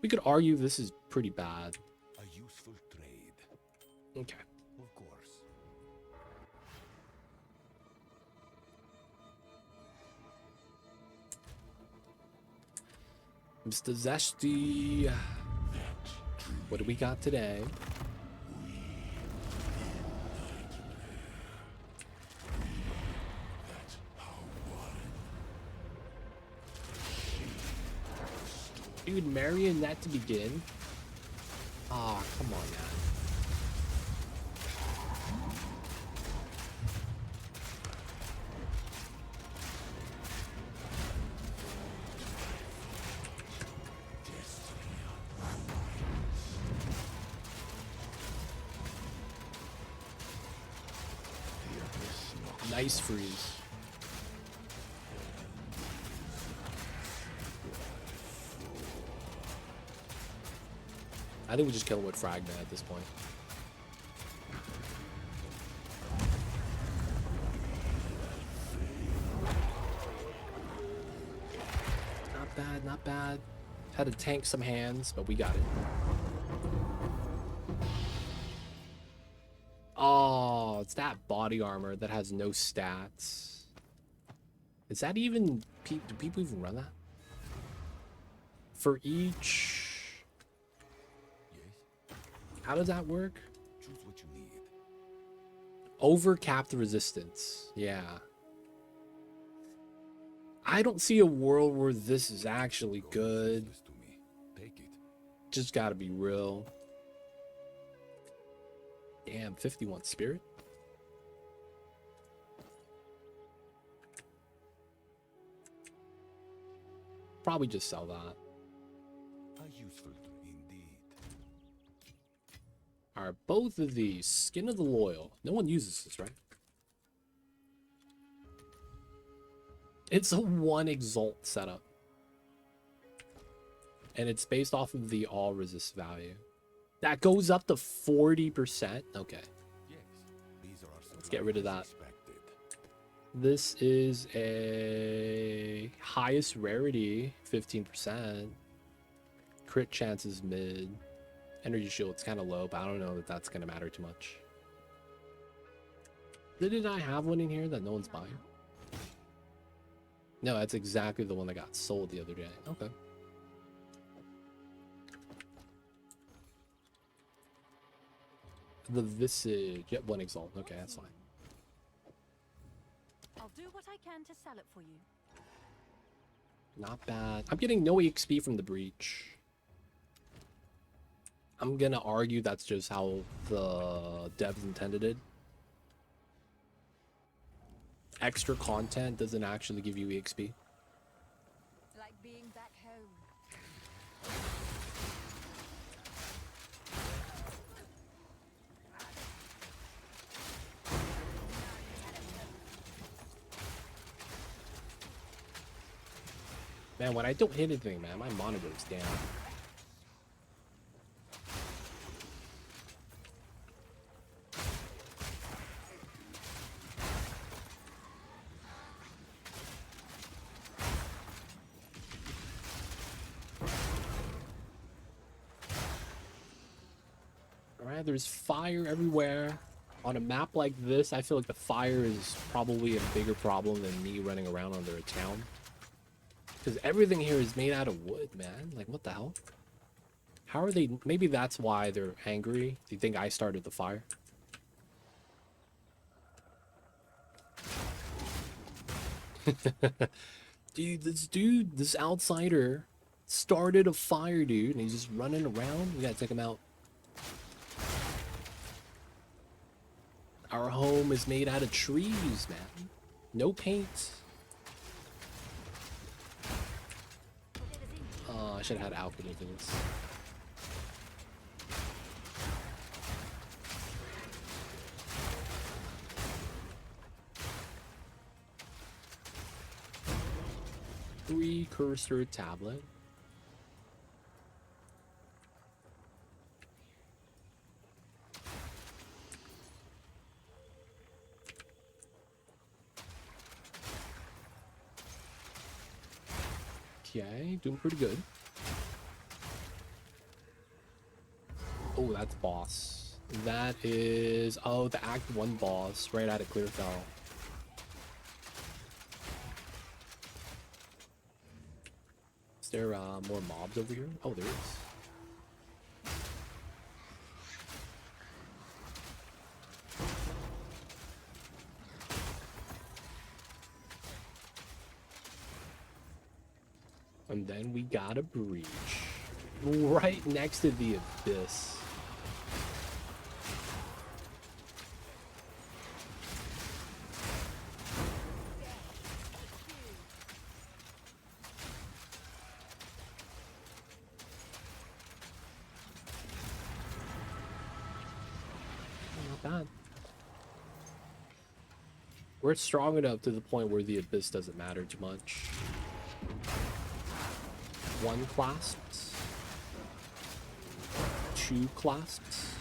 We could argue this is pretty bad. A useful trade. Okay. Of course. Mr. Zesty. What do we got today? Dude, marionette to begin? Ah, come on, man. Nice freeze. I think we just kill him with Fragment at this point. Not bad, not bad. Had to tank some hands, but we got it. Oh, it's that body armor that has no stats. Is that even... Do people even run that? For each... How does that work? Choose what you need. Overcap the resistance. Yeah. I don't see a world where this is actually good. To me. Take it. Just gotta be real. Damn, 51 spirit. Probably just sell that. A useful indeed. Alright, both of these. Skin of the Loyal. No one uses this, right? It's a 1 exalt setup. And it's based off of the all resist value. That goes up to 40%. Okay. Yes. These are our Let's get rid of that. expected. This is a highest rarity, 15%. Crit chance is mid. Energy shield, it's kind of low, but I don't know that that's going to matter too much. Didn't I have one in here that no one's buying? No, that's exactly the one that got sold the other day. Okay. The Visage. Yep, 1 exalt. Okay, that's fine. I'll do what I can to sell it for you. Not bad. I'm getting no EXP from the breach. I'm gonna argue that's just how the devs intended it. Extra content doesn't actually give you EXP. It's like being back home. Man, when I don't hit anything, man, my monitor's down. Alright, there's fire everywhere. On a map like this, I feel like the fire is probably a bigger problem than me running around under a town. Because everything here is made out of wood, man. Like, what the hell? How are they... Maybe that's why they're angry. Do you think I started the fire? Dude, this outsider started a fire, dude. And he's just running around. We gotta take him out. Our home is made out of trees, man. No paint. Oh, I should have had Alchemy for this. Precursor tablet. Okay, doing pretty good. Oh, that's boss. That is... Oh, the Act 1 boss right out of Clearfell. Is there more mobs over here? Oh, there is. And then we got a breach. Right next to the abyss. Not bad. We're strong enough to the point where the abyss doesn't matter too much. 1 clasps. 2 clasps.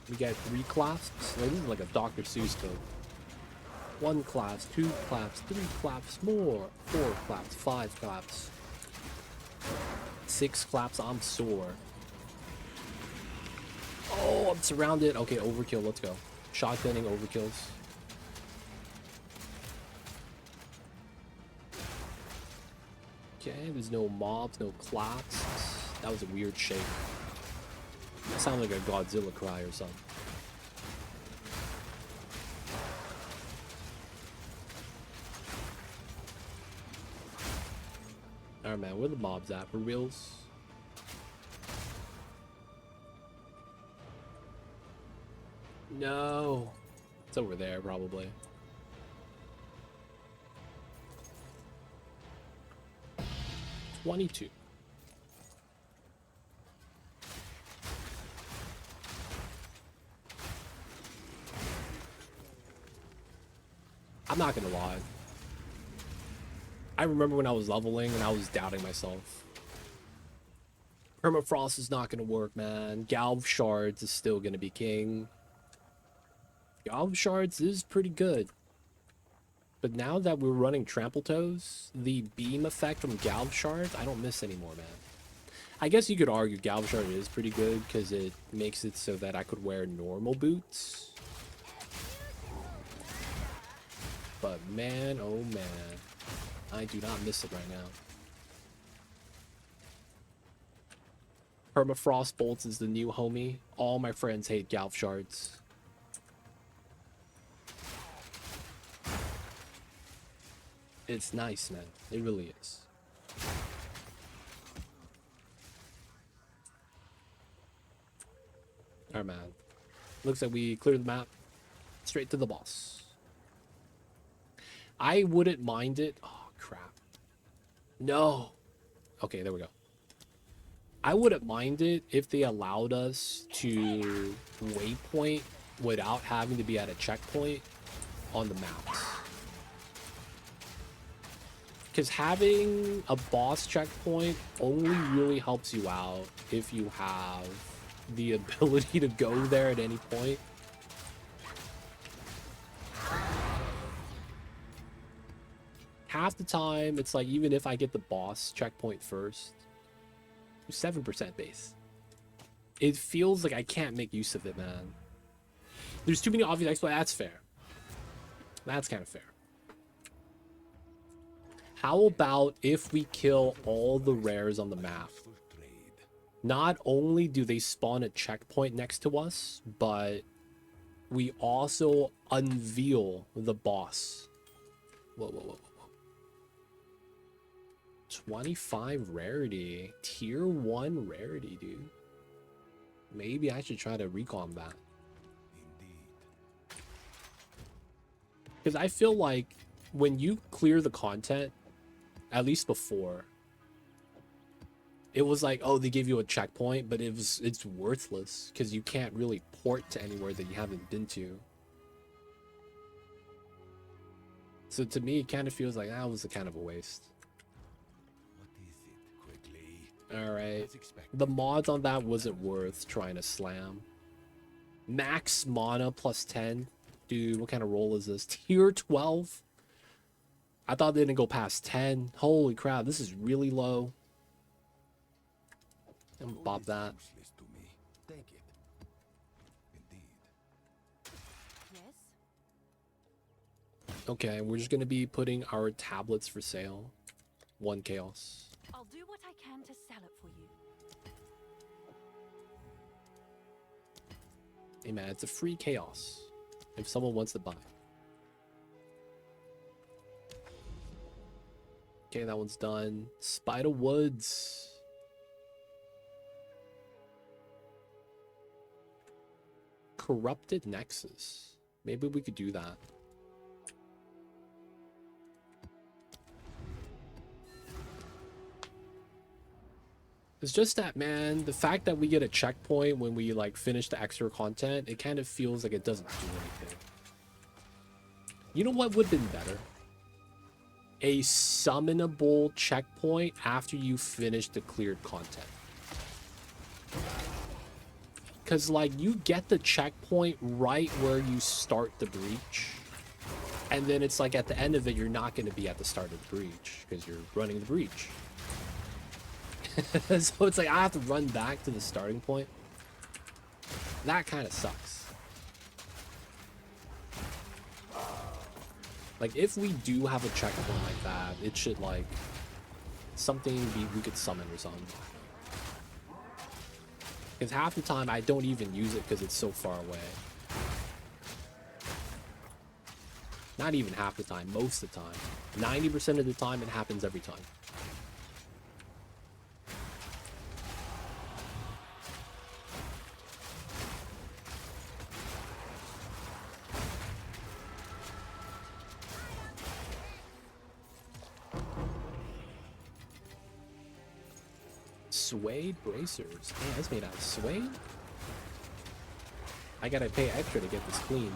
We get 3 clasps. This is like a Dr. Seuss code. 1 clasp, 2 clasps, 3 clasps more. 4 clasps, 5 clasps. 6 clasps, I'm sore. Oh, I'm surrounded. Okay, overkill, let's go. Shotgunning overkills. Okay, there's no mobs, no claps. That was a weird shake. That sounded like a Godzilla cry or something. Alright, man, where the mobs at? For reals? No. It's over there, probably. $22. I'm not gonna lie. I remember when I was leveling and I was doubting myself. Permafrost is not gonna work, man. Galv Shards is still gonna be king. Galv Shards is pretty good. But now that we're running Trample Toes, the beam effect from Galv Shards, I don't miss anymore, man. I guess you could argue Galv Shard is pretty good because it makes it so that I could wear normal boots. But man, oh man, I do not miss it right now. Permafrost bolts is the new homie. All my friends hate Galv Shards. It's nice, man. It really is. Alright, man. Looks like we cleared the map. Straight to the boss. I wouldn't mind it. Oh, crap. No. Okay, there we go. I wouldn't mind it if they allowed us to waypoint without having to be at a checkpoint on the maps. Because having a boss checkpoint only really helps you out if you have the ability to go there at any point. Half the time, it's like, even if I get the boss checkpoint first, 7% base. It feels like I can't make use of it, man. There's too many obvious exploits. That's fair. That's kind of fair. How about if we kill all the rares on the map? Not only do they spawn a checkpoint next to us, but we also unveil the boss. Whoa, whoa, whoa, whoa. 25 rarity. Tier 1 rarity, dude. Maybe I should try to recon that. Because I feel like when you clear the content, at least before, it was like, oh, they give you a checkpoint, but it's worthless because you can't really port to anywhere that you haven't been to. So to me, it kind of feels like that was a kind of a waste. Alright. The mods on that wasn't worth trying to slam. Max mana plus 10. Dude, what kind of roll is this? Tier 12? I thought they didn't go past 10. Holy crap, this is really low. I'm gonna bop that. Useless to me. Take it. Indeed. Yes? Okay, we're just gonna be putting our tablets for sale. 1 chaos. I'll do what I can to sell it for you. Hey man, it's a free chaos if someone wants to buy. Okay, that one's done. Spider Woods. Corrupted Nexus. Maybe we could do that. It's just that, man, the fact that we get a checkpoint when we like finish the extra content, it kind of feels like it doesn't do anything. You know what would have been better? A summonable checkpoint after you finish the cleared content. Because, like, you get the checkpoint right where you start the breach. And then it's like at the end of it, you're not going to be at the start of the breach because you're running the breach. So it's like I have to run back to the starting point. That kind of sucks. Like, if we do have a checkpoint like that, it should, like, something we could summon or something. Because half the time I don't even use it because it's so far away. Not even half the time, most of the time. 90% of the time, it happens every time. Suede bracers. Man, that's made out of suede? I gotta pay extra to get this cleaned.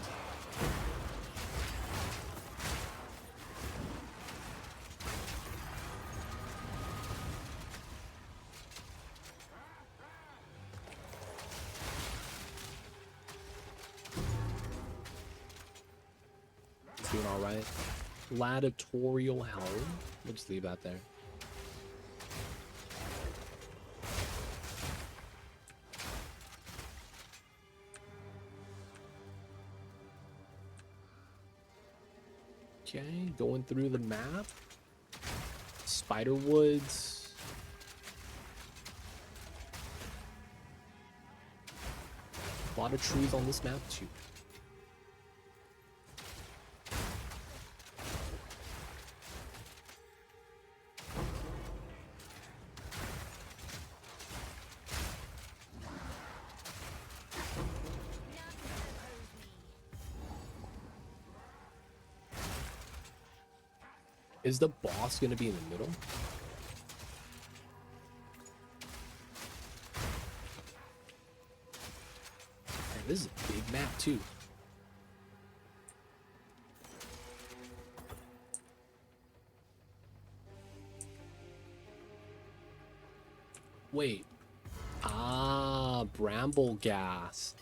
It's doing alright. Gladiatorial helm. We'll just leave that there. Okay, going through the map. Spider Woods. A lot of trees on this map too. Is the boss gonna be in the middle? Man, this is a big map too. Wait. Ah, Bramblegast.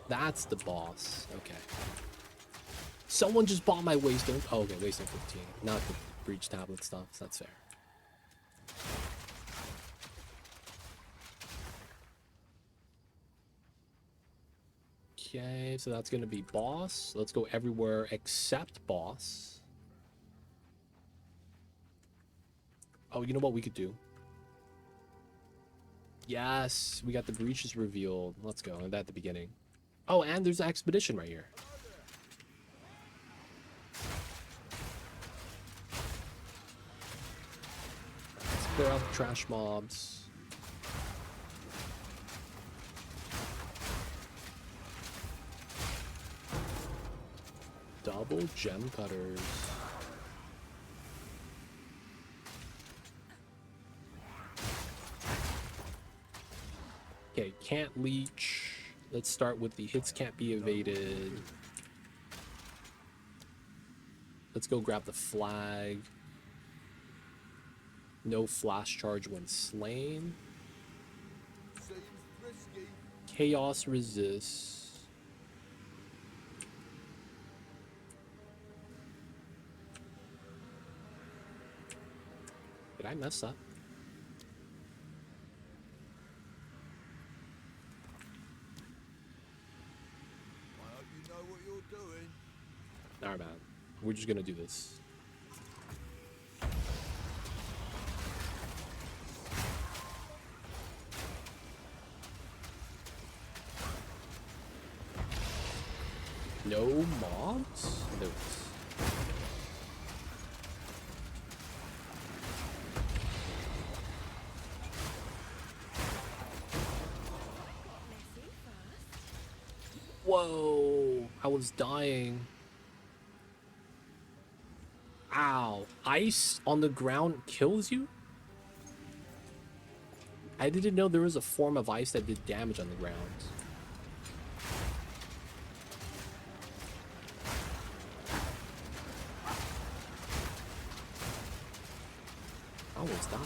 That's the boss. Okay. Someone just bought my Waystone. Oh, okay, Waystone 15. Not the breach tablet stuff. So that's fair. Okay, so that's gonna be boss. Let's go everywhere except boss. Oh, you know what we could do? Yes, we got the breaches revealed. Let's go. And that at the beginning. Oh, and there's an expedition right here. Let's clear out the trash mobs. Double gem cutters. Okay, can't leech. Let's start with the hits can't be evaded. Let's go grab the flag. No flash charge when slain. Chaos resists. Did I mess up? I hope you know what you're doing. Alright, man. We're just gonna do this. No mobs? No. Messy first. Whoa! I was dying. Ow. Ice on the ground kills you? I didn't know there was a form of ice that did damage on the ground. I almost died.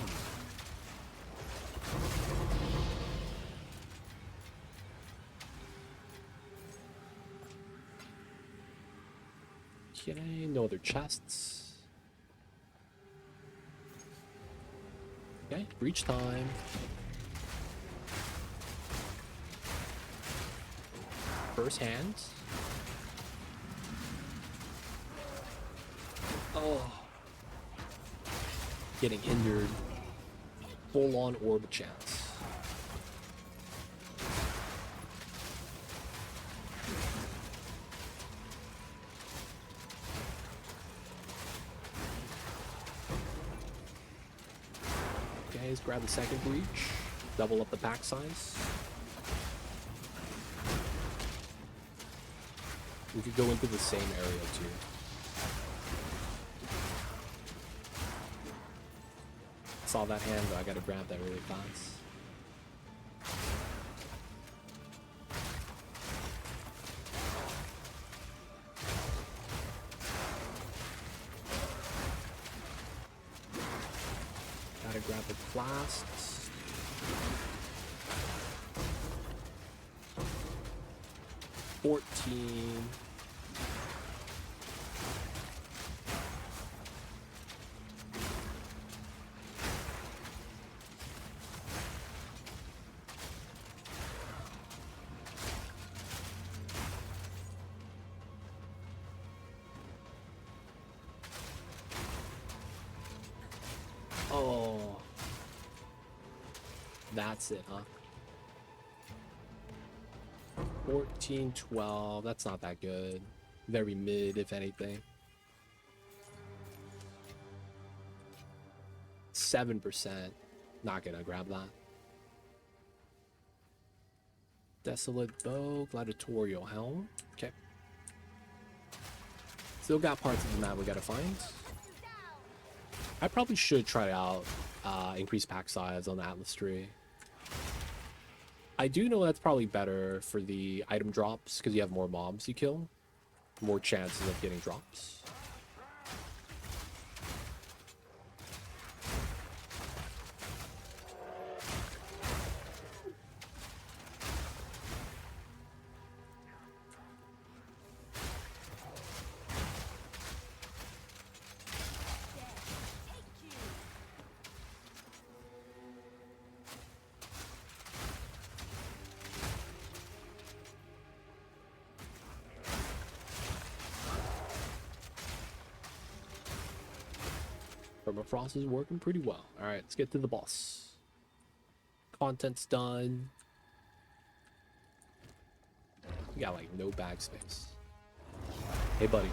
Okay, no other chests. Okay, breach time. First hand. Oh. Getting hindered. Full on orb chance. Okay, let's grab the second breach. Double up the pack size. We could go into the same area too. Saw that hand, but I gotta grab that really fast. Gotta grab the blasts. $14. Oh. That's it, huh? 14, 12. That's not that good. Very mid, if anything. 7%. Not gonna grab that. Desolate Bow, Gladiatorial Helm. Okay. Still got parts of the map we gotta find. I probably should try out increase pack size on the Atlas tree. I do know that's probably better for the item drops because you have more mobs you kill, more chances of getting drops. Permafrost is working pretty well. Alright, let's get to the boss. Content's done. We got like no bag space. Hey buddy.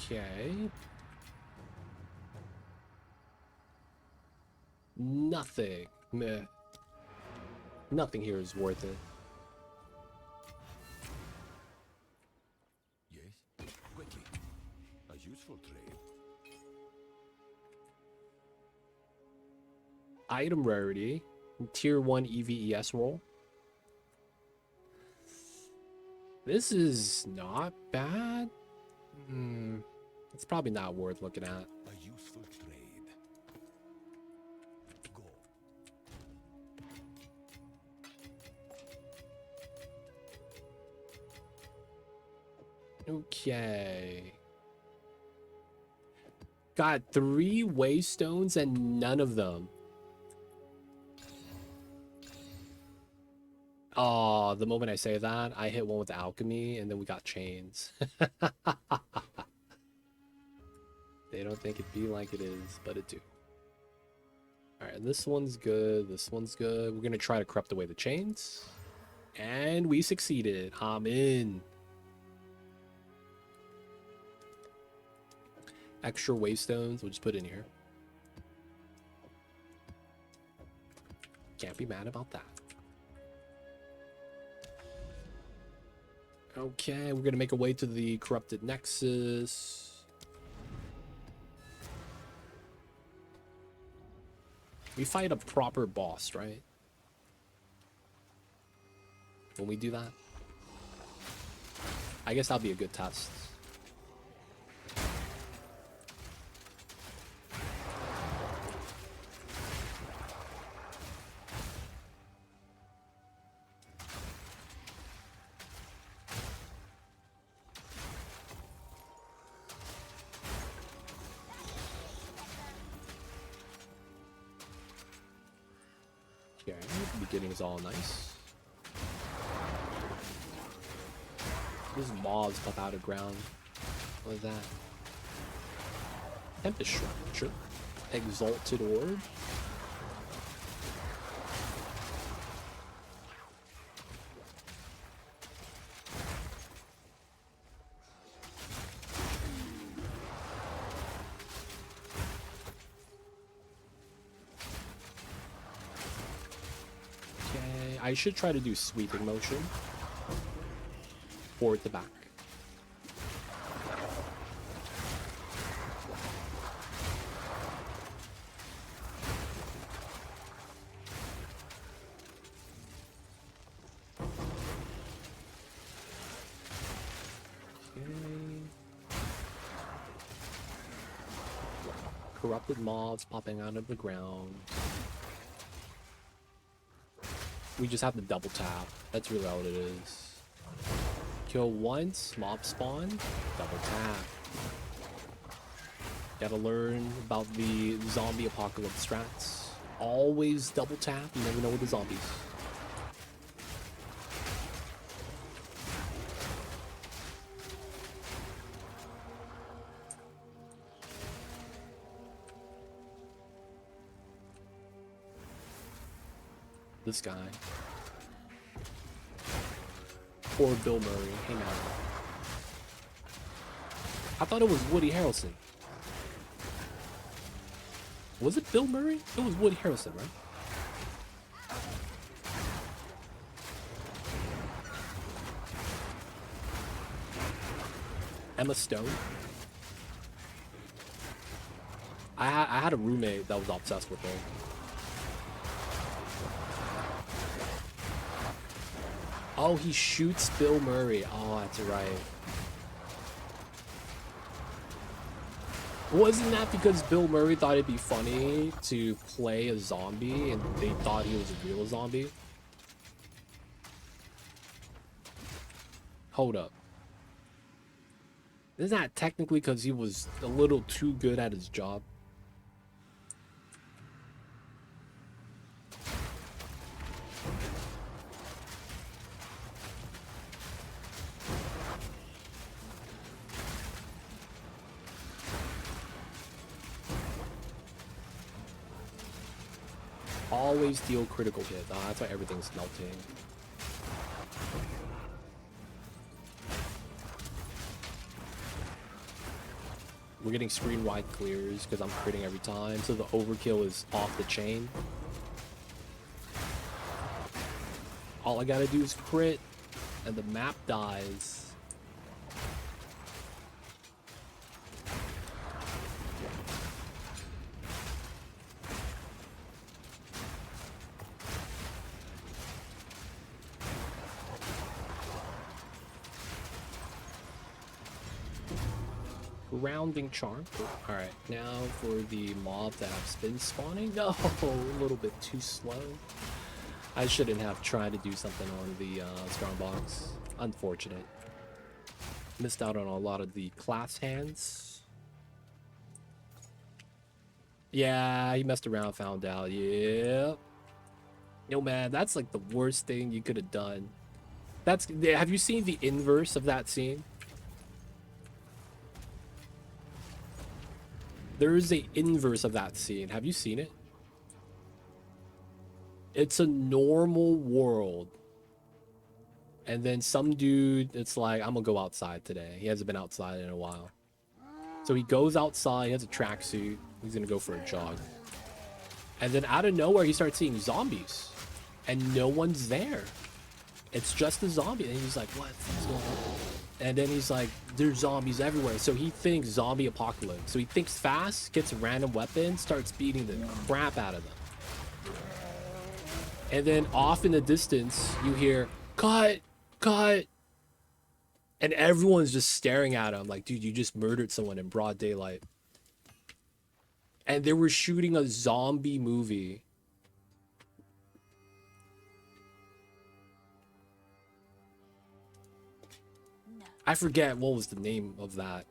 Okay. Nothing. Meh. Nothing here is worth it. Yes, quickly. A useful trade. Item rarity. Tier 1 EVES roll. This is not bad. It's probably not worth looking at. A useful trade. Go. Okay. Got 3 waystones and none of them. Oh, the moment I say that, I hit one with alchemy and then we got chains. They don't think it be like it is, but it do. Alright, this one's good. This one's good. We're gonna try to corrupt away the chains. And we succeeded. I'm in. Extra waystones, we'll just put in here. Can't be mad about that. Okay, we're gonna make our way to the corrupted nexus. We fight a proper boss, right? When we do that? I guess that'll be a good test. Okay, the beginning is all nice. These mobs pop out of ground. What is that? Tempest Shrine, sure. Exalted Orb. Okay, I should try to do sweeping motion. Forward to back. Corrupted mobs popping out of the ground. We just have to double tap. That's really all it is. Kill once, mob spawn, double tap. Gotta learn about the zombie apocalypse strats. Always double tap, you never know with the zombies. This guy. Or Bill Murray. Hey man. I thought it was Woody Harrelson. Was it Bill Murray? It was Woody Harrelson, right? Emma Stone. I had a roommate that was obsessed with her. Oh, he shoots Bill Murray. Oh, that's right. Wasn't that because Bill Murray thought it'd be funny to play a zombie and they thought he was a real zombie? Hold up. Isn't that technically because he was a little too good at his job? Always deal critical hit. Oh, that's why everything's melting. We're getting screen wide clears because I'm critting every time, so the overkill is off the chain. All I gotta do is crit, and the map dies. Surrounding charm. All right, now for the mob that has been spawning. No, a little bit too slow. I shouldn't have tried to do something on the strongbox. Unfortunate. Missed out on a lot of the class hands. Yeah, he messed around, found out. Yeah. Yo, man, that's like the worst thing you could have done. That's. Have you seen the inverse of that scene? There is a inverse of that scene. Have you seen it? It's a normal world. And then some dude, it's like, I'm gonna go outside today. He hasn't been outside in a while. So he goes outside, he has a tracksuit. He's gonna go for a jog. And then out of nowhere, he starts seeing zombies. And no one's there. It's just a zombie. And he's like, what the fuck's going on? And then he's like, there's zombies everywhere. So he thinks zombie apocalypse. So he thinks fast, gets a random weapon, starts beating the crap out of them. And then off in the distance, you hear, cut, cut. And everyone's just staring at him like, dude, you just murdered someone in broad daylight. And they were shooting a zombie movie. I forget what was the name of that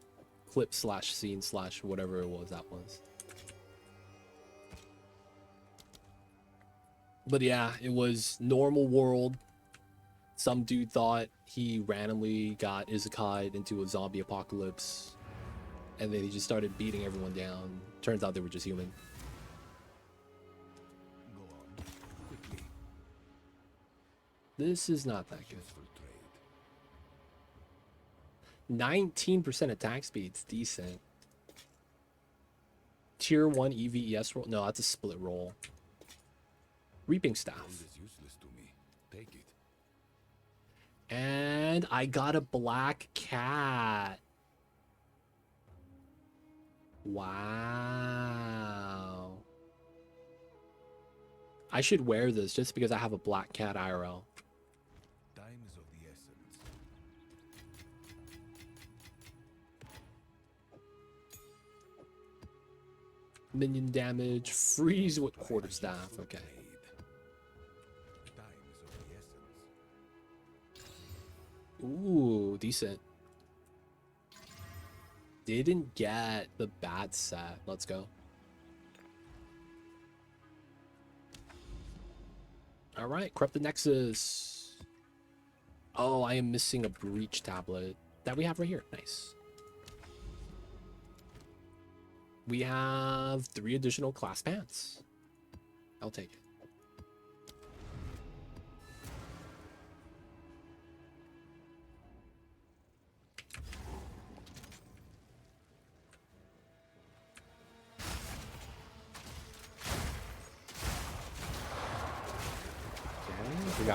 clip slash scene slash whatever it was that was. But yeah, it was normal world. Some dude thought he randomly got isekai into a zombie apocalypse. And then he just started beating everyone down. Turns out they were just human. Go on, quickly. This is not that good. Useful trade. 19% attack speed's decent. Tier 1 EVES roll? No, that's a split roll. Reaping Gold staff. is useless to me. Take it. And I got a black cat. Wow. I should wear this just because I have a black cat IRL. Time is of the essence. Minion damage, freeze with quarterstaff. Okay. Trade. Time is of the essence. Ooh, decent. Didn't get the bad set. Let's go. All right, Corrupted Nexus. Oh, I am missing a breach tablet that we have right here. Nice. We have 3 additional class pants. I'll take it.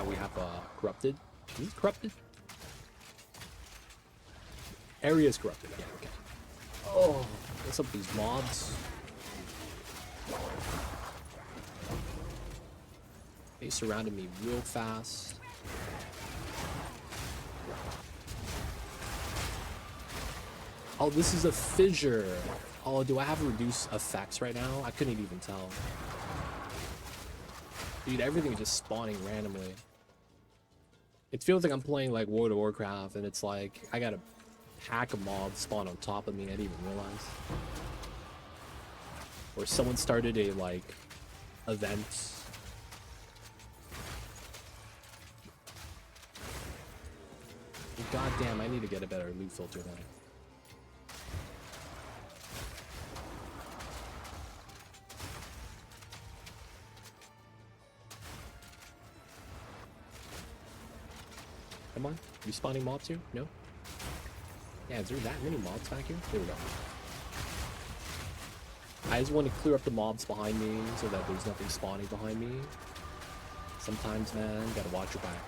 We have corrupted. Is corrupted? Area's corrupted. Yeah, okay. Oh, what's up with these mobs? They surrounded me real fast. Oh, this is a fissure. Oh, do I have reduced effects right now? I couldn't even tell. Dude, everything is just spawning randomly. It feels like I'm playing like World of Warcraft and it's like I got a pack of mobs spawn on top of me and I didn't even realize. Or someone started a like event. God damn, I need to get a better loot filter now. Come on, respawning mobs here? No? Yeah, is there that many mobs back here? There we go. I just want to clear up the mobs behind me so that there's nothing spawning behind me. Sometimes, man, you gotta watch your back.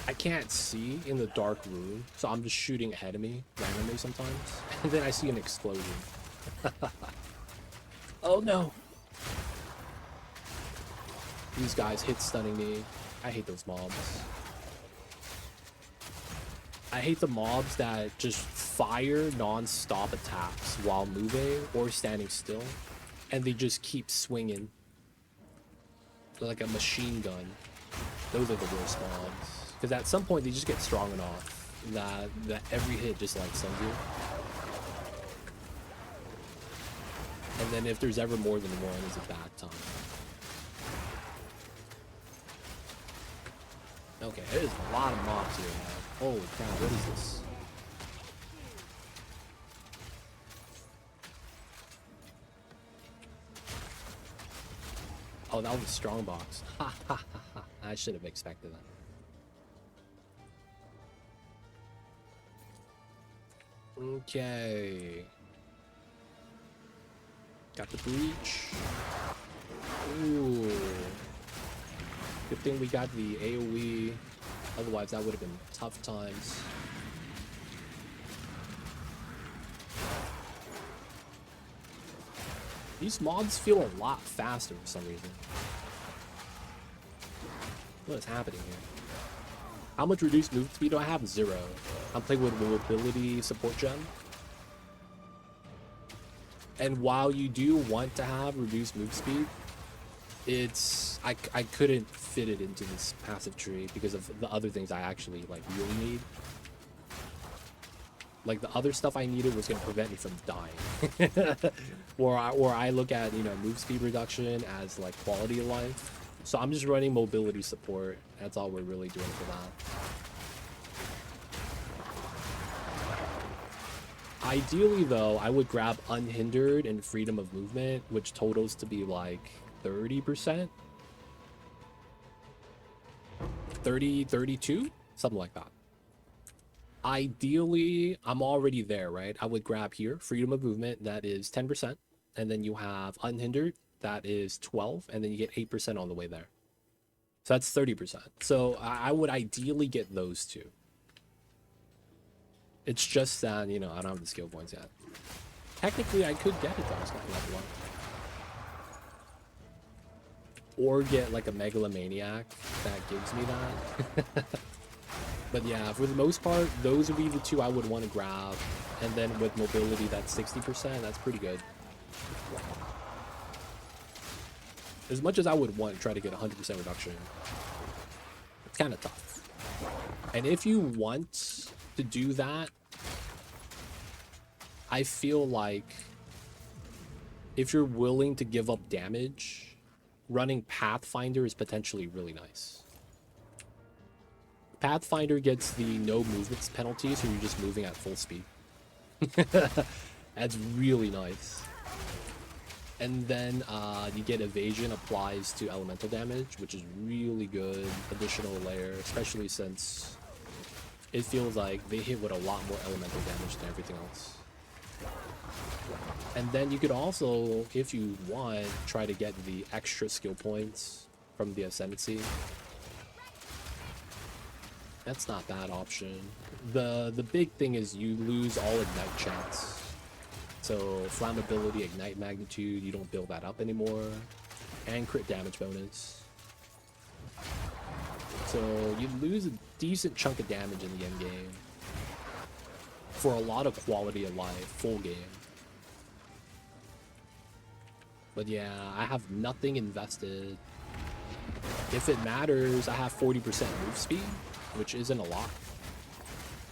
I can't see in the dark room, so I'm just shooting ahead of me randomly sometimes, and then I see an explosion. Oh no! These guys hit stunning me. I hate those mobs. I hate the mobs that just fire non-stop attacks while moving or standing still, and they just keep swinging. They're like a machine gun. Those are the worst mobs. Because at some point they just get strong enough that every hit just like stuns you. And then if there's ever more than one, it's a bad time. Okay, there's a lot of mobs here now. Holy crap, what is this? Oh, that was a strong box. Ha ha ha ha. I should have expected that. Okay. Got the breach. Ooh. Good thing we got the AoE. Otherwise, that would have been tough times. These mobs feel a lot faster for some reason. What is happening here? How much reduced move speed do I have? 0. I'm playing with mobility support gem. And while you do want to have reduced move speed, it's I couldn't fit it into this passive tree because of the other things I actually like really need. Like the other stuff I needed was going to prevent me from dying. or I look at, you know, move speed reduction as like quality of life. So I'm just running mobility support. That's all we're really doing for that. Ideally though, I would grab unhindered and freedom of movement, which totals to be like 30%. 30, 32, something like that. Ideally, I'm already there, right? I would grab here, freedom of movement, that is 10%. And then you have unhindered, that is 12. And then you get 8% on the way there. So that's 30%. So I would ideally get those two. It's just that, you know, I don't have the skill points yet. Technically, I could get it though. It's not level 1. Or get like a megalomaniac that gives me that. But yeah, for the most part, those would be the two I would want to grab. And then with mobility, that's 60%. That's pretty good. As much as I would want to try to get 100% reduction, it's kind of tough. And if you want to do that, I feel like if you're willing to give up damage, running Pathfinder is potentially really nice. Pathfinder gets the no movements penalty, so you're just moving at full speed. That's really nice. And then you get evasion applies to elemental damage, which is really good additional layer, especially since it feels like they hit with a lot more elemental damage than everything else. And then you could also, if you want, try to get the extra skill points from the Ascendancy. That's not a bad option. The big thing is you lose all ignite chance. So flammability, ignite magnitude, you don't build that up anymore. And crit damage bonus. So you lose a decent chunk of damage in the end game. For a lot of quality of life, full game. But yeah, I have nothing invested. If it matters, I have 40% move speed, which isn't a lot.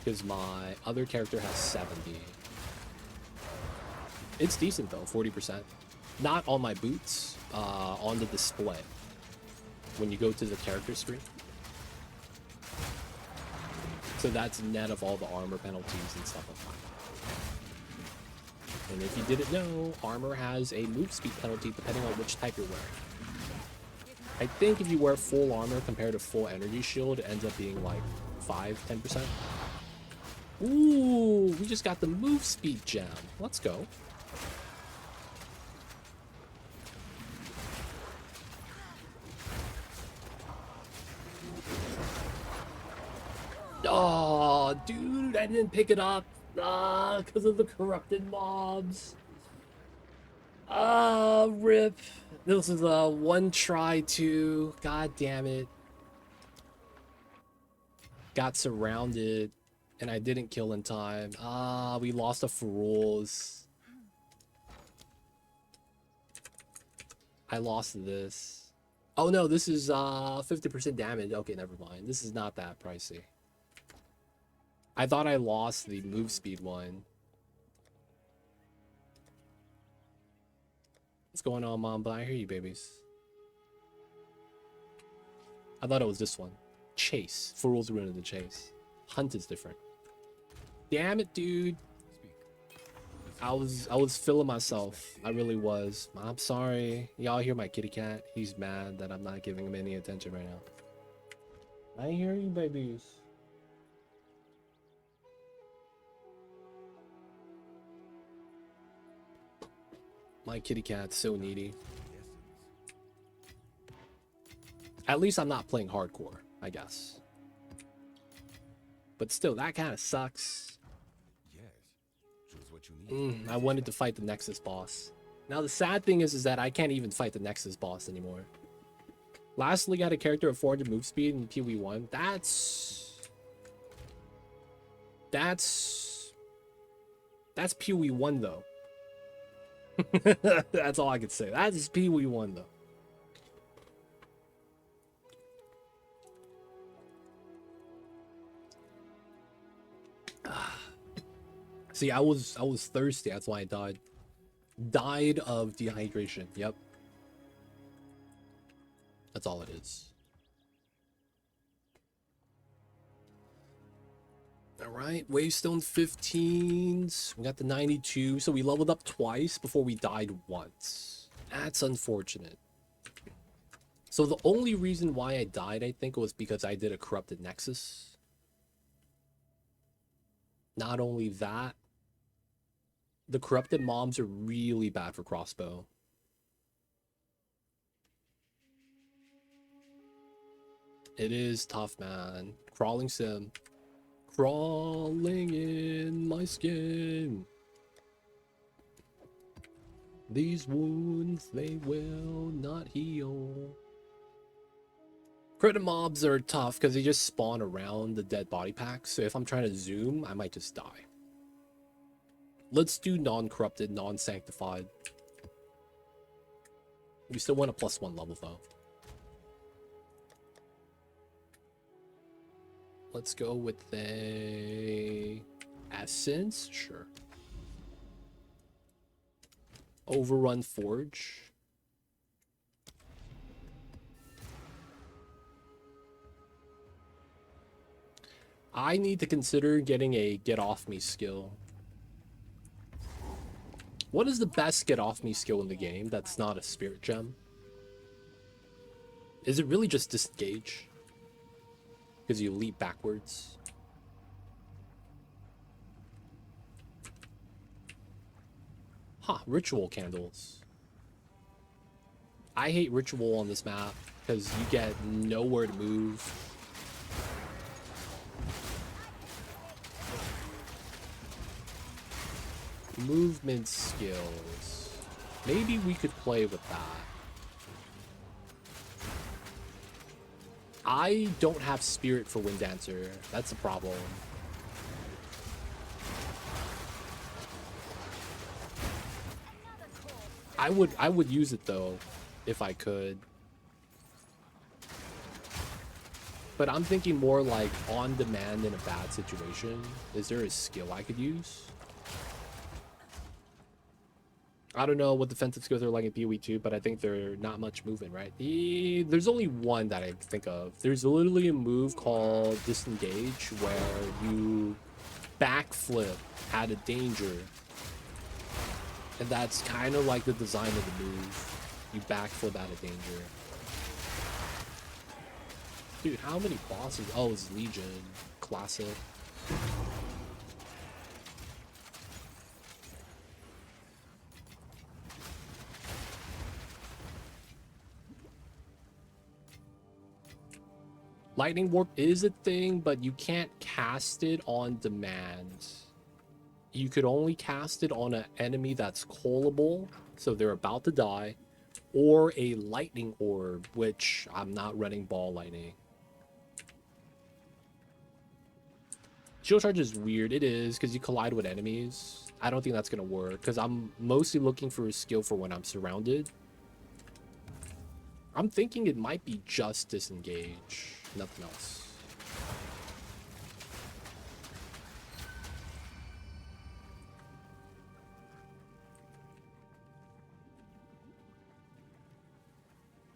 Because my other character has 70. It's decent though, 40%. Not on my boots, on the display. When you go to the character screen. So that's net of all the armor penalties and stuff like that. And if you didn't know, armor has a move speed penalty depending on which type you're wearing. I think if you wear full armor compared to full energy shield, it ends up being like 5-10%. Ooh, we just got the move speed gem. Let's go. Oh, dude, I didn't pick it up. Because of the corrupted mobs. Rip. This is a one try too. God damn it. Got surrounded, and I didn't kill in time. We lost a Feroz. I lost this. Oh no, this is 50% damage. Okay, never mind. This is not that pricey. I thought I lost the move speed one. What's going on, Mom? But I hear you, babies. I thought it was this one. Chase. Feroz Ruin of the Chase. Hunt is different. Damn it, dude. I was feeling myself. I really was. I'm sorry. Y'all hear my kitty cat? He's mad that I'm not giving him any attention right now. I hear you, babies. My kitty cat's so needy. At least I'm not playing hardcore, I guess. But still, that kind of sucks. Yes. Choose what you need. I wanted to fight the Nexus boss. Now the sad thing is that I can't even fight the Nexus boss anymore. Lastly, got a character of 400 move speed in PoE1. That's PoE1 though. That's all I could say. That is PoE1 though. See, I was thirsty. That's why I died. Died of dehydration. Yep. That's all it is. All right, Wavestone 15s. We got the 92, so we leveled up twice before we died once. That's unfortunate. So the only reason why I died, I think, was because I did a corrupted Nexus. Not only that, the corrupted mobs are really bad for Crossbow. It is tough, man. Crawling sim. Crawling in my skin. These wounds, they will not heal. Crit mobs are tough because they just spawn around the dead body packs. So if I'm trying to zoom, I might just die. Let's do non-corrupted, non-sanctified. We still want a +1 level though. Let's go with a Essence, sure. Overrun Forge. I need to consider getting a Get Off Me skill. What is the best Get Off Me skill in the game that's not a Spirit Gem? Is it really just Disengage? Because you leap backwards. Huh, Ritual Candles. I hate Ritual on this map because you get nowhere to move. Movement skills. Maybe we could play with that. I don't have Spirit for Wind Dancer. That's a problem. I would use it though, if I could. But I'm thinking more like on demand in a bad situation. Is there a skill I could use? I don't know what defensive skills are like in PoE 2, but I think they're not much movement, right? There's only one that I think of. There's literally a move called Disengage where you backflip out of danger. And that's kind of like the design of the move. You backflip out of danger. Dude, how many bosses? Oh, it's Legion. Classic. Lightning Warp is a thing, but you can't cast it on demand. You could only cast it on an enemy that's callable, so they're about to die, or a Lightning Orb, which I'm not running Ball Lightning. Shield Charge is weird. It is, because you collide with enemies. I don't think that's going to work, because I'm mostly looking for a skill for when I'm surrounded. I'm thinking it might be just Disengage, nothing else.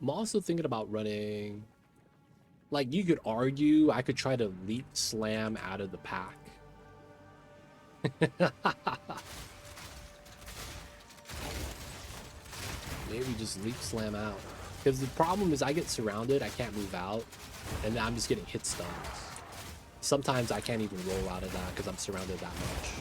I'm also thinking about running... Like, you could argue I could try to Leap Slam out of the pack. Maybe just Leap Slam out. Because the problem is I get surrounded, I can't move out, and I'm just getting hit stuns. Sometimes I can't even roll out of that because I'm surrounded that much.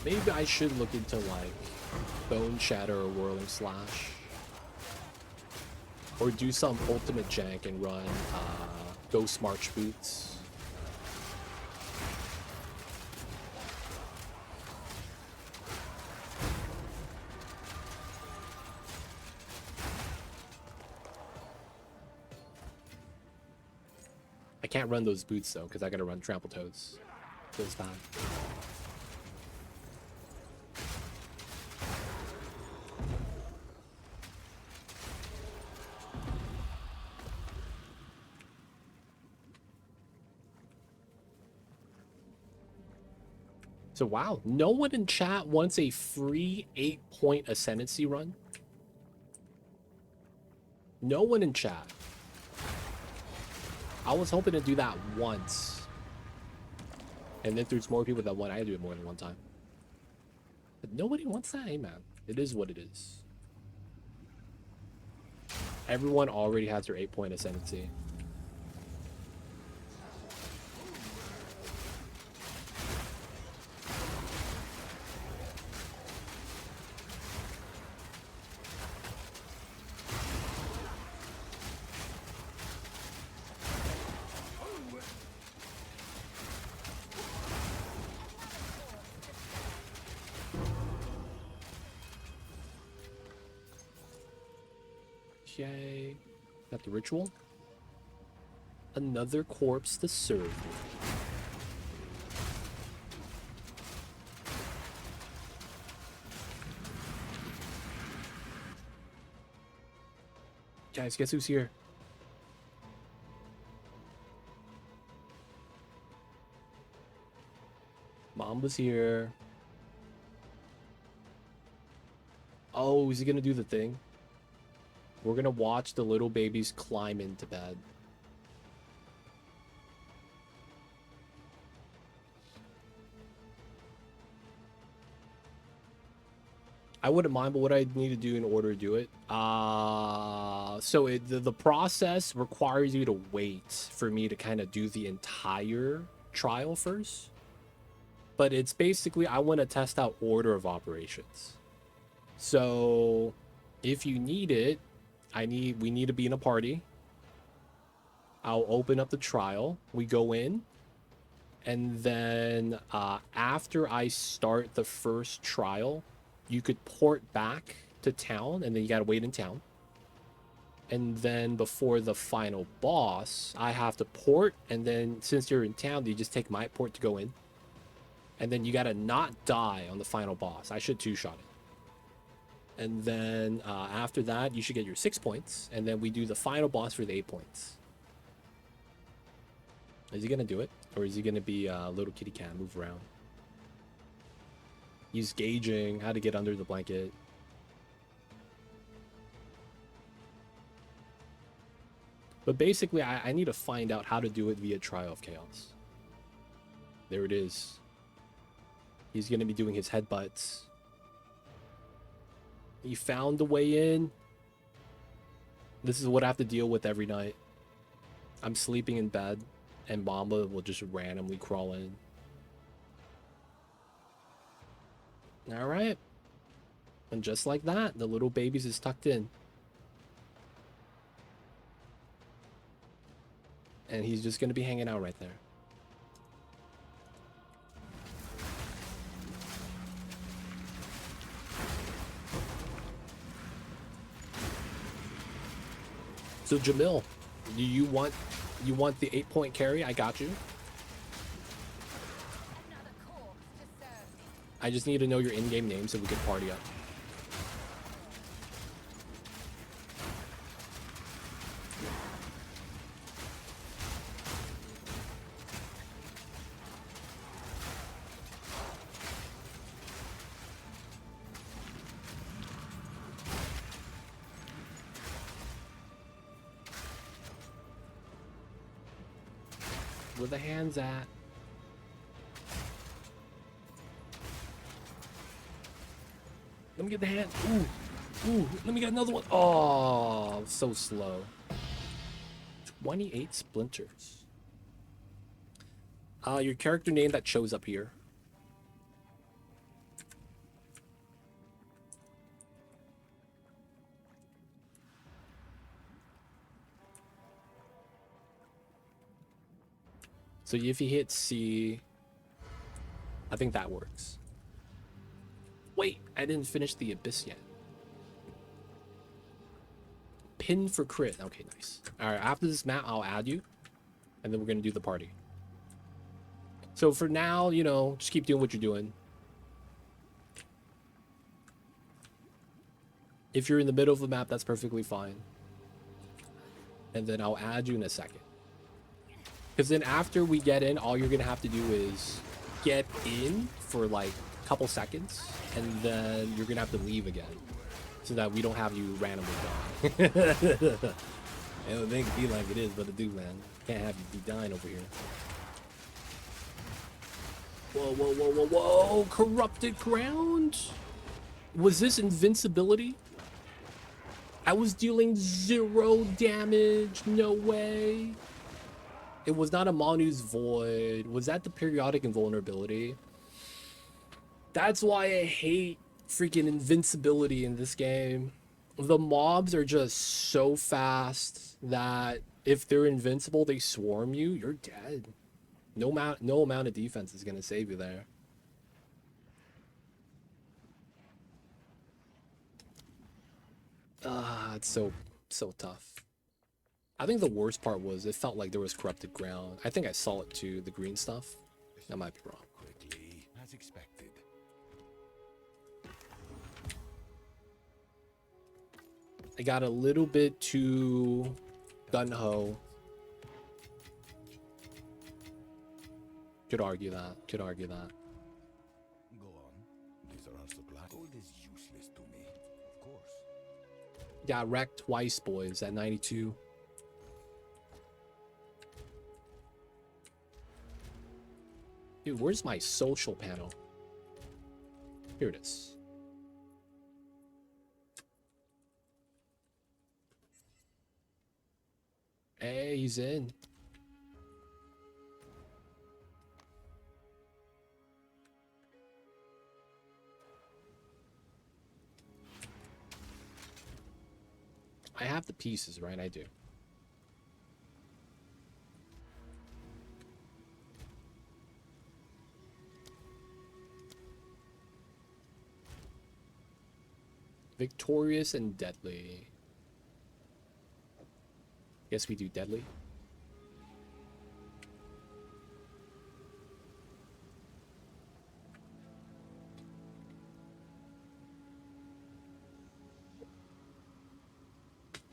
Maybe I should look into like Bone Shatter or Whirling Slash. Or do some ultimate jank and run Ghost March Boots. I can't run those boots though, because I gotta run Trample Toads. Feels bad. So wow, no one in chat wants a free 8-point Ascendancy run? No one in chat. I was hoping to do that once. And if there's more people that want, I do it more than one time. But nobody wants that, hey man. It is what it is. Everyone already has their 8-point Ascendancy. Okay, got the ritual. Another corpse to serve. Guys, guess who's here? Mamba's here. Oh, is he gonna do the thing? We're gonna watch the little babies climb into bed. I wouldn't mind, but what I need to do in order to do it. So the process requires you to wait for me to kind of do the entire trial first. But it's basically, I want to test out order of operations. So if you need it, we need to be in a party. I'll open up the trial. We go in. And then after I start the first trial, you could port back to town, and then you gotta wait in town. And then before the final boss, I have to port, and then since you're in town, you just take my port to go in. And then you gotta not die on the final boss. I should two-shot it. And then after that, you should get your 6 points, and then we do the final boss for the 8 points. Is he gonna do it? Or is he gonna be a little kitty cat, move around? He's gauging how to get under the blanket. But basically, I need to find out how to do it via Trial of Chaos. There it is. He's gonna be doing his headbutts. He found the way in. This is what I have to deal with every night. I'm sleeping in bed, and Mamba will just randomly crawl in. Alright. And just like that, the little babies is tucked in. And he's just gonna be hanging out right there. So Jamil, do you want the 8-point carry? I got you. Another corpse to serve. I just need to know your in-game name so we can party up. Where the hands at? Let me get the hand. Ooh, let me get another one. Oh, so slow. 28 splinters. Your character name that shows up here. So if you hit C, I think that works. Wait, I didn't finish the Abyss yet. Pin for crit. Okay, nice. All right, after this map, I'll add you, and then we're gonna do the party. So for now, you know, just keep doing what you're doing. If you're in the middle of the map, that's perfectly fine. And then I'll add you in a second. Because then after we get in, all you're gonna have to do is get in for like a couple seconds, and then you're gonna have to leave again, so that we don't have you randomly die. It would make it be like it is, but it do, man. Can't have you be dying over here. Whoa, whoa, whoa, whoa, whoa! Corrupted ground? Was this invincibility? I was dealing 0 damage. No way. It was not a Manu's Void. Was that the periodic invulnerability? That's why I hate freaking invincibility in this game. The mobs are just so fast that if they're invincible, they swarm you, you're dead. No amount of defense is gonna save you there. It's so tough. I think the worst part was it felt like there was corrupted ground. I think I saw it too, the green stuff. I might be wrong. Quickly, as expected. I got a little bit too gung-ho. Could argue that. Could argue that. Go on. These are our supplies. Gold is useless to me. Of course. Got wrecked twice, boys, at 92. Dude, where's my social panel? Here it is. Hey, he's in. I have the pieces, right? I do. Victorious and deadly. Guess we do deadly.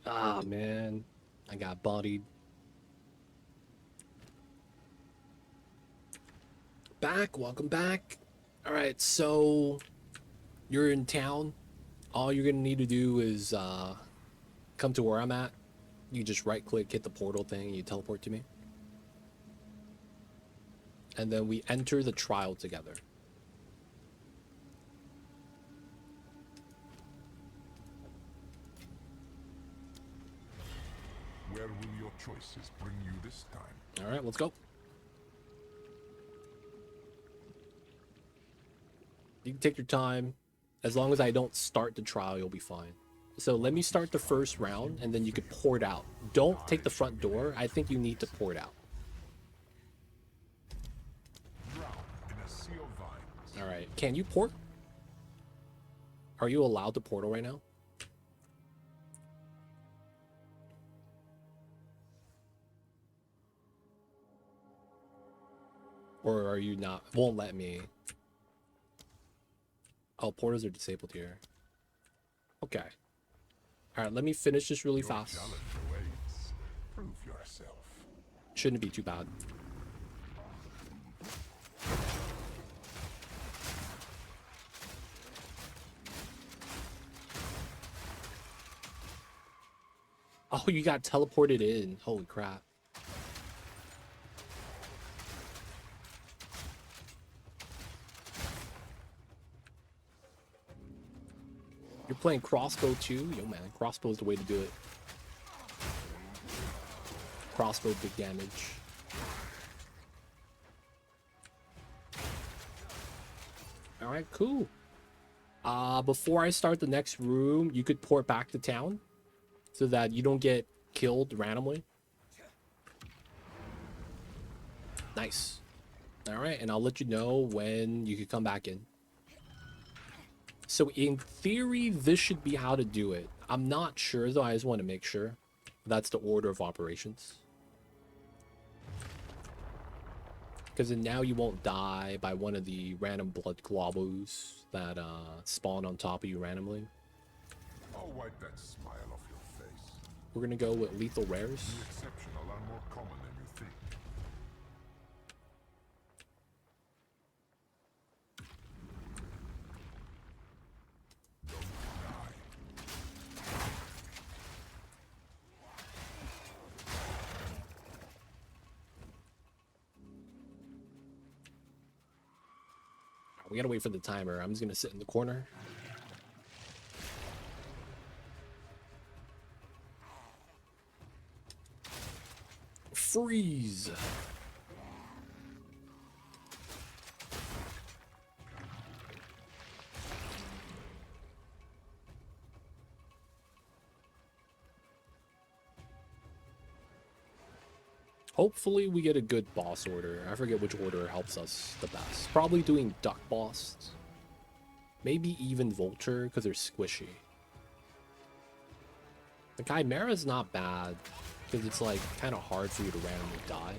Ah, man. I got bodied. Back. Welcome back. All right, so you're in town. All you're going to need to do is come to where I'm at. You just right-click, hit the portal thing, and you teleport to me. And then we enter the trial together. choices bring you this time? All right, let's go. You can take your time. As long as I don't start the trial, you'll be fine. So let me start the first round, and then you could port out. Don't take the front door. I think you need to port out. Drown in a sea of vines. All right. Can you port? Are you allowed to portal right now? Or are you not? Won't let me. Oh, portals are disabled here. Okay. All right, let me finish this really fast. Challenge awaits. Prove yourself. Shouldn't be too bad. Oh, you got teleported in. Holy crap. You're playing Crossbow too? Yo, man, Crossbow is the way to do it. Crossbow, big damage. Alright, cool. Before I start the next room, you could port back to town so that you don't get killed randomly. Nice. Alright, and I'll let you know when you could come back in. So in theory, this should be how to do it. I'm not sure though, I just want to make sure. That's the order of operations. Because then now you won't die by one of the random blood globos that spawn on top of you randomly. I'll wipe that smile off your face. We're going to go with lethal rares. The exceptional are more common than you think. Don't die. We gotta wait for the timer. I'm just gonna sit in the corner. Freeze! Hopefully we get a good boss order. I forget which order helps us the best. Probably doing Duck Boss. Maybe even Vulture, because they're squishy. The Chimera's not bad, because it's like kind of hard for you to randomly die.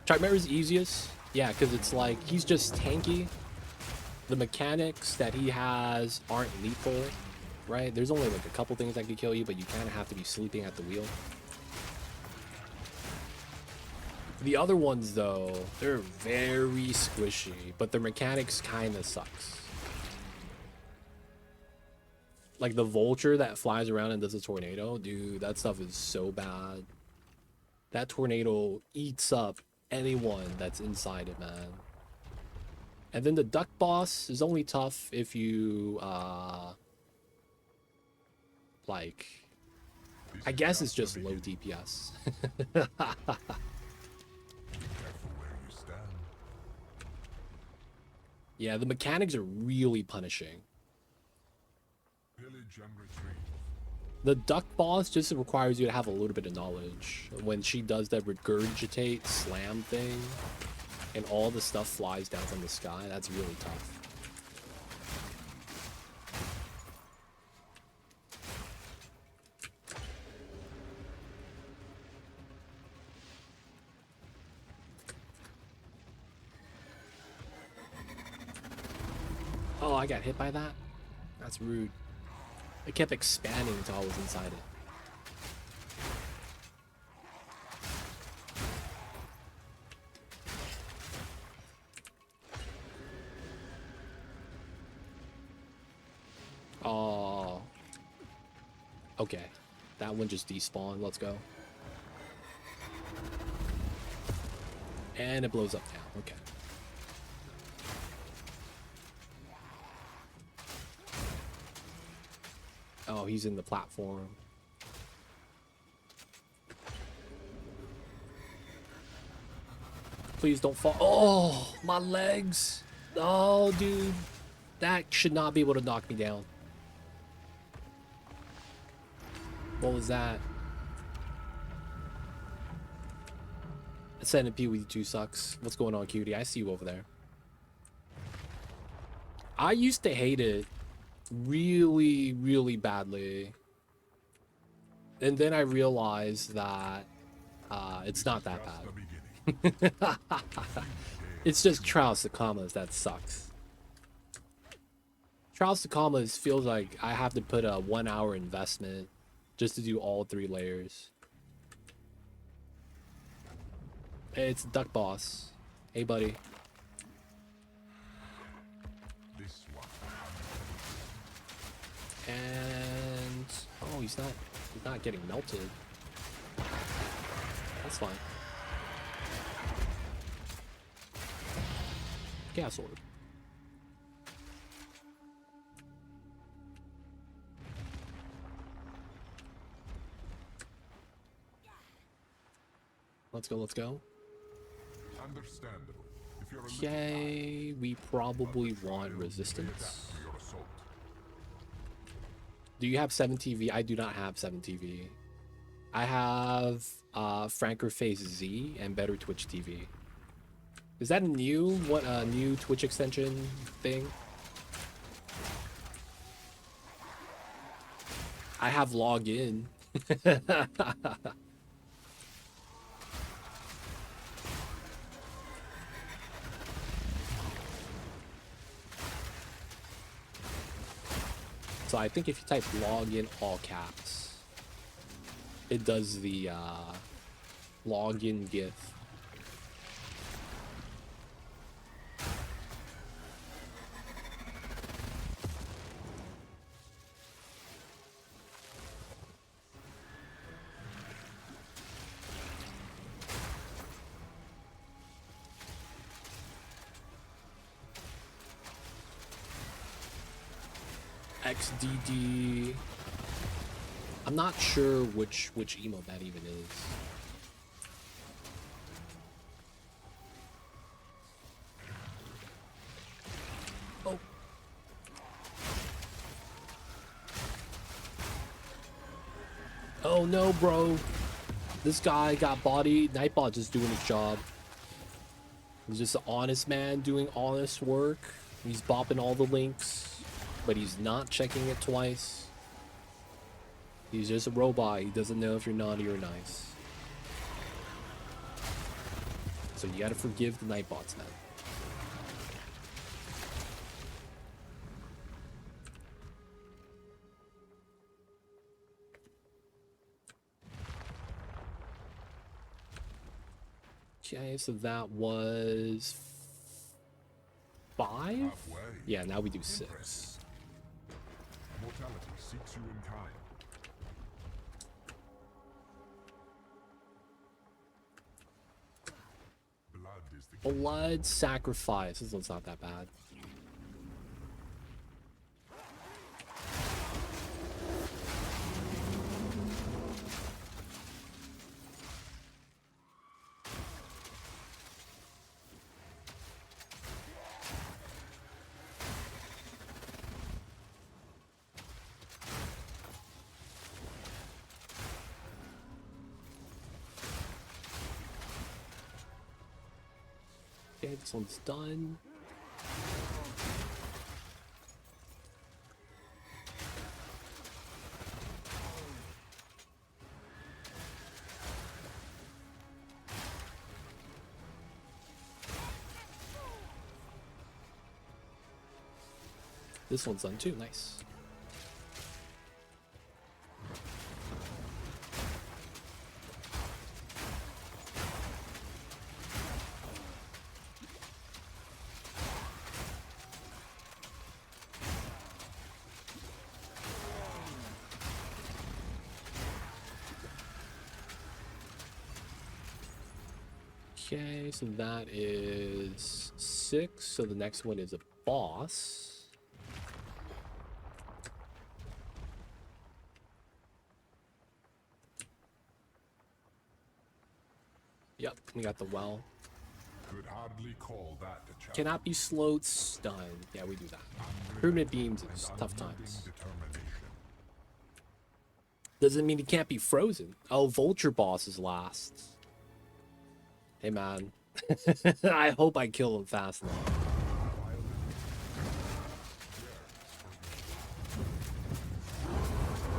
Chimera's easiest. Yeah, because it's like, he's just tanky. The mechanics that he has aren't lethal, right? There's only like a couple things that could kill you, but you kind of have to be sleeping at the wheel. The other ones, though, they're very squishy, but their mechanics kind of sucks. Like the vulture that flies around and does a tornado, dude, that stuff is so bad. That tornado eats up anyone that's inside it, man. And then the duck boss is only tough if you like, I guess it's just low DPS. Careful where you stand. Yeah, the mechanics are really punishing. Pillage and retreat. The duck boss just requires you to have a little bit of knowledge. When she does that regurgitate slam thing and all the stuff flies down from the sky, that's really tough. Oh, I got hit by that? That's rude. It kept expanding until I was inside it. Oh. Okay. That one just despawned. Let's go. And it blows up now. Okay. Oh, he's in the platform. Please don't fall. Oh, my legs. Oh, dude. That should not be able to knock me down. What was that? Ascendant PvE2 sucks. What's going on, cutie? I see you over there. I used to hate it really, really badly. And then I realized that it's not that bad. It's just Trials to Commas that sucks. Trials to Commas feels like I have to put a 1 hour investment just to do all 3 layers. Hey, it's Duck Boss. Hey, buddy. This one. And oh, he's not getting melted. That's fine. Gas orb. Let's go, let's go. Understandable. If you're a little Okay, we probably want child, resistance. you may adapt to your assault. Do you have 7 TV? I do not have 7 TV. I have Franker Face Z and Better Twitch TV. Is that a new new Twitch extension thing? I have login. So I think if you type login all caps, it does the login GIF. XDD. I'm not sure which emote that even is. Oh. Oh no, bro. This guy got bodied. Nightbot just doing his job. He's just an honest man doing honest work. He's bopping all the links, but he's not checking it twice. He's just a robot. He doesn't know if you're naughty or nice. So you gotta forgive the Nightbots, man. Okay, so that was 5? Halfway. Yeah, now we do Impressive. 6. Mortality seeks you in kind. Blood is the Blood sacrifice. This one's not that bad. Okay, this one's done. This one's done too, nice. Okay, so that is 6. So the next one is a boss. Yep, we got the well. Could hardly call that a challenge. Cannot be slowed, stunned. Yeah, we do that. Permanent beams is tough Unyielding times. determination. Doesn't mean he can't be frozen. Oh, Vulture boss is last. Hey, man. I hope I kill him fast now.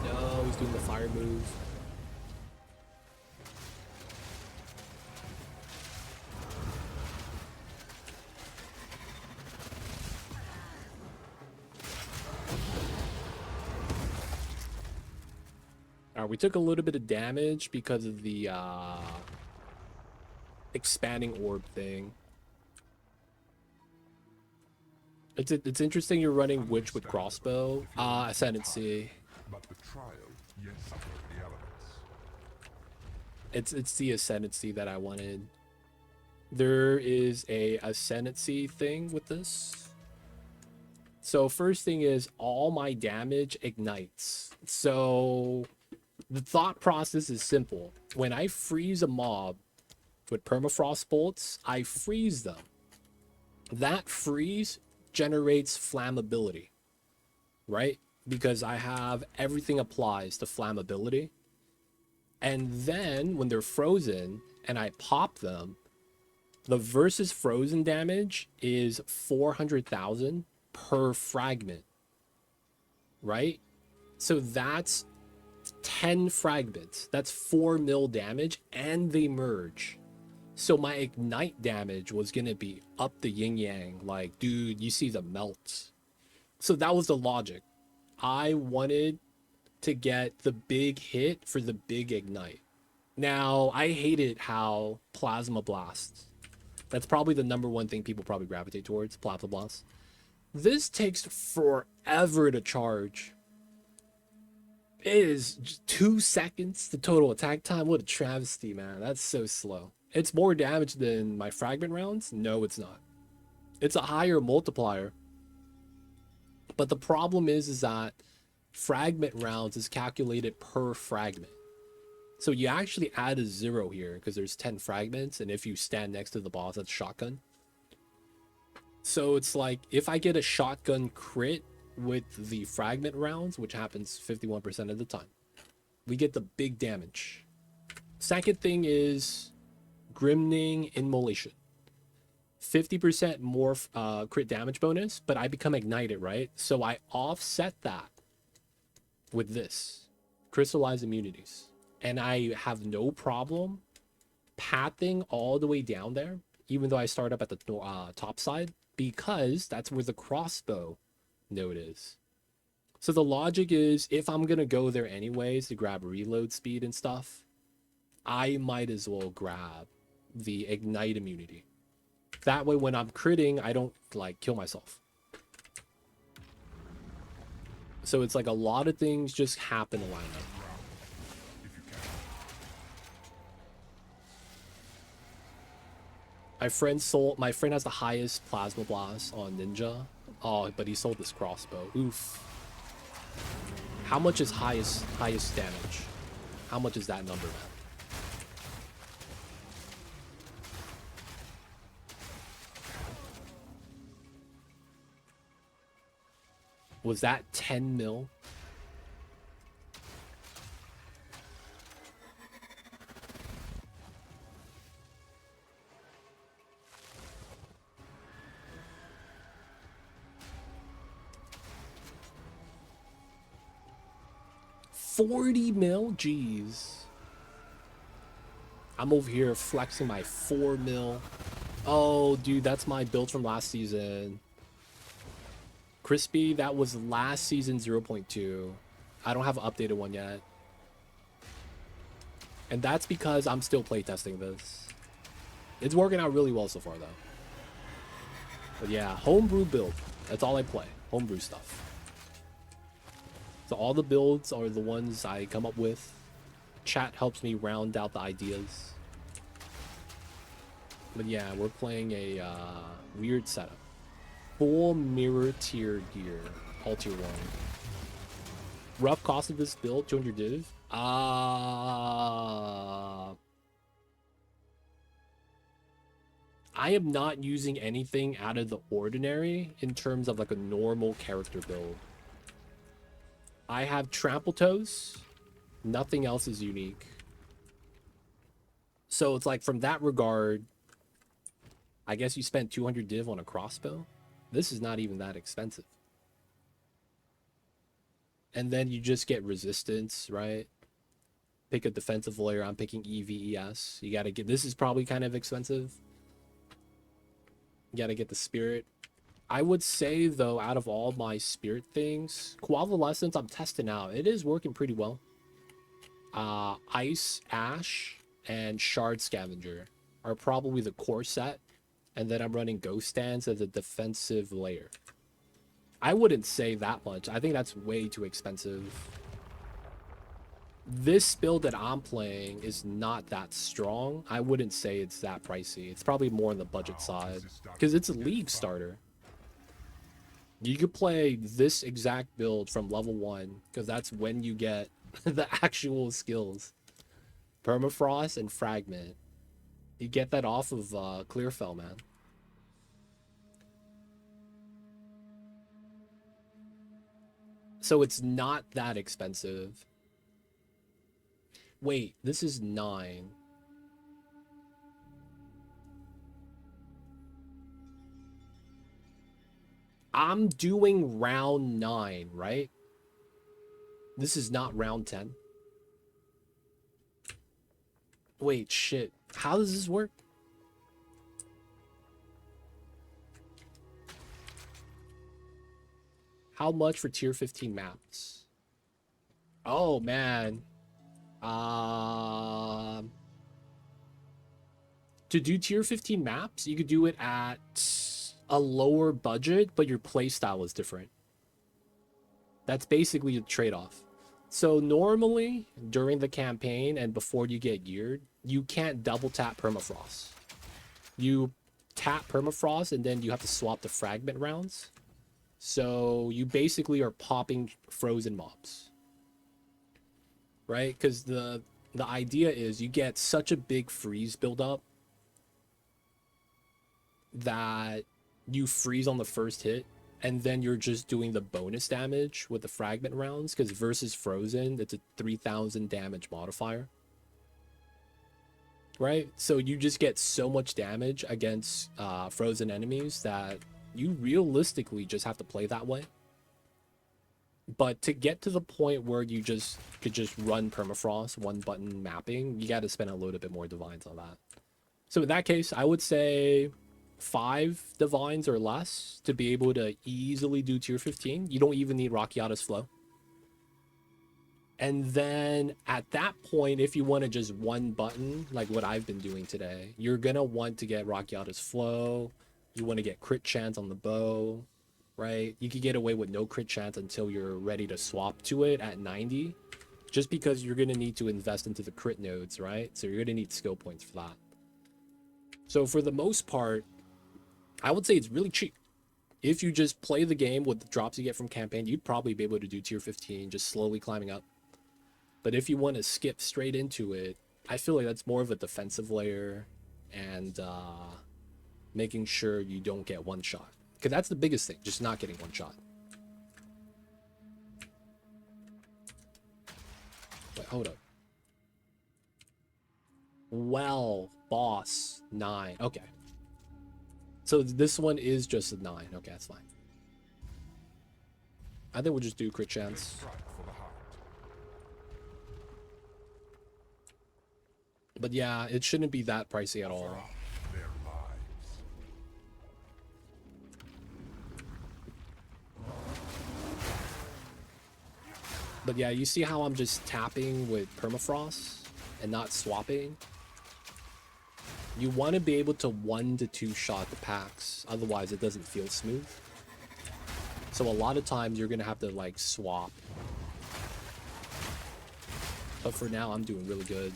No, he's doing the fire move. Alright, we took a little bit of damage because of the expanding orb thing. It's interesting you're running Witch with Crossbow. Ascendancy. But the trial, yes, suffered the elements. It's the Ascendancy that I wanted. There is a Ascendancy thing with this. So first thing is all my damage ignites. So the thought process is simple. When I freeze a mob with permafrost bolts, I freeze them. That freeze generates flammability, right? Because I have everything applies to flammability. And then when they're frozen and I pop them, the versus frozen damage is 400,000 per fragment, right? So that's 10 fragments. That's 4 mil damage, and they merge. So my ignite damage was gonna be up the yin yang. Like, dude, you see the melts. So that was the logic. I wanted to get the big hit for the big ignite. Now, I hated how Plasma Blast. That's probably the #1 thing people probably gravitate towards, Plasma Blast. This takes forever to charge. It is just 2 seconds the total attack time. What a travesty, man. That's so slow. It's more damage than my fragment rounds? No, it's not. It's a higher multiplier. But the problem is that fragment rounds is calculated per fragment. So you actually add a 0 here because there's 10 fragments, and if you stand next to the boss, that's shotgun. So it's like, if I get a shotgun crit with the fragment rounds, which happens 51% of the time, we get the big damage. Second thing is Grimning Immolation. 50% more crit damage bonus, but I become ignited, right? So I offset that with this. Crystallized immunities. And I have no problem pathing all the way down there, even though I start up at the top side, because that's where the crossbow node is. So the logic is, if I'm going to go there anyways to grab reload speed and stuff, I might as well grab the ignite immunity. That way when I'm critting, I don't like kill myself. So it's like a lot of things just happen to line up. My friend has the highest plasma blast on Ninja. Oh, but he sold this crossbow. Oof. How much is highest damage? How much is that number, man? Was that 10 mil? $40 mil? Jeez. I'm over here flexing my 4 mil. Oh, dude, that's my build from last season. Crispy, that was last season 0.2. I don't have an updated one yet. And that's because I'm still playtesting this. It's working out really well so far, though. But yeah, homebrew build. That's all I play. Homebrew stuff. So all the builds are the ones I come up with. Chat helps me round out the ideas. But yeah, we're playing a weird setup. Full mirror tier gear, all tier 1. Rough cost of this build, 200 div. I am not using anything out of the ordinary in terms of like a normal character build. I have trample toes. Nothing else is unique. So it's like from that regard, I guess you spent 200 div on a crossbow. This is not even that expensive. And then you just get resistance, right? Pick a defensive layer. I'm picking EVES. You gotta get, this is probably kind of expensive. You gotta get the spirit. I would say though, out of all my spirit things, Coalescence I'm testing out. It is working pretty well. Ice, Ash, and Shard Scavenger are probably the core set. And then I'm running Ghost Stands as a defensive layer. I wouldn't say that much. I think that's way too expensive. This build that I'm playing is not that strong. I wouldn't say it's that pricey. It's probably more on the budget side because it's a league starter. You could play this exact build from level 1 because that's when you get the actual skills. Permafrost and Fragment. You get that off of Clearfell, man. So it's not that expensive. Wait, this is 9. I'm doing round 9, right? This is not round 10. Wait, shit. How does this work? How much for tier 15 maps? Oh, man. To do tier 15 maps, you could do it at a lower budget, but your playstyle is different. That's basically the trade-off. So normally, during the campaign and before you get geared, you can't double tap Permafrost. You tap Permafrost and then you have to swap the fragment rounds. So you basically are popping frozen mobs. Right? Because the idea is you get such a big freeze buildup that you freeze on the first hit, and then you're just doing the bonus damage with the fragment rounds, because versus frozen, it's a 3000 damage modifier. Right? So you just get so much damage against frozen enemies that you realistically just have to play that way. But to get to the point where you just could just run Permafrost, one button mapping, you got to spend a little bit more divines on that. So in that case, I would say 5 divines or less to be able to easily do tier 15. You don't even need Rakiata's Flow. And then at that point, if you want to just one button, like what I've been doing today, you're going to want to get Rakiata's Flow. You want to get crit chance on the bow, right? You could get away with no crit chance until you're ready to swap to it at 90, just because you're going to need to invest into the crit nodes, right? So you're going to need skill points for that. So for the most part, I would say it's really cheap. If you just play the game with the drops you get from campaign, you'd probably be able to do tier 15, just slowly climbing up. But if you want to skip straight into it, I feel like that's more of a defensive layer and making sure you don't get one shot. Because that's the biggest thing, just not getting one shot. Wait, hold up. Well, boss, 9. Okay. So this one is just a 9. Okay, that's fine. I think we'll just do crit chance. But yeah, it shouldn't be that pricey at all. But yeah, you see how I'm just tapping with Permafrost and not swapping? You want to be able to 1 to 2 shot the packs, otherwise it doesn't feel smooth. So a lot of times you're going to have to like swap. But for now, I'm doing really good.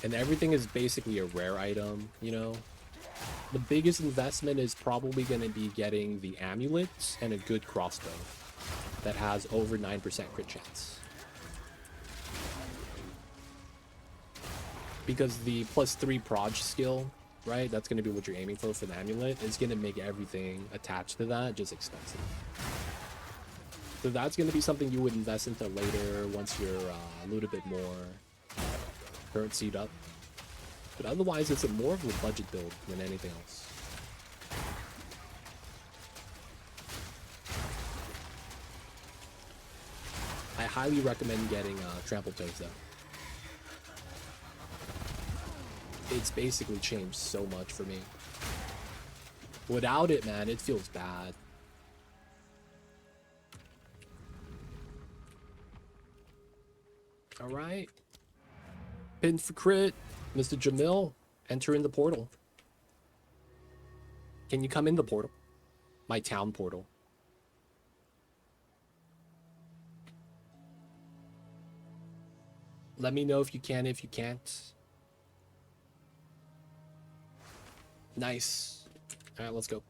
And everything is basically a rare item, you know? The biggest investment is probably going to be getting the amulets and a good crossbow that has over 9% crit chance. Because the +3 proj skill, right? That's going to be what you're aiming for the amulet. Is going to make everything attached to that just expensive. So that's going to be something you would invest into later once you're a little bit more currencyed up. But otherwise, it's more of a budget build than anything else. I highly recommend getting Trample Toes though. It's basically changed so much for me. Without it, man, it feels bad. All right. Pin for crit. Mr. Jamil, enter in the portal. Can you come in the portal? My town portal. Let me know if you can, if you can't. Nice. All right, let's go.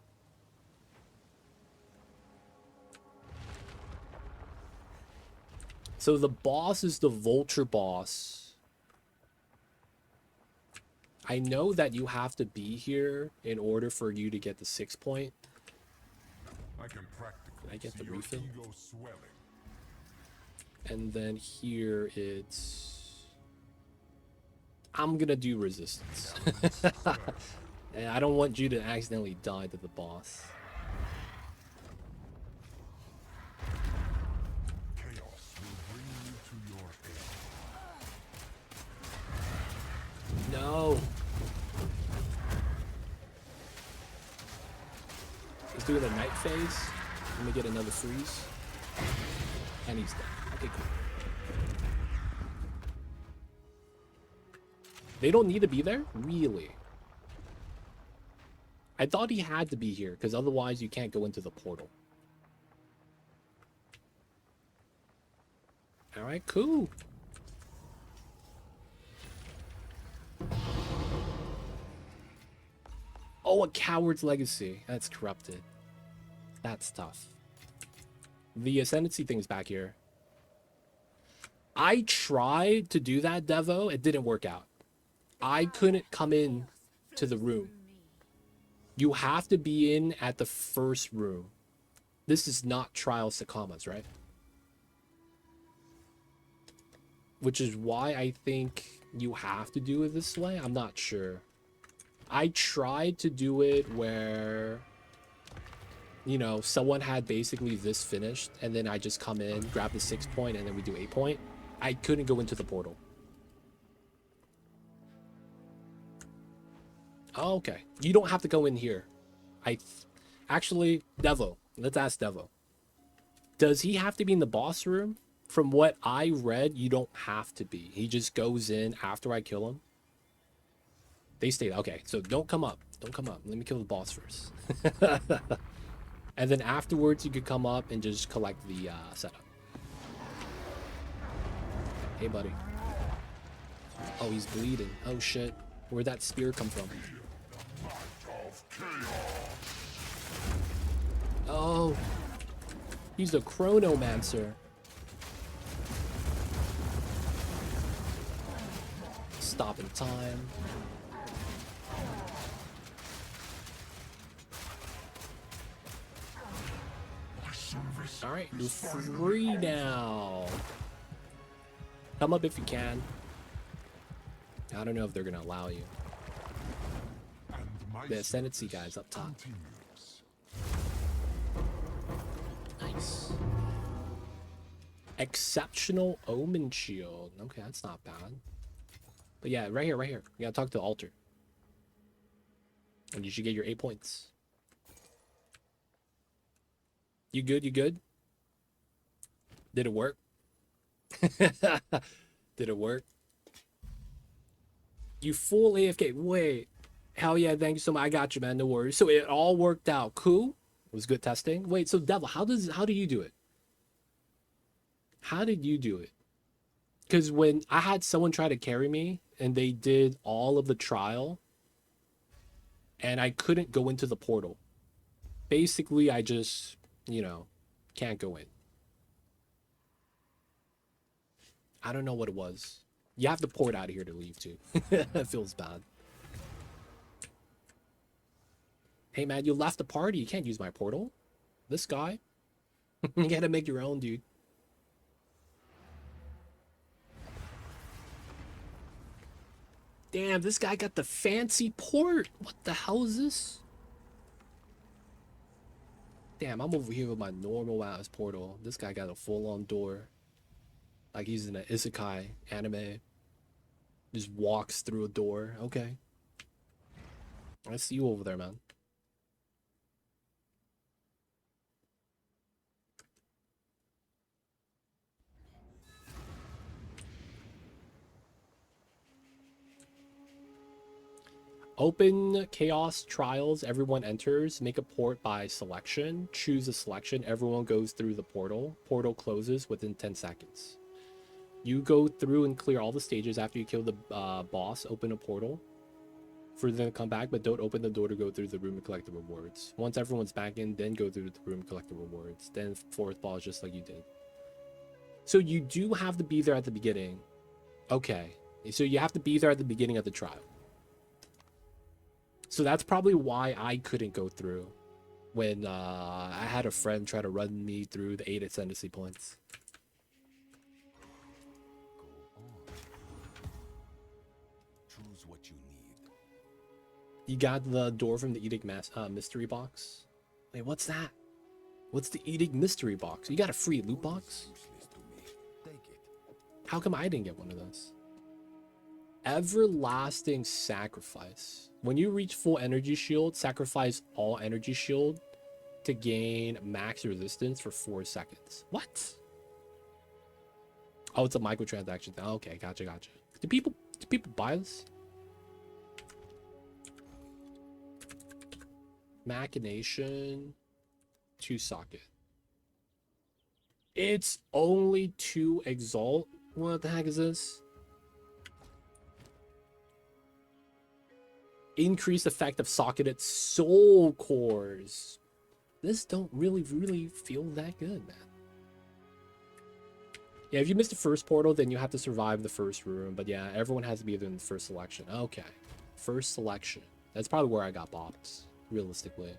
So the boss is the vulture boss. I know that you have to be here in order for you to get the 6 point. I can practically Did I get the see your refill? ego swelling. And then here it's... I'm gonna do resistance. And I don't want you to accidentally die to the boss. Chaos will bring you to your end. No! He's doing a night phase. Let me get another freeze. And he's dead. Okay, cool. They don't need to be there? Really? I thought he had to be here, because otherwise you can't go into the portal. Alright, cool. Oh, a coward's legacy. That's corrupted. That's tough. The ascendancy thing's back here. I tried to do that, Devo. It didn't work out. I couldn't come in to the room. You have to be in at the first room. This is not Trial Sakamas, right? Which is why I think you have to do it this way. I'm not sure. I tried to do it where, you know, someone had basically this finished, and then I just come in, grab the 6 point, and then we do 8 point. I couldn't go into the portal. Oh, okay. You don't have to go in here. Actually, Devo. Let's ask Devo. Does he have to be in the boss room? From what I read, you don't have to be. He just goes in after I kill him. They stay. Okay, so don't come up. Don't come up. Let me kill the boss first. And then afterwards, you could come up and just collect the setup. Hey, buddy. Oh, he's bleeding. Oh, shit. Where'd that spear come from? Oh. He's a chronomancer. Stop in time. All right, you're free now. Come up if you can. I don't know if they're gonna allow you. The Ascendancy guy's up top. Nice. Exceptional Omen Shield. Okay, that's not bad. But yeah, right here, right here. You gotta talk to the altar. And you should get your 8 points. You good? You good? Did it work? Did it work? You full AFK. Wait. Hell yeah, thank you so much. I got you, man. No worries. So it all worked out. Cool. It was good testing. Wait, so Devil, how do you do it? How did you do it? Because when I had someone try to carry me and they did all of the trial and I couldn't go into the portal. Basically, I just, you know, can't go in. I don't know what it was. You have to port out of here to leave too. It feels bad. Hey man, you left the party. You can't use my portal. This guy. You gotta make your own, dude. Damn, this guy got the fancy port. What the hell is this? Damn, I'm over here with my normal ass portal. This guy got a full-on door. Like he's in an isekai anime. Just walks through a door. Okay. I see you over there, man. Open Chaos Trials. Everyone enters. Make a port by selection. Choose a selection. Everyone goes through the portal. Portal closes within 10 seconds. You go through and clear all the stages after you kill the boss. Open a portal for them to come back, but don't open the door to go through the room and collect the rewards. Once everyone's back in, then go through the room and collect the rewards. Then fourth boss just like you did. So you do have to be there at the beginning. Okay. So you have to be there at the beginning of the trial. So that's probably why I couldn't go through when I had a friend try to run me through the 8 ascendancy points. Go on. Choose what you need. You got the door from the Edict mystery box. Wait, what's that? What's the Edict mystery box? You got a free loot box? Useless to me. Take it. How come I didn't get one of those? Everlasting Sacrifice. When you reach full energy shield, sacrifice all energy shield to gain max resistance for 4 seconds. What? Oh, it's a microtransaction thing. Okay, gotcha. Do people buy this? Machination 2 socket. It's only 2 exalt. What the heck is this? Increased effect of socketed soul cores. This don't really feel that good, man. Yeah, if you missed the first portal, then you have to survive the first room. But yeah, everyone has to be there in the first selection. Okay, first selection. That's probably where I got bopped, realistically.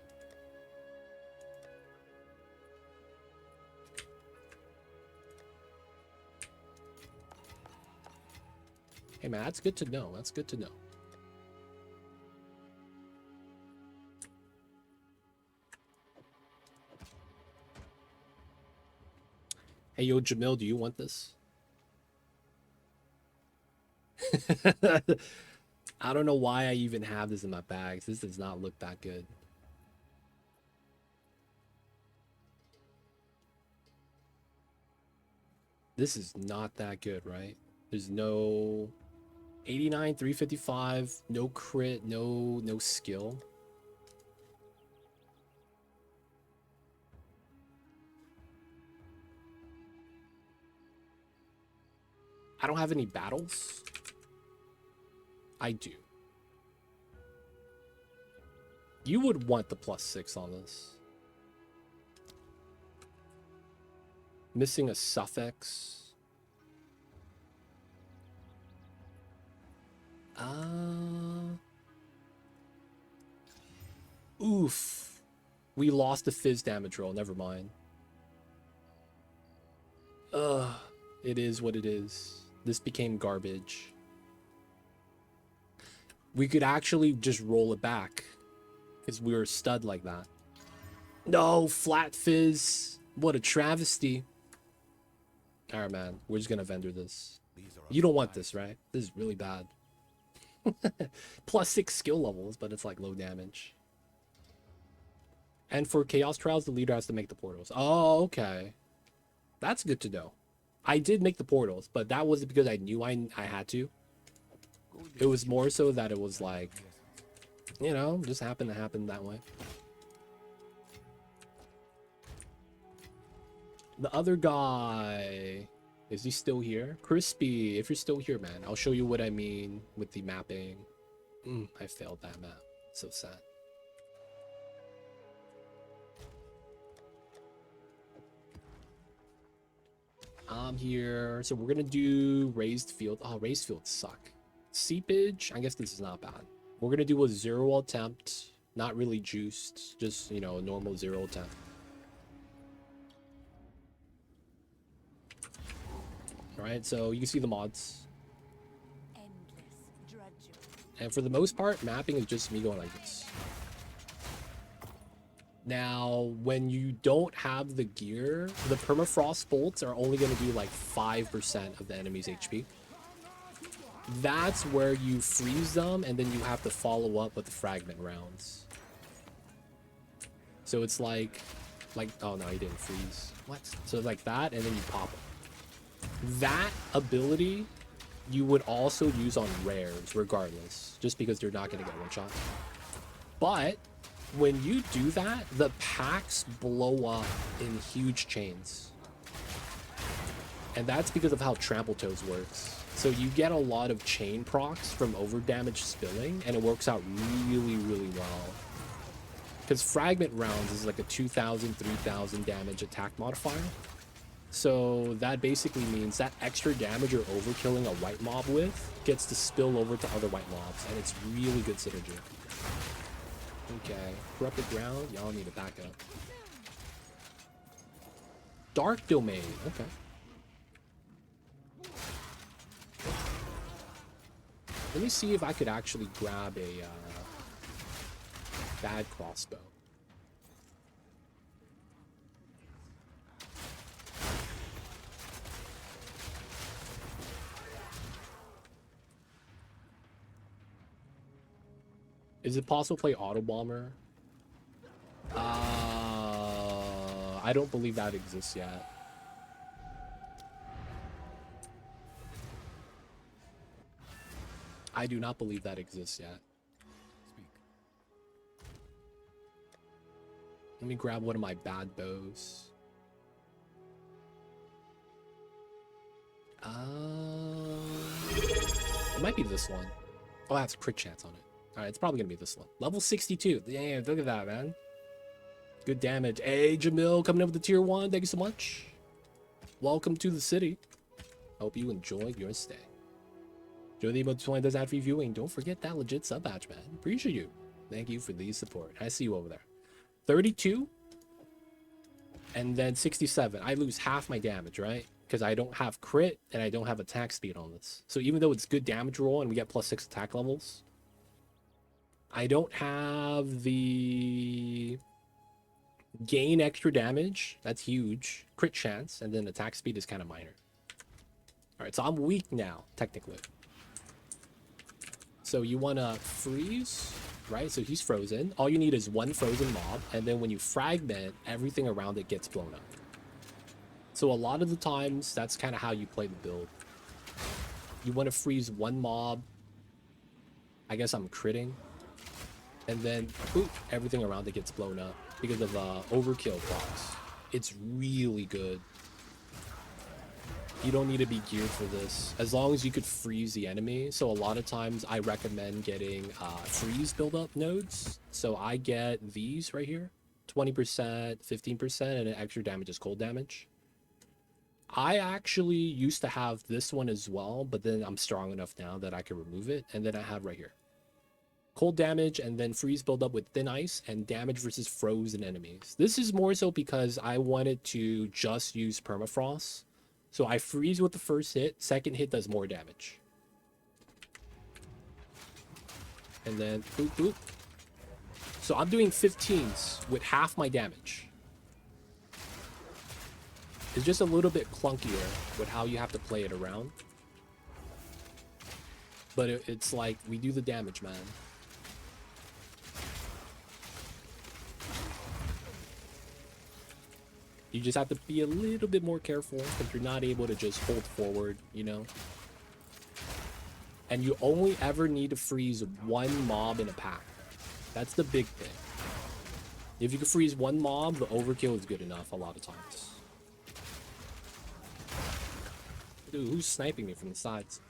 Hey man, that's good to know. That's good to know. Hey, yo, Jamil, do you want this? I don't know why I even have this in my bags. This does not look that good. This is not that good, right? There's no 89, 355, no crit, no skill. I don't have any battles. I do. You would want the +6 on this. Missing a suffix. Oof. We lost the fizz damage roll. Never mind. It is what it is. This became garbage. We could actually just roll it back because we were a stud like that. No, flat fizz. What a travesty. All right, man. We're just going to vendor this. You don't want this, right? This is really bad. +6 skill levels, but it's like low damage. And for Chaos Trials, the leader has to make the portals. Oh, okay. That's good to know. I did make the portals, but that wasn't because I knew I had to. It was more so that it was like, you know, just happened to happen that way. The other guy. Is he still here? Crispy, if you're still here, man, I'll show you what I mean with the mapping. I failed that map. So sad. I'm here. So we're gonna do raised field. Oh, raised fields suck. Seepage, I guess this is not bad. We're gonna do a 0 attempt. Not really juiced, just, you know, a normal 0 attempt. Alright, so you can see the mods. Endless drudgery. And for the most part, mapping is just me going like this. Now, when you don't have the gear, the permafrost bolts are only going to do like 5% of the enemy's HP. That's where you freeze them, and then you have to follow up with the fragment rounds. So it's like, oh no, he didn't freeze. What? So like that, and then you pop it. That ability you would also use on rares regardless, just because they're not going to get one shot. But when you do that, the packs blow up in huge chains. And that's because of how Trample Toes works. So you get a lot of chain procs from overdamage spilling, and it works out really, really well. Because fragment rounds is like a 2,000, 3,000 damage attack modifier. So that basically means that extra damage you're overkilling a white mob with gets to spill over to other white mobs, and it's really good synergy. Okay, corrupted ground, y'all need to back up. Dark domain, okay. Let me see if I could actually grab a bad crossbow. Is it possible to play Auto Bomber? I don't believe that exists yet. I do not believe that exists yet. Speak. Let me grab one of my bad bows. It might be this one. Oh, that's crit chance on it. Alright, it's probably gonna be this one. Level 62. Damn, look at that, man. Good damage. Hey, Jamil, coming up with the tier 1. Thank you so much. Welcome to the city. Hope you enjoyed your stay. Join the emote 20 does ad free viewing. Don't forget that legit sub badge, man. Appreciate you. Thank you for the support. I see you over there. 32. And then 67. I lose half my damage, right? Because I don't have crit and I don't have attack speed on this. So even though it's good damage roll and we get +6 attack levels, I don't have the gain extra damage. That's huge. Crit chance. And then attack speed is kind of minor. Alright, so I'm weak now, technically. So you want to freeze, right? So he's frozen. All you need is one frozen mob. And then when you fragment, everything around it gets blown up. So a lot of the times, that's kind of how you play the build. You want to freeze one mob. I guess I'm critting. And then, boop, everything around it gets blown up because of overkill procs. It's really good. You don't need to be geared for this, as long as you could freeze the enemy. So a lot of times I recommend getting freeze build-up nodes. So I get these right here, 20%, 15%, and an extra damage is cold damage. I actually used to have this one as well, but then I'm strong enough now that I can remove it. And then I have right here, cold damage, and then freeze build-up with thin ice, and damage versus frozen enemies. This is more so because I wanted to just use permafrost. So I freeze with the first hit, second hit does more damage. And then boop boop. So I'm doing 15s with half my damage. It's just a little bit clunkier with how you have to play it around. But it's like, we do the damage, man. You just have to be a little bit more careful because you're not able to just hold forward, you know? And you only ever need to freeze one mob in a pack. That's the big thing. If you can freeze one mob, the overkill is good enough a lot of times. Dude, who's sniping me from the sides?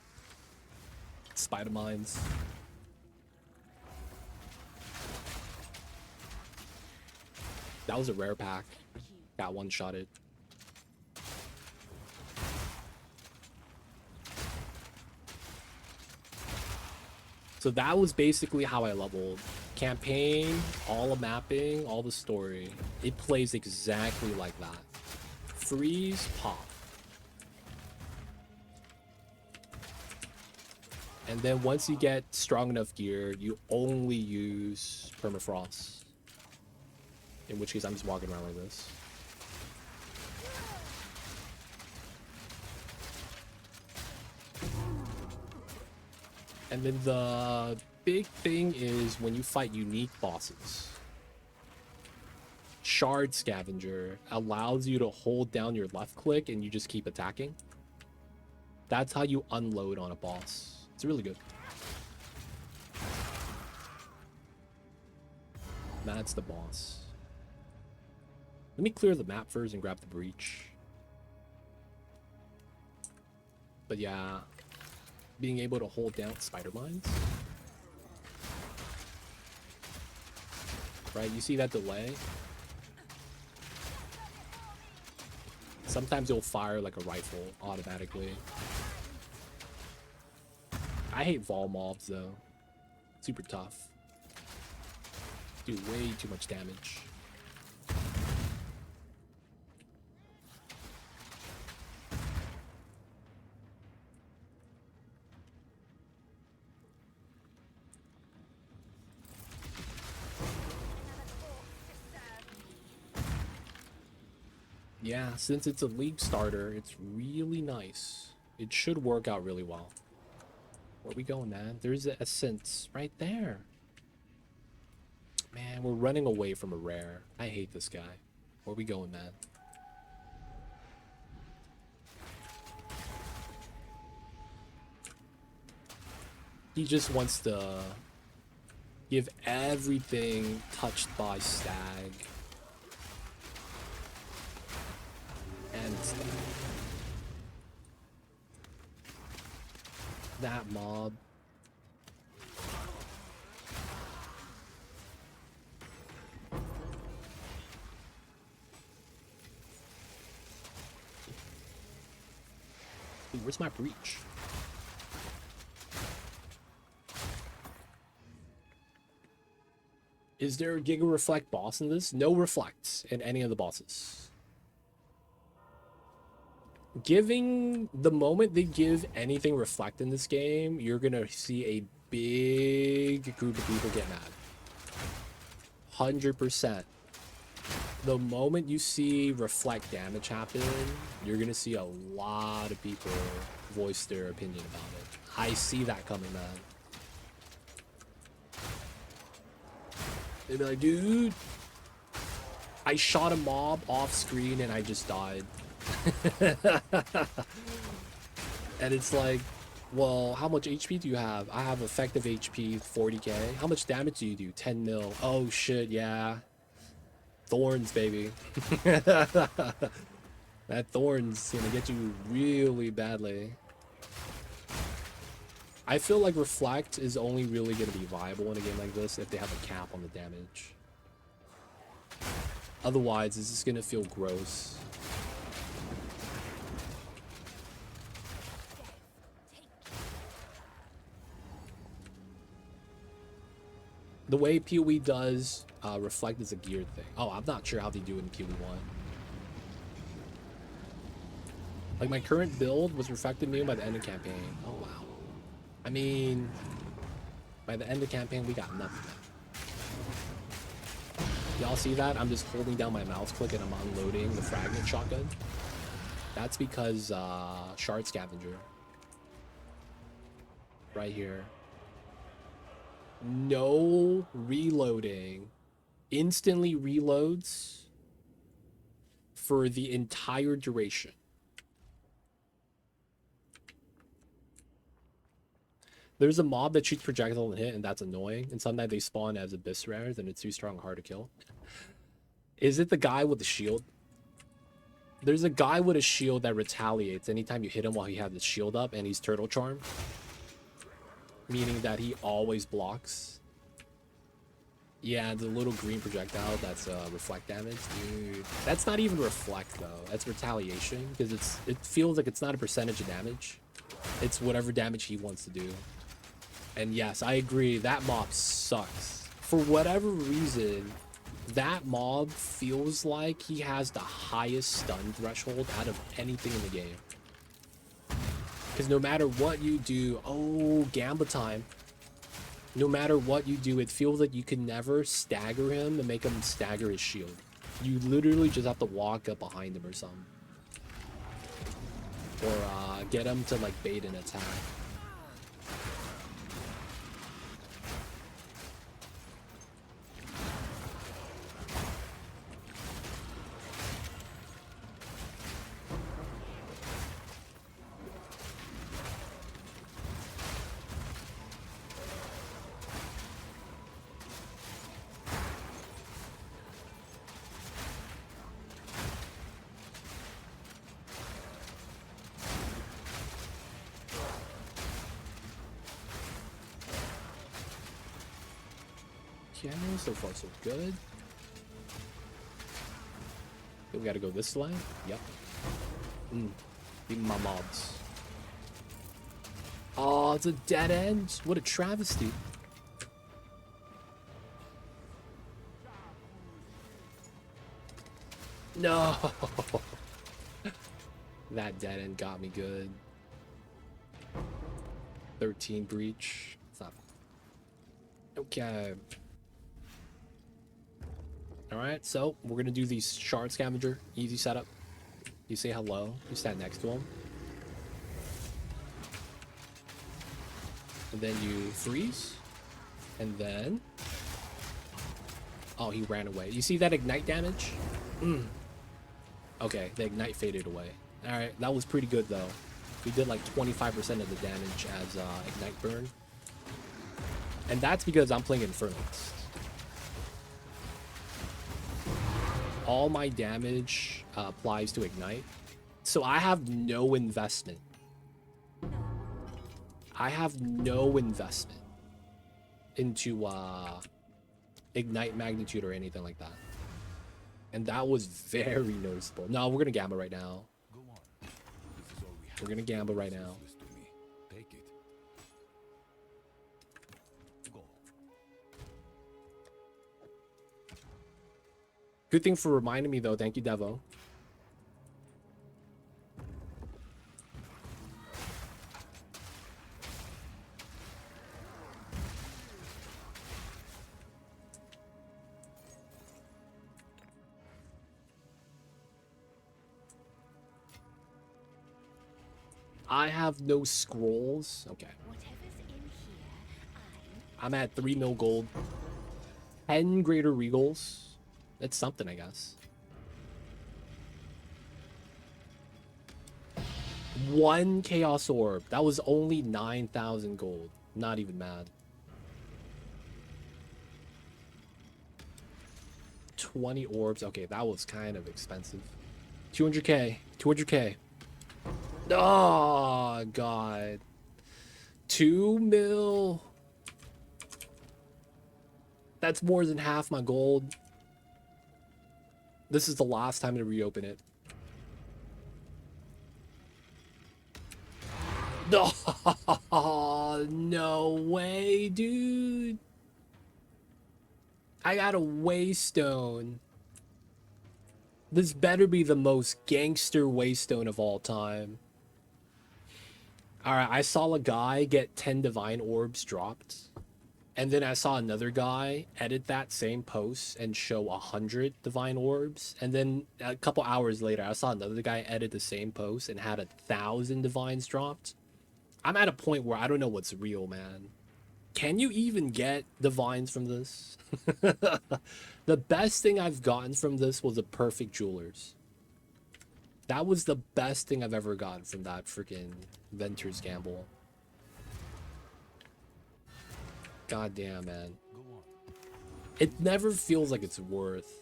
Spider mines. That was a rare pack. Got one-shotted. So that was basically how I leveled. Campaign, all the mapping, all the story. It plays exactly like that. Freeze, pop. And then once you get strong enough gear, you only use Permafrost. In which case, I'm just walking around like this. And then the big thing is when you fight unique bosses. Shard Scavenger allows you to hold down your left click and you just keep attacking. That's how you unload on a boss. It's really good. That's the boss. Let me clear the map first and grab the breach. But yeah, being able to hold down spider mines. Right, you see that delay? Sometimes it'll fire like a rifle automatically. I hate vol mobs though. Super tough. Do way too much damage. Yeah, since it's a league starter, it's really nice. It should work out really well. Where are we going, man? There's a Essence right there. Man, we're running away from a rare. I hate this guy. Where are we going, man? He just wants to give everything touched by Stag. And Stag. That mob. Dude, where's my breach? Is there a Giga Reflect boss in this? No reflects in any of the bosses. Giving the moment they give anything reflect in this game, you're gonna see a big group of people get mad. 100%. The moment you see reflect damage happen, you're gonna see a lot of people voice their opinion about it. I see that coming, man. They'd be like, dude, I shot a mob off screen and I just died. And it's like, well, how much HP do you have? I have effective HP 40k. How much damage do you do? 10 mil. Oh shit, yeah. Thorns, baby. That thorn's gonna get you really badly. I feel like reflect is only really gonna be viable in a game like this if they have a cap on the damage. Otherwise, it's just gonna feel gross. The way PoE does reflect is a geared thing. Oh, I'm not sure how they do it in PoE 1. Like my current build was reflected immune by the end of campaign. Oh wow. I mean, by the end of campaign, we got nothing. Y'all see that? I'm just holding down my mouse click and I'm unloading the fragment shotgun. That's because Shard Scavenger. Right here. No reloading. Instantly reloads for the entire duration. There's a mob that shoots projectile and hit, and that's annoying. And sometimes they spawn as abyss rares, and it's too strong, hard to kill. Is it the guy with the shield? There's a guy with a shield that retaliates anytime you hit him while he has his shield up, and he's turtle charm, meaning that he always blocks. Yeah, the little green projectile that's reflect damage, dude. That's not even reflect though. That's retaliation because it feels like it's not a percentage of damage. It's whatever damage he wants to do. And yes, I agree. That mob sucks. For whatever reason, that mob feels like he has the highest stun threshold out of anything in the game. Because no matter what you do, oh, Gamba time. No matter what you do, it feels like you can never stagger him and make him stagger his shield. You literally just have to walk up behind him or something. Or get him to like bait an attack. Okay, so far so good. We gotta go this way. Yep. Even my mobs. Oh, it's a dead end. What a travesty. No. That dead end got me good. 13 breach. It's not. Okay. Alright, so we're gonna do the shard scavenger. Easy setup. You say hello, you stand next to him. And then you freeze. And then... oh, he ran away. You see that ignite damage? Okay, the ignite faded away. Alright, that was pretty good though. We did like 25% of the damage as ignite burn. And that's because I'm playing Infernalist. All my damage applies to ignite, so I have no investment. I have no investment into ignite magnitude or anything like that, and that was very noticeable. No, we're gonna gamble right now. Go on. This is all we have. We're gonna gamble right now. Useless to me. Take it. Go. Good thing for reminding me though. Thank you, Devo. I have no scrolls. Okay. Whatever's in here, I'm at 3 mil gold. 10 greater regals. That's something, I guess. 1 chaos orb. That was only 9,000 gold. Not even mad. 20 orbs. Okay, that was kind of expensive. 200k. 200k. Oh, God. 2 mil. That's more than half my gold. This is the last time to reopen it. Oh, no way, dude. I got a waystone. This better be the most gangster waystone of all time. Alright, I saw a guy get 10 divine orbs dropped. And then I saw another guy edit that same post and show 100 divine orbs. And then a couple hours later, I saw another guy edit the same post and had 1,000 divines dropped. I'm at a point where I don't know what's real, man. Can you even get divines from this? The best thing I've gotten from this was a perfect jewelers. That was the best thing I've ever gotten from that freaking Venter's Gamble. God damn, man. Go on. It never feels like it's worth.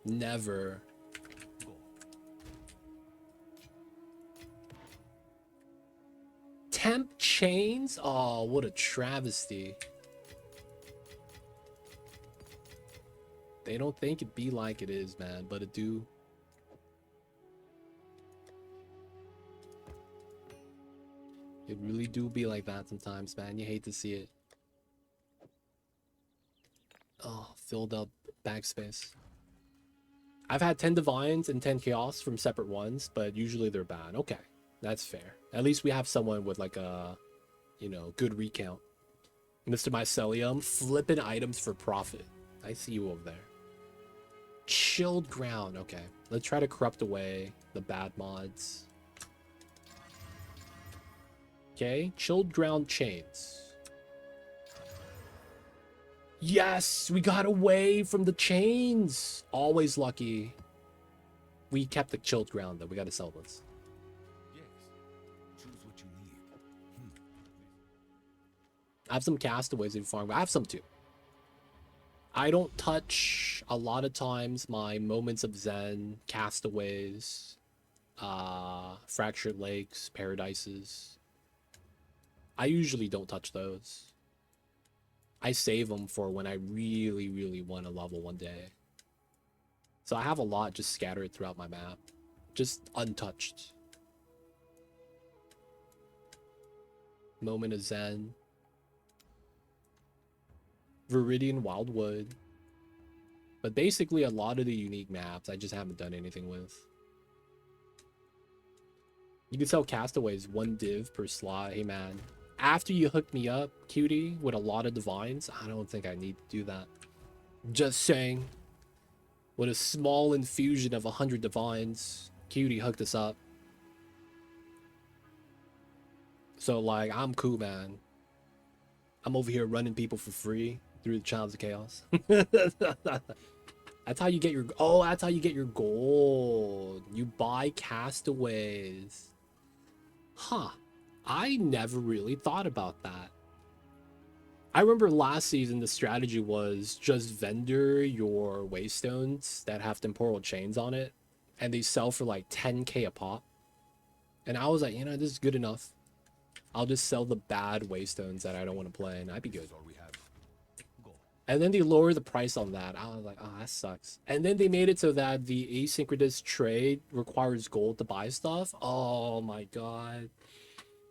Never. Go. Temp chains? Oh, what a travesty. They don't think it be like it is, man, but it do. It really do be like that sometimes, man. You hate to see it. Oh, filled up backspace. I've had 10 divines and 10 chaos from separate ones, but usually they're bad. Okay, that's fair. At least we have someone with like a, you know, good recount. Mr. Mycelium, flipping items for profit. I see you over there. Chilled ground. Okay, let's try to corrupt away the bad mods. Okay, chilled ground chains. Yes, we got away from the chains. Always lucky. We kept the chilled ground though. We got to sell this. Yes. Choose what you need. I have some castaways in farm. I have some too. I don't touch a lot of times my moments of zen, castaways, fractured lakes, paradises. I usually don't touch those. I save them for when I really, really want to level one day. So I have a lot just scattered throughout my map. Just untouched. Moment of Zen. Viridian Wildwood. But basically a lot of the unique maps I just haven't done anything with. You can sell castaways 1 div per slot. Hey man. After you hook me up, cutie, with a lot of divines, I don't think I need to do that. Just saying. With a small infusion of 100 divines, cutie hooked us up. So, like, I'm cool, man. I'm over here running people for free through the Channels of Chaos. That's how you get your... Oh, that's how you get your gold. You buy castaways. Huh. I never really thought about that. I remember last season the strategy was just vendor your waystones that have temporal chains on it, and they sell for like 10k a pop. And I was like, you know, this is good enough. I'll just sell the bad waystones that I don't want to play, and I'd be good. That's all we have. Go. And then they lowered the price on that. I was like, oh, that sucks. And then they made it so that the asynchronous trade requires gold to buy stuff. Oh my god.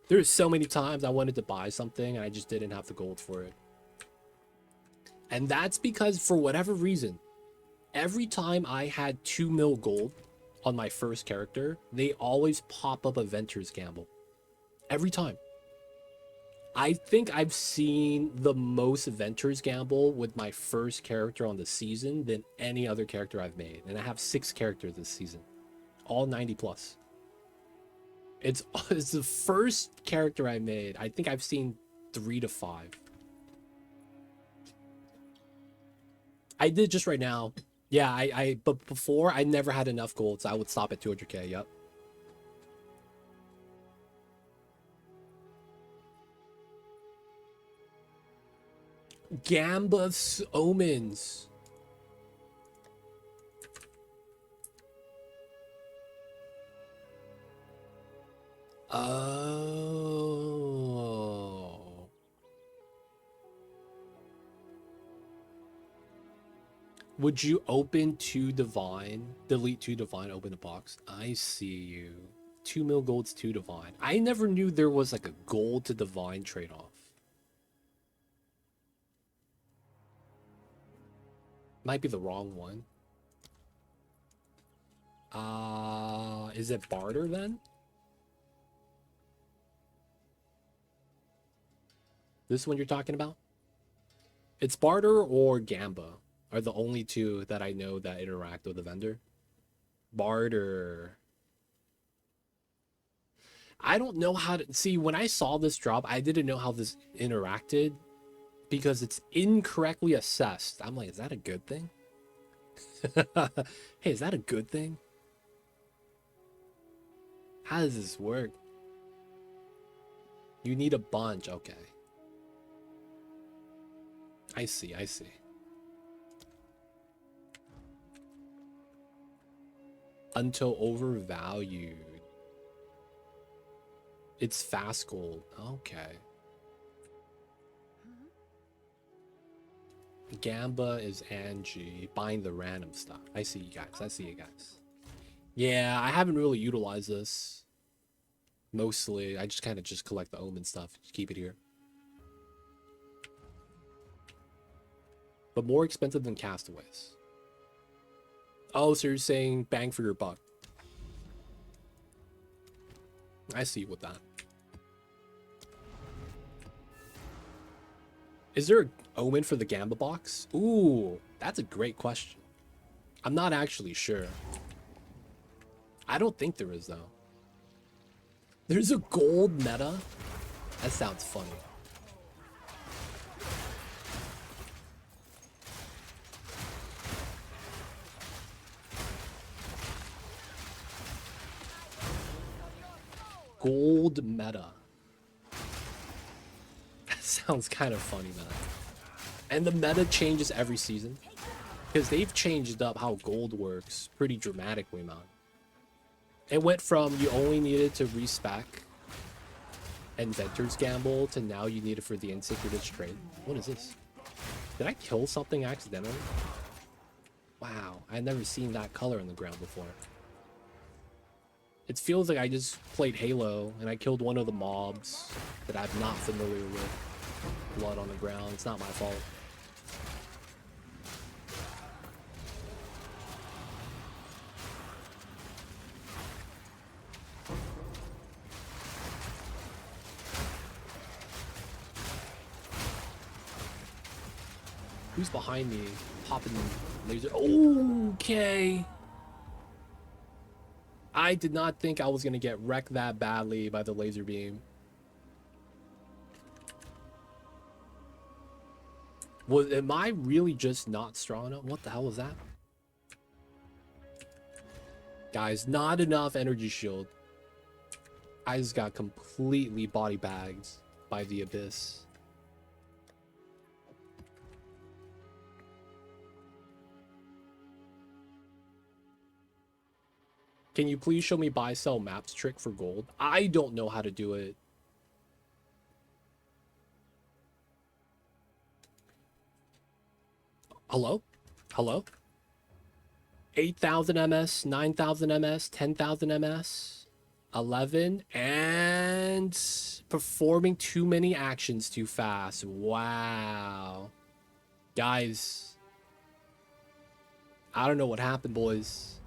There's so many times I wanted to buy something and I just didn't have the gold for it. And that's because for whatever reason, every time I had 2 mil gold on my first character, they always pop up a Venter's Gamble. Every time. I think I've seen the most Venter's Gamble with my first character on the season than any other character I've made. And I have 6 characters this season. All 90 plus. It's the first character I made. I think I've seen 3 to 5. I did just right now. Yeah, but before I never had enough gold, so I would stop at 200k. Yep. Gambus Omens. Oh. Would you open 2 divine, delete 2 divine, open a box? I see you. 2 mil gold's 2 divine. I never knew there was like a gold to divine trade-off. Might be the wrong one. Is it barter then? This one you're talking about? It's barter or gamba are the only 2 that I know that interact with the vendor. Barter. I don't know how to see. When I saw this drop, I didn't know how this interacted because it's incorrectly assessed. I'm like, is that a good thing? Hey, is that a good thing? How does this work? You need a bunch. Okay. I see, I see. Until overvalued. It's fast gold. Okay. Gamba is Angie buying the random stuff. I see you guys. I see you guys. Yeah, I haven't really utilized this. Mostly, I just kind of just collect the omen stuff. Just keep it here. But more expensive than castaways. Oh, so you're saying bang for your buck. I see with that. Is there an omen for the Gamba box? Ooh, that's a great question. I'm not actually sure. I don't think there is, though. There's a gold meta? That sounds funny. Gold meta. That sounds kind of funny, man. And the meta changes every season. Because they've changed up how gold works pretty dramatically, man. It went from you only needed to respec Inventor's Gamble to now you need it for the Insecretist trade. What is this? Did I kill something accidentally? Wow, I've never seen that color in the ground before. It feels like I just played Halo and I killed one of the mobs that I'm not familiar with. Blood on the ground. It's not my fault. Who's behind me? Popping laser. Okay. I did not think I was going to get wrecked that badly by the laser beam. Am I really just not strong enough? What the hell was that? Guys, not enough energy shield. I just got completely body bagged by the abyss. Can you please show me buy sell maps trick for gold? I don't know how to do it. Hello? Hello? 8,000 MS, 9,000 MS, 10,000 MS, 11, and performing too many actions too fast. Wow. Guys, I don't know what happened, boys.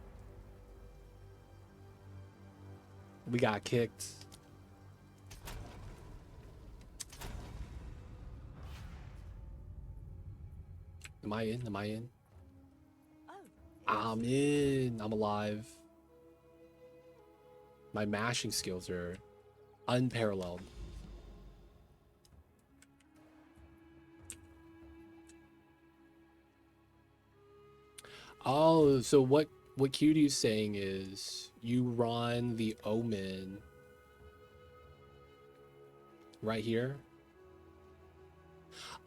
We got kicked. Am I in? Am I in? I'm in. I'm alive. My mashing skills are unparalleled. Oh, so what Cutie's saying is you run the omen right here.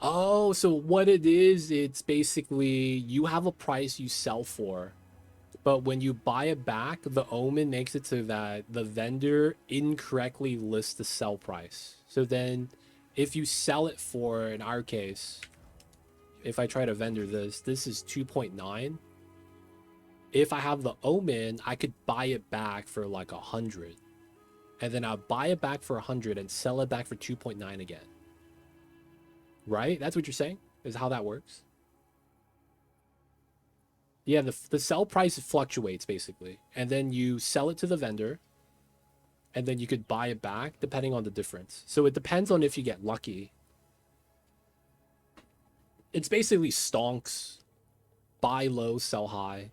Oh, so what it is, it's basically you have a price you sell for, but when you buy it back, the omen makes it so that the vendor incorrectly lists the sell price. So then if you sell it for, in our case, if I try to vendor this is 2.9. If I have the omen, I could buy it back for like 100, and then I'll buy it back for 100 and sell it back for 2.9 again. Right? That's what you're saying? Is how that works? Yeah, the sell price fluctuates basically. And then you sell it to the vendor. And then you could buy it back depending on the difference. So it depends on if you get lucky. It's basically stonks. Buy low, sell high.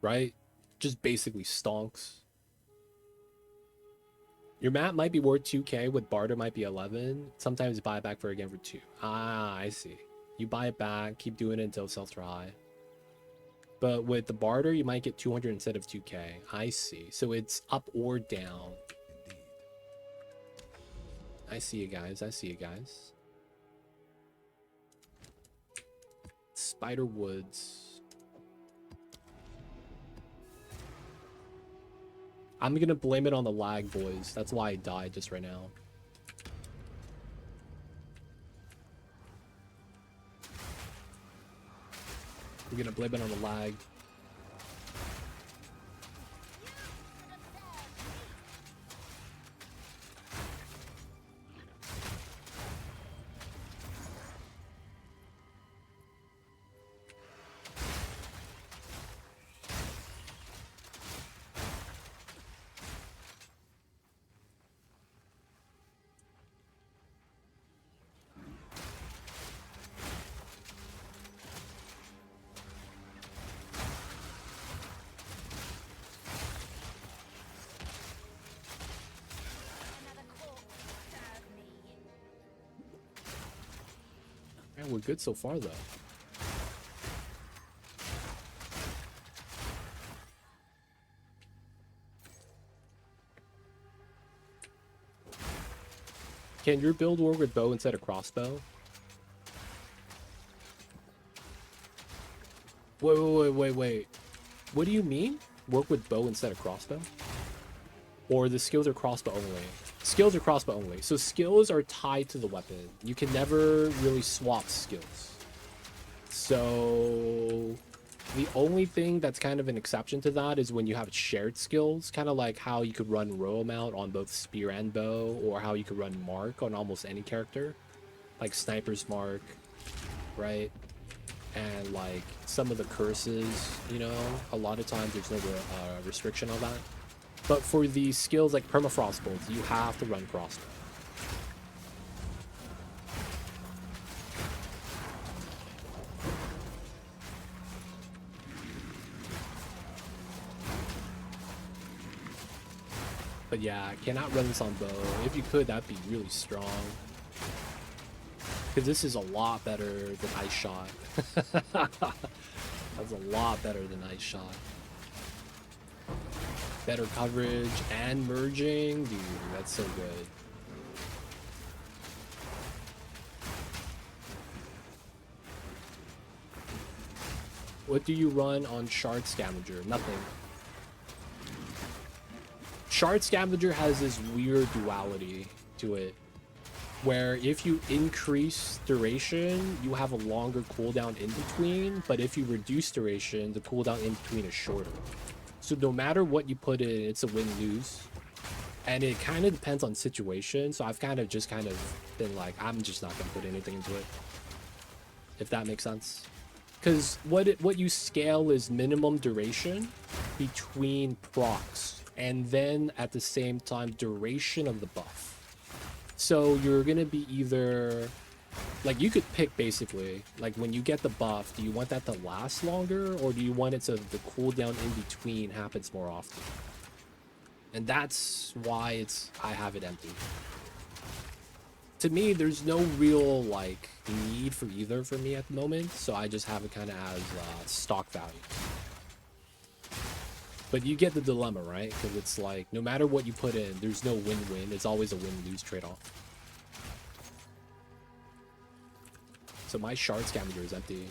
Right? Just basically stonks. Your map might be worth 2k, with barter might be 11. Sometimes you buy it back for again for 2. Ah, I see. You buy it back, keep doing it until sales are high. But with the barter, you might get 200 instead of 2k. I see. So it's up or down. Indeed. I see you guys. I see you guys. Spider Woods. I'm gonna blame it on the lag, boys. That's why I died just right now. I'm gonna blame it on the lag. Another corpse serve me. Man, we're good so far, though. Can your build work with bow instead of crossbow? Wait. What do you mean? Work with bow instead of crossbow? Or the skills are crossbow only? Skills are crossbow only. So skills are tied to the weapon. You can never really swap skills. So the only thing that's kind of an exception to that is when you have shared skills, kind of like how you could run row mount on both spear and bow, or how you could run mark on almost any character, like sniper's mark, right? And like some of the curses, you know, a lot of times there's no restriction on that. But for the skills like Permafrost builds, you have to run crossbow. But yeah, I cannot run this on bow. If you could, that'd be really strong. Because this is a lot better than Ice Shot. That's a lot better than Ice Shot. Better coverage and merging. Dude, that's so good. What do you run on Shard Scavenger? Nothing. Shard Scavenger has this weird duality to it, where if you increase duration, you have a longer cooldown in between, but if you reduce duration, the cooldown in between is shorter. So no matter what you put in, it's a win-lose. And it kind of depends on situation, so I've kind of been like, I'm just not going to put anything into it. If that makes sense. Because what you scale is minimum duration between procs, and then at the same time duration of the buff. So you're gonna be either, like, you could pick basically, like, when you get the buff, do you want that to last longer, or do you want it so the cooldown in between happens more often? And that's why I have it empty. To me, there's no real like need for either for me at the moment, so I just have it kind of as stock value. But you get the dilemma, right? Because it's like, no matter what you put in, there's no win-win. It's always a win-lose trade-off. So my Shard Scavenger is empty.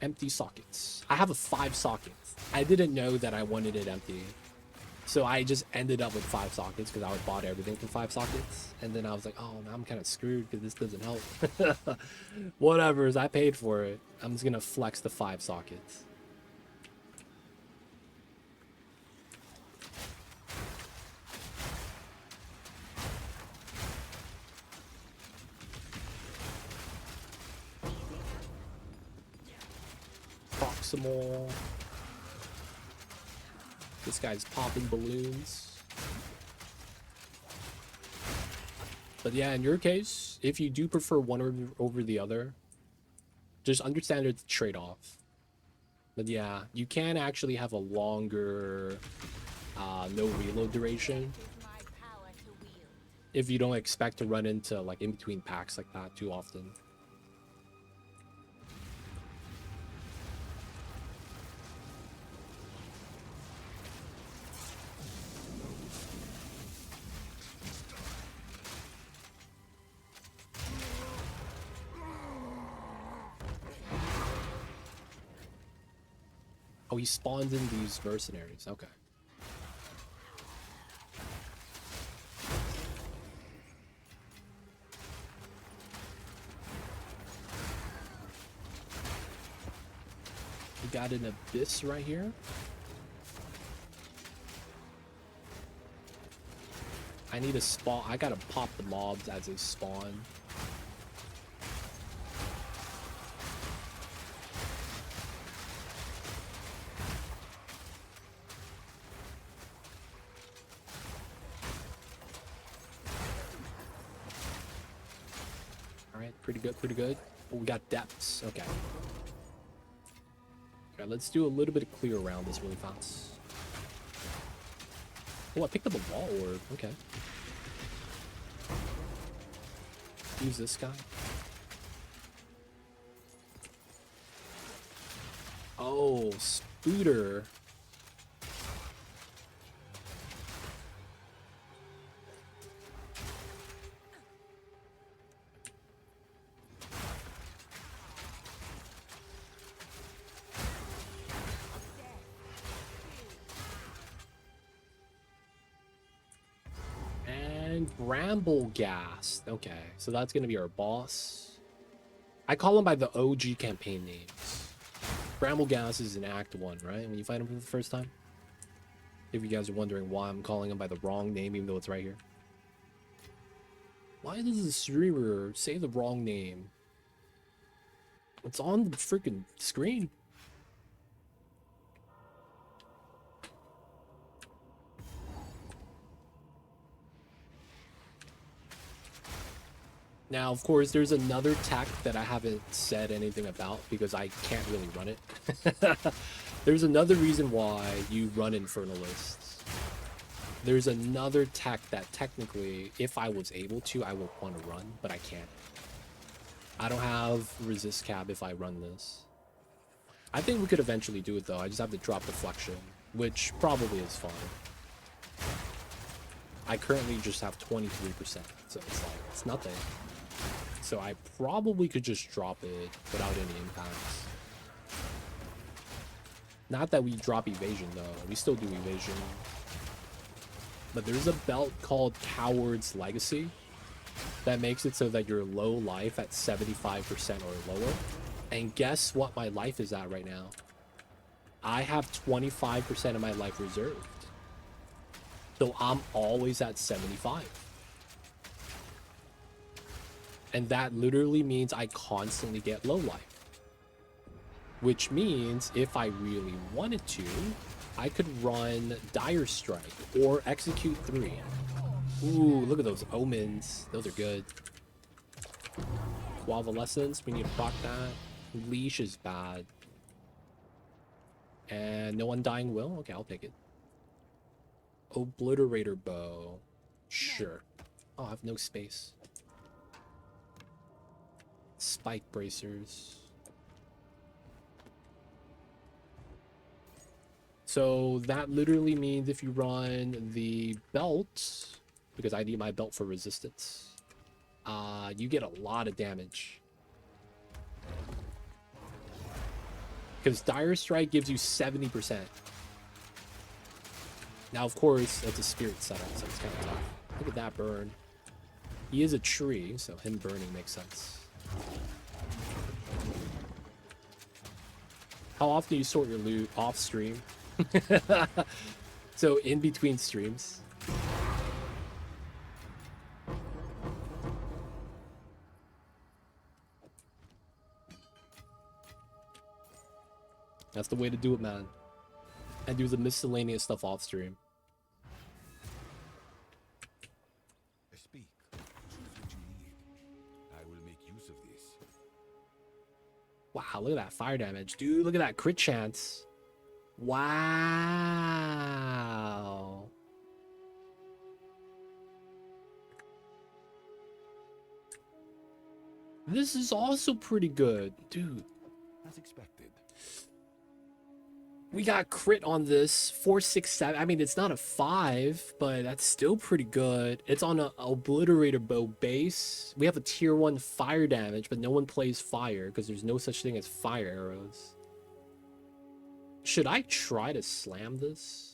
Empty sockets. I have a 5 sockets. I didn't know that I wanted it empty. So I just ended up with 5 sockets because I would bought everything for 5 sockets. And then I was like, oh, now I'm kind of screwed because this doesn't help. Whatever, I paid for it. I'm just going to flex the 5 sockets. Proximal. This guy's popping balloons. But yeah, in your case, if you do prefer one over the other, just understand it's a trade-off. But yeah, you can actually have a longer no reload duration Is my power to wield. if you don't expect to run into like in between packs like that too often. Oh, he spawns in these mercenaries. Okay. We got an abyss right here. I need a spawn. I gotta pop the mobs as they spawn. Alright, pretty good, pretty good. Oh, we got depths. Okay. Okay, let's do a little bit of clear around this really fast. Oh, I picked up a wall orb. Okay. Use this guy. Oh, Spooter. Bramblegast. Okay, so that's gonna be our boss. I call him by the OG campaign names. Bramblegast is in Act 1, right? When you fight him for the first time. If you guys are wondering why I'm calling him by the wrong name, even though it's right here. Why does the streamer say the wrong name? It's on the freaking screen. Now, of course, there's another tech that I haven't said anything about because I can't really run it. There's another reason why you run Infernalists. There's another tech that technically, if I was able to, I would want to run, but I can't. I don't have resist cap if I run this. I think we could eventually do it though. I just have to drop deflection, which probably is fine. I currently just have 23%, so it's like, it's nothing. So I probably could just drop it without any impacts. Not that we drop evasion though, we still do evasion. But there's a belt called Coward's Legacy that makes it so that you're low life at 75% or lower. And guess what my life is at right now? I have 25% of my life reserved. So I'm always at 75. And that literally means I constantly get low life. Which means if I really wanted to, I could run Dire Strike or Execute 3. Ooh, look at those omens. Those are good. Quavalescence, we need to proc that. Leash is bad. And no Undying Will? Okay, I'll take it. Obliterator Bow. Sure. Oh, I have no space. Spike Bracers. So that literally means if you run the belt, because I need my belt for resistance, you get a lot of damage. Because Dire Strike gives you 70%. Now, of course, it's a spirit setup, so it's kind of tough. Look at that burn. He is a tree, so him burning makes sense. How often do you sort your loot off stream? So in between streams. That's the way to do it, man. And do the miscellaneous stuff off stream. Speak. Choose what you need. I will make use of this. Wow, look at that fire damage. Dude, look at that crit chance. Wow. This is also pretty good, dude. As expected. We got crit on this 467. I mean, it's not a 5, but that's still pretty good. It's on a Obliterator Bow base. We have a tier 1 fire damage, but no one plays fire because there's no such thing as fire arrows. Should I try to slam this?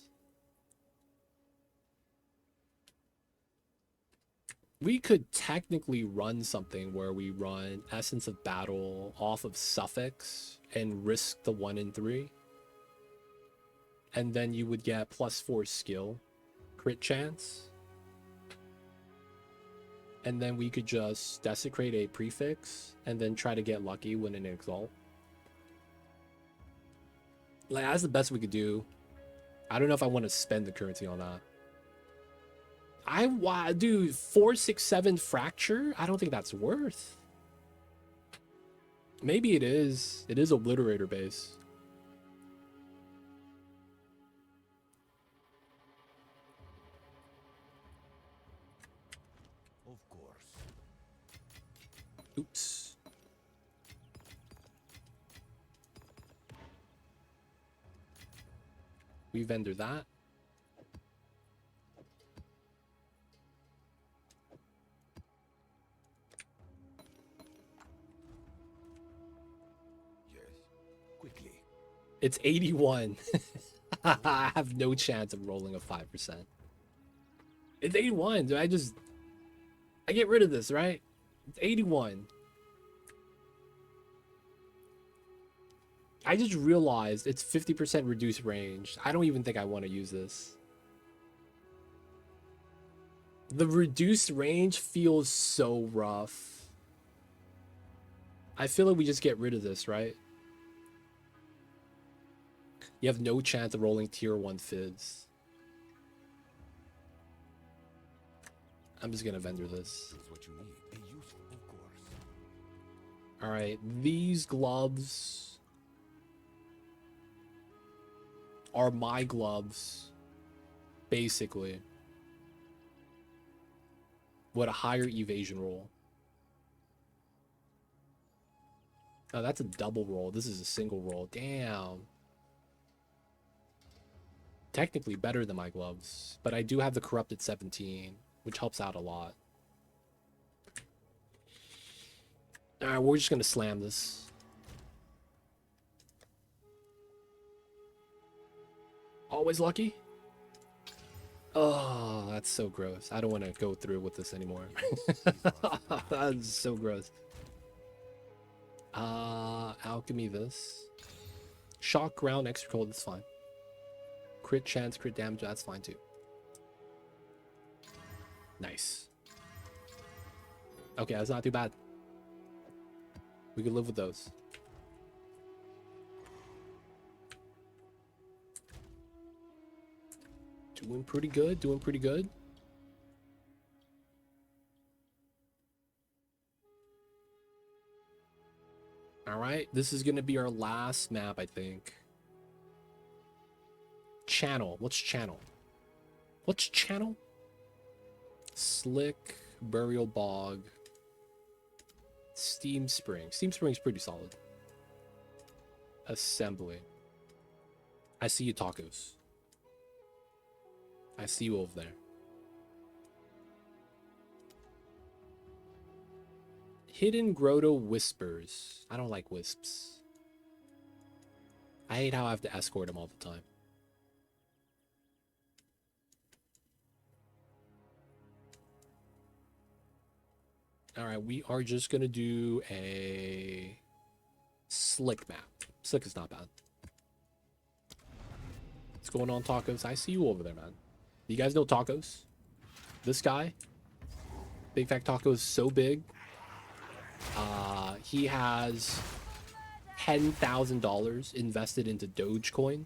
We could technically run something where we run Essence of Battle off of Suffix and risk the 1 in 3. And then you would get +4 skill, crit chance. And then we could just desecrate a prefix and then try to get lucky when an exalt. Like, that's the best we could do. I don't know if I want to spend the currency on that. Dude, 4, 6, 7 fracture? I don't think that's worth. Maybe it is. It is obliterator base. Of course. Oops. We vendor that. Yes. Quickly. It's 81. I have no chance of rolling a 5%. It's 81. Do I get rid of this, right? It's 81. I just realized it's 50% reduced range. I don't even think I want to use this. The reduced range feels so rough. I feel like we just get rid of this, right? You have no chance of rolling tier 1 fids. I'm just gonna vendor this. Is what you need. A useful, of course. Alright, these gloves are my gloves, basically, with a higher evasion roll. Oh, that's a double roll. This is a single roll. Damn. Technically better than my gloves, but I do have the corrupted 17, which helps out a lot. Alright, we're just gonna slam this. Always lucky? Oh, that's so gross. I don't want to go through with this anymore. That's so gross. Alchemy this. Shock, ground, extra cold, that's fine. Crit chance, crit damage, that's fine too. Nice. Okay, that's not too bad. We can live with those. Doing pretty good, doing pretty good. Alright, this is gonna be our last map, I think. Channel. What's channel? What's channel? Slick, Burial Bog, Steam Spring. Steam Spring's pretty solid. Assembly. I see you, tacos. I see you over there. Hidden Grotto Whispers. I don't like wisps. I hate how I have to escort them all the time. Alright, we are just gonna do a slick map. Slick is not bad. What's going on, tacos? I see you over there, man. You guys know tacos? This guy, Big Fat Taco, is so big. He has $10,000 invested into Dogecoin.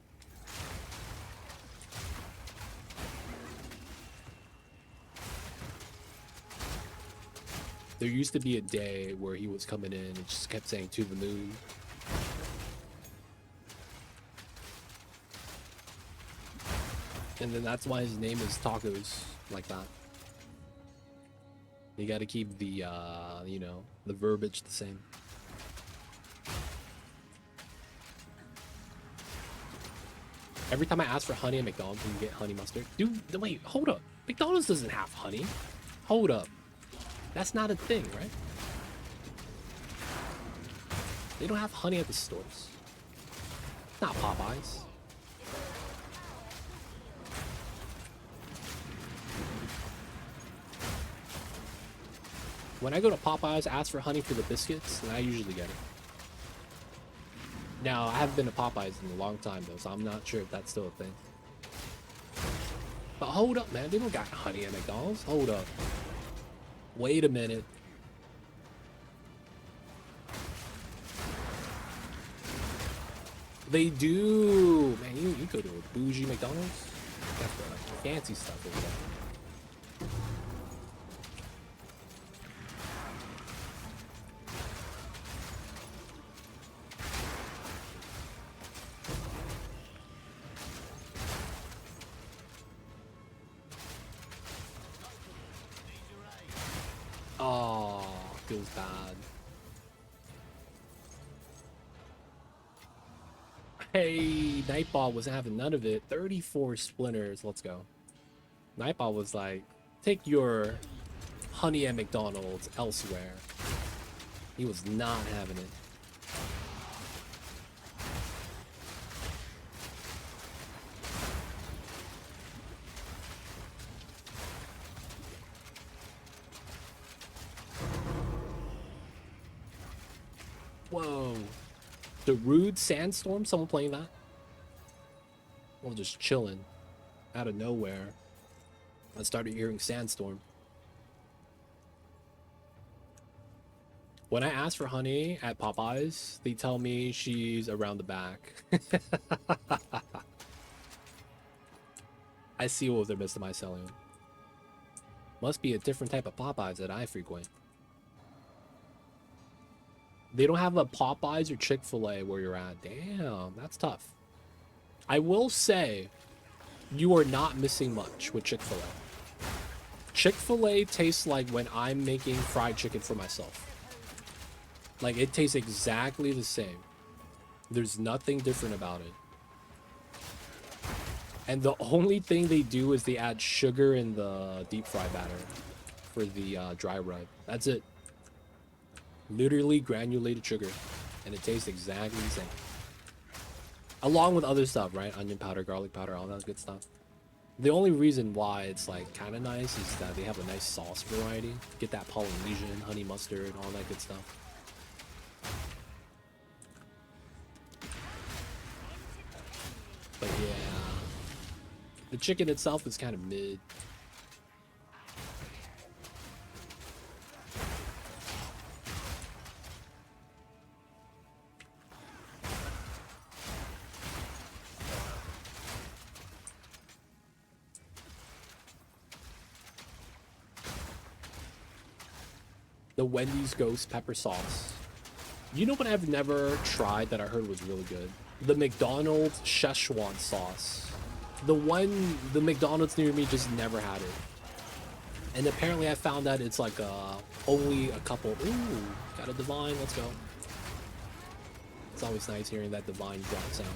There used to be a day where he was coming in and just kept saying to the moon. And then that's why his name is Tacos, like that. You gotta keep the, you know, the verbiage the same. Every time I ask for honey at McDonald's, you get honey mustard. Dude, wait, hold up. McDonald's doesn't have honey. Hold up. That's not a thing, right? They don't have honey at the stores. It's not Popeyes. When I go to Popeyes, ask for honey for the biscuits, and I usually get it. Now, I haven't been to Popeyes in a long time, though, so I'm not sure if that's still a thing. But hold up, man. They don't got honey at McDonald's. Hold up. Wait a minute. They do. Man, you go to a bougie McDonald's. Got the fancy stuff over there. Oh, feels bad. Hey, Nightball wasn't having none of it. 34 splinters. Let's go. Nightball was like, take your honey at McDonald's elsewhere. He was not having it. Whoa. The Rude Sandstorm? Someone playing that? Well, just chilling. Out of nowhere. I started hearing Sandstorm. When I ask for honey at Popeyes, they tell me she's around the back. I see what they're missing my selling. Must be a different type of Popeyes that I frequent. They don't have a Popeyes or Chick-fil-A where you're at. Damn, that's tough. I will say, you are not missing much with Chick-fil-A. Chick-fil-A tastes like when I'm making fried chicken for myself. Like, it tastes exactly the same. There's nothing different about it. And the only thing they do is they add sugar in the deep fry batter for the dry rub. That's it. Literally granulated sugar, and it tastes exactly the same. Along with other stuff, right? Onion powder, garlic powder, all that good stuff. The only reason why it's like kind of nice is that they have a nice sauce variety. Get that Polynesian, honey mustard, all that good stuff. But yeah, the chicken itself is kind of mid. The Wendy's Ghost Pepper Sauce. You know what I've never tried that I heard was really good? The McDonald's Szechuan sauce. The McDonald's near me just never had it. And apparently I found that it's like only a couple. Ooh, got a divine, let's go. It's always nice hearing that divine drop sound.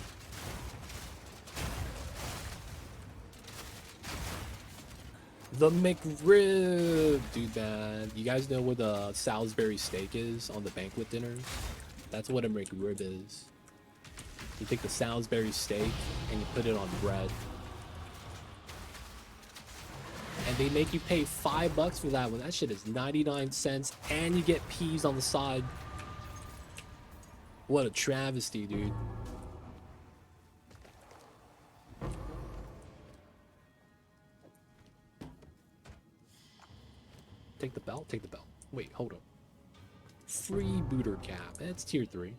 The McRib, dude, man. You guys know what the Salisbury steak is on the banquet dinners? That's what a McRib is. You take the Salisbury steak and you put it on bread. And they make you pay $5 for that one. That shit is 99 cents and you get peas on the side. What a travesty, dude. Take the belt? Take the belt. Wait, hold up. Free booter cap. That's tier 3.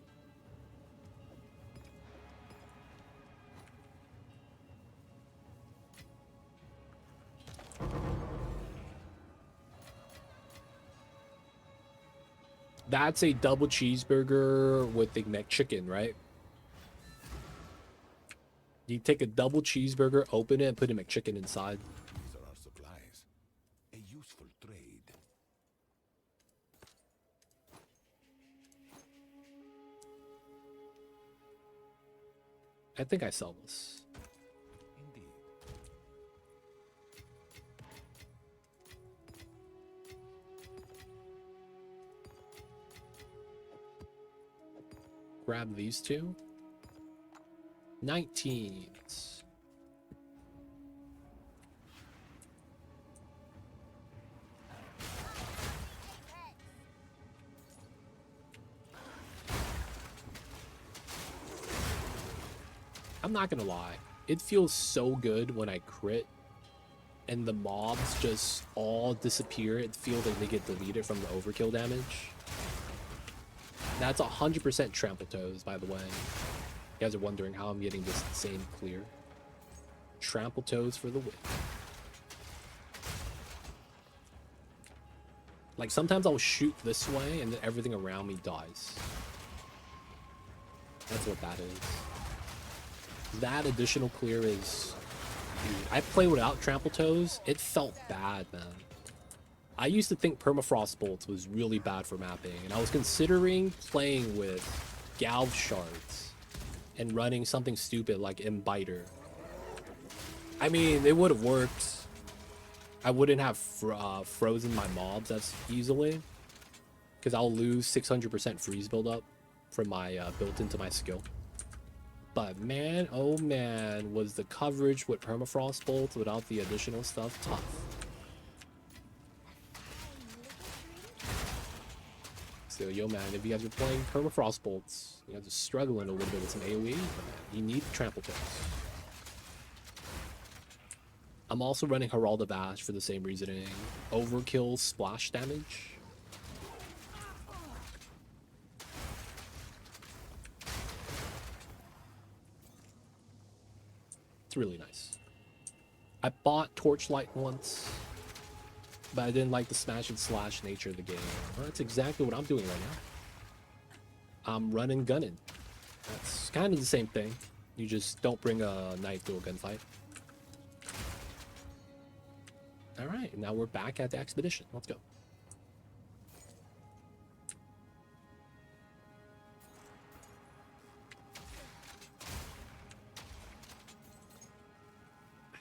That's a double cheeseburger with the McChicken, right? You take a double cheeseburger, open it, and put a McChicken inside. These are our supplies. A useful trade. I think I sell this. Indeed. Grab these two. 19s. I'm not gonna lie. It feels so good when I crit and the mobs just all disappear. It feels like they get deleted from the overkill damage. That's 100% trample toes, by the way. You guys are wondering how I'm getting this same clear. Trample toes for the win. Like, sometimes I'll shoot this way and then everything around me dies. That's what that is. That additional clear is... Dude, I play without trample toes. It felt bad, man. I used to think Permafrost bolts was really bad for mapping, and I was considering playing with Galv shards and running something stupid like Imbiter. I mean, it would have worked. I wouldn't have frozen my mobs as easily, because I'll lose 600% freeze buildup from my built into my skill. But man, oh man, was the coverage with Permafrost bolts without the additional stuff tough. So, yo man, if you guys are playing Permafrost bolts, you guys are struggling a little bit with some AoE, but you need trample toes. I'm also running Herald of Ash for the same reasoning. Overkill splash damage. It's really nice. I bought Torchlight once, but I didn't like the smash and slash nature of the game. Well, that's exactly what I'm doing right now. I'm running gunning. That's kind of the same thing. You just don't bring a knife to a gunfight. Alright, now we're back at the expedition. Let's go.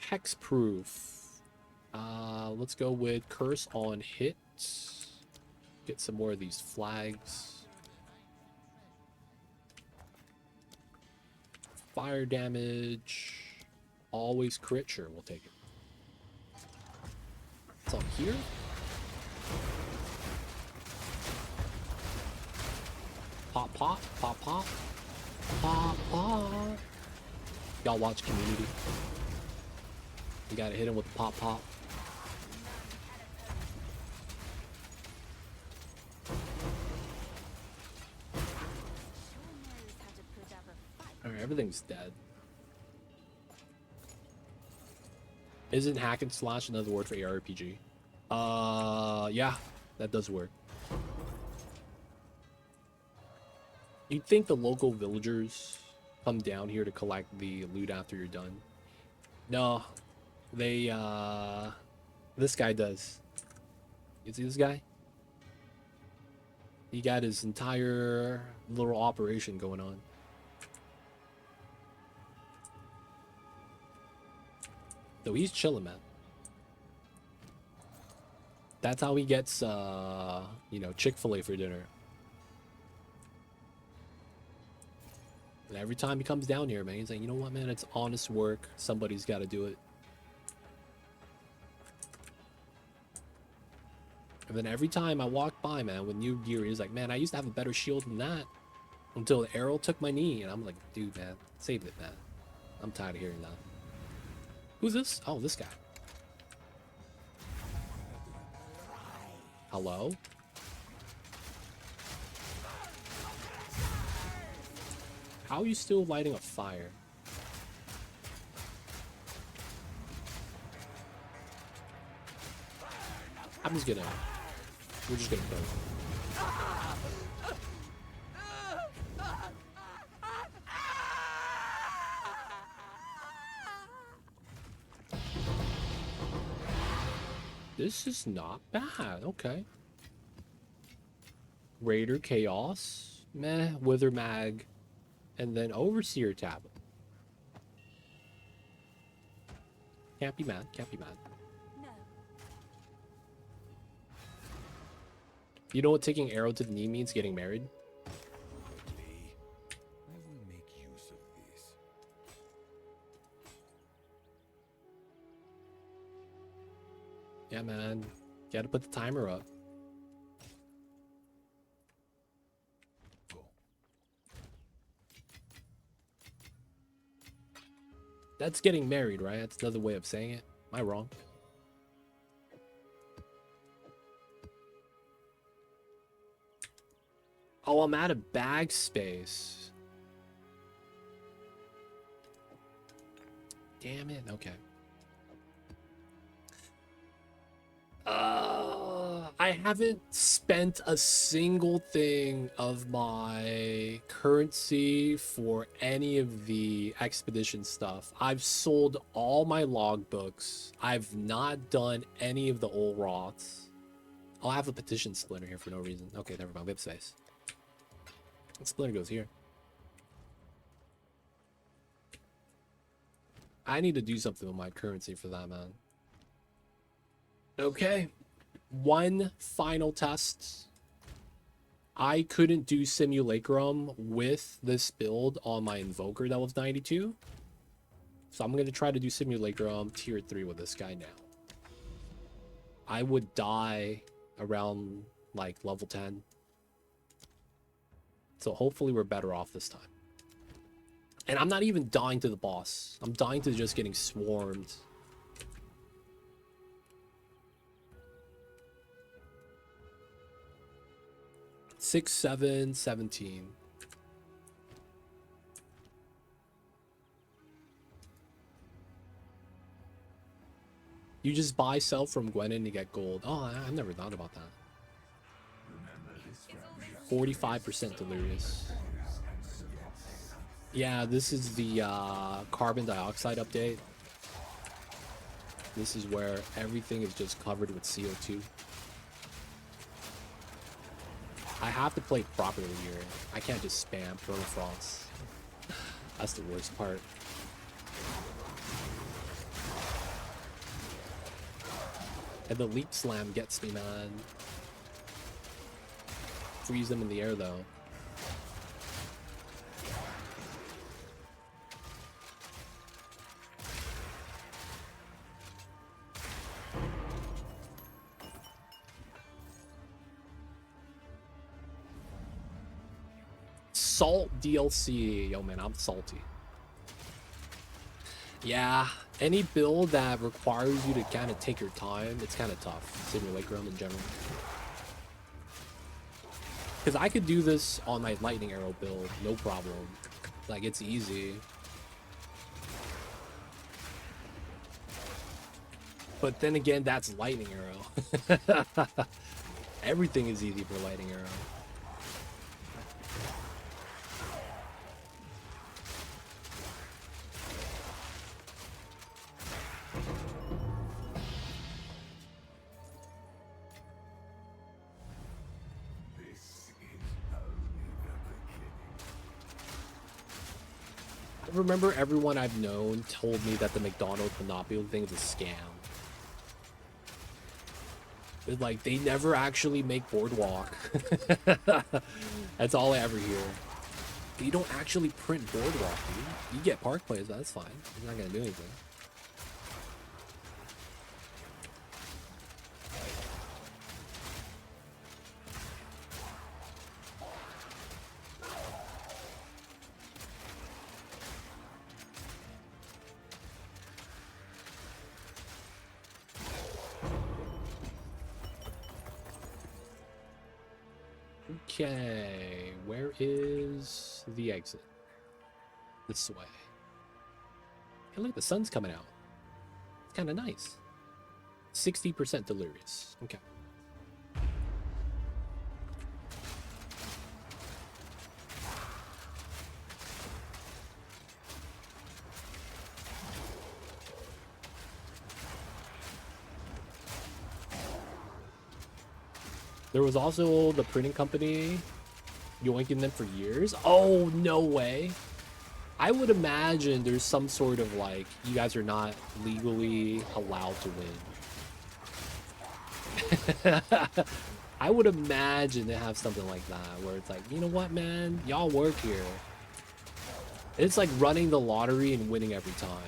Hexproof. Let's go with Curse on hit. Get some more of these flags. Fire damage. Always crit. Sure, we'll take it. It's on here. Pop, pop, pop, pop. Pop, pop. Y'all watch Community. You gotta hit him with the pop, pop. Alright, everything's dead. Isn't hack and slash another word for ARPG? Yeah, that does work. You'd think the local villagers come down here to collect the loot after you're done. No, they, this guy does. You see this guy? He got his entire little operation going on. So he's chilling, man. That's how he gets, you know, Chick-fil-A for dinner. And every time he comes down here, man, he's like, you know what, man, it's honest work. Somebody's got to do it. And then every time I walk by, man, with new gear, he's like, man, I used to have a better shield than that. Until the arrow took my knee. And I'm like, dude, man, save it, man. I'm tired of hearing that. Who's this? Oh, this guy. Hello? How are you still lighting a fire? I'm just gonna... We're just gonna go. This is not bad. Okay. Raider Chaos. Meh. Wither Mag. And then Overseer Tablet. Can't be mad. Can't be mad. No. You know what taking arrow to the knee means? Getting married? I will make use of this. Yeah, man. Gotta put the timer up. Go. That's getting married, right? That's another way of saying it. Am I wrong? Oh, I'm out of bag space. Damn it. Okay. I haven't spent a single thing of my currency for any of the expedition stuff. I've sold all my logbooks. I've not done any of the old rots. I'll have a petition splinter here for no reason. Okay, never mind. Whip space. Splinter goes here. I need to do something with my currency for that, man. Okay. One final test. I couldn't do Simulacrum with this build on my Invoker that was 92. So I'm going to try to do Simulacrum tier 3 with this guy now. I would die around like level 10. So hopefully we're better off this time. And I'm not even dying to the boss. I'm dying to just getting swarmed. Six, 7, 17. You just buy, sell from Gwenin to get gold. Oh, I've never thought about that. 45% delirious. Yeah, this is the carbon dioxide update. This is where everything is just covered with CO2. I have to play properly here. I can't just spam Permafrost. That's the worst part. And the leap slam gets me, man. Freeze them in the air, though. Salt DLC. Yo, man, I'm salty. Yeah, any build that requires you to kind of take your time, it's kind of tough. Simulacrum in general. Because I could do this on my lightning arrow build, no problem. Like, it's easy. But then again, that's lightning arrow. Everything is easy for lightning arrow. I remember everyone I've known told me that the McDonald's Monopoly thing is a scam. It's like, they never actually make Boardwalk. That's all I ever hear. You don't actually print Boardwalk, dude. You get Park Plays, but that's fine. It's not gonna do anything. Okay, where is the exit? This way. Hey, look, the sun's coming out. It's kind of nice. 60% delirious. Okay. There was also the printing company yoinking them for years. Oh, no way. I would imagine there's some sort of like, you guys are not legally allowed to win. I would imagine they have something like that where it's like, you know what, man? Y'all work here. It's like running the lottery and winning every time.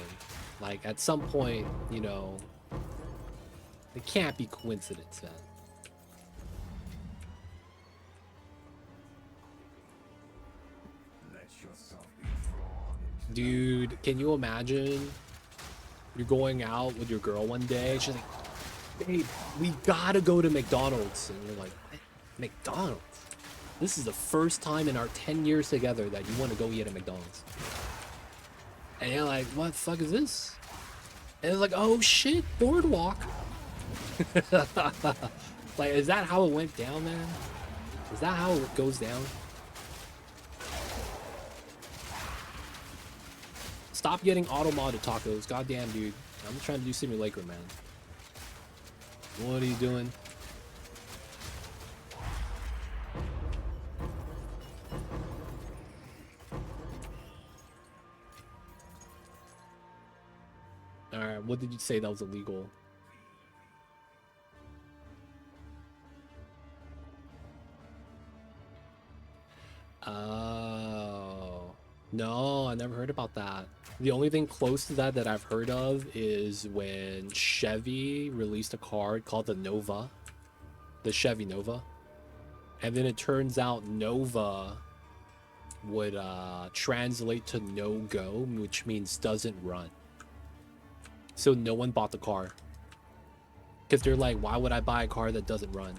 Like, at some point, you know, it can't be coincidence, man. Let yourself be drawn into Dude, can you imagine you're going out with your girl one day, she's like, babe, we gotta go to McDonald's. And you're like, what? McDonald's? This is the first time in our 10 years together that you want to go eat at McDonald's. And you're like, what the fuck is this? And it's like, oh shit, Boardwalk. Like, is that how it went down, man? Is that how it goes down? Stop getting auto-modded tacos. Goddamn, dude. I'm just trying to do simulacrum, man. What are you doing? Alright, what did you say that was illegal? Oh. No, I never heard about that. The only thing close to that that I've heard of is when Chevy released a card called the Nova. The Chevy Nova. And then it turns out Nova would translate to no-go, which means doesn't run. So no one bought the car. Because they're like, why would I buy a car that doesn't run?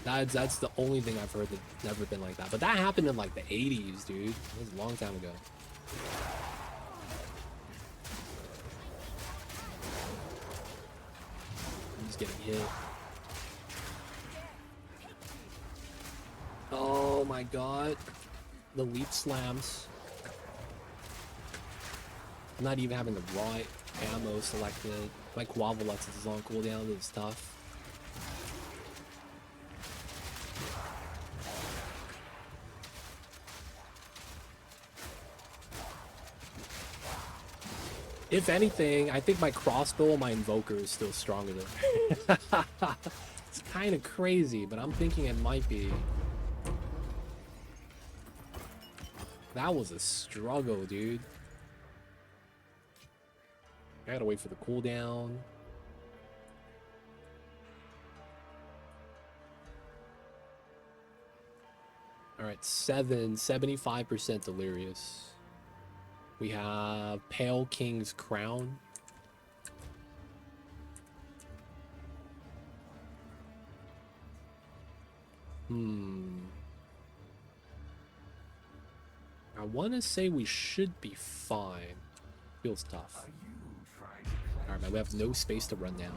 That's the only thing I've heard that's never been like that. But that happened in like the 80s, dude. That was a long time ago. He's getting hit. Oh my god. The leap slams. I'm not even having the right ammo selected. My Quavalux is on cooldown. It's tough. If anything, I think my crossbow and my invoker is still stronger than It's kind of crazy, but I'm thinking it might be. That was a struggle, dude. I gotta wait for the cooldown. Alright, 75% delirious. We have Pale King's Crown. I want to say we should be fine. Feels tough. Alright, man, we have no space to run now.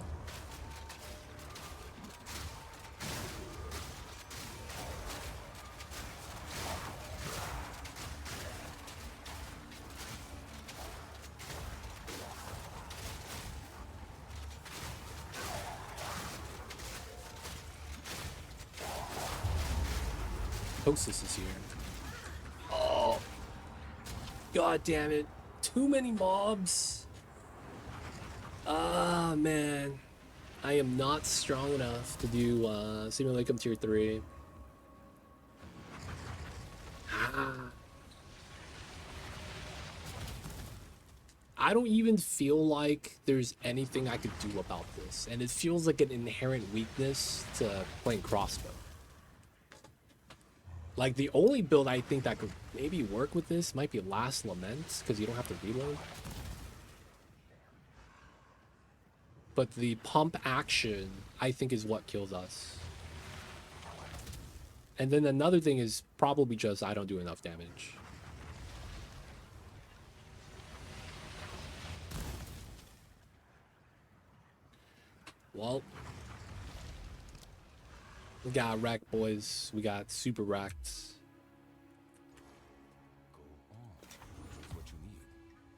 Hostess is here. Oh, god damn it! Too many mobs. Ah, man, I am not strong enough to do Simulacrum tier 3. I don't even feel like there's anything I could do about this, and it feels like an inherent weakness to playing Crossbow. Like, the only build I think that could maybe work with this might be Last Lament, because you don't have to reload. But the pump action, I think, is what kills us. And then another thing is probably just I don't do enough damage. Well, we got wrecked, boys. We got super wrecked.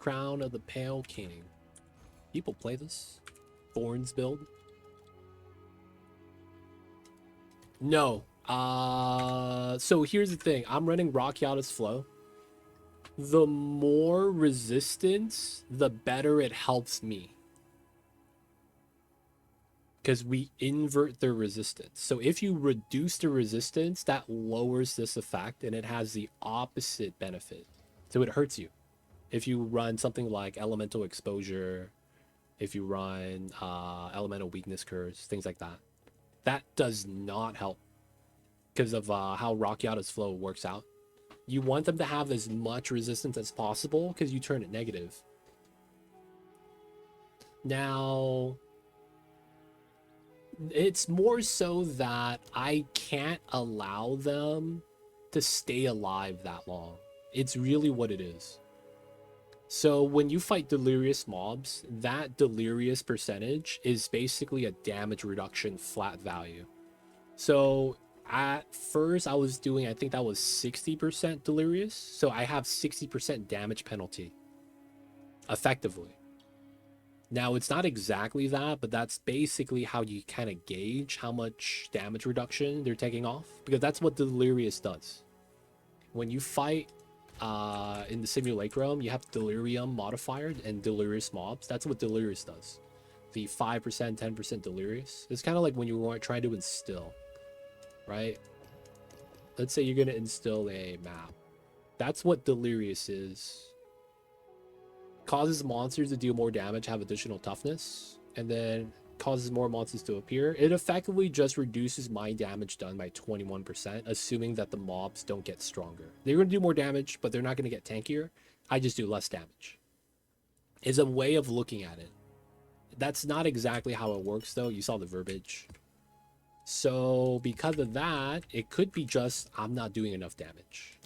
Crown of the Pale King. People play this? Thorns build? No. So here's the thing. I'm running Rakiata's Flow. The more resistance, the better it helps me. Because we invert the resistance. So if you reduce the resistance, that lowers this effect, and it has the opposite benefit. So it hurts you. If you run something like Elemental Exposure, if you run Elemental Weakness Curse, things like that. That does not help because of how Rakiata's Flow works out. You want them to have as much resistance as possible because you turn it negative. Now, it's more so that I can't allow them to stay alive that long. It's really what it is. So when you fight delirious mobs, that delirious percentage is basically a damage reduction flat value. So at first I was doing, I think that was 60% delirious. So I have 60% damage penalty effectively. Now it's not exactly that, but that's basically how you kind of gauge how much damage reduction they're taking off, because that's what delirious does. When you fight in the simulacrum, you have delirium modifier and delirious mobs. That's what delirious does. The 5%, 10% delirious. It's kind of like when you want to try to instill, right? Let's say you're going to instill a map. That's what delirious is. Causes monsters to deal more damage, have additional toughness, and then causes more monsters to appear. It effectively just reduces my damage done by 21%, assuming that the mobs don't get stronger. They're going to do more damage, but they're not going to get tankier. I just do less damage. It's a way of looking at it. That's not exactly how it works, though. You saw the verbiage. So because of that, it could be just I'm not doing enough damage.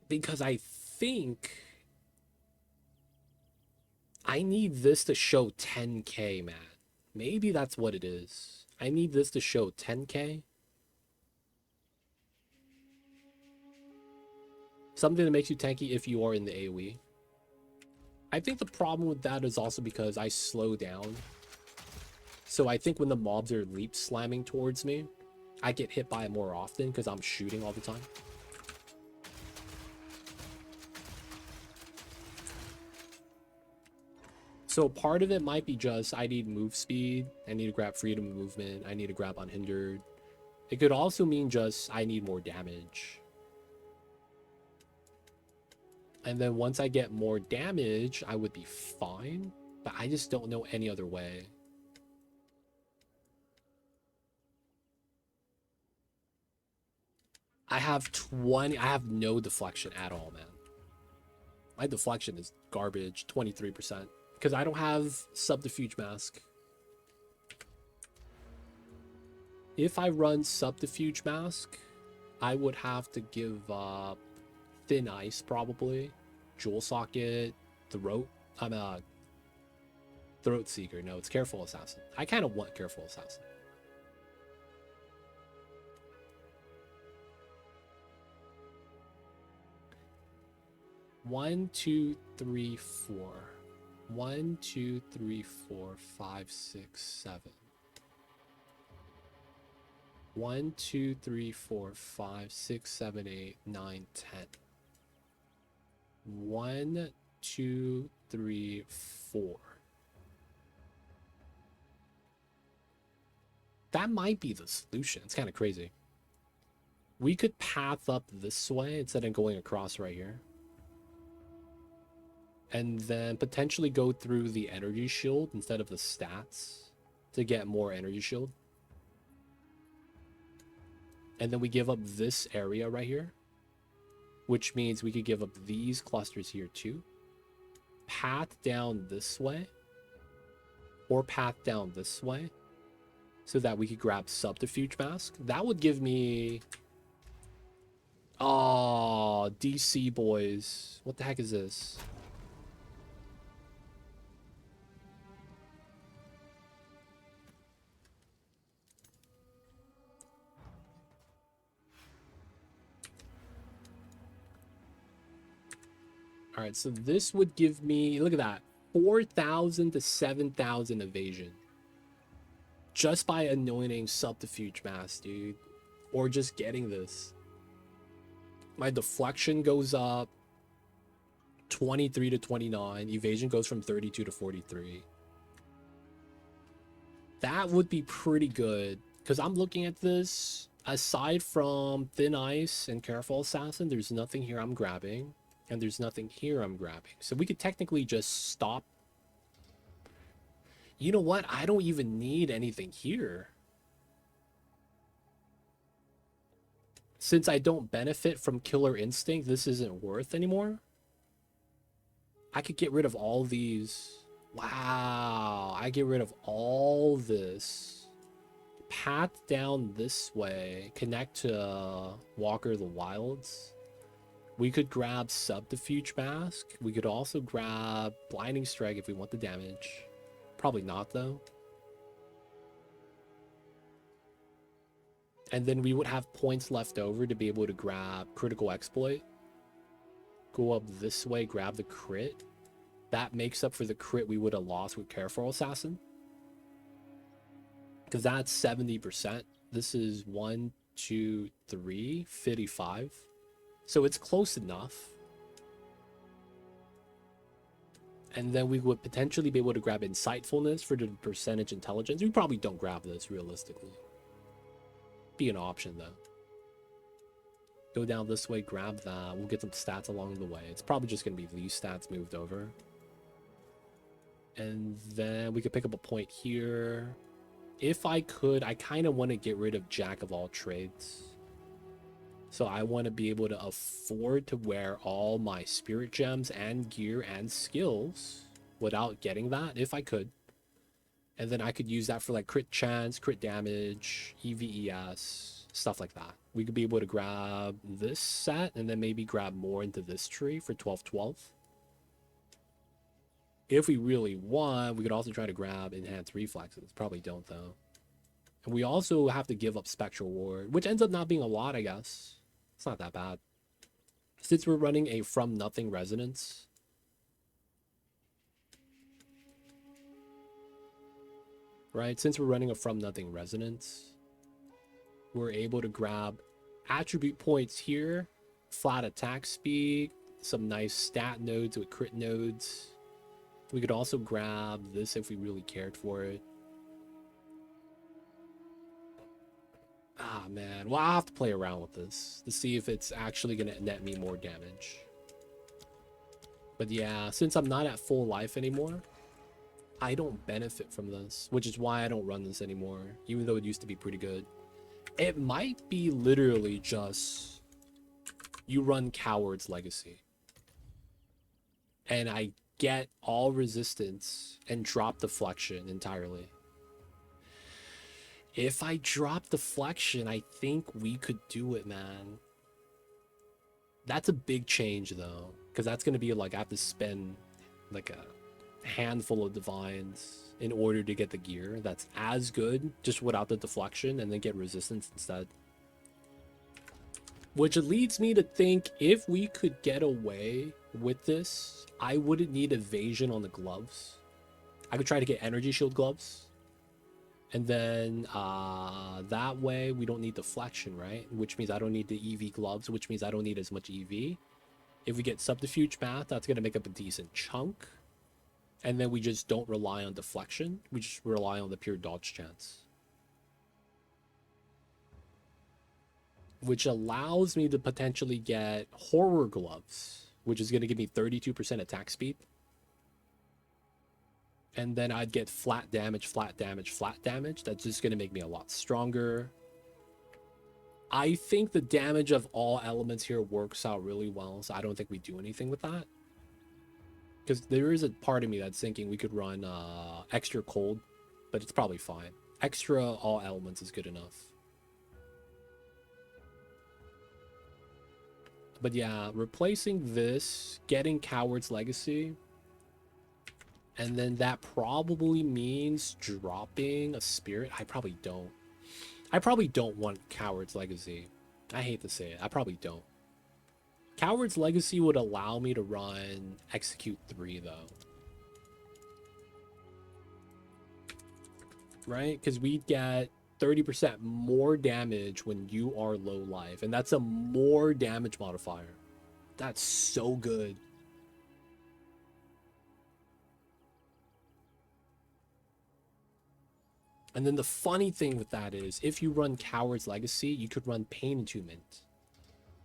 Because I think I need this to show 10k, man. Maybe that's what it is. I need this to show 10k. Something that makes you tanky if you are in the AoE. I think the problem with that is also because I slow down. So I think when the mobs are leap slamming towards me, I get hit by it more often because I'm shooting all the time. So part of it might be just I need move speed, I need to grab freedom of movement, I need to grab unhindered. It could also mean just I need more damage. And then once I get more damage, I would be fine, but I just don't know any other way. I have no deflection at all, man. My deflection is garbage, 23%. Because I don't have Subterfuge Mask. If I run Subterfuge Mask, I would have to give up Thin Ice, probably. Jewel Socket, Throat. Throat Seeker. No, it's Careful Assassin. I kind of want Careful Assassin. One, two, three, four. 1, 2, 3, 4, 5, 6, 7. 1, 2, 3, 4, 5, 6, 7, 8, 9, 10. 1, 2, 3, 4. That might be the solution. It's kind of crazy. We could path up this way instead of going across right here. And then potentially go through the energy shield instead of the stats to get more energy shield. And then we give up this area right here, which means we could give up these clusters here too. Path down this way, or path down this way, so that we could grab Subterfuge Mask. That would give me... Oh, DC boys. What the heck is this? All right, so this would give me, look at that, 4,000 to 7,000 evasion. Just by anointing Subterfuge Mask, dude. Or just getting this. My deflection goes up 23 to 29. Evasion goes from 32 to 43. That would be pretty good. Because I'm looking at this. Aside from Thin Ice and Careful Assassin, there's nothing here I'm grabbing. And there's nothing here I'm grabbing. So we could technically just stop. You know what? I don't even need anything here. since I don't benefit from Killer Instinct, this isn't worth anymore. I could get rid of all these. Wow, I get rid of all this. Path down this way, connect to Walker of the Wilds. We could grab Subterfuge Mask. We could also grab Blinding Strike if we want the damage. Probably not, though. And then we would have points left over to be able to grab Critical Exploit. Go up this way, grab the crit. That makes up for the crit we would have lost with Careful Assassin. Because that's 70%. This is 1, 2, 3, 55. So it's close enough. And then we would potentially be able to grab Insightfulness for the percentage intelligence. We probably don't grab this realistically. Be an option though. Go down this way, grab that. We'll get some stats along the way. It's probably just going to be these stats moved over. And then we could pick up a point here. If I could, I kind of want to get rid of Jack of all trades. So I want to be able to afford to wear all my spirit gems and gear and skills without getting that, if I could. And then I could use that for like crit chance, crit damage, EVES, stuff like that. We could be able to grab this set and then maybe grab more into this tree for 12-12. If we really want, we could also try to grab enhanced reflexes. Probably don't though. And we also have to give up Spectral Ward, which ends up not being a lot, I guess. It's not that bad. Since we're running a From Nothing Resonance. Right? Since we're running a From Nothing Resonance, we're able to grab attribute points here, flat attack speed, some nice stat nodes with crit nodes. We could also grab this if we really cared for it. Ah, man. Well, I'll have to play around with this to see if it's actually going to net me more damage. But yeah, since I'm not at full life anymore, I don't benefit from this, which is why I don't run this anymore, even though it used to be pretty good. It might be literally just you run Coward's Legacy. And I get all resistance and drop deflection entirely. If I drop deflection, I think we could do it, man. That's a big change though, because that's going to be like I have to spend like a handful of divines in order to get the gear that's as good just without the deflection, and then get resistance instead. Which leads me to think if we could get away with this, I wouldn't need evasion on the gloves. I could try to get energy shield gloves. And then that way we don't need deflection, right? Which means I don't need the EV gloves, which means I don't need as much EV. If we get Subterfuge Math, that's going to make up a decent chunk. And then we just don't rely on deflection. We just rely on the pure dodge chance. Which allows me to potentially get Horror Gloves, which is going to give me 32% attack speed. And then I'd get flat damage, flat damage, flat damage. That's just going to make me a lot stronger. I think the damage of all elements here works out really well, so I don't think we do anything with that. Because there is a part of me that's thinking we could run extra cold, but it's probably fine. Extra all elements is good enough. But yeah, replacing this, getting Coward's Legacy, and then that probably means dropping a spirit. I probably don't. I probably don't want Coward's Legacy. I hate to say it. I probably don't. Coward's Legacy would allow me to run Execute 3 though. Right? Because we get 30% more damage when you are low life. And that's a more damage modifier. That's so good. And then the funny thing with that is, if you run Coward's Legacy, you could run Pain Attunement.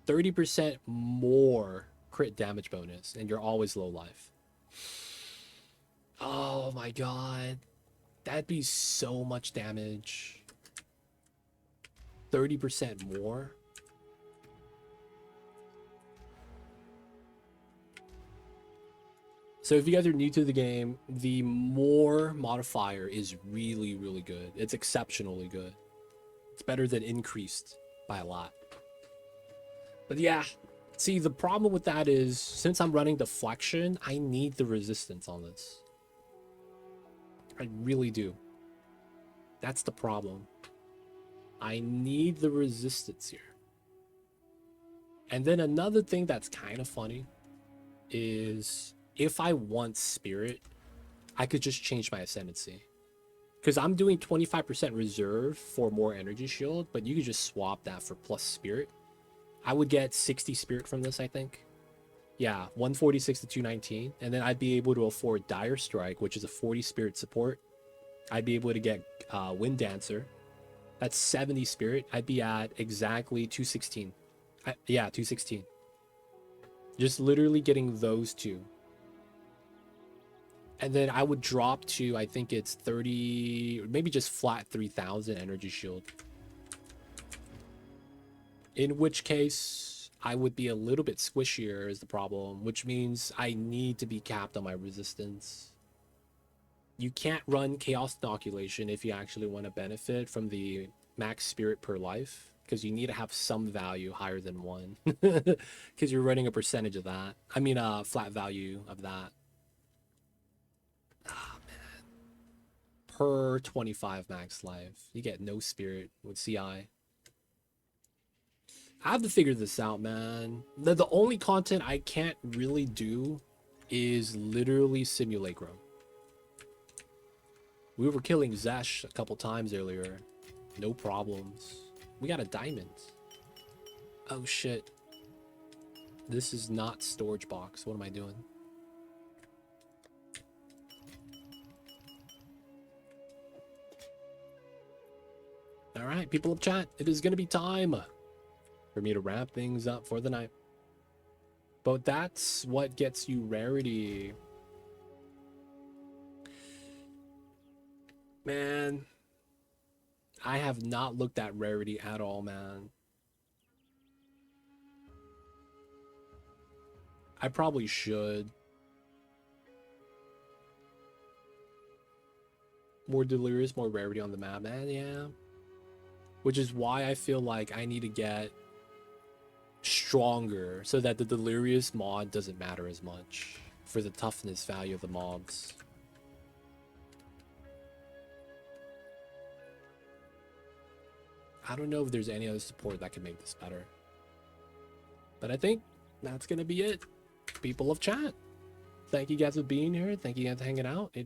30% more crit damage bonus, and you're always low life. Oh my god. That'd be so much damage. 30% more. So if you guys are new to the game, the more modifier is really, really good. It's exceptionally good. It's better than increased by a lot. But yeah, see, the problem with that is since I'm running deflection, I need the resistance on this. I really do. That's the problem. I need the resistance here. And then another thing that's kind of funny is if I want spirit, I could just change my ascendancy. Because I'm doing 25% reserve for more energy shield, but you could just swap that for plus spirit. I would get 60 spirit from this, I think. Yeah, 146 to 219. And then I'd be able to afford Dire Strike, which is a 40 spirit support. I'd be able to get Wind Dancer. That's 70 spirit. I'd be at exactly 216. Yeah, 216. Just literally getting those two. And then I would drop to, I think it's 30, maybe just flat 3000 energy shield. In which case, I would be a little bit squishier is the problem, which means I need to be capped on my resistance. You can't run Chaos Inoculation if you actually want to benefit from the max spirit per life, because you need to have some value higher than 1, because you're running a percentage of that. I mean, flat value of that. Ah, man. Per 25 max life, you get no spirit with CI. I have to figure this out, man. The only content I can't really do is literally Simulacrum. We were killing Zesh a couple times earlier. No problems. We got a diamond. Oh shit. This is not storage box. What am I doing? Alright, people of chat. It is going to be time for me to wrap things up for the night. But that's what gets you rarity. Man, I have not looked at rarity at all, man. I probably should. More delirious, more rarity on the map, man, yeah. Which is why I feel like I need to get stronger so that the delirious mod doesn't matter as much for the toughness value of the mobs. I don't know if there's any other support that can make this better. But I think that's going to be it. People of chat. Thank you guys for being here. Thank you guys for hanging out.